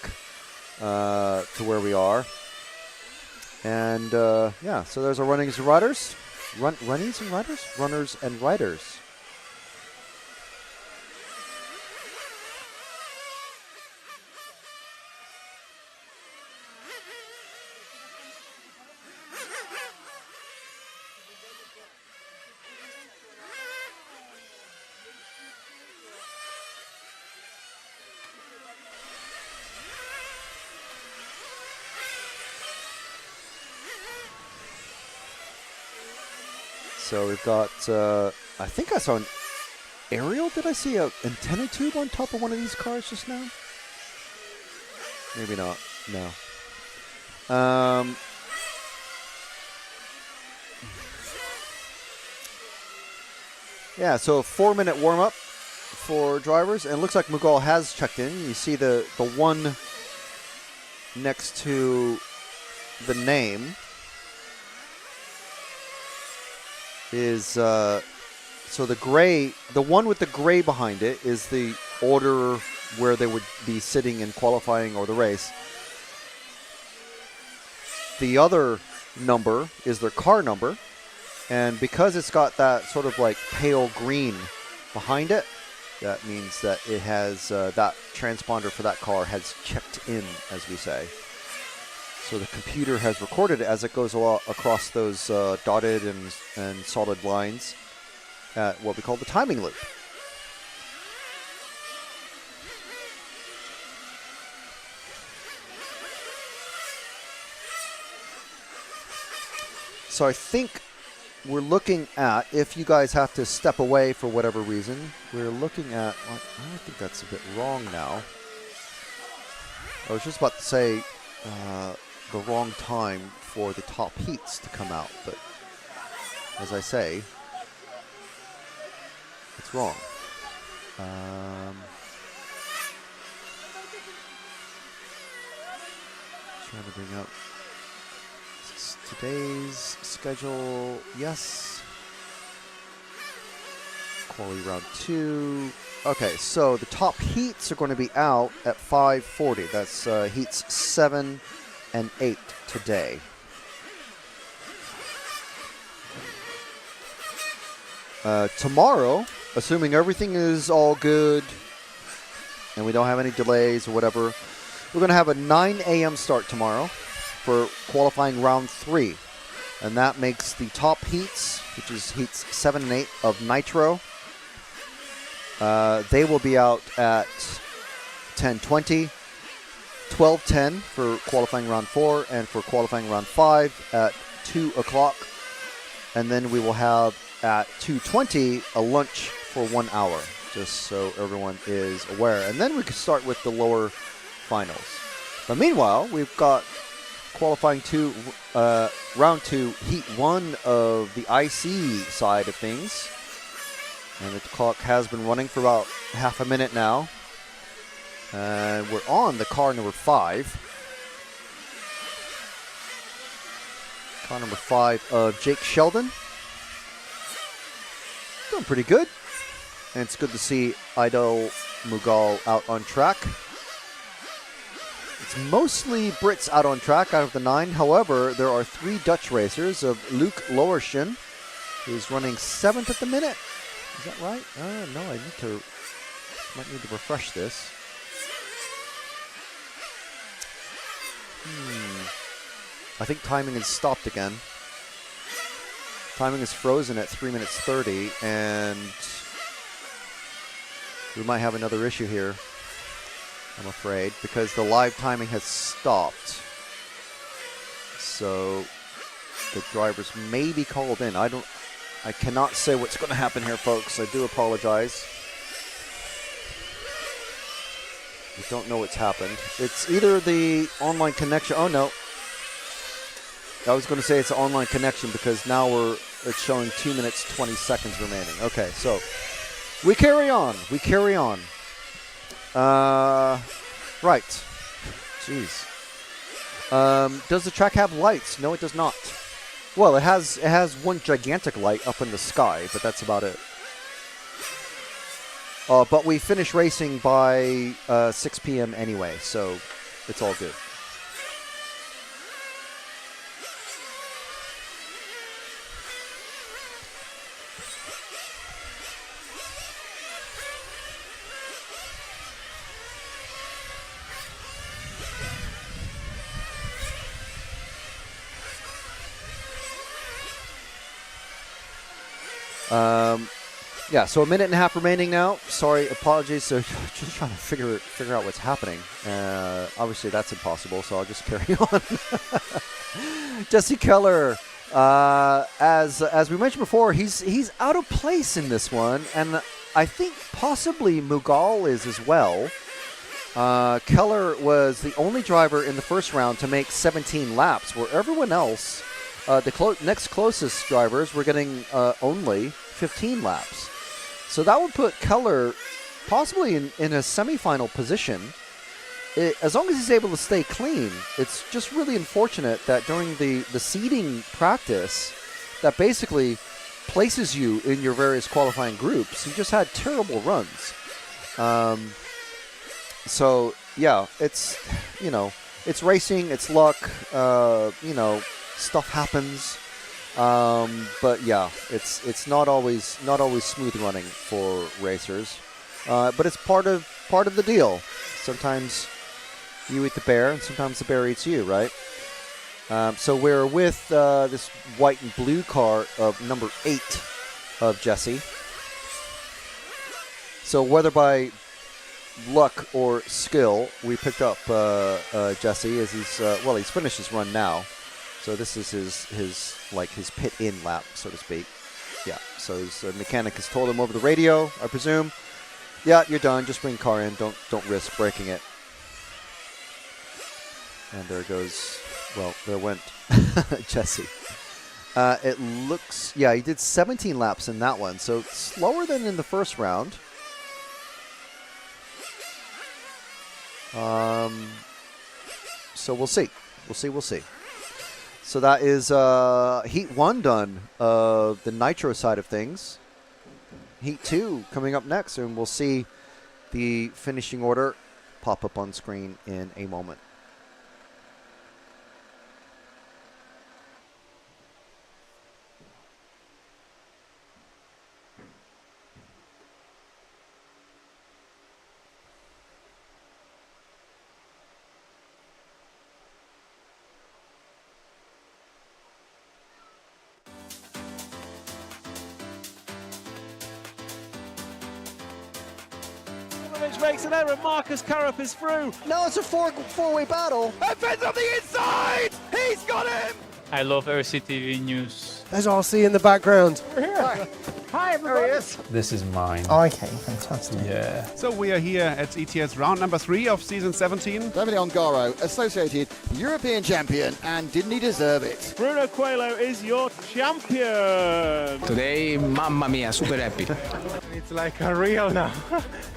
to where we are. And yeah, so there's our runnings and riders. Runnings and riders? Runners and riders. So we've got, I think I saw an aerial. Did I see an antenna tube on top of one of these cars just now? Maybe not. No. Yeah, so a 4-minute warm-up for drivers. And it looks like Mughal has checked in. You see the one next to the name is so the gray, the one with the gray behind it is the order where they would be sitting in qualifying or the race. The other number is their car number, and because it's got that sort of like pale green behind it, that means that it has that transponder for that car has checked in, as we say. So the computer has recorded it as it goes across those dotted and solid lines at what we call the timing loop. So I think we're looking at, if you guys have to step away for whatever reason, we're looking at, I think that's a bit wrong now. I was just about to say, the wrong time for the top heats to come out, but as I say, it's wrong. Trying to bring up today's schedule. Yes. Quali round 2. Okay, so the top heats are going to be out at 5:40. That's heats 7 and 8 today. Tomorrow, assuming everything is all good and we don't have any delays or whatever, we're going to have a 9 a.m. start tomorrow for qualifying round 3. And that makes the top heats, which is heats 7 and 8 of Nitro. They will be out at 10:20. 12:10 for qualifying round 4, and for qualifying round 5 at 2 o'clock. And then we will have at 2:20 a lunch for 1 hour, just so everyone is aware. And then we can start with the lower finals. But meanwhile, we've got qualifying round 2, heat 1 of the IC side of things. And the clock has been running for about half a minute now. And we're on the car number 5. Car number 5 of Jake Sheldon. Doing pretty good. And it's good to see Idol Mughal out on track. It's mostly Brits out on track out of the 9. However, there are 3 Dutch racers of Luke Lowershin, who's running 7th at the minute. Is that right? No, I might need to refresh this. I think timing is stopped again. Timing is frozen at 3 minutes 30, and we might have another issue here, I'm afraid, because the live timing has stopped. So the drivers may be called in. I cannot say what's going to happen here, folks. I do apologize. I don't know what's happened. It's either the online connection. Oh, no. I was going to say it's an online connection because now it's showing 2 minutes, 20 seconds remaining. Okay, so we carry on. We carry on. Right. Jeez. Does the track have lights? No, it does not. Well, it has one gigantic light up in the sky, but that's about it. But we finish racing by 6 p.m. anyway, so it's all good. Yeah, so a minute and a half remaining now. Sorry, apologies. So just trying to figure out what's happening. Obviously, that's impossible, so I'll just carry on. Jesse Keller, as we mentioned before, he's out of place in this one, and I think possibly Mughal is as well. Keller was the only driver in the first round to make 17 laps, where everyone else, the next closest drivers, were getting only 15 laps. So that would put Keller possibly in a semifinal position. As long as he's able to stay clean, it's just really unfortunate that during the seeding practice that basically places you in your various qualifying groups, he just had terrible runs. So, yeah, it's racing, it's luck, stuff happens. But yeah, it's not always smooth running for racers, but it's part of the deal. Sometimes you eat the bear, and sometimes the bear eats you, right? So we're with this white and blue car of number 8 of Jesse. So whether by luck or skill, we picked up Jesse as he's finished his run now. So this is his pit in lap, so to speak. Yeah. So his mechanic has told him over the radio, I presume. Yeah, you're done. Just bring the car in. Don't risk breaking it. And there goes. Well, there went Jesse. It looks. Yeah, he did 17 laps in that one, so slower than in the first round. So we'll see. We'll see. So that is Heat 1 done of the Nitro side of things. Heat 2 coming up next, and we'll see the finishing order pop up on screen in a moment. Makes an error. Marcus Carrup is through. Now it's a four-way battle. And Finn's on the inside. He's got him. I love RCTV News. There's RC in the background. We're here. Hi, everybody. There he is. This is mine. Okay, fantastic. Yeah. So we are here at ETS round number 3 of season 17. Davide Ongaro, associated European champion, and didn't he deserve it? Bruno Coelho is your champion. Today, mamma mia, super happy. It's like a real now.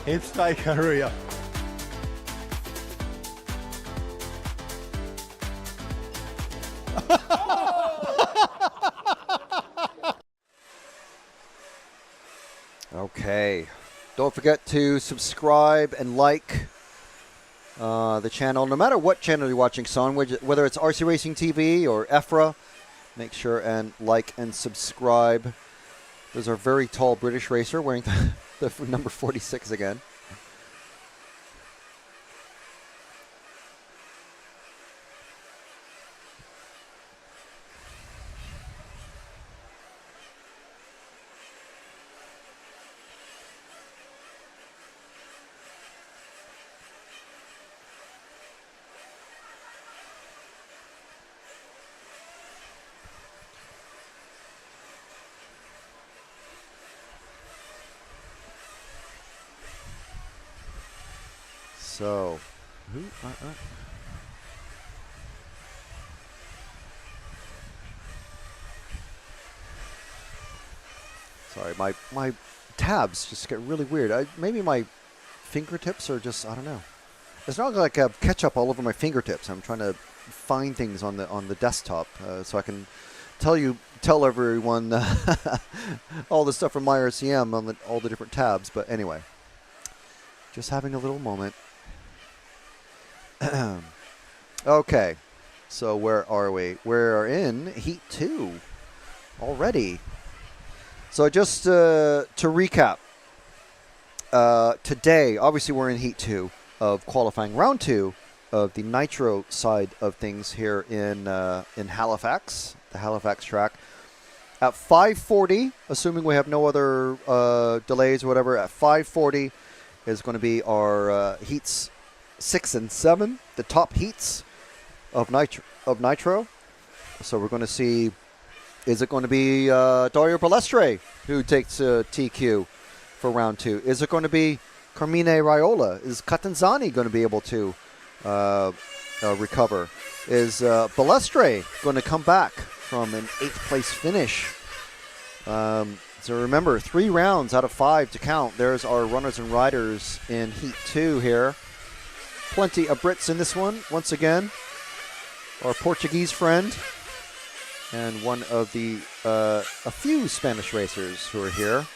It's like a real. Okay. Don't forget to subscribe and like the channel, no matter what channel you're watching us on, whether it's RC Racing TV or EFRA. Make sure and like and subscribe. There's our very tall British racer wearing the number 46 again. So, sorry, my tabs just get really weird. Maybe my fingertips are just, I don't know. It's not like I have ketchup all over my fingertips. I'm trying to find things on the desktop so I can tell everyone all the stuff from my RCM on all the different tabs. But anyway, just having a little moment. Okay, so where are we? We're in Heat 2 already. So just to recap, today, obviously we're in Heat 2 of qualifying round 2 of the Nitro side of things here in Halifax, the Halifax track. At 5:40, assuming we have no other delays or whatever, at 5:40 is going to be our Heats 6 and 7, the top heats of Nitro. So we're going to see, is it going to be Dario Balestre who takes TQ for round 2? Is it going to be Carmine Raiola? Is Catanzani going to be able to recover? Is Balestre going to come back from an 8th place finish? So remember, 3 rounds out of 5 to count. There's our runners and riders in Heat 2 here. Plenty of Brits in this one, once again. Our Portuguese friend. And one of the, a few Spanish racers who are here.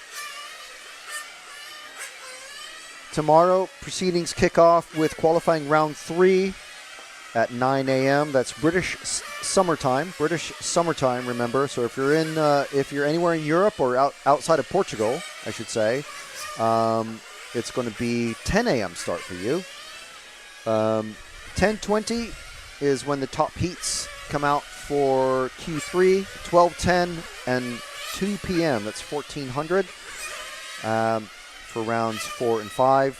Tomorrow, proceedings kick off with qualifying round 3 at 9 a.m. That's British summertime. British summertime, remember. So if you're anywhere in Europe or outside of Portugal, I should say, it's going to be 10 a.m. start for you. 10:20 is when the top heats come out for Q3. 12:10 and 2 p.m. That's 1400 for rounds 4 and 5.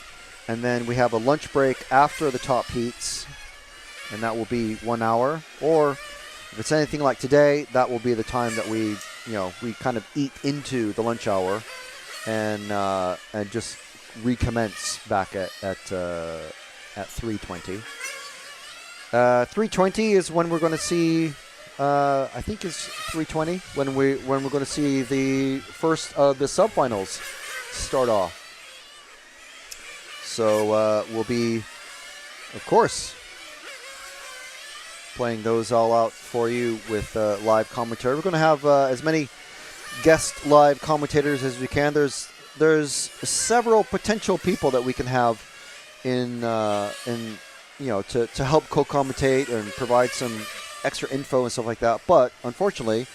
And then we have a lunch break after the top heats, and that will be 1 hour. Or if it's anything like today, that will be the time that we kind of eat into the lunch hour and just recommence back at 3:20. 3:20 is when we're going to see. I think it's 3:20 when we're going to see the first of the subfinals start off. So we'll be, of course, playing those all out for you with live commentary. We're going to have as many guest live commentators as we can. There's several potential people that we can have in to help co-commentate and provide some extra info and stuff like that. But unfortunately,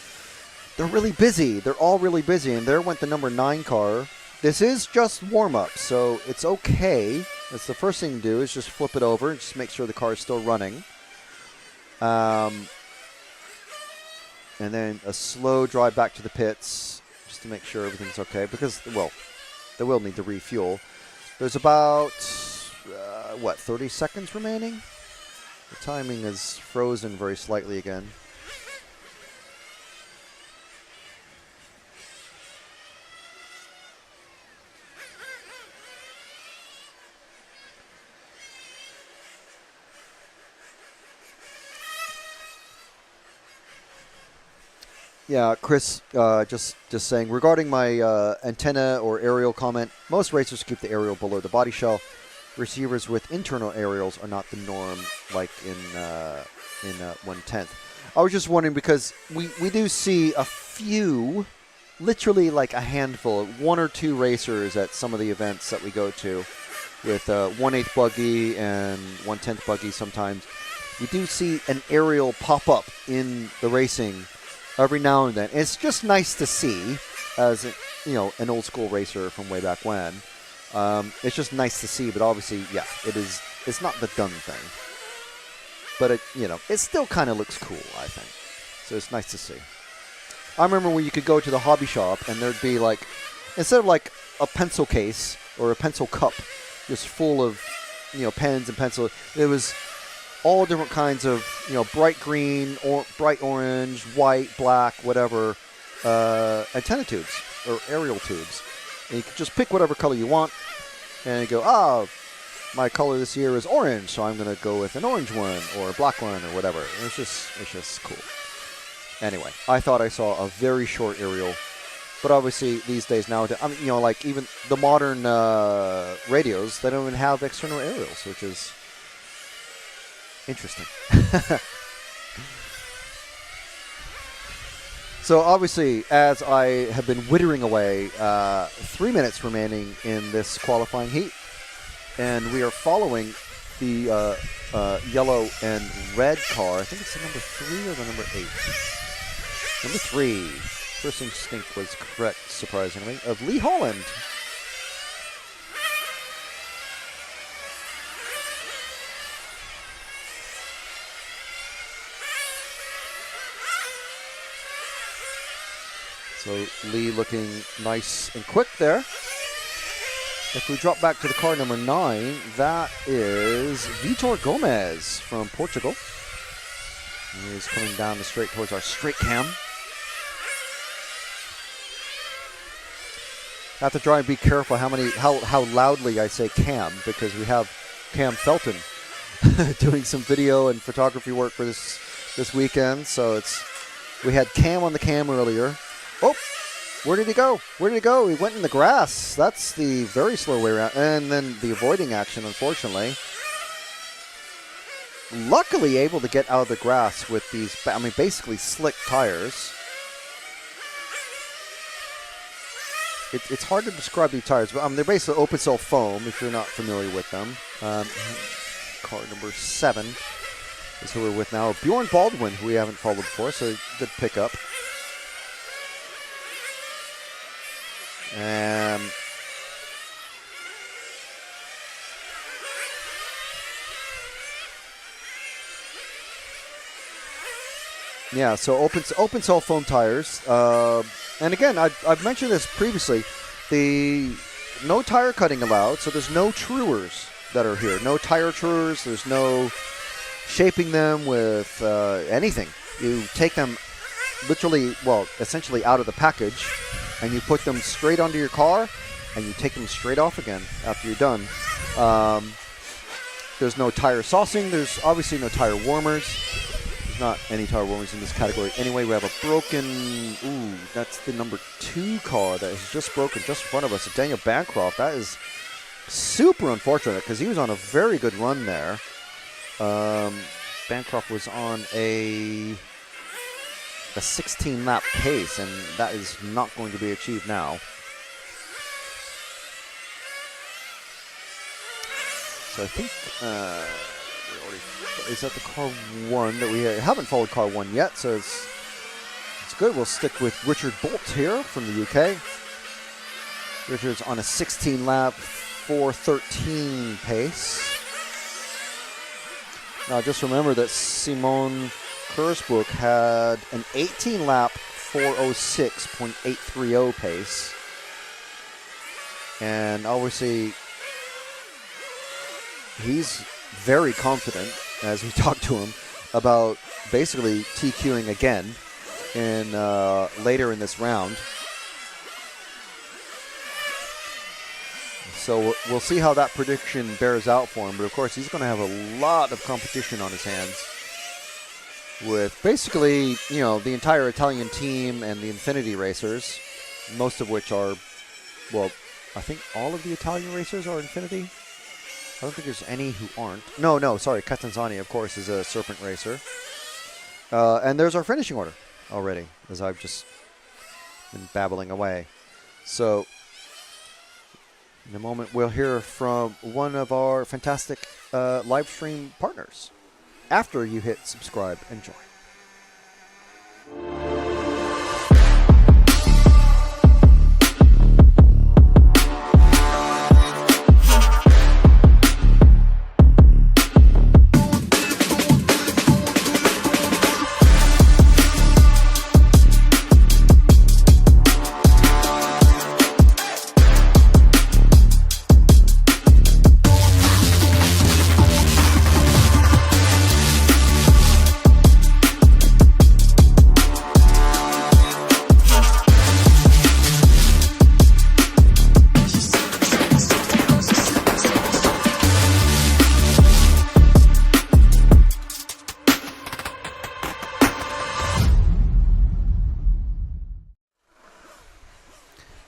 they're really busy. They're all really busy, and there went the number 9 car. This is just warm-up, so it's okay. That's the first thing to do, is just flip it over and just make sure the car is still running. And then a slow drive back to the pits just to make sure everything's okay, because, well, they will need to refuel. There's about 30 seconds remaining? The timing is frozen very slightly again. Yeah, Chris, just saying, regarding my antenna or aerial comment, most racers keep the aerial below the body shell. Receivers with internal aerials are not the norm, like in 1/10. I was just wondering, because we do see a few, literally like a handful, 1 or 2 racers at some of the events that we go to with 1/8 buggy and 1/10 buggy sometimes. We do see an aerial pop up in the racing every now and then. It's just nice to see, as an old school racer from way back when. It's just nice to see, but obviously, yeah, it's not the done thing. But it still kind of looks cool, I think. So it's nice to see. I remember when you could go to the hobby shop and there'd be like, instead of like a pencil case or a pencil cup just full of, pens and pencils, it was all different kinds of, bright green, or bright orange, white, black, whatever, antenna tubes or aerial tubes. And you could just pick whatever color you want and you go, my color this year is orange, so I'm going to go with an orange one or a black one or whatever. It's just cool. Anyway, I thought I saw a very short aerial, but obviously these days now, like even the modern radios, they don't even have external aerials, which is interesting. So obviously, as I have been wittering away, 3 minutes remaining in this qualifying heat, and we are following the yellow and red car. I think it's the number 3 or the number 8. Number 3. First instinct was correct, surprisingly, of Lee Holland. So Lee looking nice and quick there. If we drop back to the car number 9, that is Vitor Gomez from Portugal. He's coming down the straight towards our straight cam. I have to try and be careful how loudly I say Cam, because we have Cam Felton doing some video and photography work for this weekend. So we had Cam on the cam earlier. Oh, where did he go? Where did he go? He went in the grass. That's the very slow way around. And then the avoiding action, unfortunately. Luckily able to get out of the grass with these, basically slick tires. It's hard to describe these tires, but they're basically open cell foam if you're not familiar with them. Car number 7 is who we're with now. Bjorn Baldwin, who we haven't followed before, so good pickup. Yeah, so open cell foam tires. And again, I've mentioned this previously. No tire cutting allowed, so there's no truers that are here. No tire truers. There's no shaping them with anything. You take them literally, essentially out of the package, and you put them straight onto your car, and you take them straight off again after you're done. There's no tire saucing. There's obviously no tire warmers. There's not any tire warmers in this category. Anyway, we have a broken, that's the number 2 car that is just broken just in front of us. Daniel Bancroft. That is super unfortunate because he was on a very good run there. Bancroft was on a 16-lap pace, and that is not going to be achieved now. So I think is that the car 1 that we haven't followed car 1 yet, so it's good. We'll stick with Richard Bolt here from the UK. Richard's on a 16-lap 4:13 pace. Now just remember that Simon Kurzbuch had an 18-lap 4:06.830 pace. And obviously, he's very confident, as we talk to him, about basically TQing again in later in this round. So we'll see how that prediction bears out for him. But of course, he's going to have a lot of competition on his hands with basically, the entire Italian team and the Infinity racers, most of which are, I think all of the Italian racers are Infinity. I don't think there's any who aren't. No, sorry. Catanzani, of course, is a Serpent racer. And there's our finishing order already, as I've just been babbling away. So in a moment, we'll hear from one of our fantastic live stream partners after you hit subscribe and join.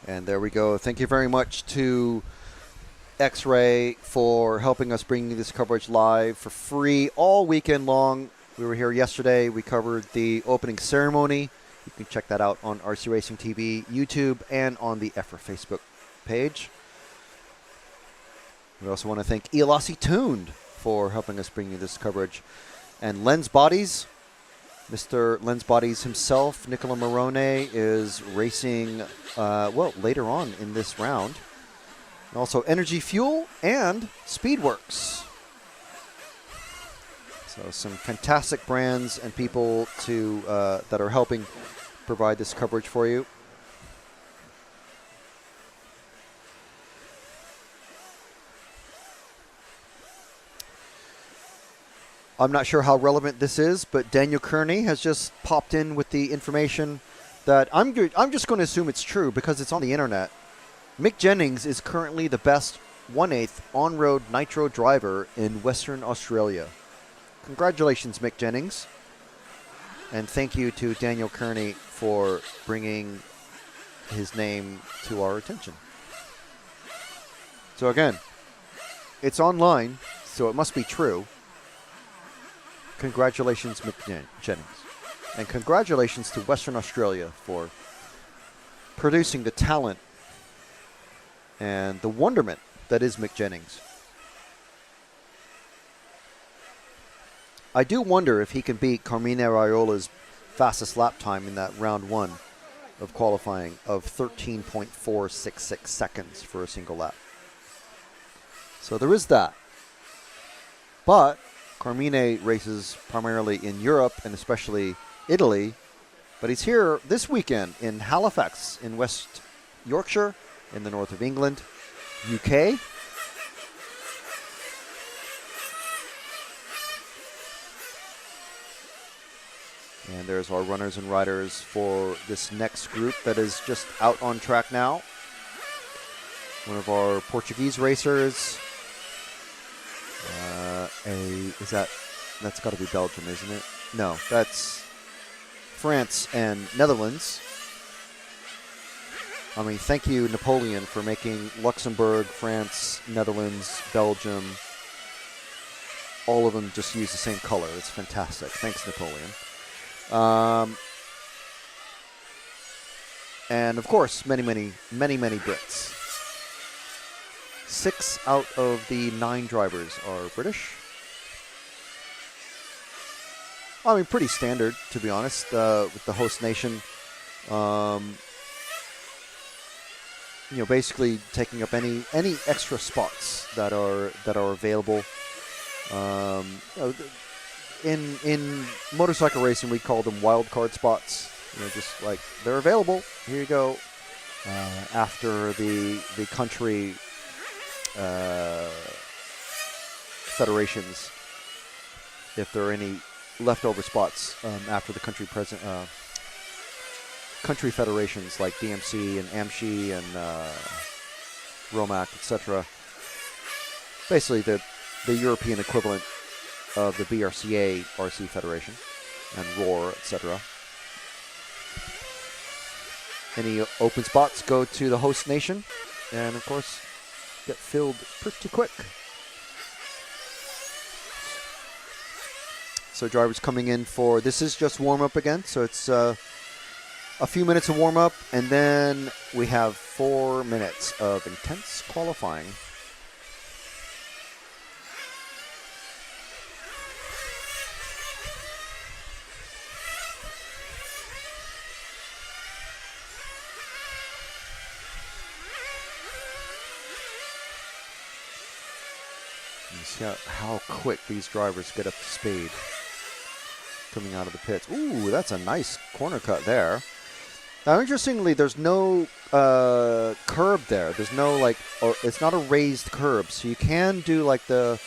And there we go. Thank you very much to X-Ray for helping us bring you this coverage live for free all weekend long. We were here yesterday. We covered the opening ceremony. You can check that out on RC Racing TV, YouTube, and on the EFRA Facebook page. We also want to thank Elasi Tuned for helping us bring you this coverage. And Lens Bodies, Mr. Lens Bodies himself, Nicola Morone, is racing, later on in this round. And also Energy Fuel and Speedworks. So some fantastic brands and people that are helping provide this coverage for you. I'm not sure how relevant this is, but Daniel Kearney has just popped in with the information that I'm just going to assume it's true because it's on the internet. Mick Jennings is currently the best 1/8 on-road nitro driver in Western Australia. Congratulations, Mick Jennings. And thank you to Daniel Kearney for bringing his name to our attention. So again, it's online, so it must be true. Congratulations, Mick Jennings. And congratulations to Western Australia for producing the talent and the wonderment that is Mick Jennings. I do wonder if he can beat Carmine Raiola's fastest lap time in that round 1 of qualifying of 13.466 seconds for a single lap. So there is that. But Carmine races primarily in Europe and especially Italy, but he's here this weekend in Halifax in West Yorkshire in the north of England, UK. And there's our runners and riders for this next group that is just out on track now. One of our Portuguese racers. That's got to be Belgium, isn't it? No, that's France and Netherlands. I mean, thank you, Napoleon, for making Luxembourg, France, Netherlands, Belgium, all of them just use the same color. It's fantastic. Thanks, Napoleon. And of course, many Brits. 6 out of the 9 drivers are British. I mean, pretty standard, to be honest, with the host nation. Basically taking up any extra spots that are available. In motorcycle racing, we call them wild card spots. Just like they're available. Here you go. After the country federations, if there are any leftover spots after the country country federations like DMC and AMSHI and ROMAC, etc. Basically, the European equivalent of the BRCA RC Federation and ROAR, etc. Any open spots go to the host nation, and of course, get filled pretty quick. So drivers coming in for, this is just warm-up again, so it's a few minutes of warm-up, and then we have 4 minutes of intense qualifying. See how quick these drivers get up to speed coming out of the pits. Ooh, that's a nice corner cut there. Now, interestingly, there's no curb there. There's no, it's not a raised curb. So you can do, like, the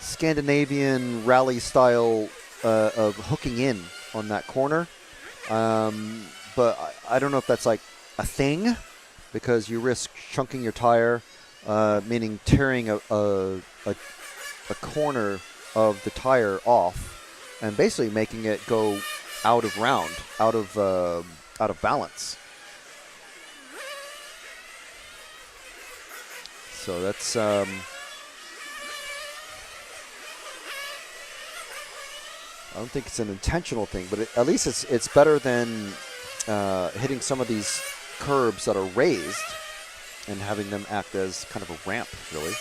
Scandinavian rally style of hooking in on that corner. But I don't know if that's, like, a thing, because you risk chunking your tire, meaning tearing a corner of the tire off and basically making it go out of balance. So that's I don't think it's an intentional thing, but at least it's better than hitting some of these curbs that are raised and having them act as kind of a ramp, really.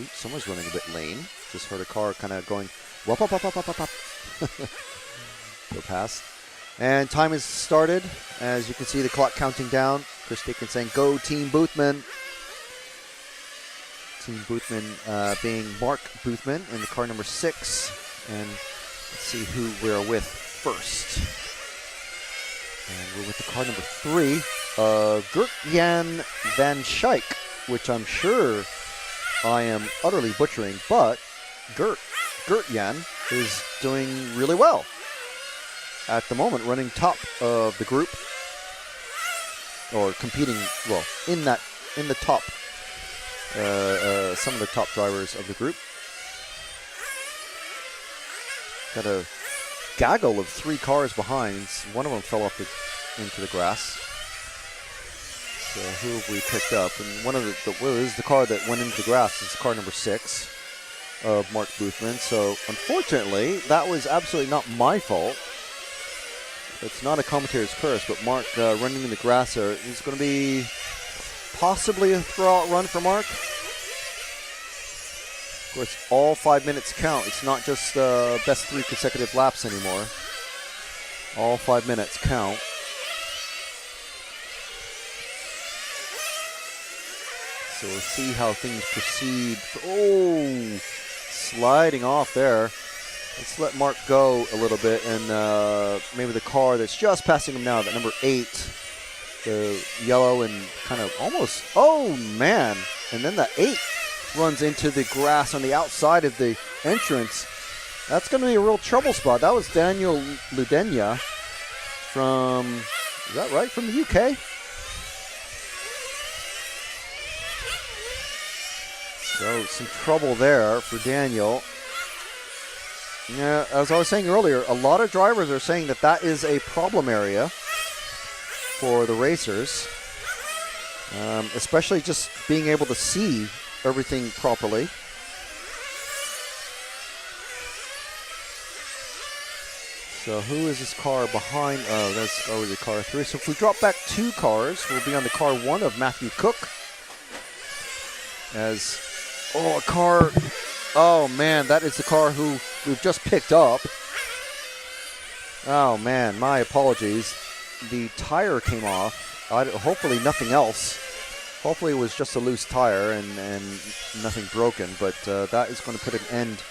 Oops, someone's running a bit lame. Just heard a car kind of going whoop, up, up, up, up, up, up. Go past. And time has started. As you can see, the clock counting down. Chris Dickens saying, "Go Team Boothman." Team Boothman being Mark Boothman in the car number 6. And let's see who we're with first. And we're with the car number 3, Gert-Jan van Schaik, which I'm sure I am utterly butchering, but Gert-Jan is doing really well at the moment, running top of the group, or competing, well, in the top, some of the top drivers of the group. Got a gaggle of 3 cars behind. One of them fell off into the grass. So who have we picked up? And one of well, this is the car that went into the grass. It's car number 6 of Mark Boothman. So unfortunately, that was absolutely not my fault. It's not a commentator's curse, but Mark running in the grass there is going to be possibly a throw-out run for Mark. Of course, all 5 minutes count. It's not just best 3 consecutive laps anymore. All 5 minutes count. So we'll see how things proceed. Oh, sliding off there. Let's let Mark go a little bit, and maybe the car that's just passing him now, that number 8, the yellow and kind of almost, oh man, and then the 8 runs into the grass on the outside of the entrance. That's going to be a real trouble spot. That was Daniel Ludenia from, is that right, from the UK? So some trouble there for Daniel. Yeah, as I was saying earlier, a lot of drivers are saying that that is a problem area for the racers, especially just being able to see everything properly. So who is this car behind? Oh, that's already car 3. So if we drop back 2 cars, we'll be on the car 1 of Matthew Cook. As, oh, a car, oh man, that is the car who we've just picked up. Oh man, my apologies. The tire came off. Hopefully nothing else. Hopefully it was just a loose tire and nothing broken, but that is going to put an end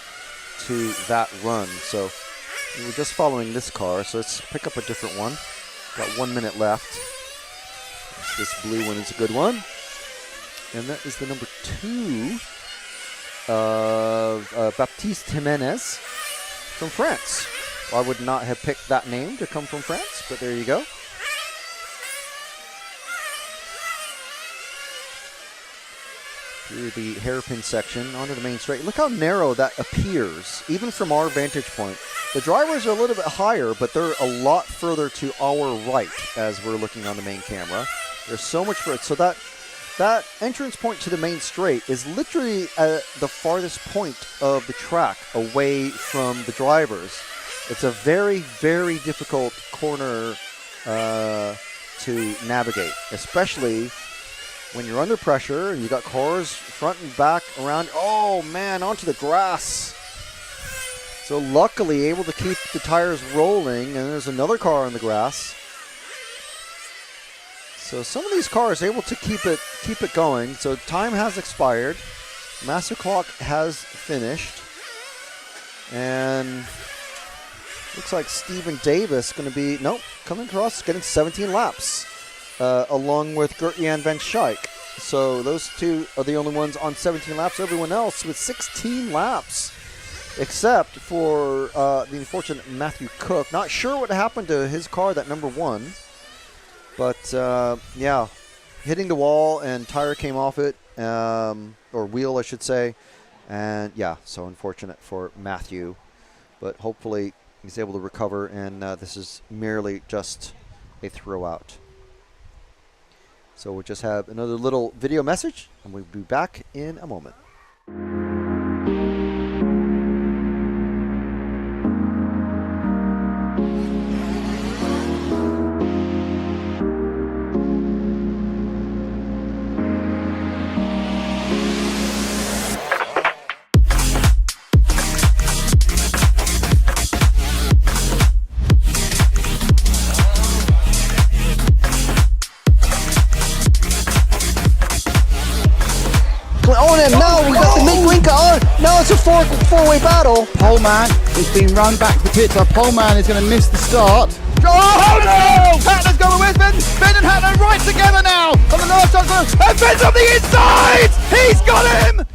to that run. So we were just following this car, so let's pick up a different one. Got 1 minute left. This blue one is a good one. And that is the number 2 of Baptiste Jimenez from France. Well, I would not have picked that name to come from France, but there you go. Through the hairpin section onto the main straight. Look how narrow that appears, even from our vantage point. The drivers are a little bit higher, but they're a lot further to our right as we're looking on the main camera. There's so much further. So that entrance point to the main straight is literally at the farthest point of the track away from the drivers. It's a very, very difficult corner to navigate, especially when you're under pressure and you got cars front and back around. Oh man, onto the grass. So luckily able to keep the tires rolling, and there's another car on the grass. So some of these cars are able to keep it going. So time has expired. Master clock has finished. And looks like Stephen Davis going to be, nope, coming across, getting 17 laps. Along with Gert-Jan van Schaik. So those 2 are the only ones on 17 laps. Everyone else with 16 laps, except for the unfortunate Matthew Cook. Not sure what happened to his car, that number 1. But, yeah, hitting the wall and tire came off it, or wheel, I should say. And, yeah, so unfortunate for Matthew. But hopefully He's able to recover, and this is merely just a throw-out. So we'll just have another little video message, and we'll be back in a moment. On him now, we got the mid-winker on. Now it's a four-way battle. Pole man is being run back to the pits. Our pole man is going to miss the start. Oh no! Hatler's going with Finn. Finn and Hatler right together now. On the last shot, and Finn's on the inside. He's got him.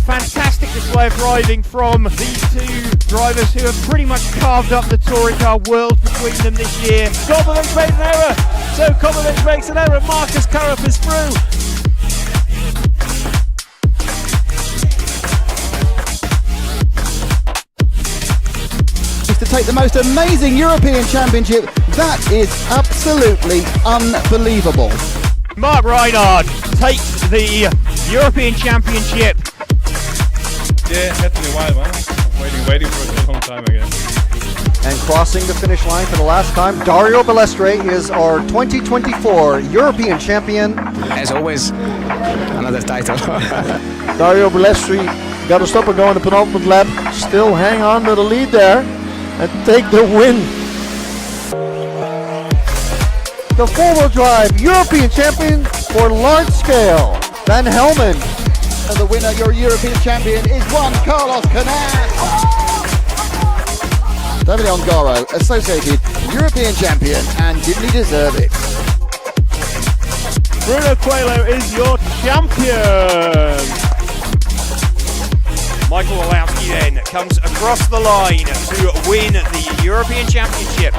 Fantastic display of driving from these two drivers who have pretty much carved up the touring car world between them this year. Kovacic made an error, so Kovacic makes an error. Marcus Karup is through. To take the most amazing European Championship, that is absolutely unbelievable. Mark Reinhard takes the European Championship. Yeah, had to be a while, man. Waiting for a long time again. And crossing the finish line for the last time, Dario Balestre is our 2024 European champion. As always, another title. Dario Balestre got to stop and go in the penultimate lap. Still hang on to the lead there and take the win. The four-wheel drive European champion for large scale, Van Helmen. And the winner, your European champion, is Juan Carlos Canas. David Ongaro, associated European champion, and didn't he deserve it? Bruno Coelho is your champion. Michael Walowski then comes across the line to win the European Championship.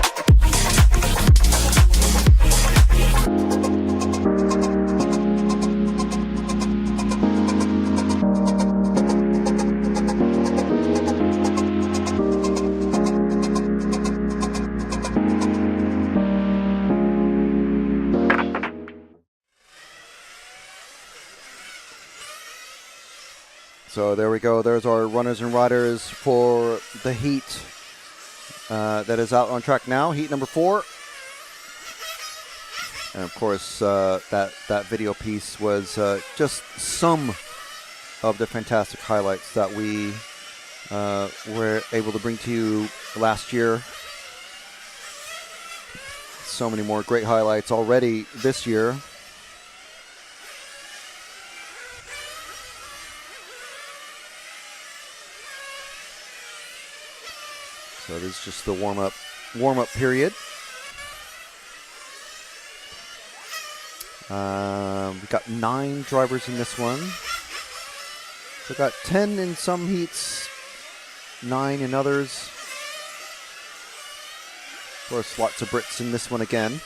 So there we go. There's our runners and riders for the heat that is out on track now. Heat number 4. And of course, that video piece was just some of the fantastic highlights that we were able to bring to you last year. So many more great highlights already this year. So this is just the warm-up period. We've got 9 drivers in this one. So we've got 10 in some heats, 9 in others. Of course, lots of Brits in this one again.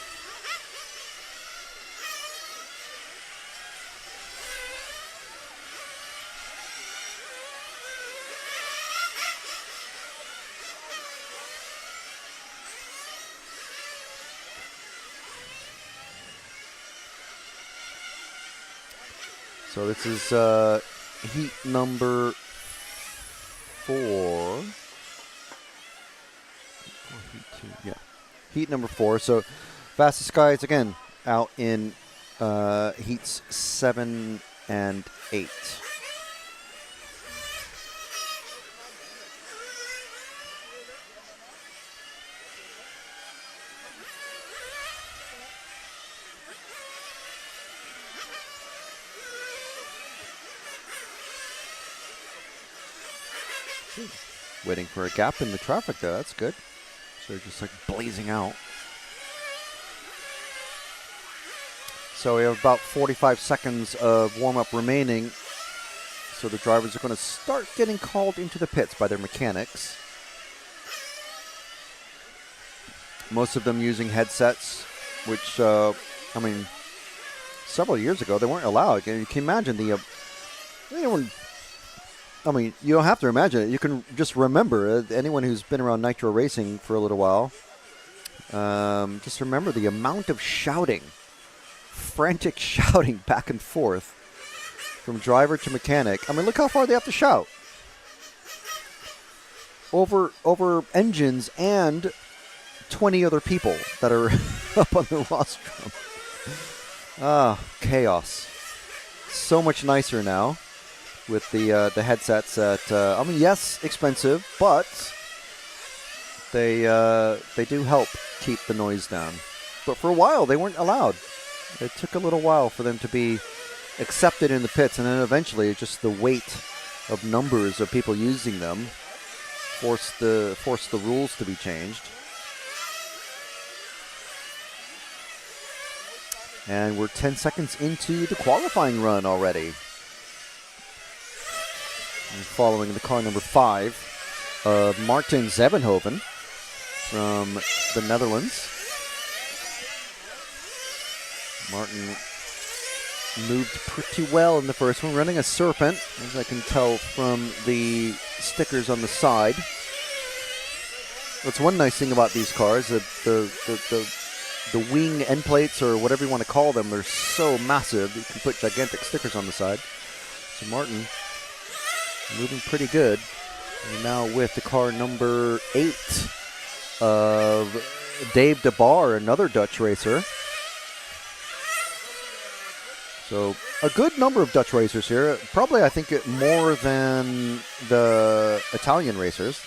So this is heat number 4. Heat number 4. So fastest guys again out in heats 7 and 8. Waiting for a gap in the traffic there. That's good. So they're just like blazing out. So we have about 45 seconds of warm-up remaining. So the drivers are going to start getting called into the pits by their mechanics. Most of them using headsets, which, I mean, several years ago they weren't allowed. You can imagine the Anyone, I mean, you don't have to imagine it. You can just remember, anyone who's been around Nitro racing for a little while, just remember the amount of shouting, frantic shouting back and forth from driver to mechanic. I mean, look how far they have to shout. Over engines and 20 other people that are up on the rostrum. Chaos. So much nicer now with the headsets that, I mean, yes, expensive, but they do help keep the noise down. But for a while, they weren't allowed. It took a little while for them to be accepted in the pits, and then eventually just the weight of numbers of people using them forced the rules to be changed. And we're 10 seconds into the qualifying run already. And following the car number 5, Martin Zevenhoven from the Netherlands. Martin moved pretty well in the first one, running a Serpent, as I can tell from the stickers on the side. That's one nice thing about these cars, that the wing end plates, or whatever you want to call them, they're so massive you can put gigantic stickers on the side. So Martin moving pretty good. And now with the car number 8 of Dave de Baar, another Dutch racer. So a good number of Dutch racers here. Probably, I think, more than the Italian racers.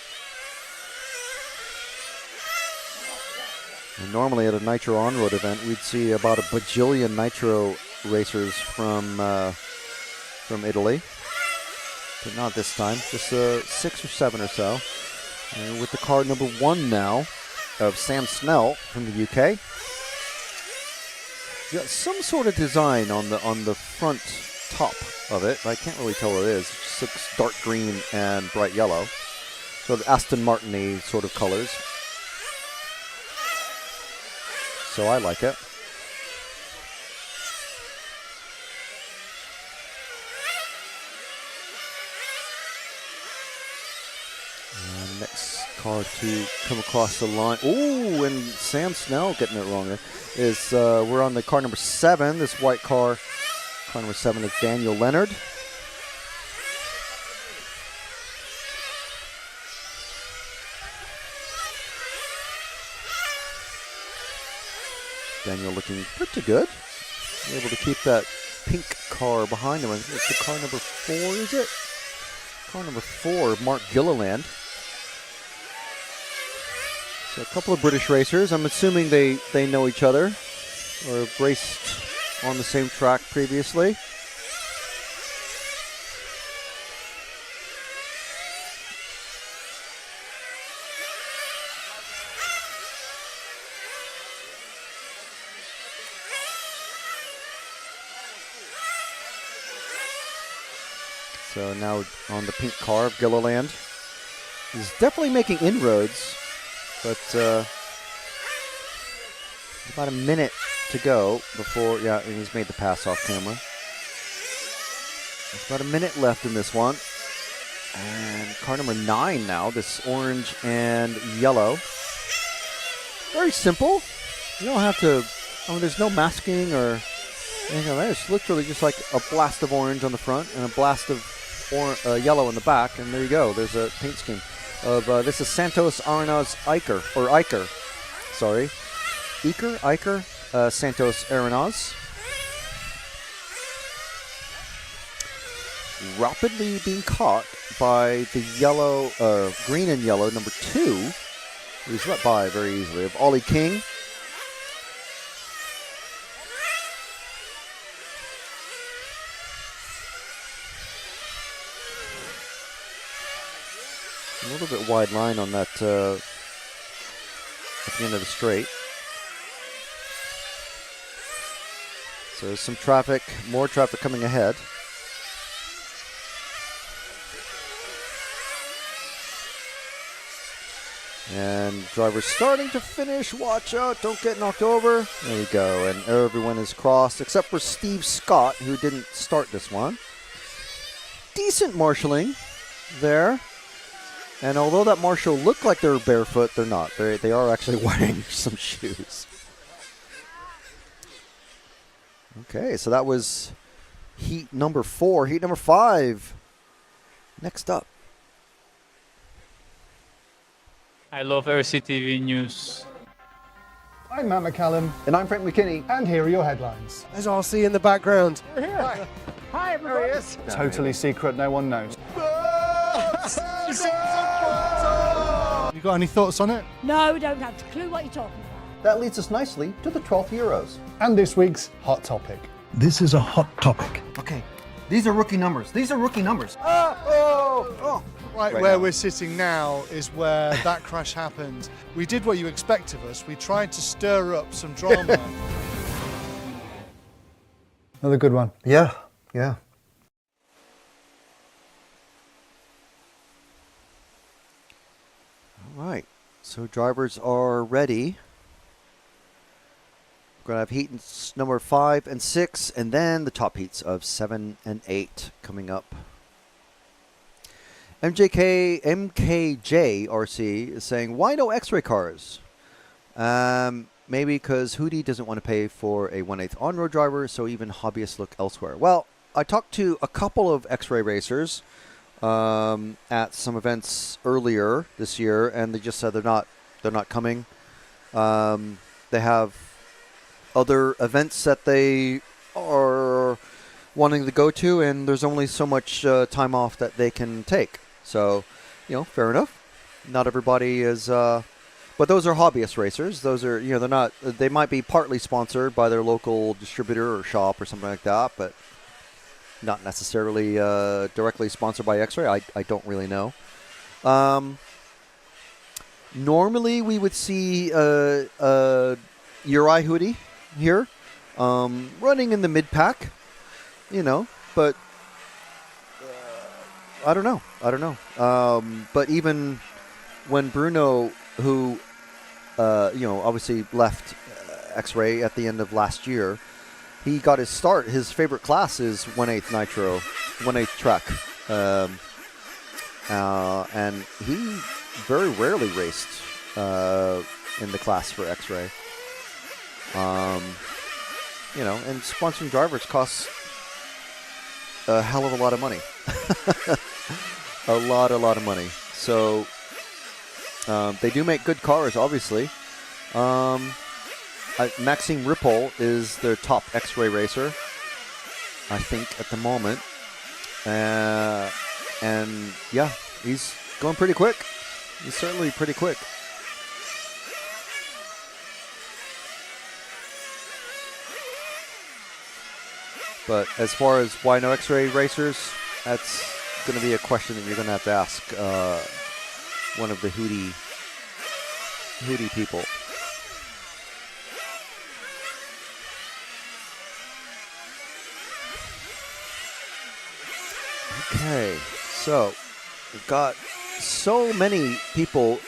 And normally at a Nitro on-road event, we'd see about a bajillion Nitro racers from Italy. But not this time, just 6 or 7 or so. And with the car number 1 now of Sam Snell from the UK. Got some sort of design on the front top of it. I can't really tell what it is. It just looks dark green and bright yellow. Sort of Aston Martin-y sort of colors. So I like it. And next car to come across the line. Ooh, and Sam Snell getting it wrong there. Is we're on the car number 7. This white car number 7 is Daniel Leonard. Daniel looking pretty good. Able to keep that pink car behind him. I think it's the car number 4, is it? Car number 4, Mark Gilliland. So a couple of British racers. I'm assuming they know each other or have raced on the same track previously. So now on the pink car of Gilliland. He's definitely making inroads. But about a minute to go before, yeah, and he's made the pass off camera. There's about a minute left in this one. And car number 9 now, this orange and yellow. Very simple. You don't have to, I mean, there's no masking or anything like that. It's literally just like a blast of orange on the front and a blast of yellow in the back. And there you go. There's a paint scheme. This is Santos Arenas Eicher, sorry. Eicher, Santos Arenas. Rapidly being caught by the yellow, green and yellow, number 2. He's let by very easily, of Ollie King. A little bit wide line on that at the end of the straight. So there's some traffic, more traffic coming ahead. And driver's starting to finish. Watch out, don't get knocked over. There we go, and everyone is crossed except for Steve Scott, who didn't start this one. decent marshalling there. And although that marshal looked like they're barefoot, they're not. They are actually wearing some shoes. Okay, so that was heat number 4. Heat number 5. Next up. I love RCTV News. I'm Matt McCallum. And I'm Frank McKinney. And here are your headlines. There's RC in the background. We're here. Hi, everybody. There he is. Totally secret, no one knows. You got any thoughts on it? No, we don't have a clue what you're talking about. That leads us nicely to the 12th Euros. And this week's hot topic. This is a hot topic. Okay, these are rookie numbers. These are rookie numbers. Right where we're sitting now is where that crash happened. We did what you expect of us. We tried to stir up some drama. Another good one. Yeah, yeah. All right, so drivers are ready. We're going to have heats number 5 and 6, and then the top heats of 7 and 8 coming up. MKJ RC is saying, why no X-ray cars? Maybe because Hootie doesn't want to pay for a 1/8 on-road driver, so even hobbyists look elsewhere. Well, I talked to a couple of X-ray racers at some events earlier this year, and they just said they're not coming. They have other events that they are wanting to go to, and there's only so much time off that they can take. So, fair enough. Not everybody is, but those are hobbyist racers. Those are, they're not. They might be partly sponsored by their local distributor or shop or something like that, but not necessarily directly sponsored by X-Ray. I don't really know. Normally, we would see Uri Hootie here, running in the mid-pack, but I don't know. But even when Bruno, who, obviously left X-Ray at the end of last year, he got his start. His favorite class is 1/8 Nitro, 1/8 track. And he very rarely raced in the class for X-Ray. And sponsoring drivers costs a hell of a lot of money. a lot of money. So they do make good cars, obviously. Maxime Ripoll is their top X-Ray racer, I think, at the moment. And yeah, he's going pretty quick. He's certainly pretty quick. But as far as why no X-Ray racers, that's going to be a question that you're going to have to ask one of the Hootie people. Okay, so we've got so many people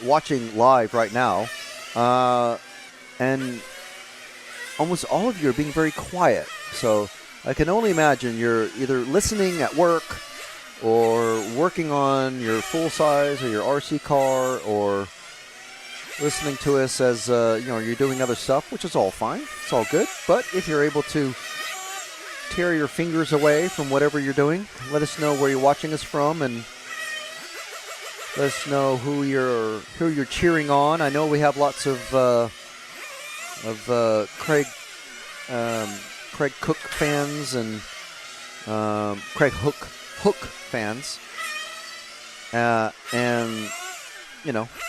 watching live right now, and almost all of you are being very quiet. So I can only imagine you're either listening at work or working on your full size or your RC car, or listening to us as you're doing other stuff, which is all fine. It's all good. But if you're able to tear your fingers away from whatever you're doing, let us know where you're watching us from, and let us know who you're cheering on. I know we have lots of Craig Cook fans and Craig Hook fans, and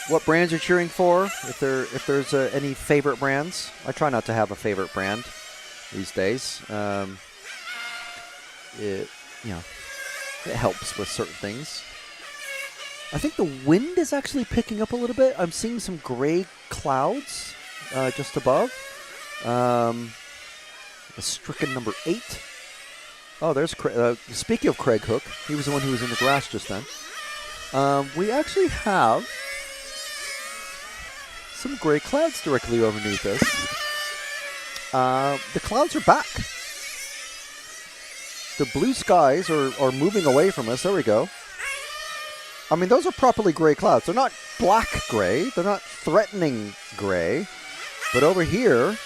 what brands you're cheering for. If there's any favorite brands, I try not to have a favorite brand these days. It helps with certain things. I think the wind is actually picking up a little bit. I'm seeing some gray clouds just above. The stricken number 8. Oh, there's speaking of Craig Hook, he was the one who was in the grass just then. We actually have some gray clouds directly underneath us. The clouds are back. the blue skies are moving away from us. There we go. I mean, those are properly gray clouds. They're not black gray. They're not threatening gray. But over here,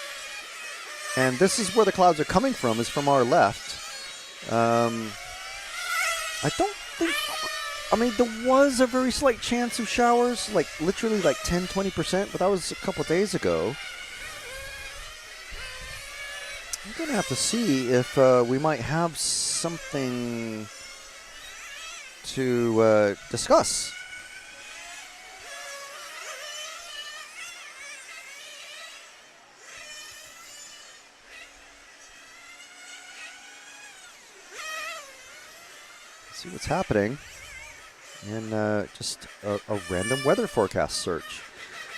and this is where the clouds are coming from, is from our left. I don't think... I mean, there was a very slight chance of showers, like literally like 10, 20%, but that was a couple days ago. I'm going to have to see if we might have something to discuss. See what's happening in just a random weather forecast search.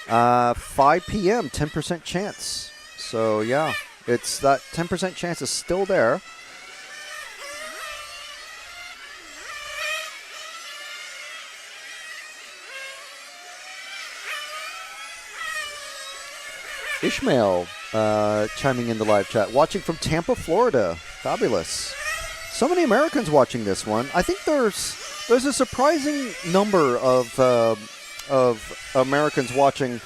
5 p.m., 10% chance. So yeah, it's that 10% chance is still there. Ishmael chiming in the live chat, watching from Tampa, Florida. Fabulous. So many Americans watching this one. I think there's a surprising number of Americans watching.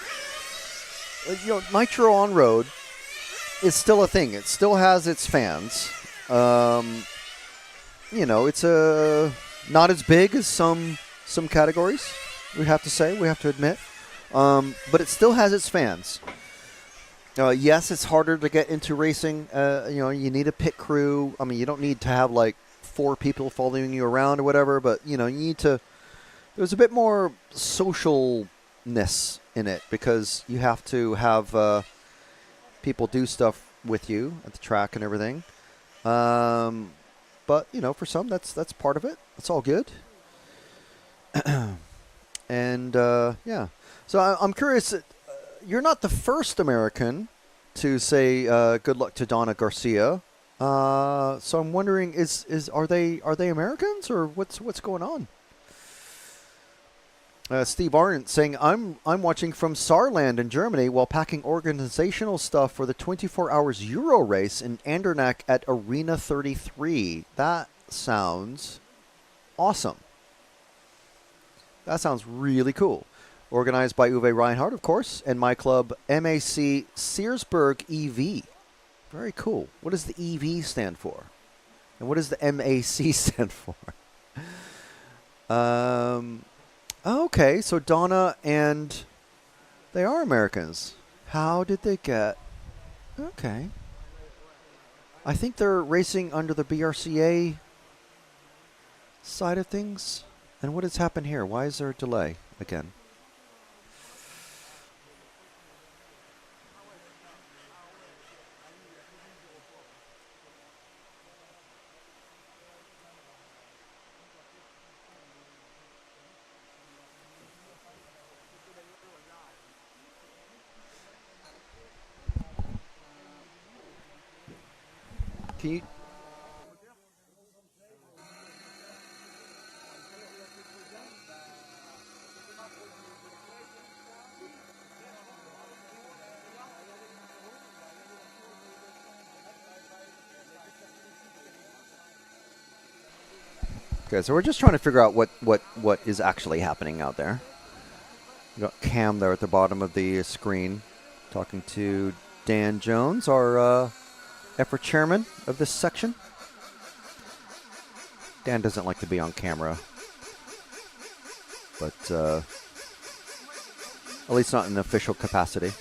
You know, Nitro on road is still a thing. It still has its fans. You know, it's not as big as some categories. We have to say, we have to admit, but it still has its fans. Yes, it's harder to get into racing. You know, you need a pit crew. I mean, you don't need to have like 4 people following you around or whatever, but you know, you need to. There's a bit more socialness in it because you have to have people do stuff with you at the track and everything. But you know, for some, that's part of it. It's all good. And yeah, so I'm curious. You're not the first American to say good luck to Donna Garcia. So I'm wondering, are they Americans or what's going on? Steve Arndt saying I'm watching from Saarland in Germany while packing organizational stuff for the 24 hours Euro race in Andernach at Arena 33. That sounds awesome. That sounds really cool. Organized by Uwe Reinhardt, of course, and my club, MAC Searsburg EV. Very cool. What does the EV stand for? And what does the MAC stand for? Okay, so Donna and they are Americans. How did they get... Okay. I think they're racing under the BRCA side of things. And what has happened here? Why is there a delay again? Can you... Okay, so we're just trying to figure out what is actually happening out there. We got Cam there at the bottom of the screen talking to Dan Jones, our EFRA chairman of this section. Dan doesn't like to be on camera, but at least not in an official capacity.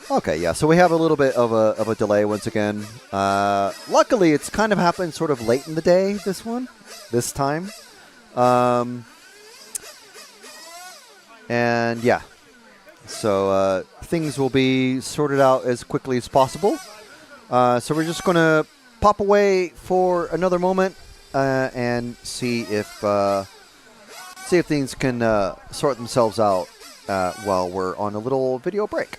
Okay, yeah, so we have a little bit of a delay once again. Luckily, it's kind of happened sort of late in the day, this time. And yeah, so things will be sorted out as quickly as possible. So we're just going to pop away for another moment and see if things can sort themselves out while we're on a little video break.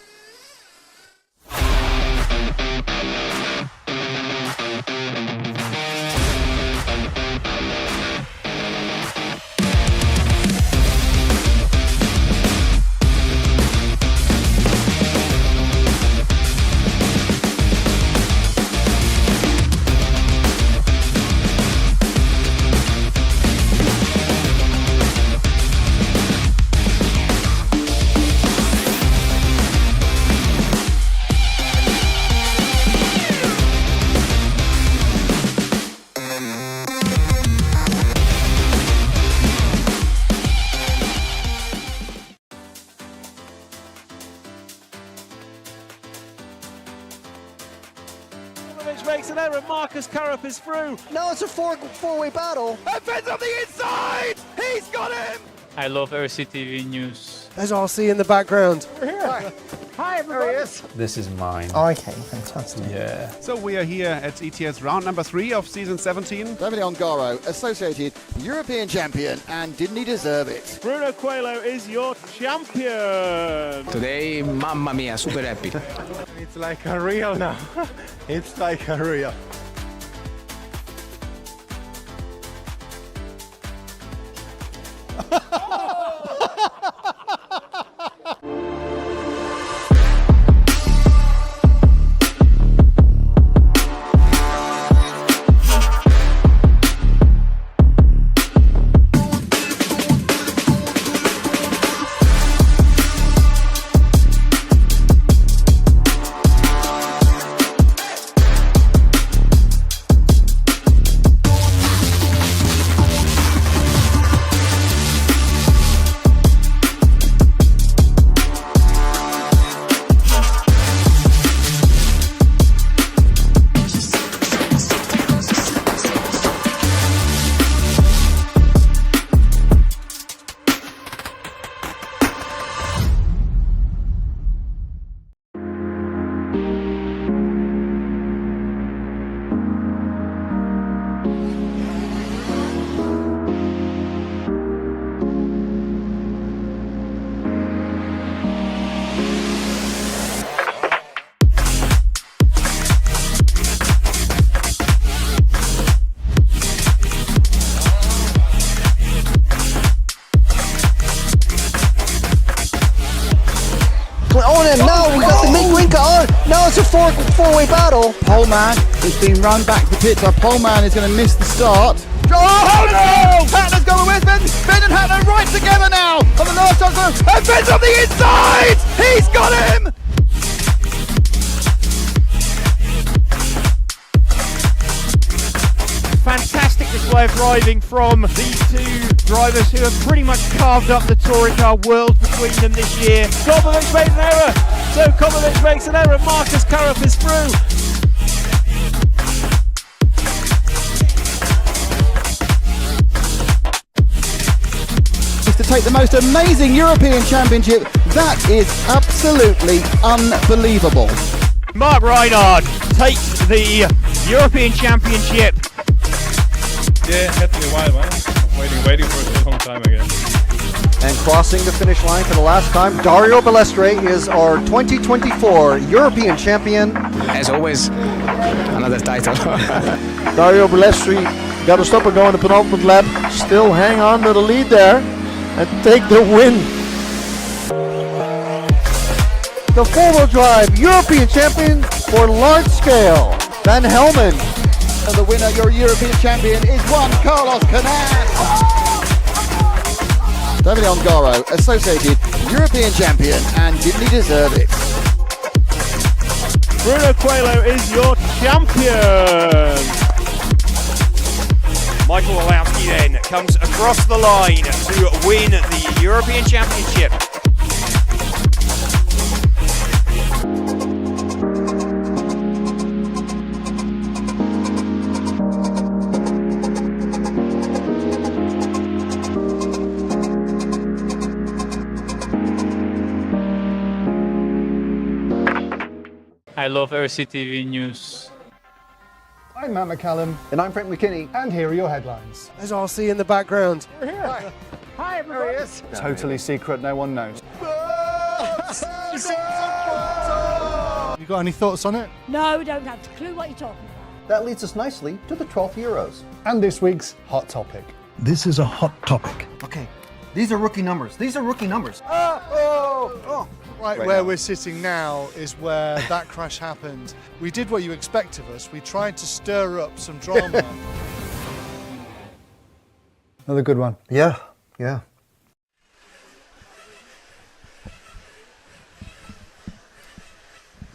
Popovic makes an error. Marcus Karup is through. Now it's a four-way battle. And Finn's on the inside! He's got him! I love RCTV News. There's RC in the background. Hi, everybody. This is mine. Okay, fantastic. Yeah. So we are here at ETS round number 3 of season 17. Davide Ongaro, associated European champion, and didn't he deserve it? Bruno Coelho is your champion. Today, mamma mia, super happy. It's like a real now. It's like a real. On him now, we got the Midwinker on. Now it's a four-way battle. Pole man is being run back to the pits. Our pole man is going to miss the start. Oh no! Hatler's going with Finn. Finn and Hatler right together now on the last shot. And Finn's on the inside! He's got him! Fantastic display of driving from these two drivers who have pretty much carved up the touring car world between them this year. Kopovic made an error, so Kopovic makes an error. Marcus Karup is through. To take the most amazing European Championship, that is absolutely unbelievable. Mark Reinhard takes the European Championship. Yeah, had to be a while, man. Waiting for it for a long time again. And crossing the finish line for the last time, Dario Balestre is our 2024 European champion. As always, another title. Dario Balestre got to stop and go in the penultimate lap. Still hang on to the lead there and take the win. The four-wheel drive European champion for large scale, Van Helmen. And the winner, your European champion, is one Carlos Canas. Davide Ongaro, associated European champion, and didn't he deserve it? Bruno Coelho is your champion. Michael Walowski then comes across the line to win the European Championship. I love RCTV News. I'm Matt McCallum. And I'm Frank McKinney. And here are your headlines. There's RC in the background. We're here. Hi, everybody. Totally secret, no one knows. You got any thoughts on it? No, we don't have a clue what you're talking about. That leads us nicely to the 12th Euros. And this week's hot topic. This is a hot topic. Okay, these are rookie numbers. Right where we're sitting now is where that crash happened. We did what you expect of us. We tried to stir up some drama. Another good one. Yeah.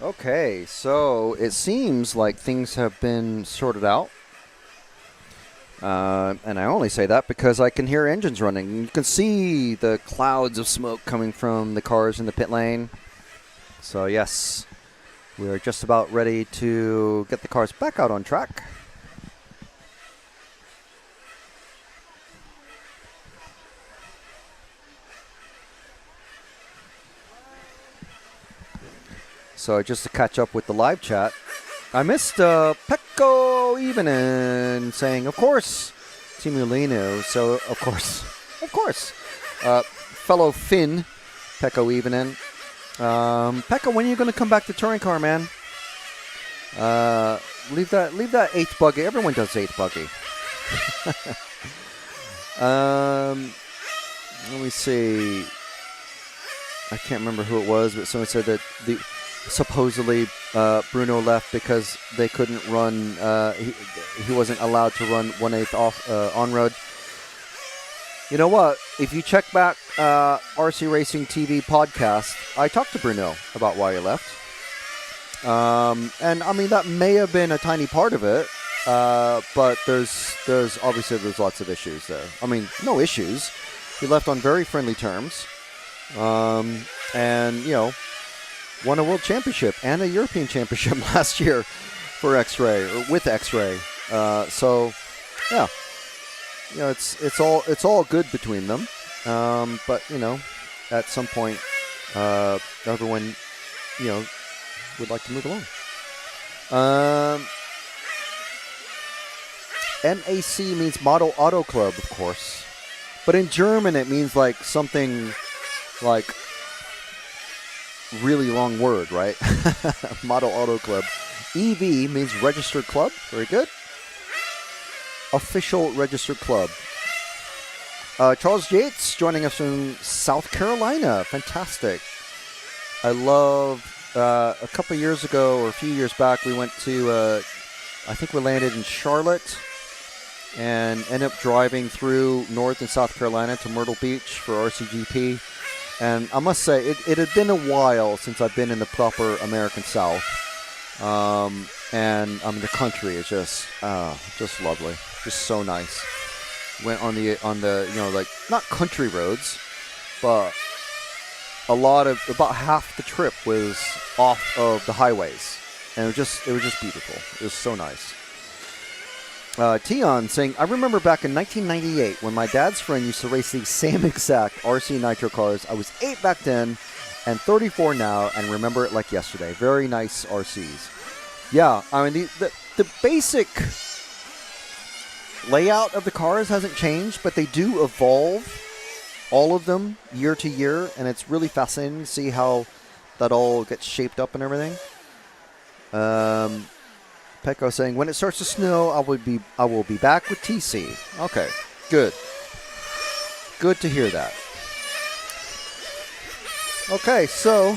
Okay, so it seems like things have been sorted out. And I only say that because I can hear engines running. You can see the clouds of smoke coming from the cars in the pit lane. So yes, We are just about ready to get the cars back out on track. So just to catch up with the live chat, I missed Pekko Ivanen saying, of course, Timu Leino. So, of course. Fellow Finn, Pekko Ivanen. Pekka, when are you going to come back to touring car, man? Leave that eighth buggy. Everyone does eighth buggy. Let me see. I can't remember who it was, but someone said that supposedly Bruno left because they couldn't run. He wasn't allowed to run 1/8 off on road. You know what? If you check back RC Racing TV podcast, I talked to Bruno about why he left. And I mean, that may have been a tiny part of it, but there's obviously lots of issues there. I mean, no issues. He left on very friendly terms, and won a world championship and a European championship last year for X-Ray or with X-Ray. So yeah. It's all good between them, but at some point, everyone, would like to move along. MAC means Model Auto Club, of course, but in German it means like something like really long word, right? Model Auto Club. EV means registered club. Very good. Official registered club. Charles Yates joining us from South Carolina. Fantastic. I love, a couple years ago or a few years back, we went to, I think we landed in Charlotte and ended up driving through North and South Carolina to Myrtle Beach for RCGP. And I must say, it had been a while since I've been in the proper American South. And the country is just lovely. Just so nice. Went on the like not country roads, but about half the trip was off of the highways, and it was just beautiful. It was so nice. Tion saying, I remember back in 1998 when my dad's friend used to race these same exact RC Nitro cars. I was 8 back then, and 34 now, and remember it like yesterday. Very nice RCs. Yeah, I mean the basic layout of the cars hasn't changed, but they do evolve, all of them, year to year, and it's really fascinating to see how that all gets shaped up and everything. Pekko saying, when it starts to snow, I will be back with TC. Okay, good. Good to hear that. Okay, so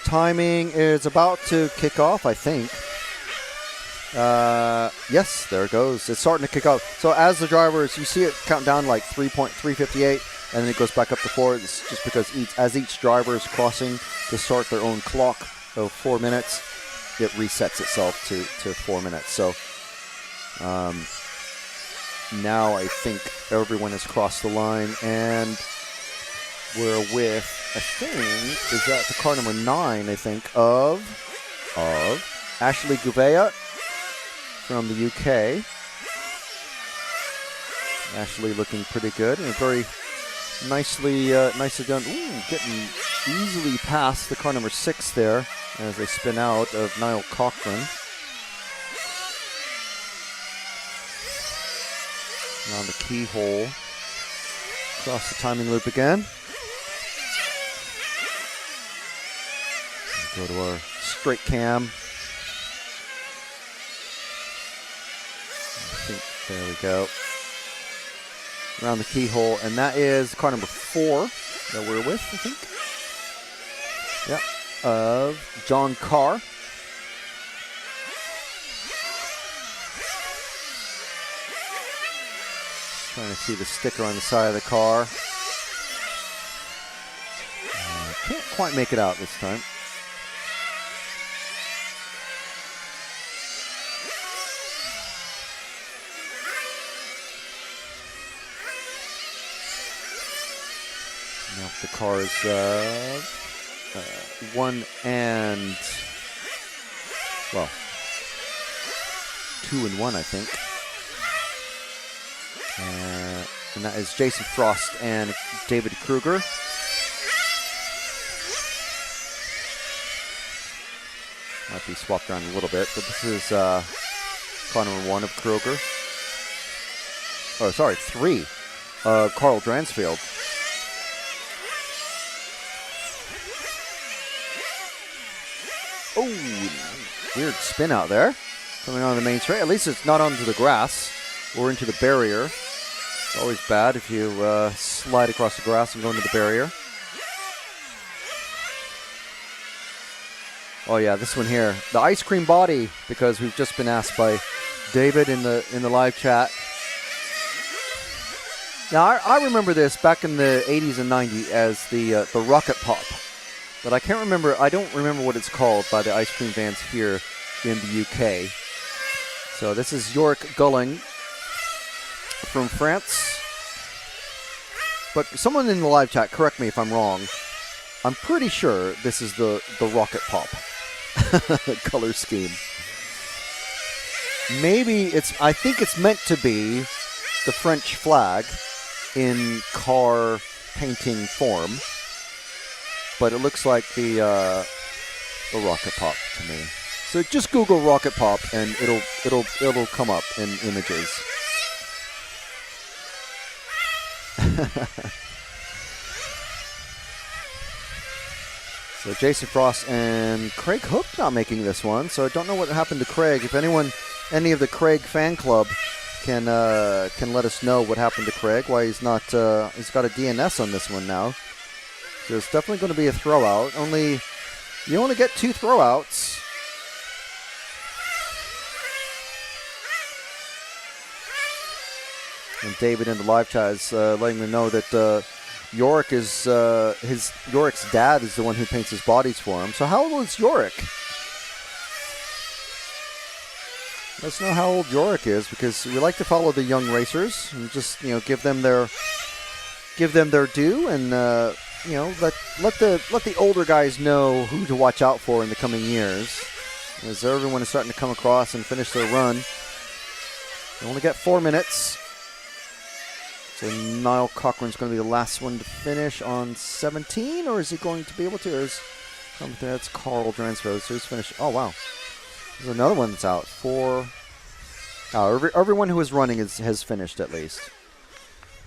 timing is about to kick off, I think. Yes, there it goes. It's starting to kick off. So as the drivers, you see it count down like 3.358, and then it goes back up to 4. It's just because as each driver is crossing to start their own clock of 4 minutes, it resets itself to 4 minutes. So now I think everyone has crossed the line, and we're with, I think, is that the car number 9, I think, of Ashley Gouveia from the UK. Ashley looking pretty good and very nicely done. Ooh, getting easily past the car number 6 there as they spin out of Niall Cochran. Around the keyhole. Across the timing loop again. Go to our straight cam. There we go. Around the keyhole, and that is car number 4 that we're with, I think. Yep, of John Carr. Trying to see the sticker on the side of the car. Can't quite make it out this time. Now the cars 1 and Well, 2-1, I think. And that is Jason Frost and David Kruger. Might be swapped around a little bit, but this is car number 1 of Kruger. Oh, sorry, 3. Carl Dransfield. Oh, weird spin out there. Coming on the main straight. At least it's not onto the grass or into the barrier. It's always bad if you slide across the grass and go into the barrier. Oh yeah, this one here, the ice cream body, because we've just been asked by David in the live chat. Now I remember this back in the 80s and 90s as the rocket pop, but I can't remember. I don't remember what it's called by the ice cream vans here in the UK. So this is Yorick Gulling from France. But someone in the live chat, correct me if I'm wrong. I'm pretty sure this is the rocket pop color scheme. Maybe I think it's meant to be the French flag in car painting form, but it looks like the rocket pop to me. So just Google rocket pop and it'll come up in images. So Jason Frost and Craig Hook not making this one, so I don't know what happened to Craig. If any of the Craig fan club can let us know what happened to Craig, why he's not he's got a DNS on this one now. So it's definitely going to be a throw out. You only get 2 throwouts. And David in the live chat is letting me know that Yorick is Yorick's dad is the one who paints his bodies for him. So how old is Yorick? Let's know how old Yorick is, because we like to follow the young racers and just give them their due, and let the older guys know who to watch out for in the coming years, as everyone is starting to come across and finish their run. They only get 4 minutes. So Niall Cochran's going to be the last one to finish on 17, or is he going to be able to? That's Carl Dransfield. So he's finished. Oh, wow. There's another one that's out. 4. Everyone who is running has finished at least.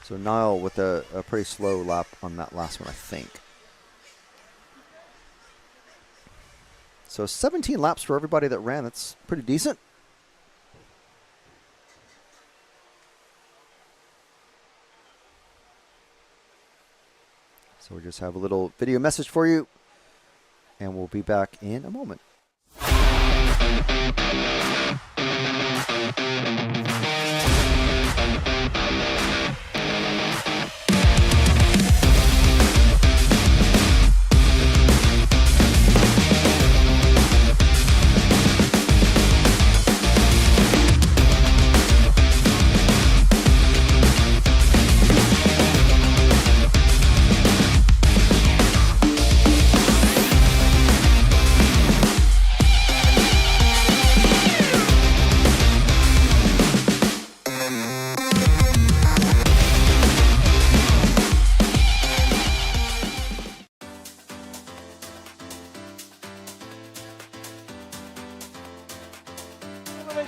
So Niall with a pretty slow lap on that last one, I think. So 17 laps for everybody that ran. That's pretty decent. So we'll just have a little video message for you, and we'll be back in a moment.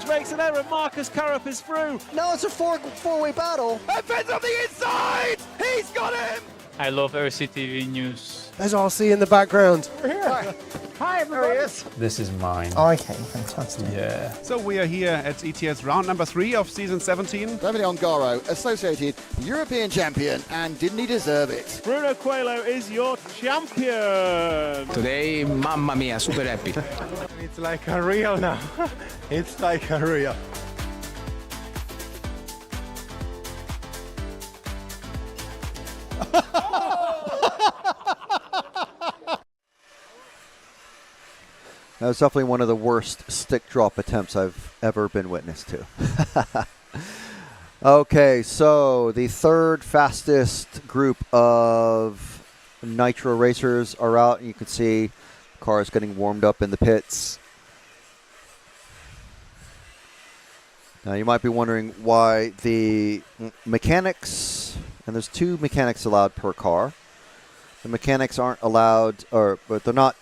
Makes an error. Marcus Carrup is through. Now it's a four-way battle. And Finn's on the inside. He's got him. I love RCTV News. There's RC in the background. We're here. Hi, everybody. There he is. This is mine. Okay, fantastic. Yeah. So we are here at ETS round number 3 of season 17. Davide Ongaro, associated European champion, and didn't he deserve it? Bruno Coelho is your champion. Today, mamma mia, super happy. It's like a real now. It's like a real. That was definitely one of the worst stick drop attempts I've ever been witness to. Okay, so the third fastest group of Nitro racers are out. You can see cars getting warmed up in the pits. Now you might be wondering why the mechanics, and there's 2 mechanics allowed per car. The mechanics aren't allowed, but they're not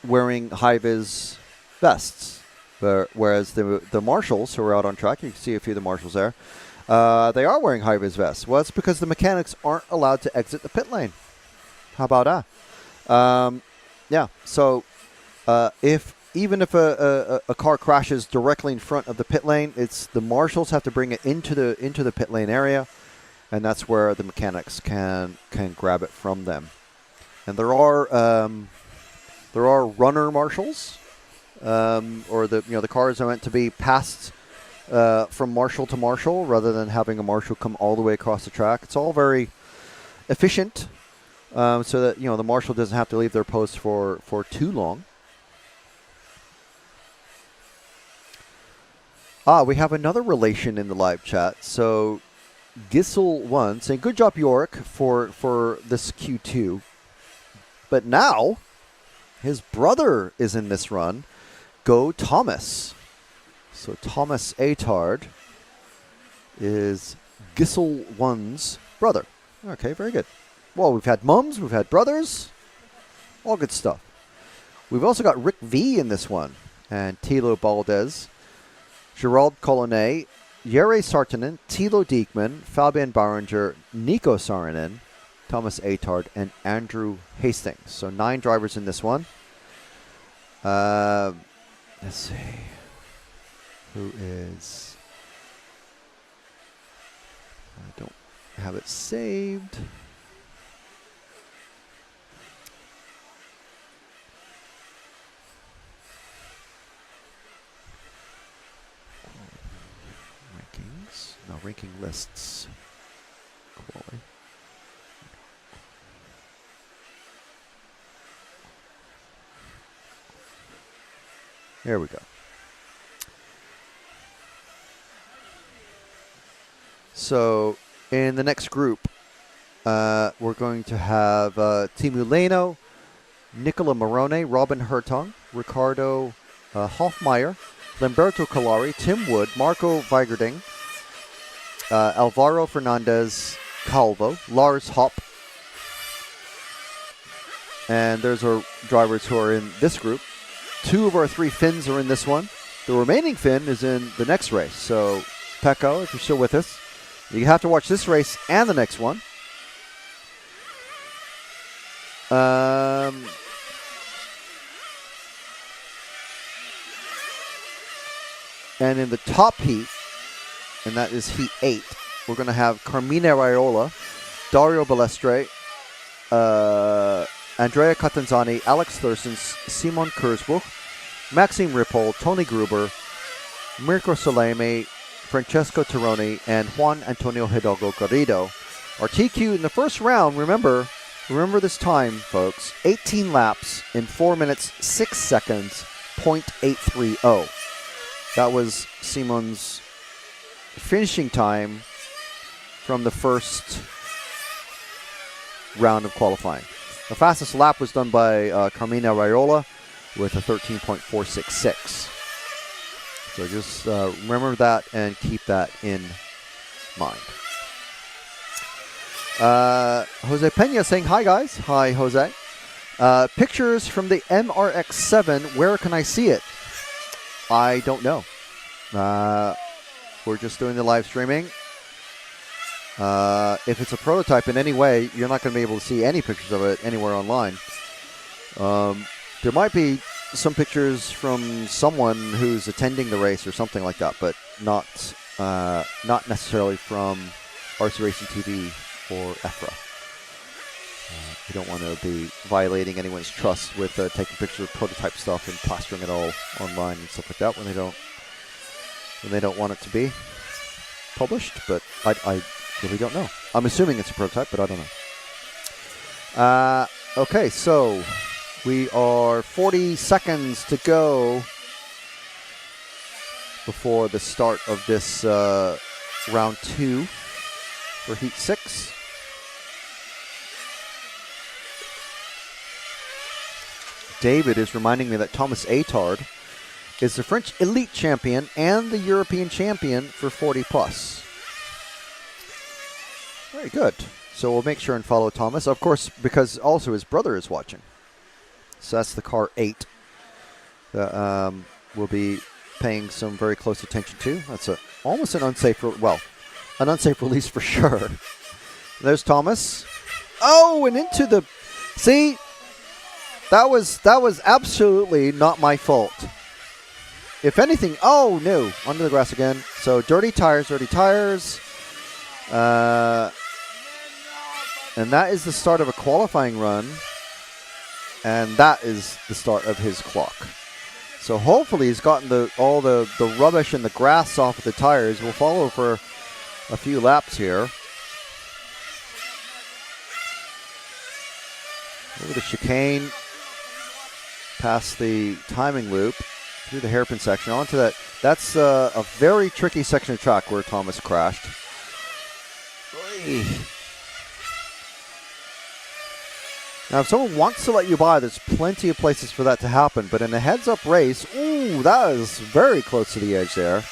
wearing high-vis vests. Whereas the marshals who are out on track, you can see a few of the marshals there, they are wearing high-vis vests. Well, it's because the mechanics aren't allowed to exit the pit lane. How about that? Yeah, so even if a car crashes directly in front of the pit lane, it's the marshals have to bring it into the pit lane area, and that's where the mechanics can grab it from them. And there are runner marshals, or the cars are meant to be passed from marshal to marshal rather than having a marshal come all the way across the track. It's all very efficient, so that the marshal doesn't have to leave their post for too long. We have another relation in the live chat. So Gissel1 saying, good job, York, for this Q2. But now his brother is in this run. Go Thomas. So Thomas Atard is Gissel1's brother. Okay, very good. Well, we've had mums, we've had brothers. All good stuff. We've also got Rick V in this one. And Tilo Baldez. Gerald Colonnet, Jere Sartinen, Tilo Diekman, Fabian Barringer, Nico Saarinen, Thomas Atard, and Andrew Hastings. So 9 drivers in this one. Let's see. Who is... I don't have it saved. No, ranking lists. Quality. There we go. So, in the next group, we're going to have Timu Leno, Nicola Morone, Robin Hertong, Ricardo Hoffmeyer, Lamberto Calari, Tim Wood, Marco Weigerding, Alvaro Fernandez Calvo, Lars Hopp, and there's our drivers who are in this group. 2 of our 3 Finns are in this one. The remaining Finn is in the next race. So, Pekko, if you're still with us, you have to watch this race and the next one. And in the top heat, and that is heat 8, we're going to have Carmine Raiola, Dario Balestre, Andrea Catanzani, Alex Thurston, Simon Kurzbuch, Maxime Ripoll, Tony Gruber, Mirko Salemi, Francesco Tironi, and Juan Antonio Hidalgo Garrido. Our TQ in the first round, remember this time, folks, 18 laps in 4 minutes, 6 seconds, 0.830. That was Simon's finishing time from the first round of qualifying. The fastest lap was done by Carmina Raiola with a 13.466. So just remember that and keep that in mind. Jose Pena saying, hi guys. Hi, Jose. Pictures from the MRX7. Where can I see it? I don't know. We're just doing the live streaming. If it's a prototype in any way, you're not going to be able to see any pictures of it anywhere online. There might be some pictures from someone who's attending the race or something like that, but not necessarily from RC Racing TV or EFRA. We don't want to be violating anyone's trust with taking pictures of prototype stuff and plastering it all online and stuff like that when they don't want it to be published. But I really don't know. I'm assuming it's a prototype, but I don't know. Okay, so we are 40 seconds to go before the start of this round 2 for Heat 6. David is reminding me that Thomas Atard is the French Elite Champion and the European Champion for 40 plus. Very good. So we'll make sure and follow Thomas, of course, because also his brother is watching. So that's the car 8 that we'll be paying some very close attention to. That's almost an unsafe, an unsafe release for sure. There's Thomas. Oh, and into the, see, that was absolutely not my fault. If anything, oh no, under the grass again. So dirty tires. And that is the start of a qualifying run. And that is the start of his clock. So hopefully he's gotten all the rubbish and the grass off of the tires. We'll follow for a few laps here. Over the chicane, past the timing loop, through the hairpin section, onto that. That's a very tricky section of track where Thomas crashed. Oy. Now, if someone wants to let you by, there's plenty of places for that to happen. But in a heads-up race, ooh, that is very close to the edge there.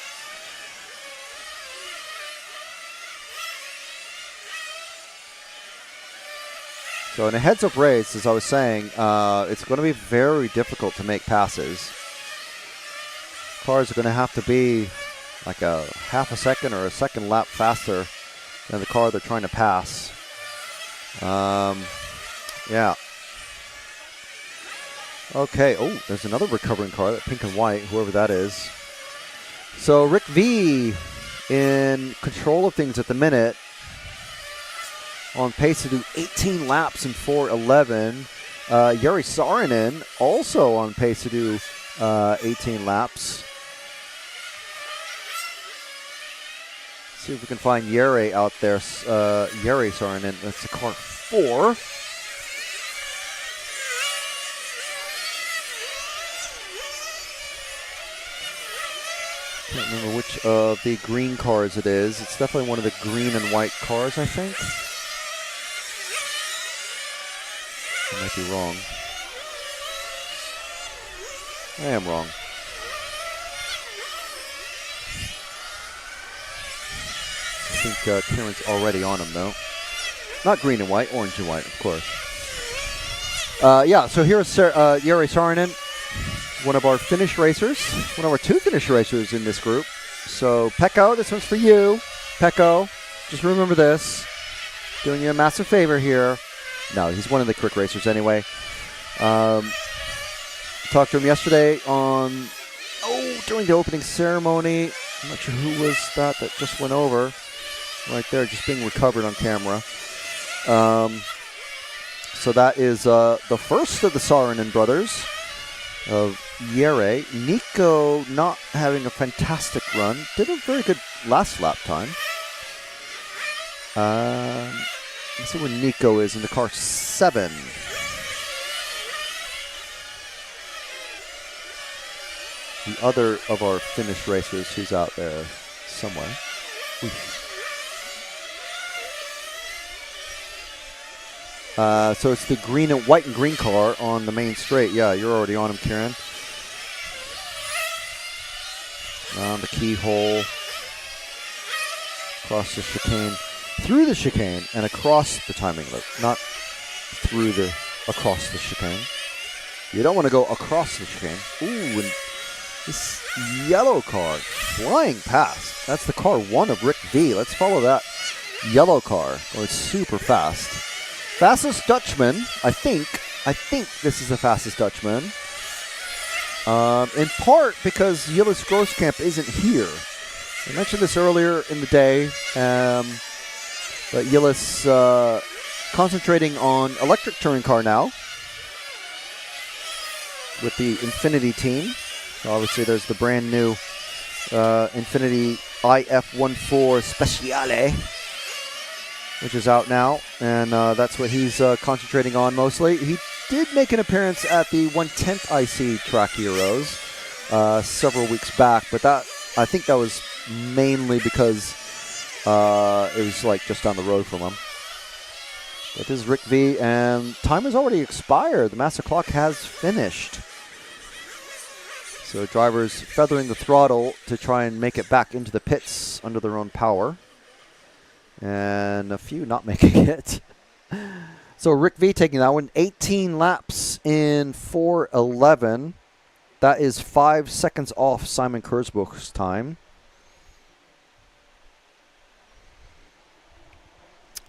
So in a heads-up race, as I was saying, it's going to be very difficult to make passes. Cars are going to have to be like a half a second or a second lap faster than the car they're trying to pass. Yeah. Okay. Oh, there's another recovering car, that pink and white, whoever that is. So Rick V in control of things at the minute. On pace to do 18 laps in 4:11. Jari Saarinen also on pace to do 18 laps. See if we can find Jari out there. Jari Saarinen, that's the car 4. Can't remember which of the green cars it is. It's definitely one of the green and white cars, I think. I might be wrong. I am wrong. I think Kieran's already on him, though. Not green and white, orange and white, of course. Yeah, so here's Jari Saarinen, one of our Finnish racers, one of our 2 Finnish racers in this group. So, Pekko, this one's for you. Pekko, just remember this. Doing you a massive favor here. No, he's one of the quick racers anyway. Talked to him yesterday during the opening ceremony. I'm not sure who was that just went over. Right there, just being recovered on camera. So that is the first of the Saarinen brothers of Jere. Nico not having a fantastic run. Did a very good last lap time. Let's see where Nico is in the car 7. The other of our Finnish racers who's out there somewhere. So it's the white and green car on the main straight. Yeah, you're already on him, Kieran. Around the keyhole. Across the chicane. Through the chicane and across the timing loop. Not across the chicane. You don't want to go across the chicane. Ooh, and this yellow car flying past. That's the car 1 of Rick V. Let's follow that yellow car. Oh, it's super fast. Fastest Dutchman, I think this is the fastest Dutchman. In part because Gilles Grooskamp isn't here. I mentioned this earlier in the day, but Gilles concentrating on electric touring car now with the Infinity team. So obviously there's the brand new Infinity IF14 Speciale, which is out now, and that's what he's concentrating on mostly. He did make an appearance at the 1/10th IC Track Heroes several weeks back, but I think that was mainly because it was like just down the road from him. But this is Rick V, and time has already expired. The master clock has finished. So drivers feathering the throttle to try and make it back into the pits under their own power. And a few not making it. So Rick V taking that one. 18 laps in 4:11. That is 5 seconds off Simon Kurzbuch's time.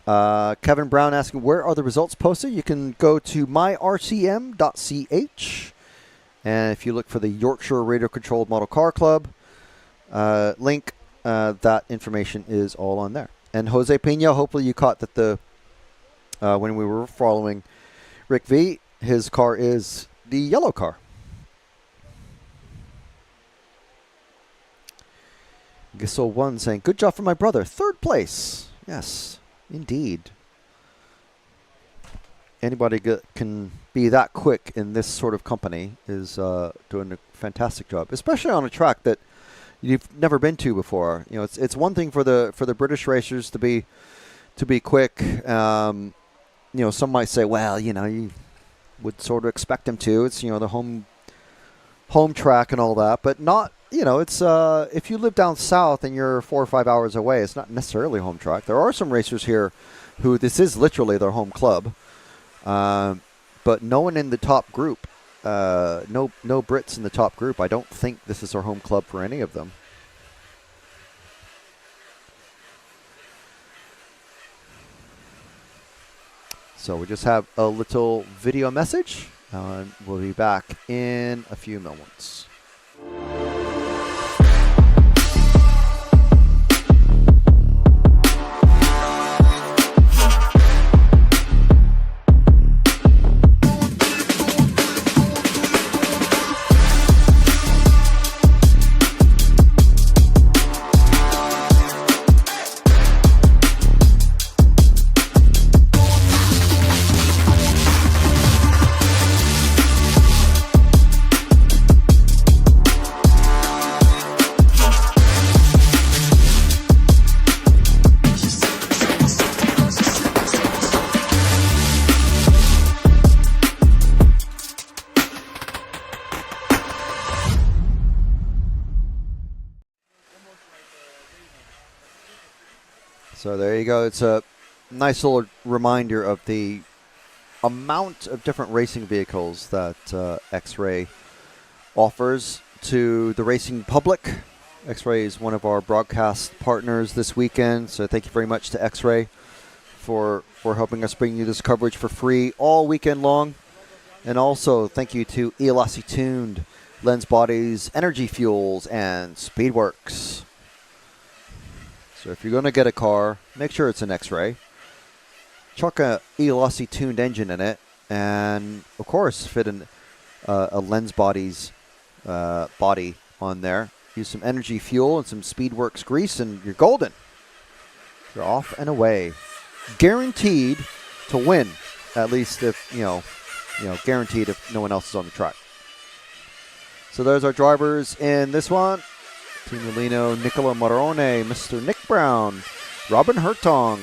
Kevin Brown asking, where are the results posted? You can go to myrcm.ch. And if you look for the Yorkshire Radio Controlled Model Car Club link, that information is all on there. And Jose Pena, hopefully you caught that when we were following Rick V, his car is the yellow car. Gasol 1 saying, good job for my brother. 3rd place. Yes, indeed. Anybody can be that quick in this sort of company is doing a fantastic job, especially on a track that you've never been to before. You know, it's one thing for the British racers to be quick. You know, some might say, well, you know, you would sort of expect them to. It's, you know, the home track and all that, but not. You know, it's if you live down south and you're 4 or 5 hours away, it's not necessarily home track. There are some racers here who this is literally their home club, but no one in the top group, no Brits in the top group. I don't think this is their home club for any of them. So we just have a little video message. We'll be back in a few moments. So there you go. It's a nice little reminder of the amount of different racing vehicles that X-Ray offers to the racing public. X-Ray is one of our broadcast partners this weekend, so thank you very much to X-Ray for helping us bring you this coverage for free all weekend long. And also thank you to Elasi Tuned, Lens Bodies, Energy Fuels, and Speedworks. So if you're going to get a car, make sure it's an X-Ray. Chuck a Elasi tuned engine in it, and of course fit a Lens Bodies body on there. Use some Energy Fuel and some Speedworks grease, and you're golden. You're off and away, guaranteed to win. At least if you know, guaranteed if no one else is on the track. So there's our drivers in this one. Team Molino, Nicola Marone, Mr. Nick Brown, Robin Hertong,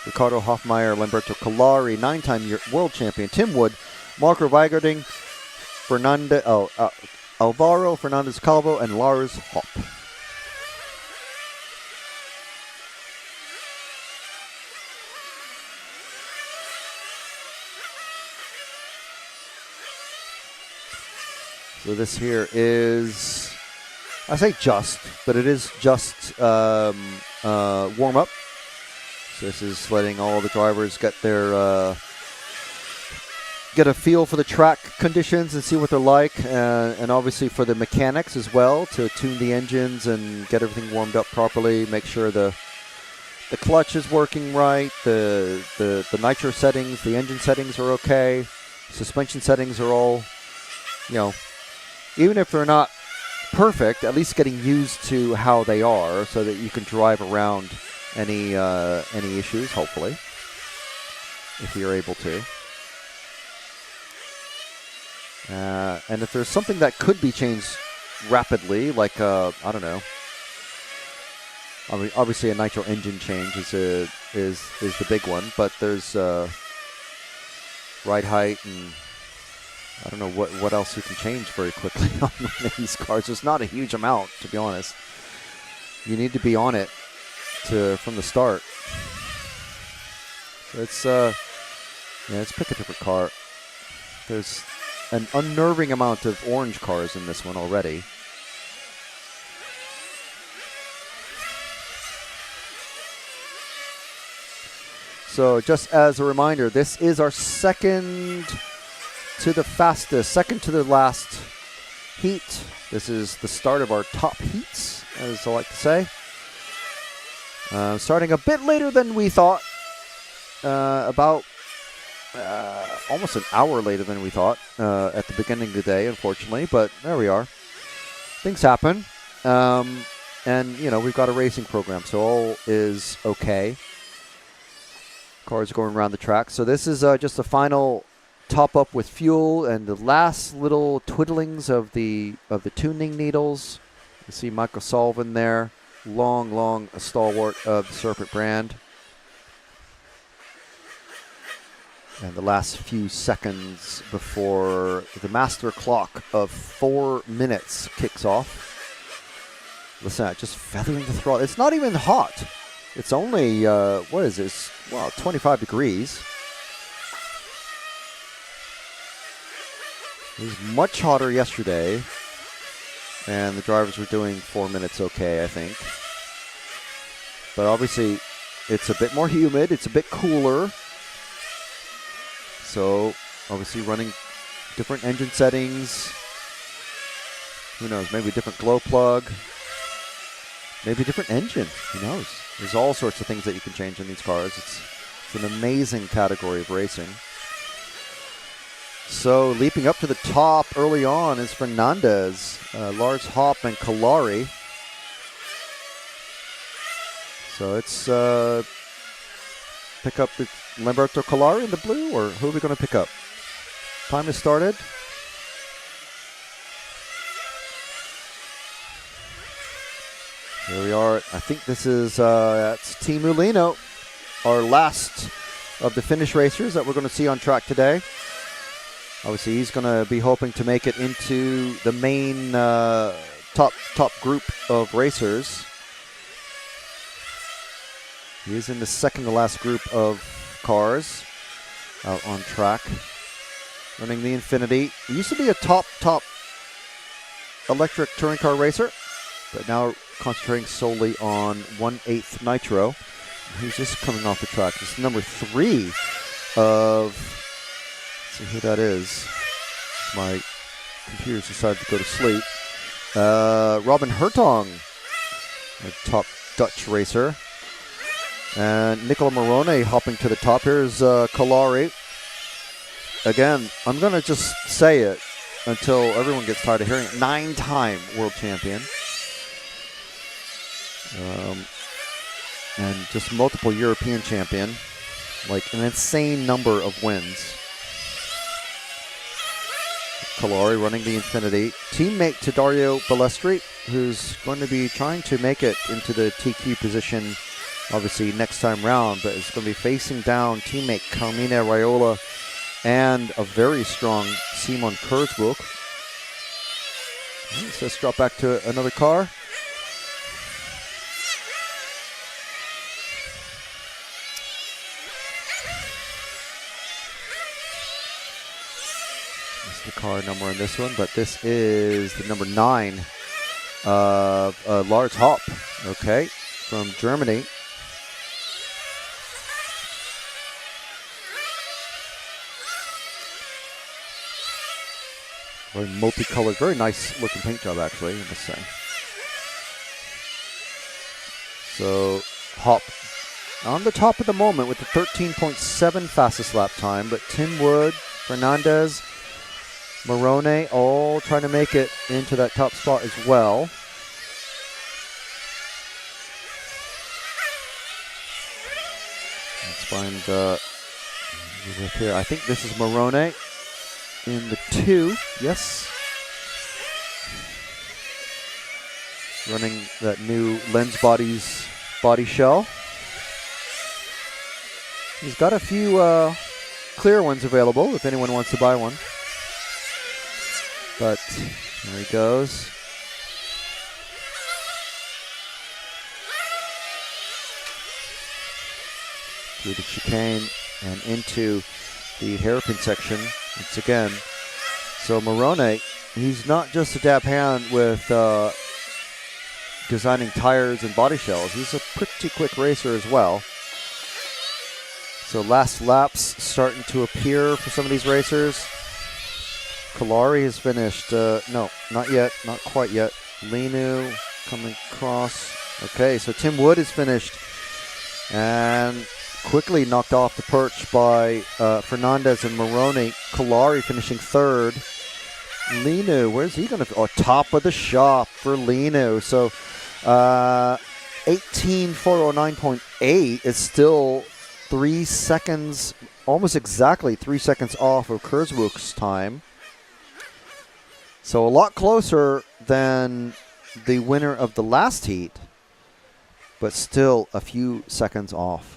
Ricardo Hoffmeyer, Lamberto Calari, 9-time world champion Tim Wood, Marco Weigerding, Alvaro Fernandez Calvo, and Lars Hopp. So this here is, I say just, but it is just warm-up. So this is letting all the drivers get their get a feel for the track conditions and see what they're like, and obviously for the mechanics as well, to tune the engines and get everything warmed up properly, make sure the clutch is working right, the nitro settings, the engine settings are okay, suspension settings are all, even if they're not perfect, at least getting used to how they are so that you can drive around any issues, hopefully, if you're able to. And if there's something that could be changed rapidly, like, I don't know, obviously a nitro engine change is the big one, but there's ride height and I don't know what else you can change very quickly on these cars. There's not a huge amount, to be honest. You need to be on it from the start. So let's pick a different car. There's an unnerving amount of orange cars in this one already. So just as a reminder, this is our second to the last heat. This is the start of our top heats, as I like to say. Starting a bit later than we thought. About almost an hour later than we thought at the beginning of the day, unfortunately. But there we are. Things happen. And, we've got a racing program, so all is okay. Cars going around the track. So this is just the final top up with fuel and the last little twiddlings of the tuning needles. You see Michael Sullivan there, long a stalwart of the Serpent brand. And the last few seconds before the master clock of 4 minutes kicks off. Listen to that, just feathering the throttle. It's not even hot. It's only, what is this? Well, 25 degrees. It was much hotter yesterday. And the drivers were doing 4 minutes okay, I think. But obviously, it's a bit more humid. It's a bit cooler. So, obviously running different engine settings. Who knows? Maybe a different glow plug. Maybe a different engine. Who knows? There's all sorts of things that you can change in these cars. It's an amazing category of racing. So, leaping up to the top early on is Fernandez, Lars Hopp, and Kalari. So, it's pick up the Lamberto Kalari in the blue, or who are we going to pick up? Time has started. Here we are. I think this is that's Team Ulino, our last of the Finnish racers that we're going to see on track today. Obviously, he's going to be hoping to make it into the main top group of racers. He is in the second to last group of cars out on track, running the Infinity. He used to be a top electric touring car racer, but now concentrating solely on 1/8 Nitro. He's just coming off the track. This is number 3 of, let's see who that is. My computer's decided to go to sleep. Robin Hertong, a top Dutch racer. And Nicola Morone hopping to the top. Here's Kalari. Again, I'm going to just say it until everyone gets tired of hearing it. 9-time world champion. And just multiple European champion. Like an insane number of wins. Kalari running the Infinity. Teammate to Dario Balestri, who's going to be trying to make it into the TQ position obviously next time round, but it's going to be facing down teammate Carmine Raiola and a very strong Simon Kurzbuch. So let's drop back to another car. This is the car number on this one, but this is the number 9 of Lars Hopp, okay, from Germany. Very multicolored, very nice looking paint job actually, I must say. So Hopp on the top at the moment with the 13.7 fastest lap time, but Tim Wood, Fernandez, Morone all trying to make it into that top spot as well. Let's find here. I think this is Morone in the 2, yes. Running that new Lens Bodies body shell. He's got a few clear ones available if anyone wants to buy one. But there he goes. Through the chicane and into the hairpin section once again. So Morone, he's not just a dab hand with designing tires and body shells. He's a pretty quick racer as well. So last laps starting to appear for some of these racers. Kalari has finished. No, not yet. Not quite yet. Linu coming across. Okay, so Tim Wood is finished. And quickly knocked off the perch by Fernandez and Morone. Kalari finishing third. Linu, where's he going to... Oh, top of the shop for Linu. So 18.409.8 is still 3 seconds, almost exactly 3 seconds off of Kurzbuch's time. So a lot closer than the winner of the last heat, but still a few seconds off.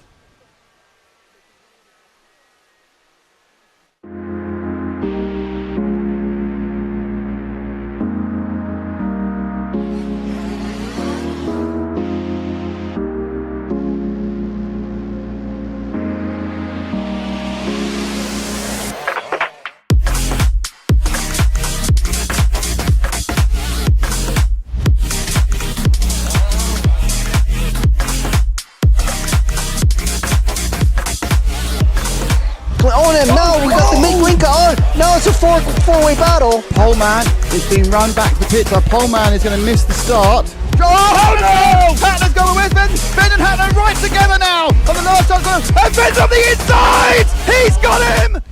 On him now, we got the mid-winker on. Now it's a four-way battle. Poleman is being run back to the pits. Our Poleman is going to miss the start. Oh no! Hatler's going with Finn. Finn and Hatler right together now. On the last time, and Finn's on the inside. He's got him.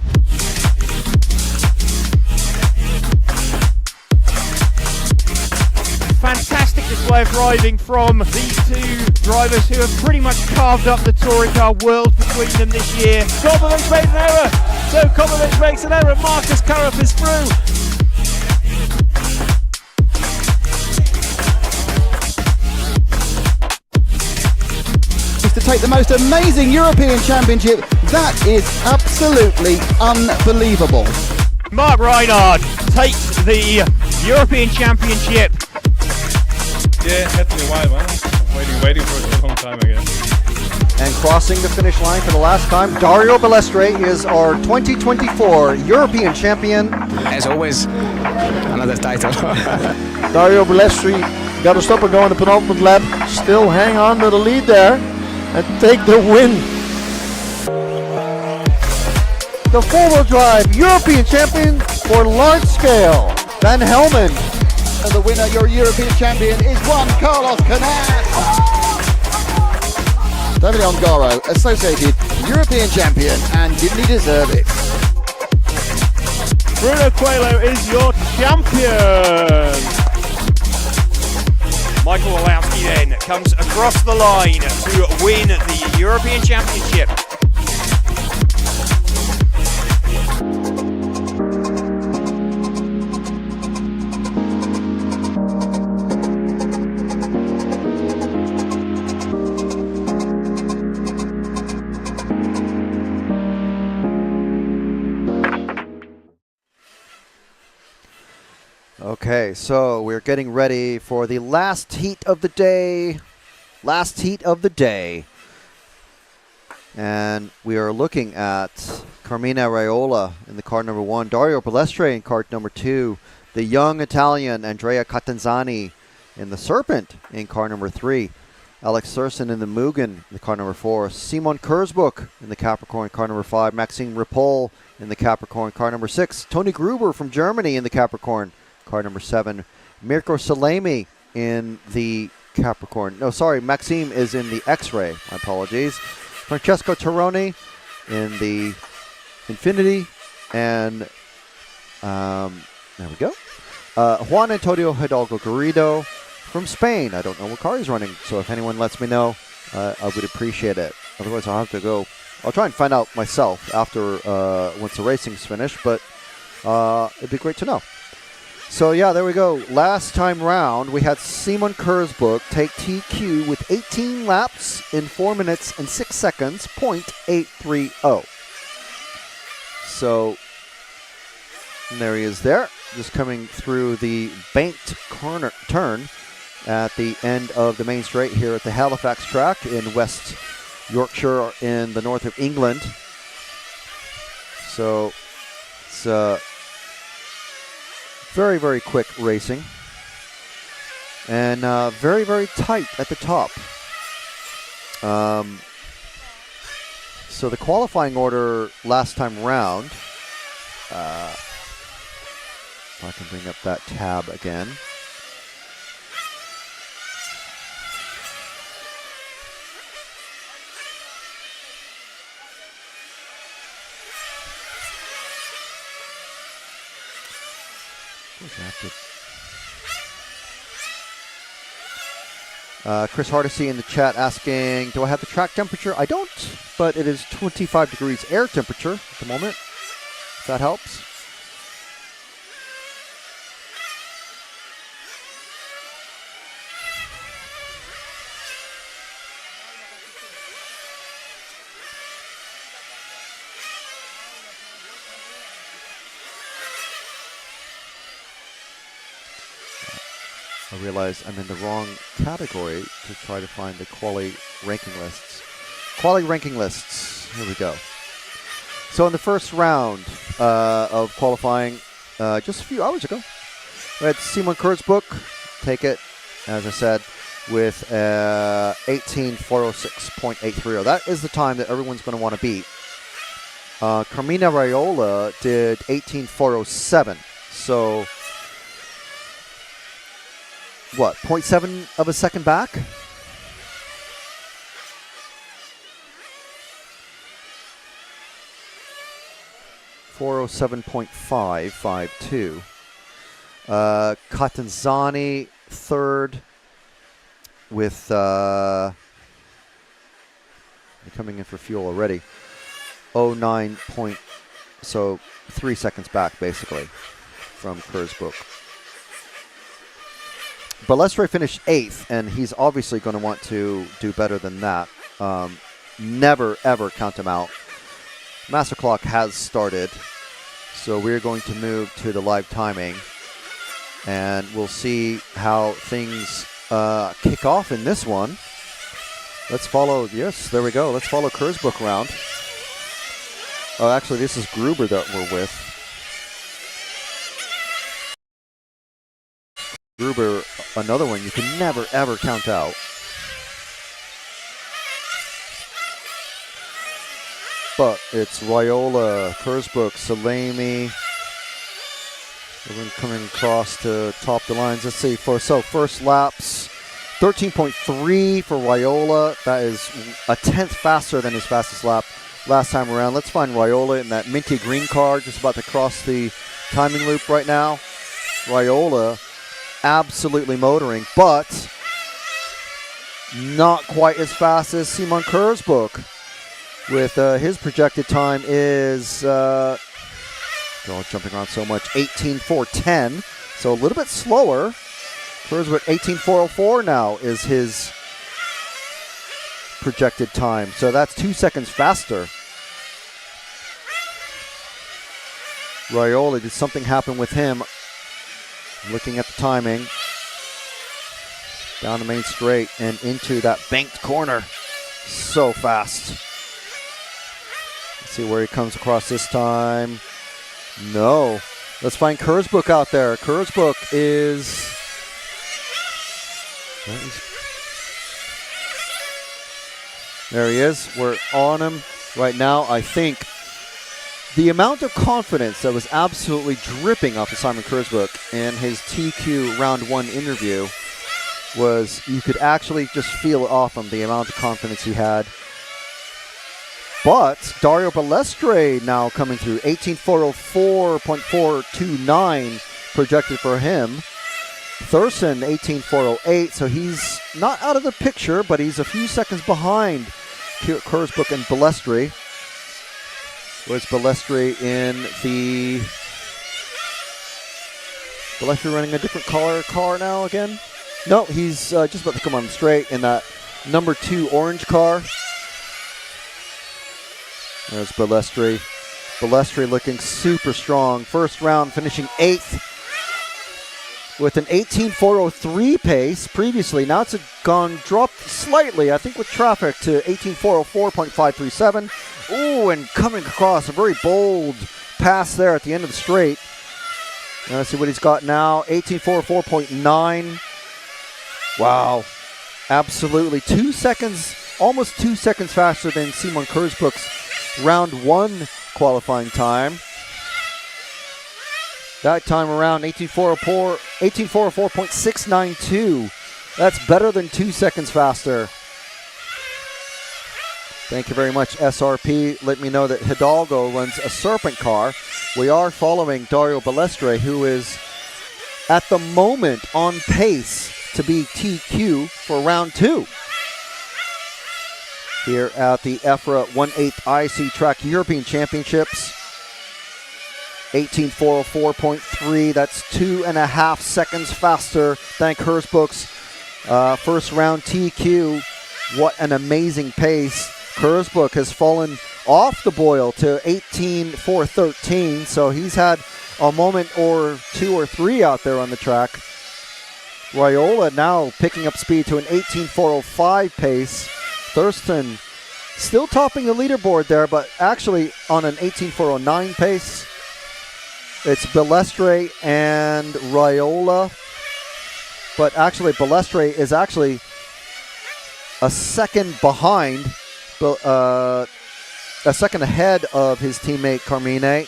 Fantastic display of driving from these two drivers who have pretty much carved up the touring car world between them this year. Kobovic made an error, so Kobovic makes an error. Marcus Karup is through. To take the most amazing European Championship, that is absolutely unbelievable. Mark Reinhard takes the European Championship. Yeah, it had to be a while, man. Waiting for a long time again. And crossing the finish line for the last time, Dario Balestre is our 2024 European champion. As always, another title. Dario Balestre got to stop and go on the penultimate lap. Still hang on to the lead there and take the win. The four-wheel drive European champion for large scale, Van Helmond. And the winner, your European champion, is Juan Carlos Canas. David Ongaro, associated European champion, and didn't he deserve it? Bruno Coelho is your champion. Michael Walowski then comes across the line to win the European Championship. Okay, so we're getting ready for the last heat of the day. Last heat of the day. And we are looking at Carmina Raiola in the car number 1, Dario Balestre in car number 2, the young Italian Andrea Catanzani in the Serpent in car number 3, Alex Surson in the Mugen in the car number 4, Simon Kurzbuch in the Capricorn car number 5, Maxime Ripoll in the Capricorn car number 6, Tony Gruber from Germany in the Capricorn car number 7, Mirko Salemi in the Capricorn. No, sorry, Maxime is in the X-Ray. My apologies. Francesco Torroni in the Infinity, and there we go. Juan Antonio Hidalgo Garrido from Spain. I don't know what car he's running, so if anyone lets me know, I would appreciate it. Otherwise, I'll have to go. I'll try and find out myself after once the racing's finished, but it'd be great to know. So yeah, there we go. Last time round, we had Simon Kurzbuch take TQ with 18 laps in 4 minutes and 6 seconds, .830. So there he is there. just coming through the banked corner turn at the end of the main straight here at the Halifax track in West Yorkshire in the north of England. So it's very, very quick racing. And very, very tight at the top. So the qualifying order last time round, if I can bring up that tab again. Chris Hardesty in the chat asking, do I have the track temperature? I don't, but it is 25 degrees air temperature at the moment, if that helps. I realize I'm in the wrong category to try to find the quali ranking lists. Quali ranking lists. Here we go. So in the first round of qualifying just a few hours ago, we had Simon Kurzbuch take it, as I said, with 18:406.830. That is the time that everyone's going to want to beat. Carmina Raiola did 18:407. So what, 0.7 of a second back? .552. Catanzani third with coming in for fuel already. 09 point, so 3 seconds back basically from Kurzbuch. Balestre finished 8th, and he's obviously going to want to do better than that. Never, ever count him out. Master clock has started, so we're going to move to the live timing, and we'll see how things kick off in this one. Let's follow, yes, there we go. Let's follow Kurzbuch around. Oh, actually, this is Gruber that we're with. Gruber, another one you can never, ever count out. But it's Raiola, Kurzbuch, Salemi. Everyone coming across to top the lines. Let's see, first laps, 13.3 for Raiola. That is a tenth faster than his fastest lap last time around. Let's find Raiola in that minty green car, just about to cross the timing loop right now. Raiola absolutely motoring, but not quite as fast as Simon Kurzbuch. With his projected time is, jumping around so much, 18:410, so a little bit slower. Kurzbuch 18:404 now is his projected time, so that's 2 seconds faster. Raiola, did something happen with him? Looking at the timing, down the main straight and into that banked corner. So fast. Let's see where he comes across this time. No. Let's find Kurzbuch out there. Kurzbuch is... There he is. We're on him right now. I think the amount of confidence that was absolutely dripping off of Simon Kurzbuch in his TQ round 1 interview was, you could actually just feel it off him, the amount of confidence he had. But Dario Balestre now coming through, 18:404.429 projected for him. Thurston 18:408, so he's not out of the picture, but he's a few seconds behind Kurzbuch and Balestre. Was Balestre in the... Balestre running a different color car now again? No, he's just about to come on straight in that number 2 orange car. There's Balestre. Balestre looking super strong. First round finishing 8th with an 18.403 pace previously. Now it's dropped slightly, I think, with traffic to 18.404.537. Ooh, and coming across a very bold pass there at the end of the straight. Let's see what he's got now. 18.404.9. Wow. Absolutely. 2 seconds, almost 2 seconds faster than Simon Kurzbuch's round 1 qualifying time. That time around, 18.404.692. That's better than 2 seconds faster. Thank you very much, SRP. Let me know that Hidalgo runs a Serpent car. We are following Dario Balestre, who is at the moment on pace to be TQ for round 2 here at the EFRA 1/8 IC Track European Championships. 18.404.3. That's 2.5 seconds faster than Kurzbuch's first round TQ. What an amazing pace. Kurzbuch has fallen off the boil to 18.413, so he's had a moment or 2 or 3 out there on the track. Raiola now picking up speed to an 18.405 pace. Thurston still topping the leaderboard there, but actually on an 18.409 pace. It's Balestre and Raiola, but actually Balestre is actually a second behind, a second ahead of his teammate Carmine.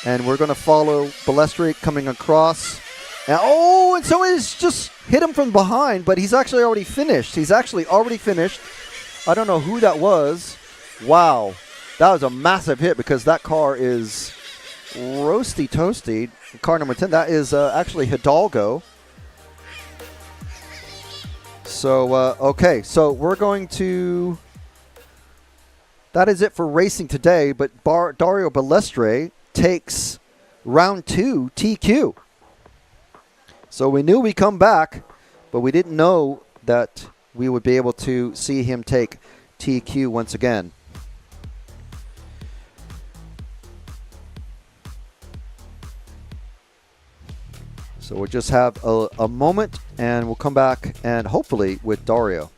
And we're going to follow Balestre coming across. And, and so he's just hit him from behind, but he's actually already finished. I don't know who that was. Wow. That was a massive hit because that car is roasty toasty. Car number 10, that is actually Hidalgo. So, okay, so we're going to... That is it for racing today, but Dario Balestre takes round 2 TQ. So we knew we'd come back, but we didn't know that we would be able to see him take TQ once again. So we'll just have a moment, and we'll come back, and hopefully with Dario.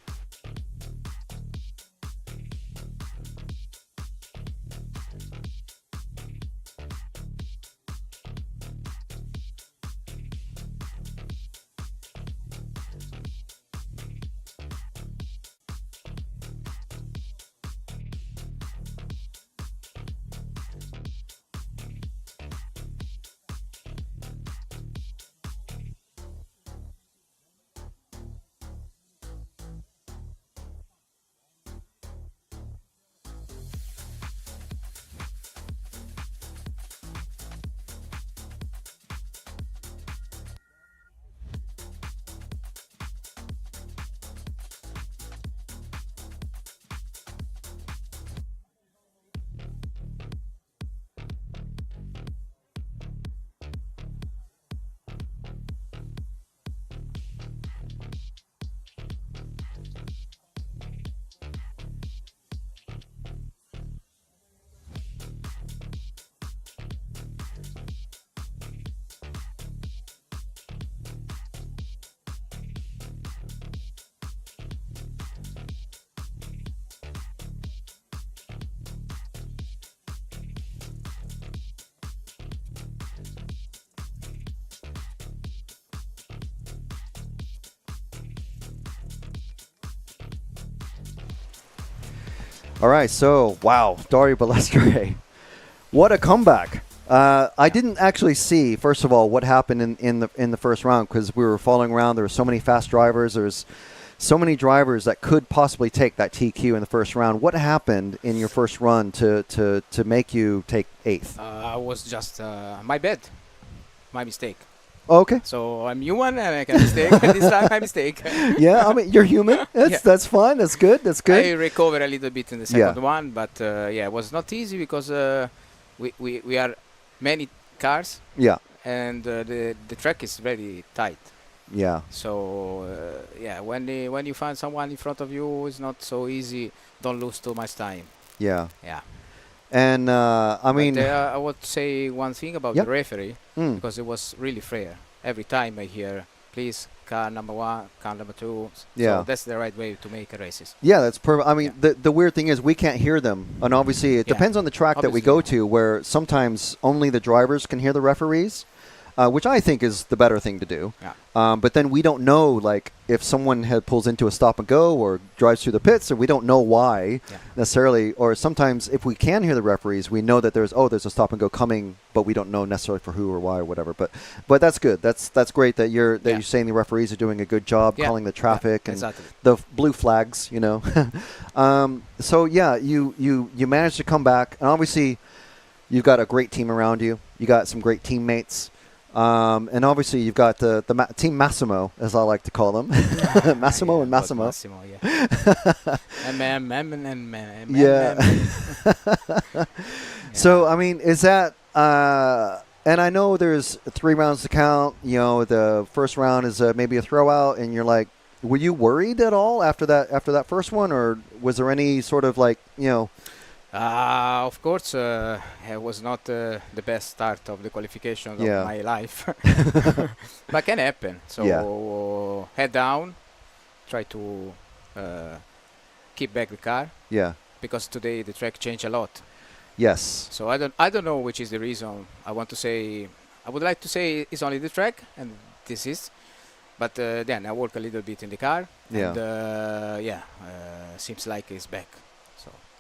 All right, so, wow, Dario Balestre. What a comeback. I didn't actually see, first of all, what happened in the first round because we were following around. There were so many fast drivers. There's so many drivers that could possibly take that TQ in the first round. What happened in your first run to make you take 8th? I was just my bad, my mistake. Okay. So I'm human and I make a mistake. This time my mistake. Yeah, I mean, you're human. That's fine. That's good. That's good. I recovered a little bit in the second one, but it was not easy because we are many cars. Yeah. And the track is very tight. Yeah. So when you find someone in front of you, it's not so easy. Don't lose too much time. Yeah. Yeah. And I mean, I would say one thing about the referee because it was really fair. every time I hear, please, car number 1, car number 2. Yeah. So that's the right way to make races. Yeah, that's perfect. I mean, the weird thing is we can't hear them. And obviously it depends on the track that we go to, where sometimes only the drivers can hear the referees, which I think is the better thing to do. Yeah. But then we don't know, like, if someone pulls into a stop and go or drives through the pits, or we don't know why necessarily. Or sometimes if we can hear the referees, we know that there's a stop and go coming, but we don't know necessarily for who or why or whatever. But that's good. That's great that you're saying the referees are doing a good job calling the traffic and the blue flags. You know. So yeah, you managed to come back, and obviously you've got a great team around you. You got some great teammates. And obviously you've got the Team Massimo, as I like to call them. Massimo and Massimo. Massimo, yeah. Yeah. So, I mean, is that... and I know there's 3 rounds to count. You know, the first round is maybe a throwout, and you're like, were you worried at all after that first one? Or was there any sort of like, you know... Of course, it was not the best start of the qualification of my life, but can happen. So head down, try to keep back the car. Yeah. Because today the track changed a lot. Yes. So I don't know which is the reason. I would like to say it's only the track, and this is. But then I work a little bit in the car, and seems like it's back.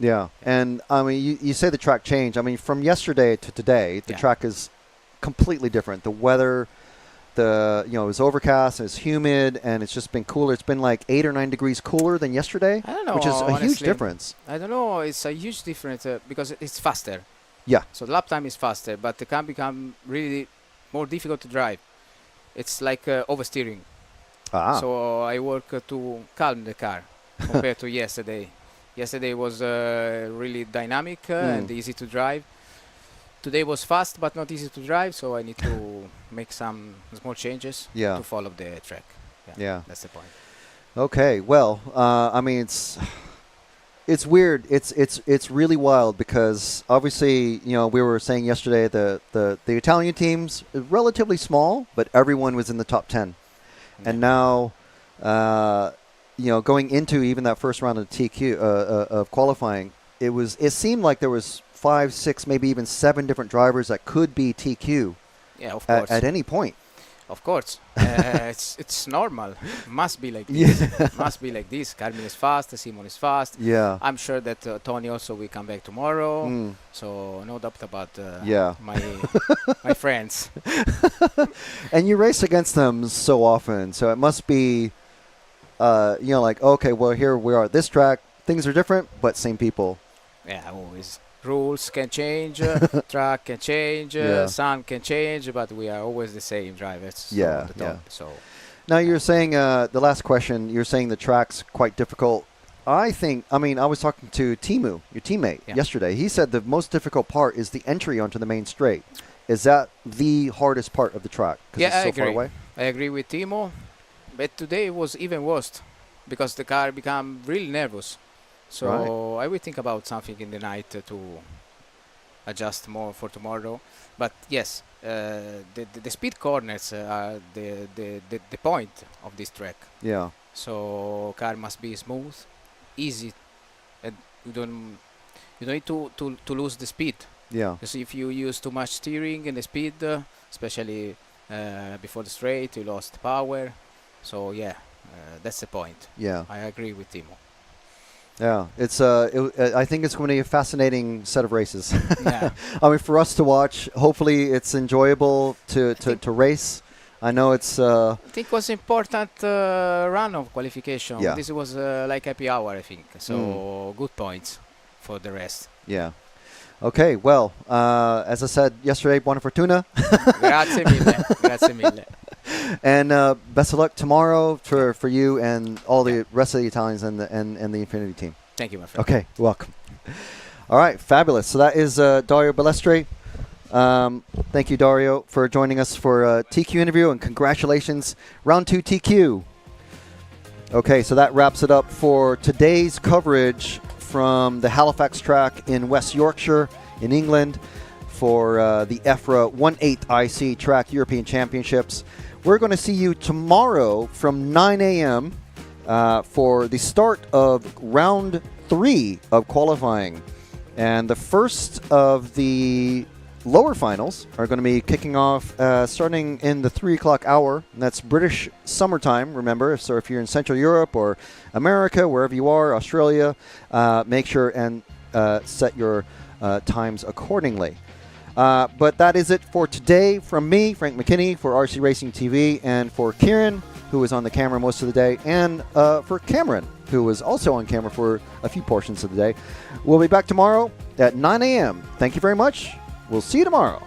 Yeah, and I mean, you say the track changed. I mean, from yesterday to today, the track is completely different. The weather, it was overcast, and it's humid, and it's just been cooler. It's been like 8 or 9 degrees cooler than yesterday, I don't know, which is honestly, a huge difference. I don't know. It's a huge difference because it's faster. Yeah. So the lap time is faster, but it can become really more difficult to drive. It's like oversteering. So I work to calm the car compared to yesterday. Yesterday was really dynamic and easy to drive. Today was fast but not easy to drive, so I need to make some small changes to follow the track. Yeah, that's the point. Okay, well, I mean, it's weird. It's really wild because obviously, you know, we were saying yesterday the Italian teams are relatively small, but everyone was in the top 10, and now. You know, going into even that first round of TQ of qualifying, it seemed like there was 5, 6, maybe even 7 different drivers that could be TQ. Yeah, of course. At any point. Of course, it's normal. Must be like this. Must be like this. Carmine is fast. Simon is fast. Yeah. I'm sure that Tony also will come back tomorrow. So no doubt about my friends. And you race against them so often, so it must be. You know, like, okay, well, here we are at this track. Things are different, but same people. Yeah, always. Rules can change, track can change, sun can change, but we are always the same drivers. Yeah, So now you're saying, the last question, you're saying the track's quite difficult. I was talking to Timu, your teammate, yesterday. He said the most difficult part is the entry onto the main straight. Is that the hardest part of the track? Yeah, it's so far away? I agree with Timo. But today it was even worse because the car became really nervous. So I will think about something in the night to adjust more for tomorrow. But yes, the speed corners are the point of this track. Yeah. So car must be smooth, easy, and you don't need to lose the speed. Yeah. Because if you use too much steering and the speed, especially before the straight, you lost power. So that's the point. Yeah, I agree with Timo. Yeah, it's I think it's going to be a fascinating set of races. Yeah. I mean, for us to watch. Hopefully, it's enjoyable to race. I know it's. I think it was important run of qualification. Yeah. This was like happy hour, I think. So good points for the rest. Yeah. Okay. Well, as I said yesterday, buona fortuna. Grazie mille. Grazie mille. And best of luck tomorrow for you and all the rest of the Italians and the Infinity team. Thank you, my friend. Okay, you're welcome. All right, fabulous. So that is Dario Balestre. Thank you, Dario, for joining us for a TQ interview, and congratulations, round 2 TQ. Okay, so that wraps it up for today's coverage from the Halifax track in West Yorkshire in England for the EFRA 1/8 IC Track European Championships. we're going to see you tomorrow from 9 a.m. For the start of round 3 of qualifying. And the first of the lower finals are going to be kicking off starting in the 3 o'clock hour. And that's British summertime, remember. So if you're in Central Europe or America, wherever you are, Australia, make sure and set your times accordingly. But that is it for today from me, Frank McKinney, for RC Racing TV, and for Kieran, who was on the camera most of the day, and for Cameron, who was also on camera for a few portions of the day. We'll be back tomorrow at 9 a.m. Thank you very much. We'll see you tomorrow.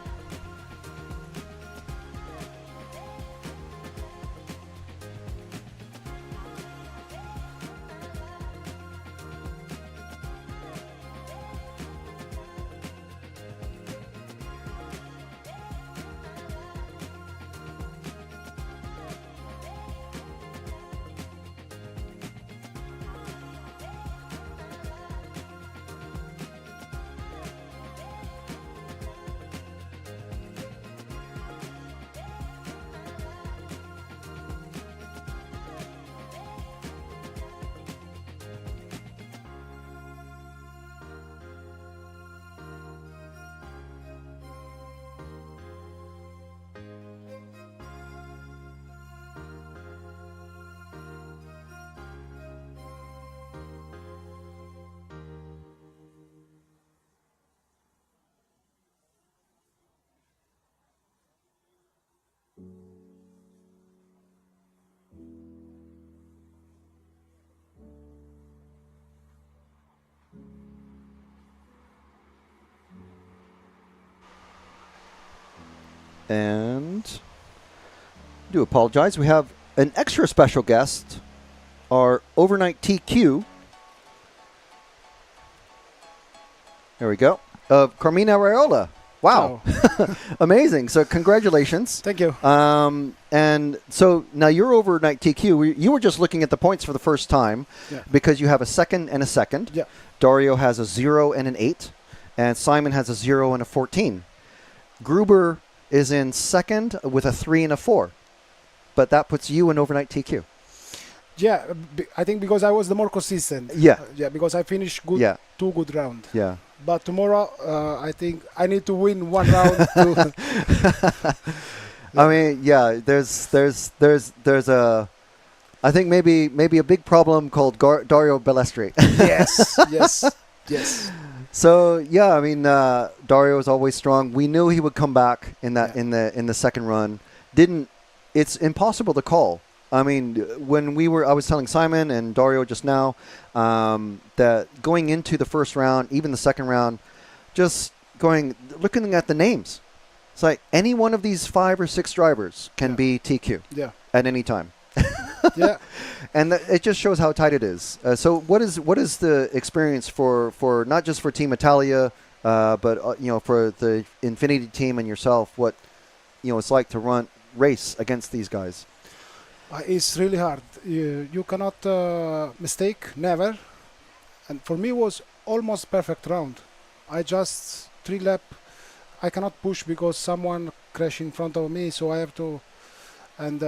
And I do apologize. We have an extra special guest, our overnight TQ. There we go. Carmina Raiola. Wow. Oh. Amazing. So congratulations. Thank you. And so now you're overnight TQ. You were just looking at the points for the first time because you have a second and a second. Yeah. Dario has a 0 and an 8. And Simon has a 0 and a 14. Gruber is in second with a 3 and a 4. But that puts you in overnight TQ. Yeah, I think because I was the more consistent. Yeah. Yeah, because I finished good. Yeah. 2 good rounds. Yeah. But tomorrow, I think I need to win 1 round. I mean, yeah. There's a, I think maybe a big problem called Dario Bellestri. Yes. So yeah, I mean, Dario is always strong. We knew he would come back in that in the second run. It's impossible to call. I mean, I was telling Simon and Dario just now that going into the first round, even the second round, just looking at the names, it's like any one of these 5 or 6 drivers can be TQ at any time. Yeah. And it just shows how tight it is. So what is the experience for not just for Team Italia, but for the Infinity team and yourself? What it's like to race against these guys? It's really hard. You cannot mistake, never. And for me, it was almost perfect round. I just 3 lap. I cannot push because someone crashed in front of me, so I have to. And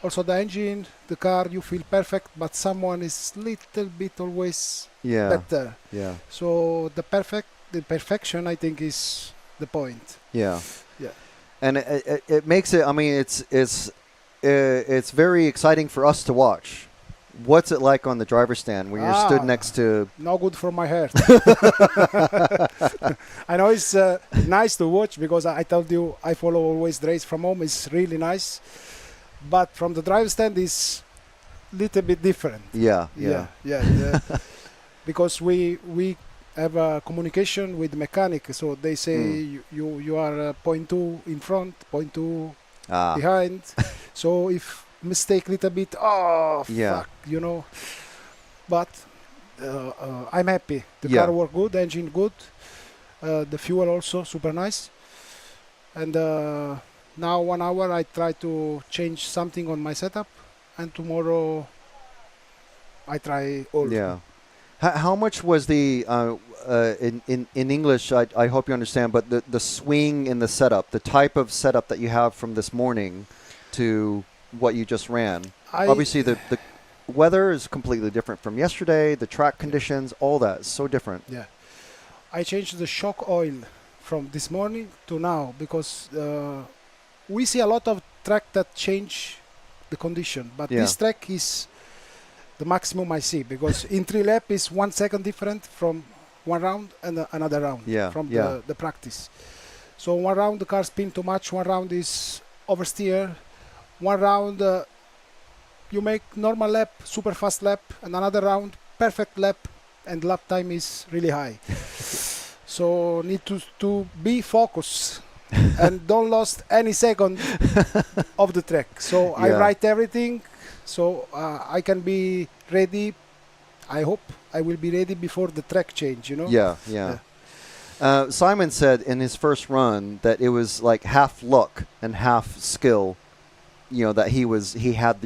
also the engine, the car, you feel perfect, but someone is little bit always better. Yeah. So the perfection, I think, is the point. Yeah. Yeah. And it makes it. I mean, it's very exciting for us to watch. What's it like on the driver's stand when you're stood next to... No good for my heart. I know it's nice to watch because I told you I follow always the race from home. It's really nice. But from the driver's stand is little bit different. Yeah. Because we have a communication with the mechanic. So they say you are 0.2 in front, 0.2 behind. So if mistake little bit, fuck, But I'm happy. The car worked good, engine good, the fuel also super nice. And now 1 hour I try to change something on my setup, and tomorrow I try all. Yeah. How much was the in English? I hope you understand, but the swing in the setup, the type of setup that you have from this morning. to what you just ran? Obviously, the weather is completely different from yesterday. The track conditions, all that is so different. Yeah. I changed the shock oil from this morning to now because we see a lot of track that change the condition, but this track is the maximum I see because in 3 laps is 1 second different from one round and another round from the practice. So 1 round the car spin too much, 1 round is oversteer, 1 round you make normal lap, super fast lap, and another round perfect lap, and lap time is really high. So need to be focused and don't lost any second of the track. So I write everything so I can be ready. I hope I will be ready before the track change, you know? Yeah. Simon said in his first run that it was like half luck and half skill, you know, that he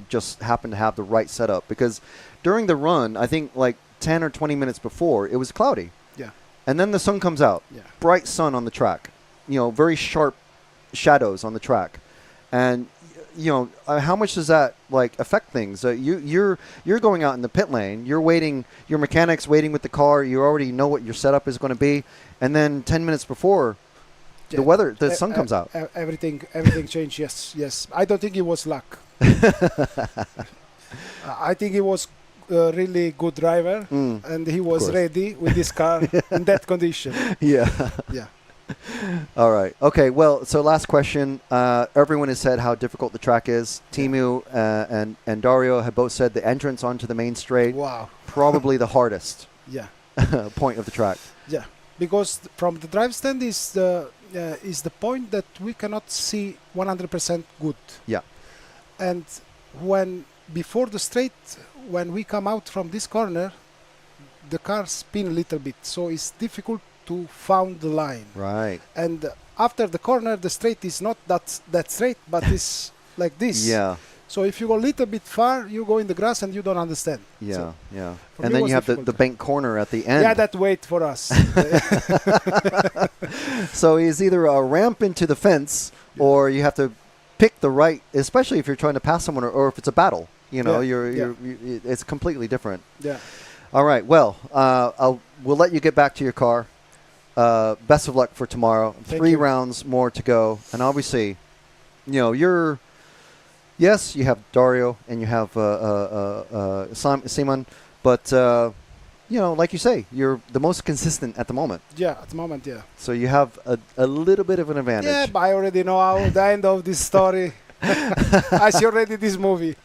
just happened to have the right setup, because during the run, I think like 10 or 20 minutes before, it was cloudy. Yeah. And then the sun comes out. Yeah. Bright sun on the track. You know, very sharp shadows on the track. And you know, how much does that like affect things? You're going out in the pit lane. You're waiting. Your mechanic's waiting with the car. You already know what your setup is going to be. And then 10 minutes before, the sun comes out. Everything changed. Yes. I don't think it was luck. I think he was a really good driver, and he was ready with this car in that condition. Yeah. All right. Okay. Well, so last question. Everyone has said how difficult the track is. Timu and Dario have both said the entrance onto the main straight. Wow. Probably the hardest. Yeah. Point of the track. Yeah, because from the drive stand is the point that we cannot see 100% good. Yeah. And before the straight, when we come out from this corner, the car spin a little bit, so it's difficult to find the line. Right. And after the corner, the straight is not that straight, but it's like this. Yeah. So if you go a little bit far, you go in the grass and you don't understand. Yeah, so And then you have the bank corner at the end. Yeah, that wait for us. So it's either a ramp into the fence, or you have to pick the right, especially if you're trying to pass someone, or if it's a battle. You know, it's completely different. Yeah. All right. Well, we'll let you get back to your car. Best of luck for tomorrow. Thank 3 you. rounds more to go, and obviously, you know, yes, you have Dario and you have Simon, but you know, like you say, you're the most consistent at the moment. Yeah, at the moment, yeah. So you have a little bit of an advantage. Yeah, but I already know how the end of this story. I see already this movie.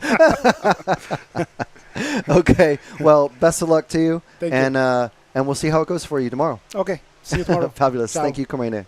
Okay. Well, best of luck to you. Thank you. And we'll see how it goes for you tomorrow. Okay. See you tomorrow. Fabulous. Ciao. Thank you, Comene.